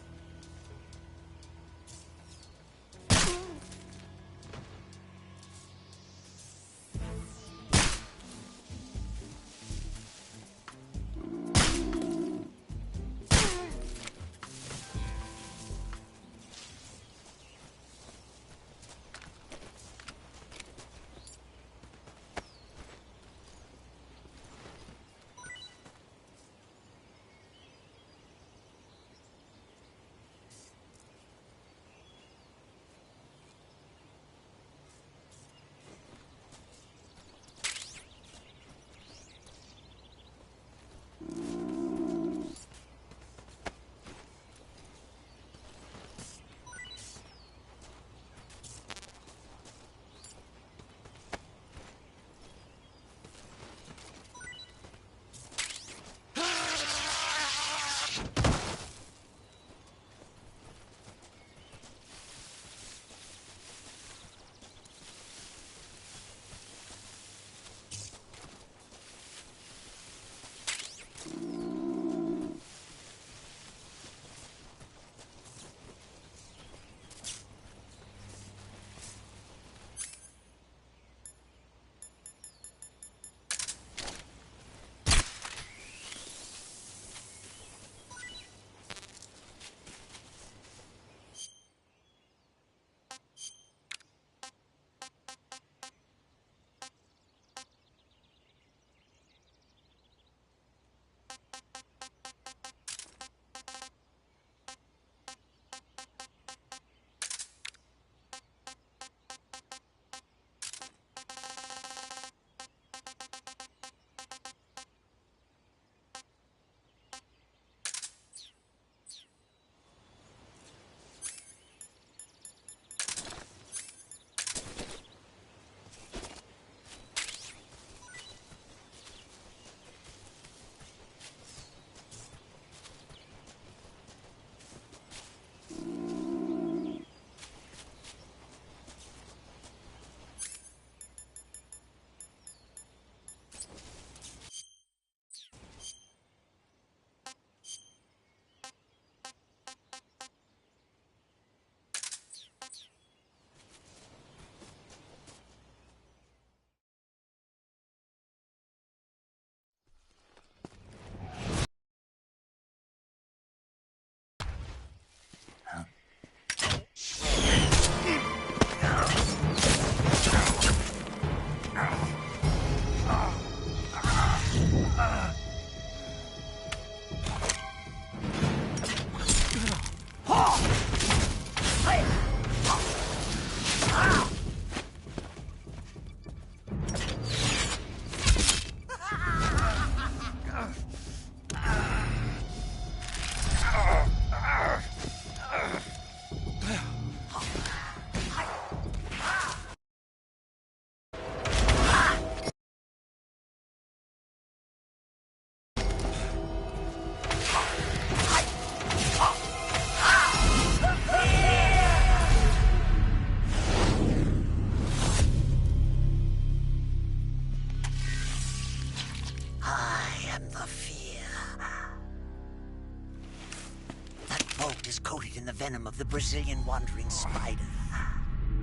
Speaker 11: venom of the Brazilian wandering spider.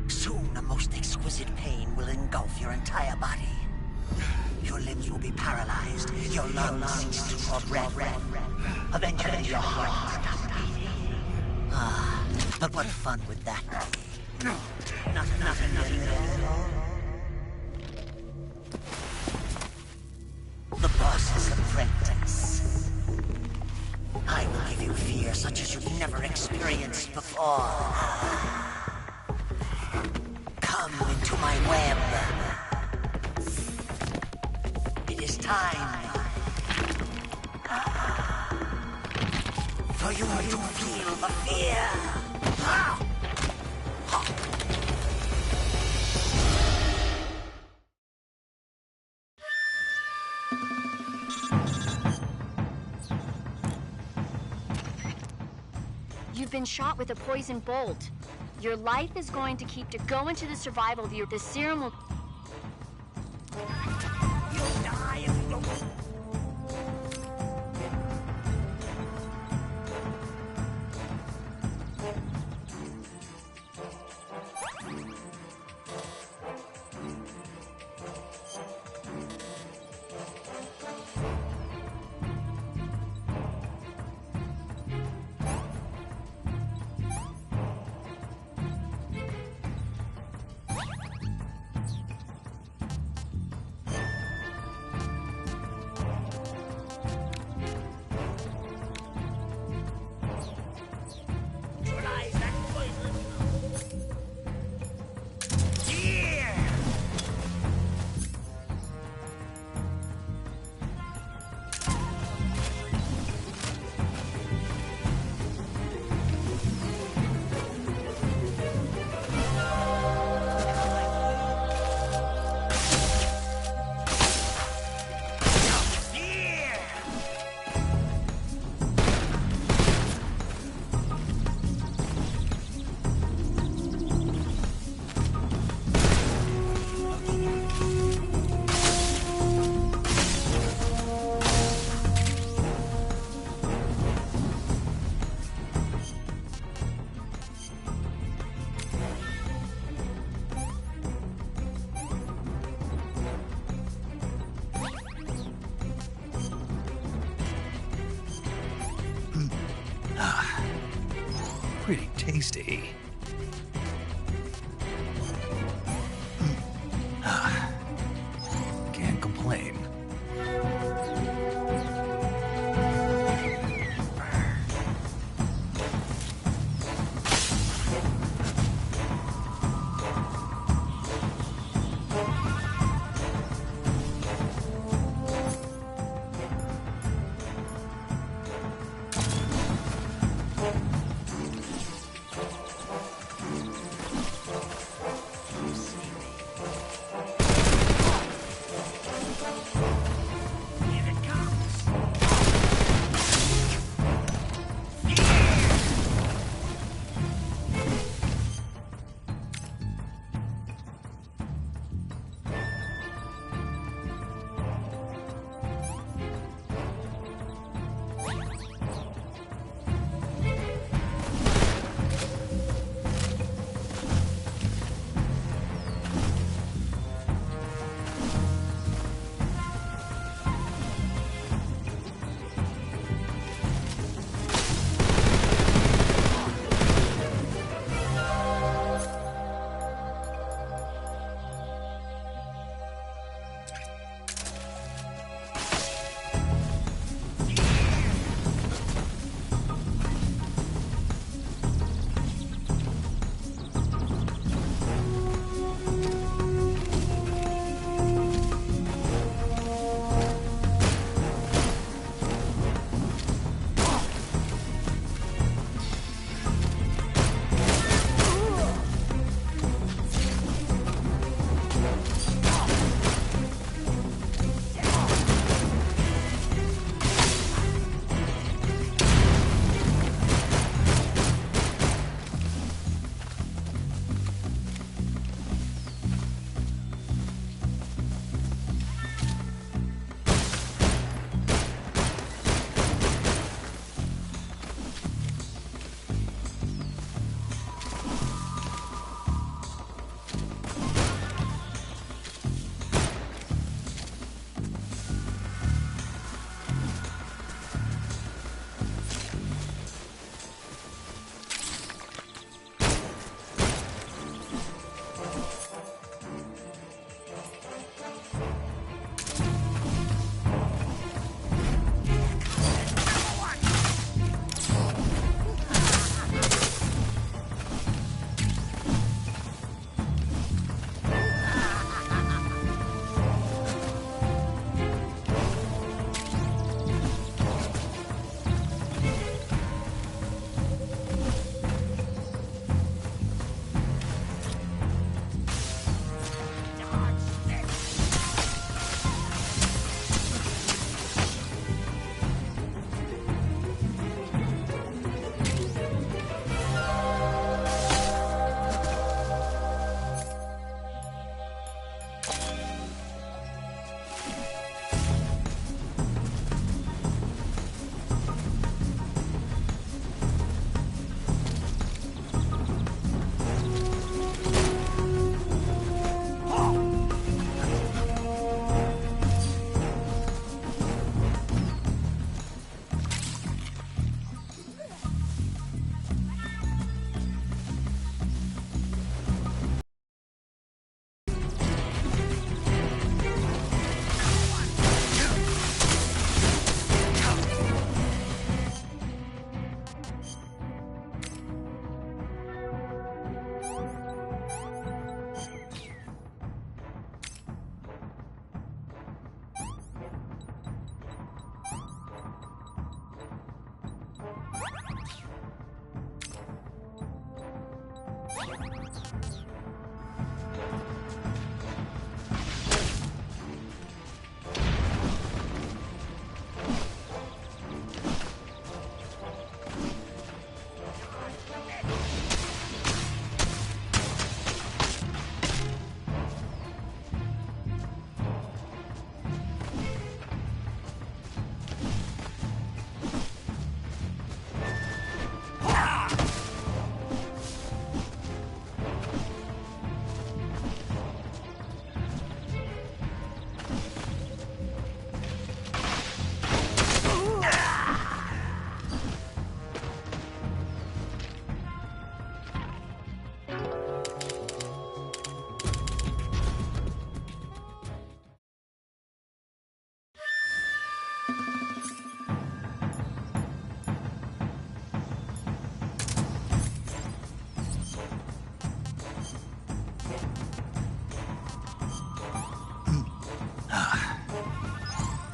Speaker 11: Soon, a most exquisite pain will engulf your entire body. Your limbs will be paralyzed, your lungs cease to draw breath. Eventually, your heart will stop beating. Ah, but what fun would that be? Nothing at all. The boss's apprentice. I will give you fear such as you've never experienced before. Come into my web. It is time for you to feel the fear.
Speaker 5: You've been shot with a poison bolt. Your life is going to keep to go into the survival view. The serum will...
Speaker 11: You'll die if you don't...
Speaker 1: Pretty tasty. Can't complain.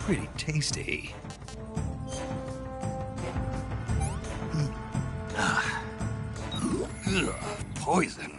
Speaker 1: pretty tasty. Poison.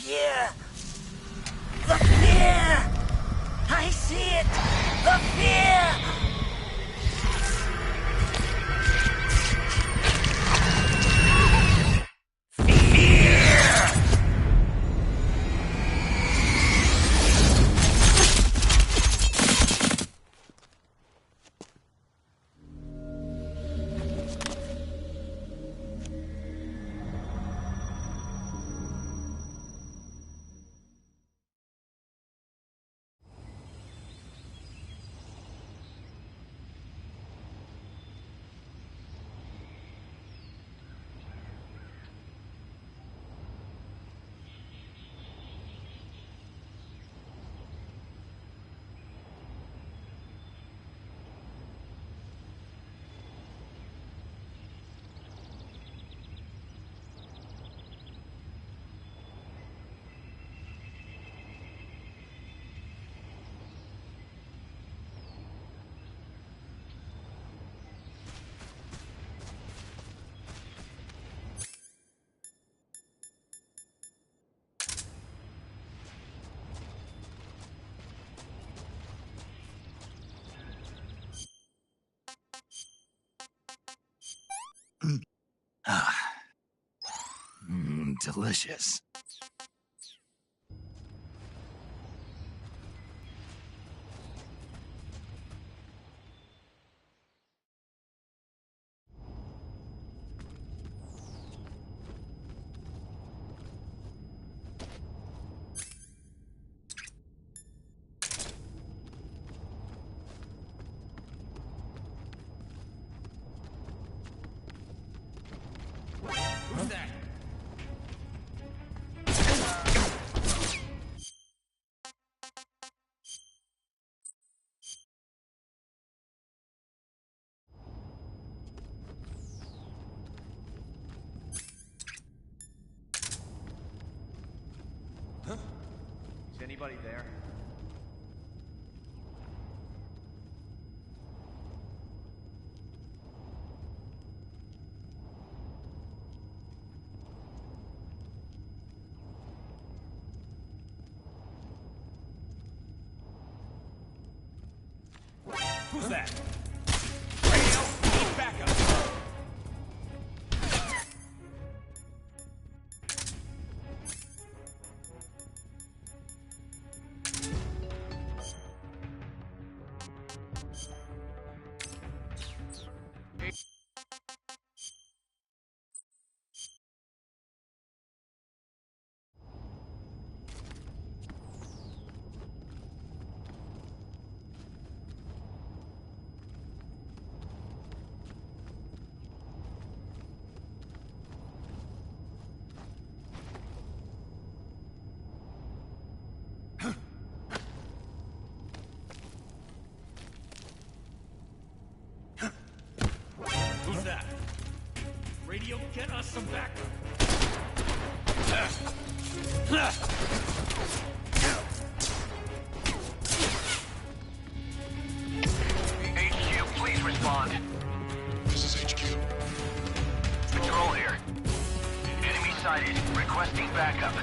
Speaker 11: fear! The fear! I see it! The fear!
Speaker 1: Delicious.
Speaker 20: Anybody there?
Speaker 18: Who's that? Radio, need backup. Who's that? Radio, get us some backup.
Speaker 10: HQ, please respond.
Speaker 7: This is HQ.
Speaker 10: Patrol here. Enemy sighted. Requesting backup.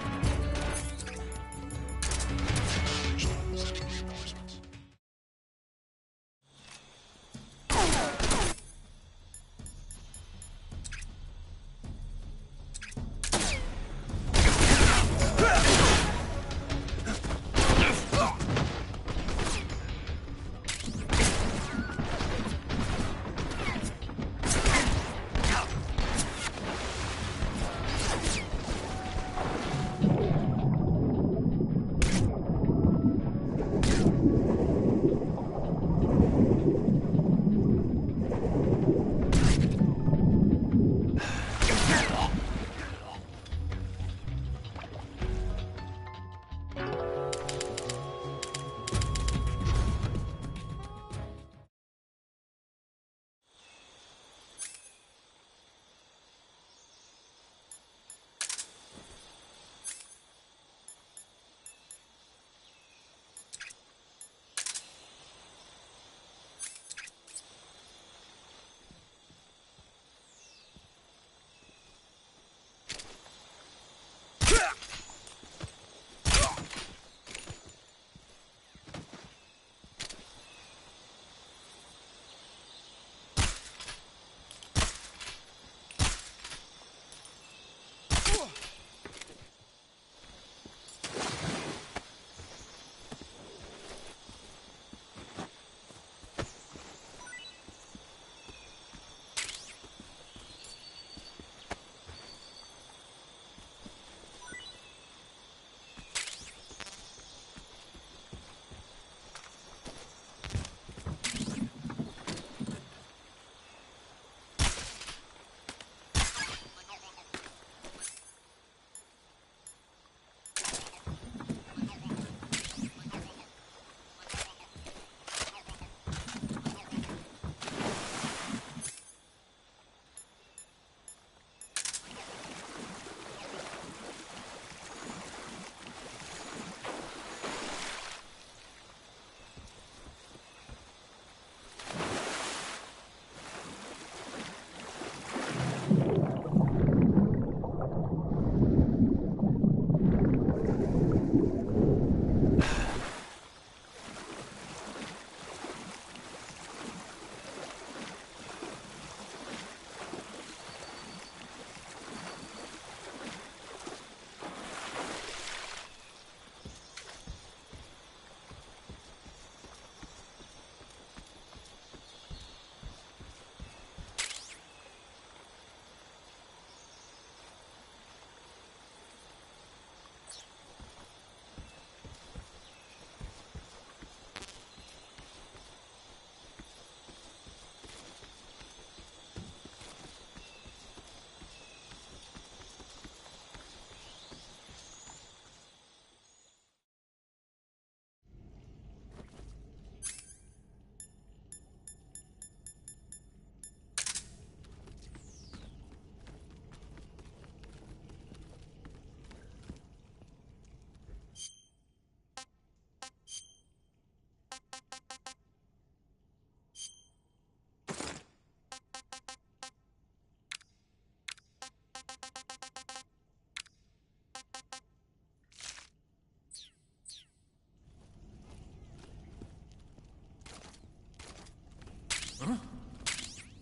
Speaker 9: Huh?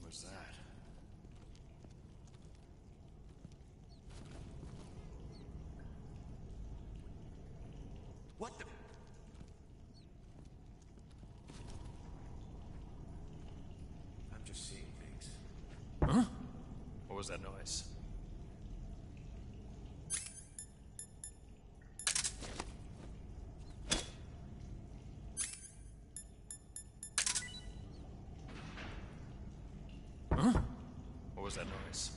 Speaker 9: What's that?
Speaker 1: What the?
Speaker 8: I'm just seeing things.
Speaker 9: Huh? What was that noise? Huh? What was that noise?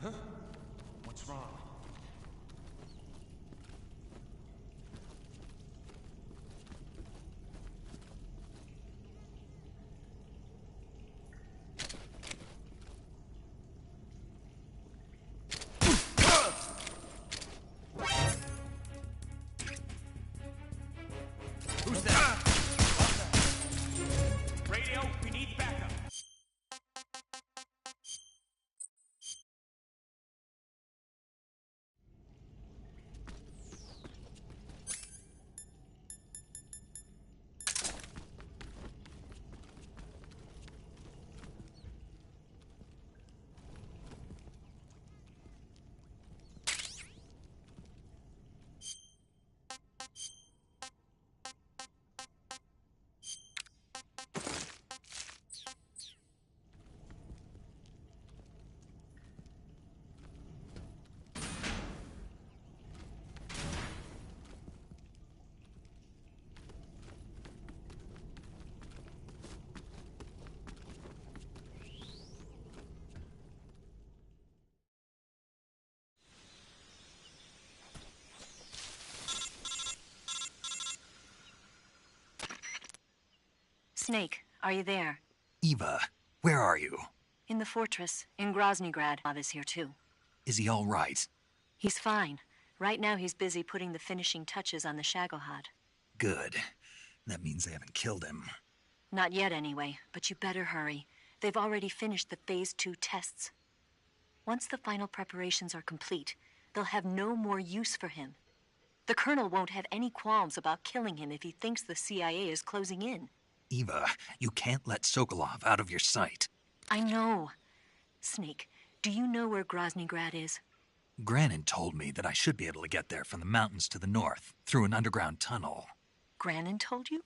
Speaker 8: Huh? What's wrong?
Speaker 18: Who's that? Radio, we need backup.
Speaker 17: Snake, are you there?
Speaker 1: Eva, where are you?
Speaker 17: In the fortress, in Groznygrad. Bob is here too.
Speaker 1: Is he all right?
Speaker 17: He's fine. Right now he's busy putting the finishing touches on the Shagohod.
Speaker 1: Good. That means they haven't killed him.
Speaker 17: Not yet anyway, but you better hurry. They've already finished the Phase 2 tests. Once the final preparations are complete, they'll have no more use for him. The Colonel won't have any qualms about killing him if he thinks the CIA is closing in.
Speaker 1: Eva, you can't let Sokolov out of your sight.
Speaker 17: I know. Snake, do you know where Groznygrad is?
Speaker 1: Granin told me that I should be able to get there from the mountains to the north, through an underground tunnel.
Speaker 17: Granin told you?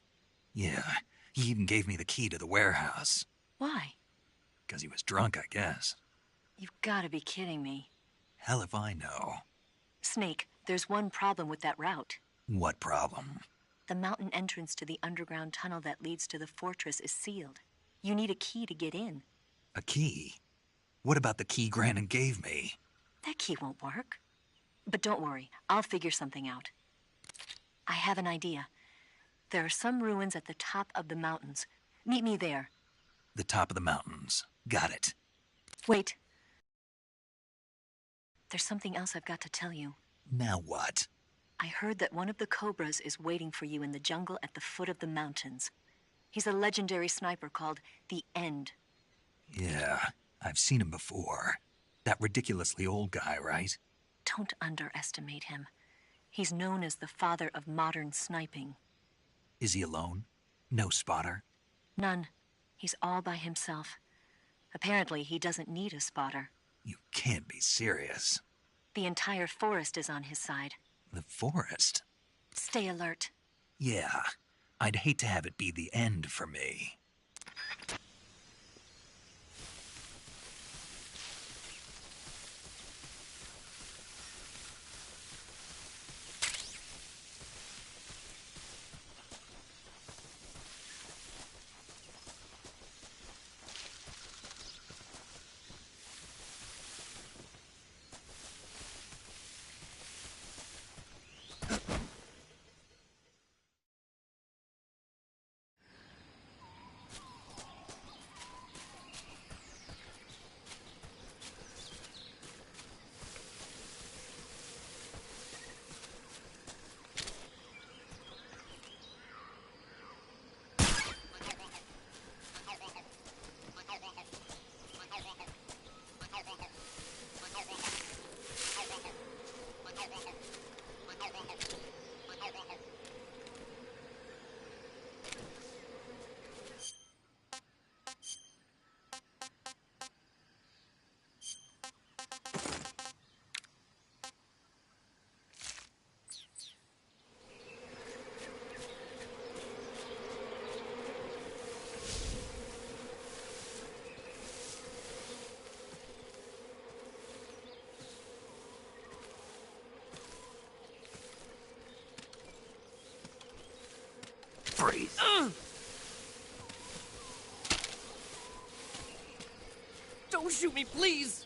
Speaker 1: Yeah, he even gave me the key to the warehouse.
Speaker 17: Why?
Speaker 1: Because he was drunk, I guess.
Speaker 17: You've got to be kidding me.
Speaker 1: Hell if I know.
Speaker 17: Snake, there's one problem with that route.
Speaker 1: What problem?
Speaker 17: The mountain entrance to the underground tunnel that leads to the fortress is sealed. You need a key to get in.
Speaker 1: A key? What about the key Granin gave me?
Speaker 17: That key won't work. But don't worry, I'll figure something out. I have an idea. There are some ruins at the top of the mountains. Meet me there.
Speaker 1: The top of the mountains. Got it.
Speaker 17: Wait. There's something else I've got to tell you.
Speaker 1: Now what?
Speaker 17: I heard that one of the Cobras is waiting for you in the jungle at the foot of the mountains. He's a legendary sniper called the End.
Speaker 1: Yeah, I've seen him before. That ridiculously old guy, right?
Speaker 17: Don't underestimate him. He's known as the father of modern sniping.
Speaker 1: Is he alone? No spotter?
Speaker 17: None. He's all by himself. Apparently, he doesn't need a spotter.
Speaker 1: You can't be serious.
Speaker 17: The entire forest is on his side.
Speaker 1: The forest?
Speaker 17: Stay alert.
Speaker 1: Yeah, I'd hate to have it be the end for me.
Speaker 9: Don't shoot me, please!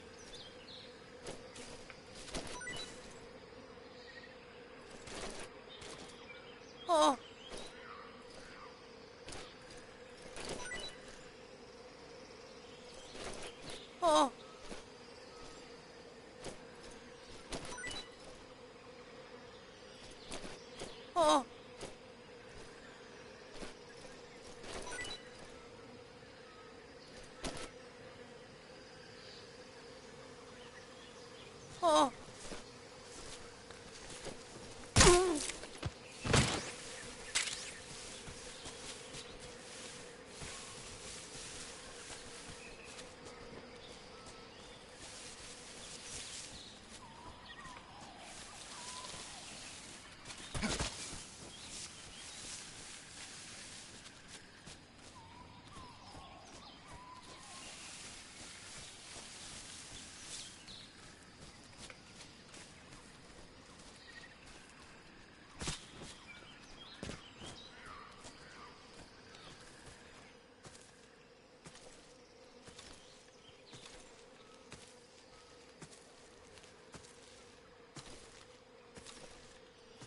Speaker 9: Oh! Oh! Oh! Oh!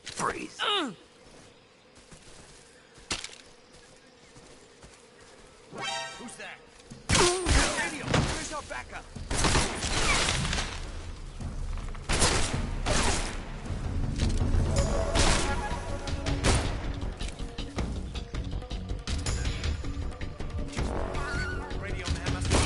Speaker 13: Freeze.
Speaker 18: Who's that? Radio, where's our backup? Radio man must be...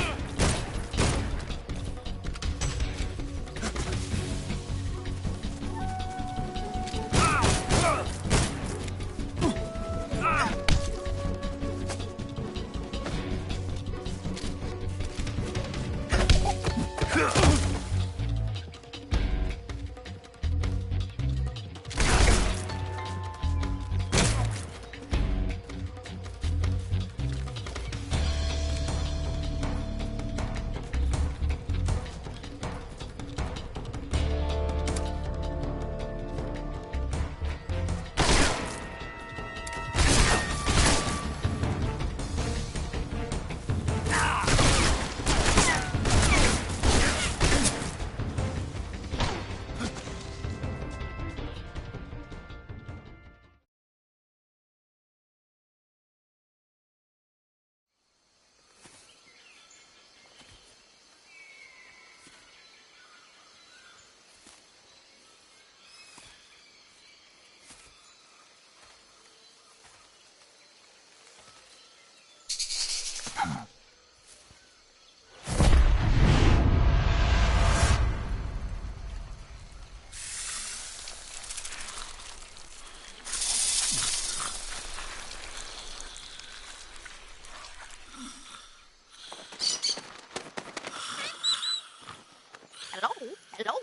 Speaker 5: Hello? Hello?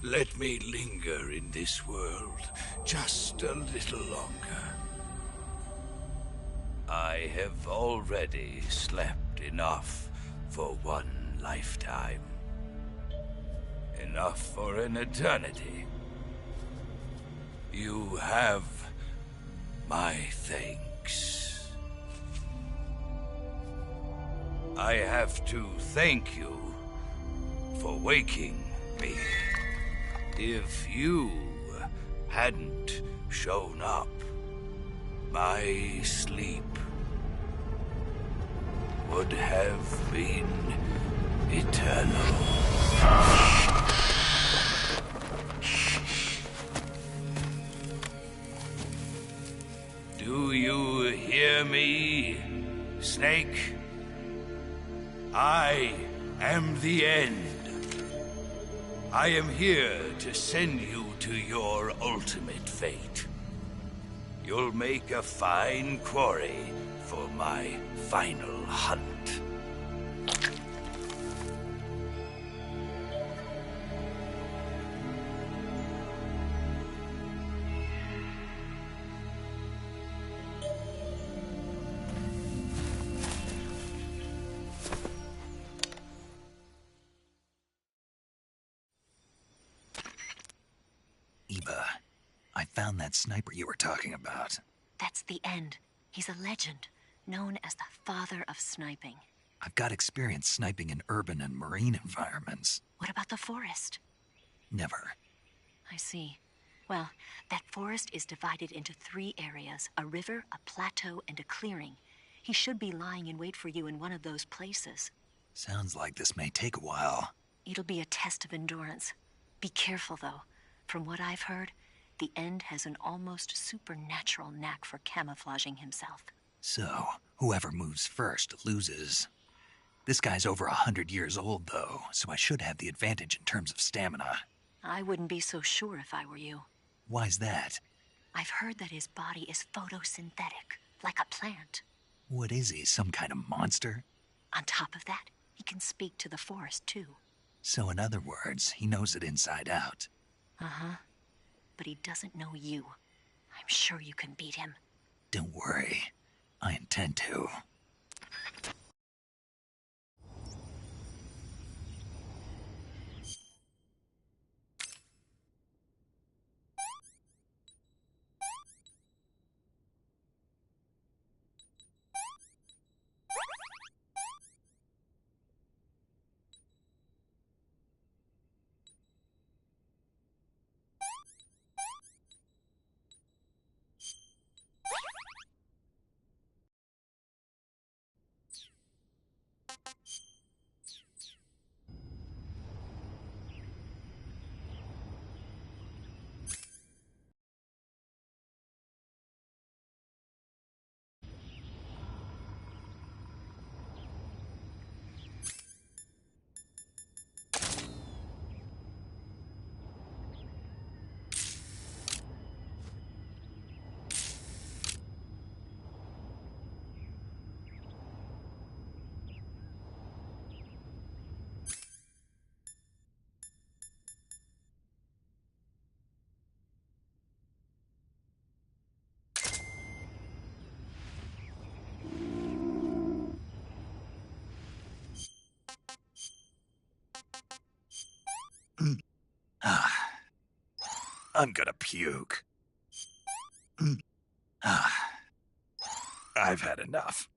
Speaker 13: Let me linger in this world just a little longer. I have already slept enough for one lifetime. Enough for an eternity. You have my thanks. I have to thank you for waking me. If you hadn't shown up, my sleep would have been eternal. Do you hear me, Snake? I am the end. I am here to send you to your ultimate fate. You'll make a fine quarry for my final hunt.
Speaker 1: that sniper you were talking about?
Speaker 17: That's the end. He's a legend, known as the father of sniping.
Speaker 1: I've got experience sniping in urban and marine environments.
Speaker 17: What about the forest?
Speaker 1: Never.
Speaker 17: I see. Well, that forest is divided into 3 areas, a river, a plateau, and a clearing. He should be lying in wait for you in one of those places.
Speaker 1: Sounds like this may take a while.
Speaker 17: It'll be a test of endurance. Be careful, though. From what I've heard, the End has an almost supernatural knack for camouflaging himself.
Speaker 1: So, whoever moves first loses. This guy's over 100 years old, though, so I should have the advantage in terms of stamina.
Speaker 17: I wouldn't be so sure if I were you.
Speaker 1: Why's that?
Speaker 17: I've heard that his body is photosynthetic, like a plant.
Speaker 1: What is he, some kind of monster?
Speaker 17: On top of that, he can speak to the forest, too.
Speaker 1: So in other words, he knows it inside out.
Speaker 17: Uh-huh. But he doesn't know you. I'm sure you can beat him.
Speaker 1: Don't worry. I intend to. I'm gonna puke. I've had enough.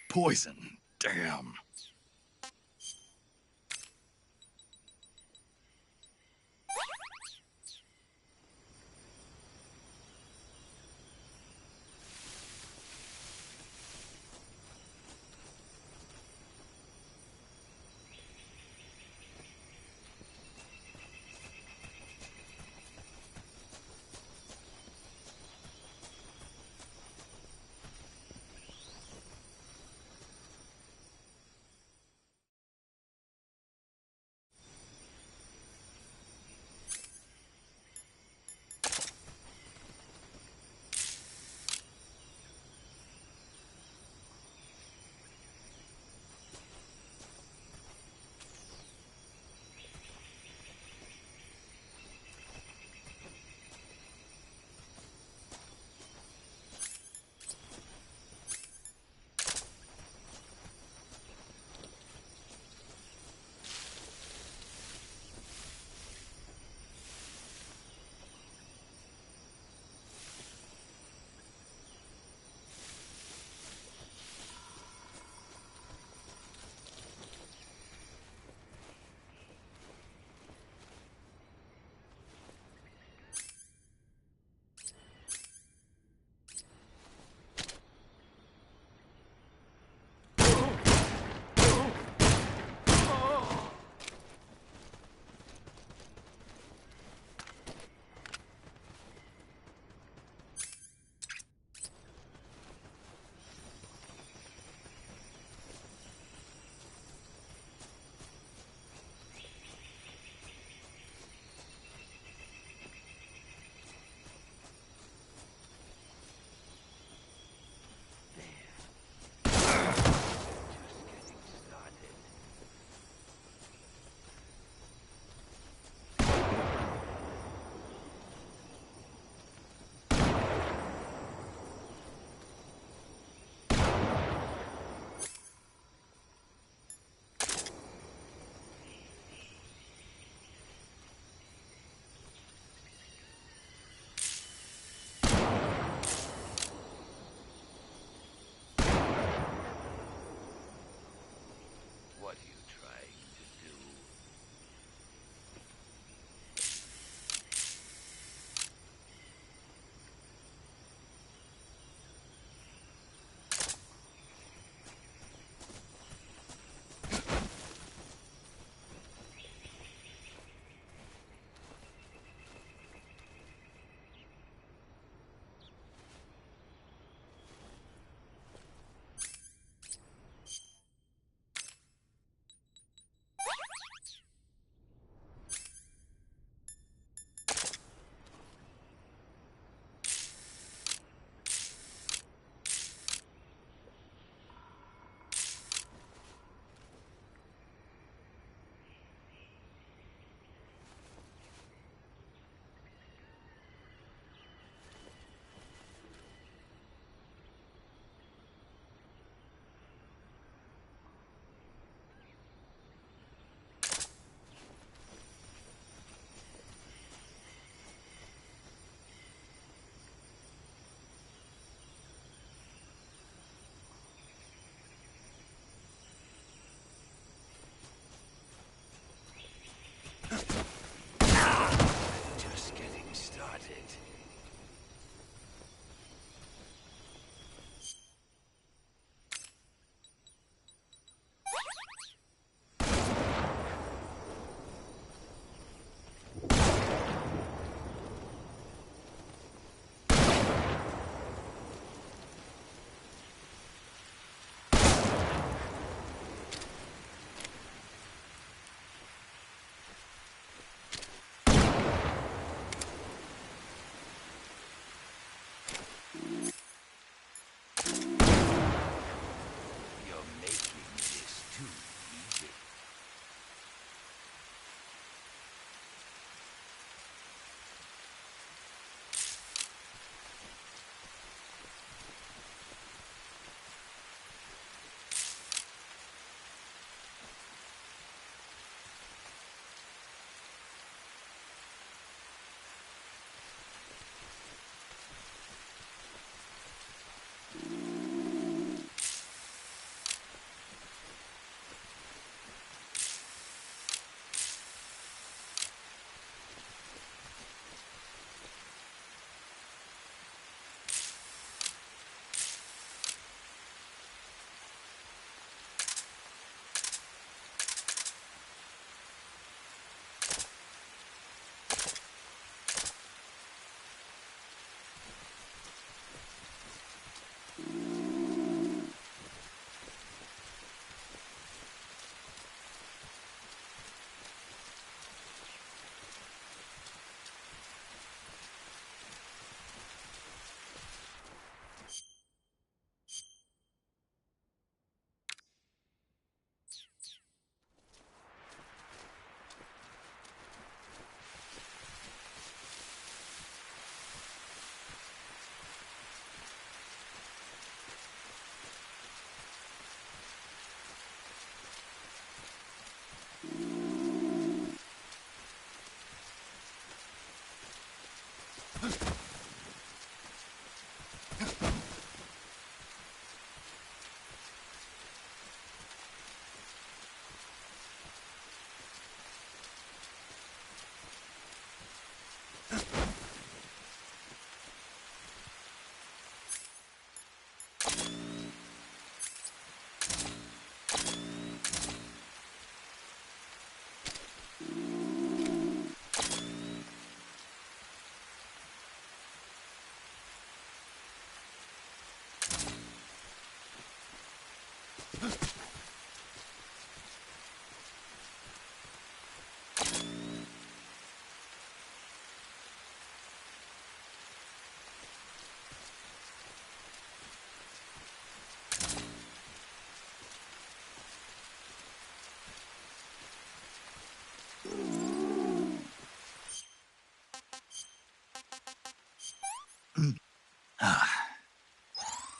Speaker 1: Poison.
Speaker 16: Damn.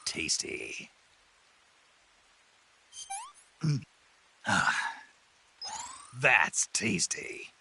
Speaker 1: Tasty. That's tasty.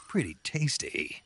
Speaker 1: Pretty tasty.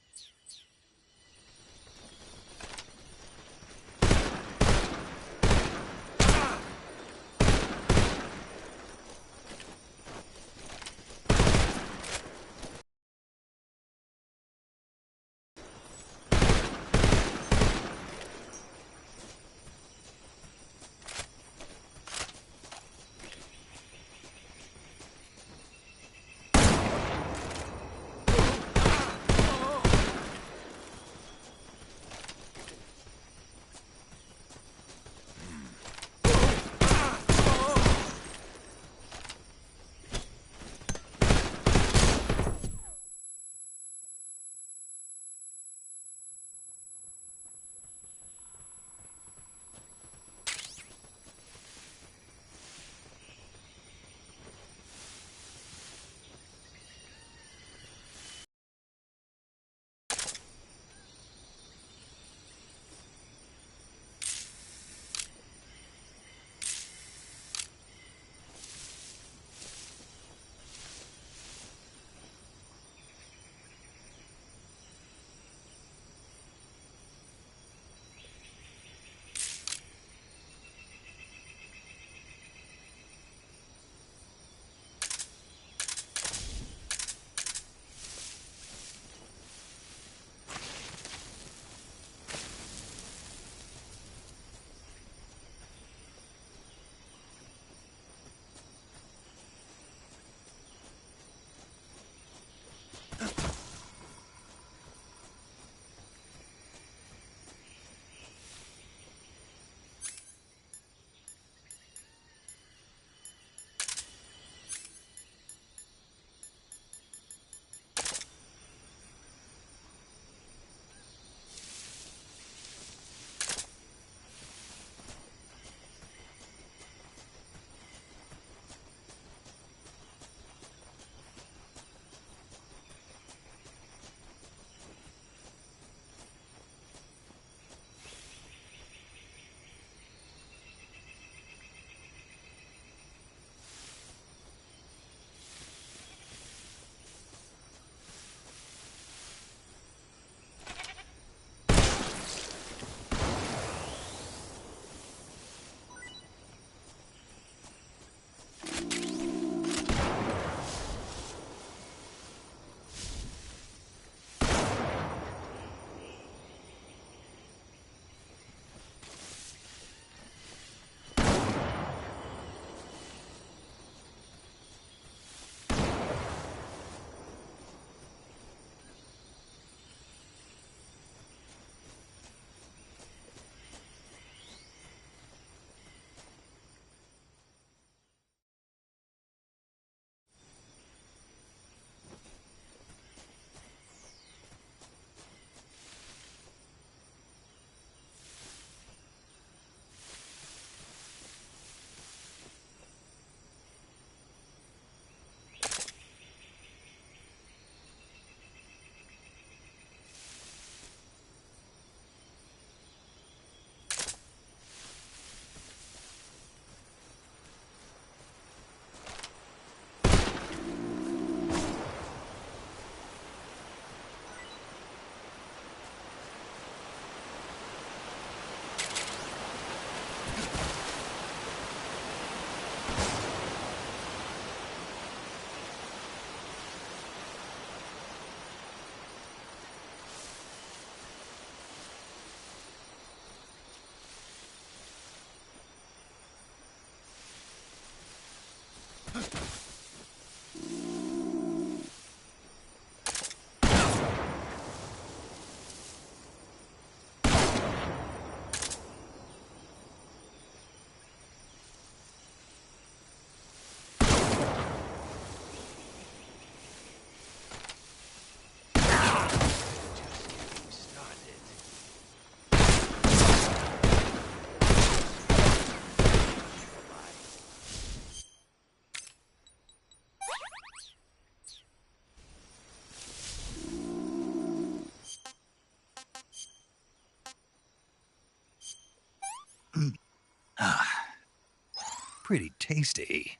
Speaker 1: Pretty tasty.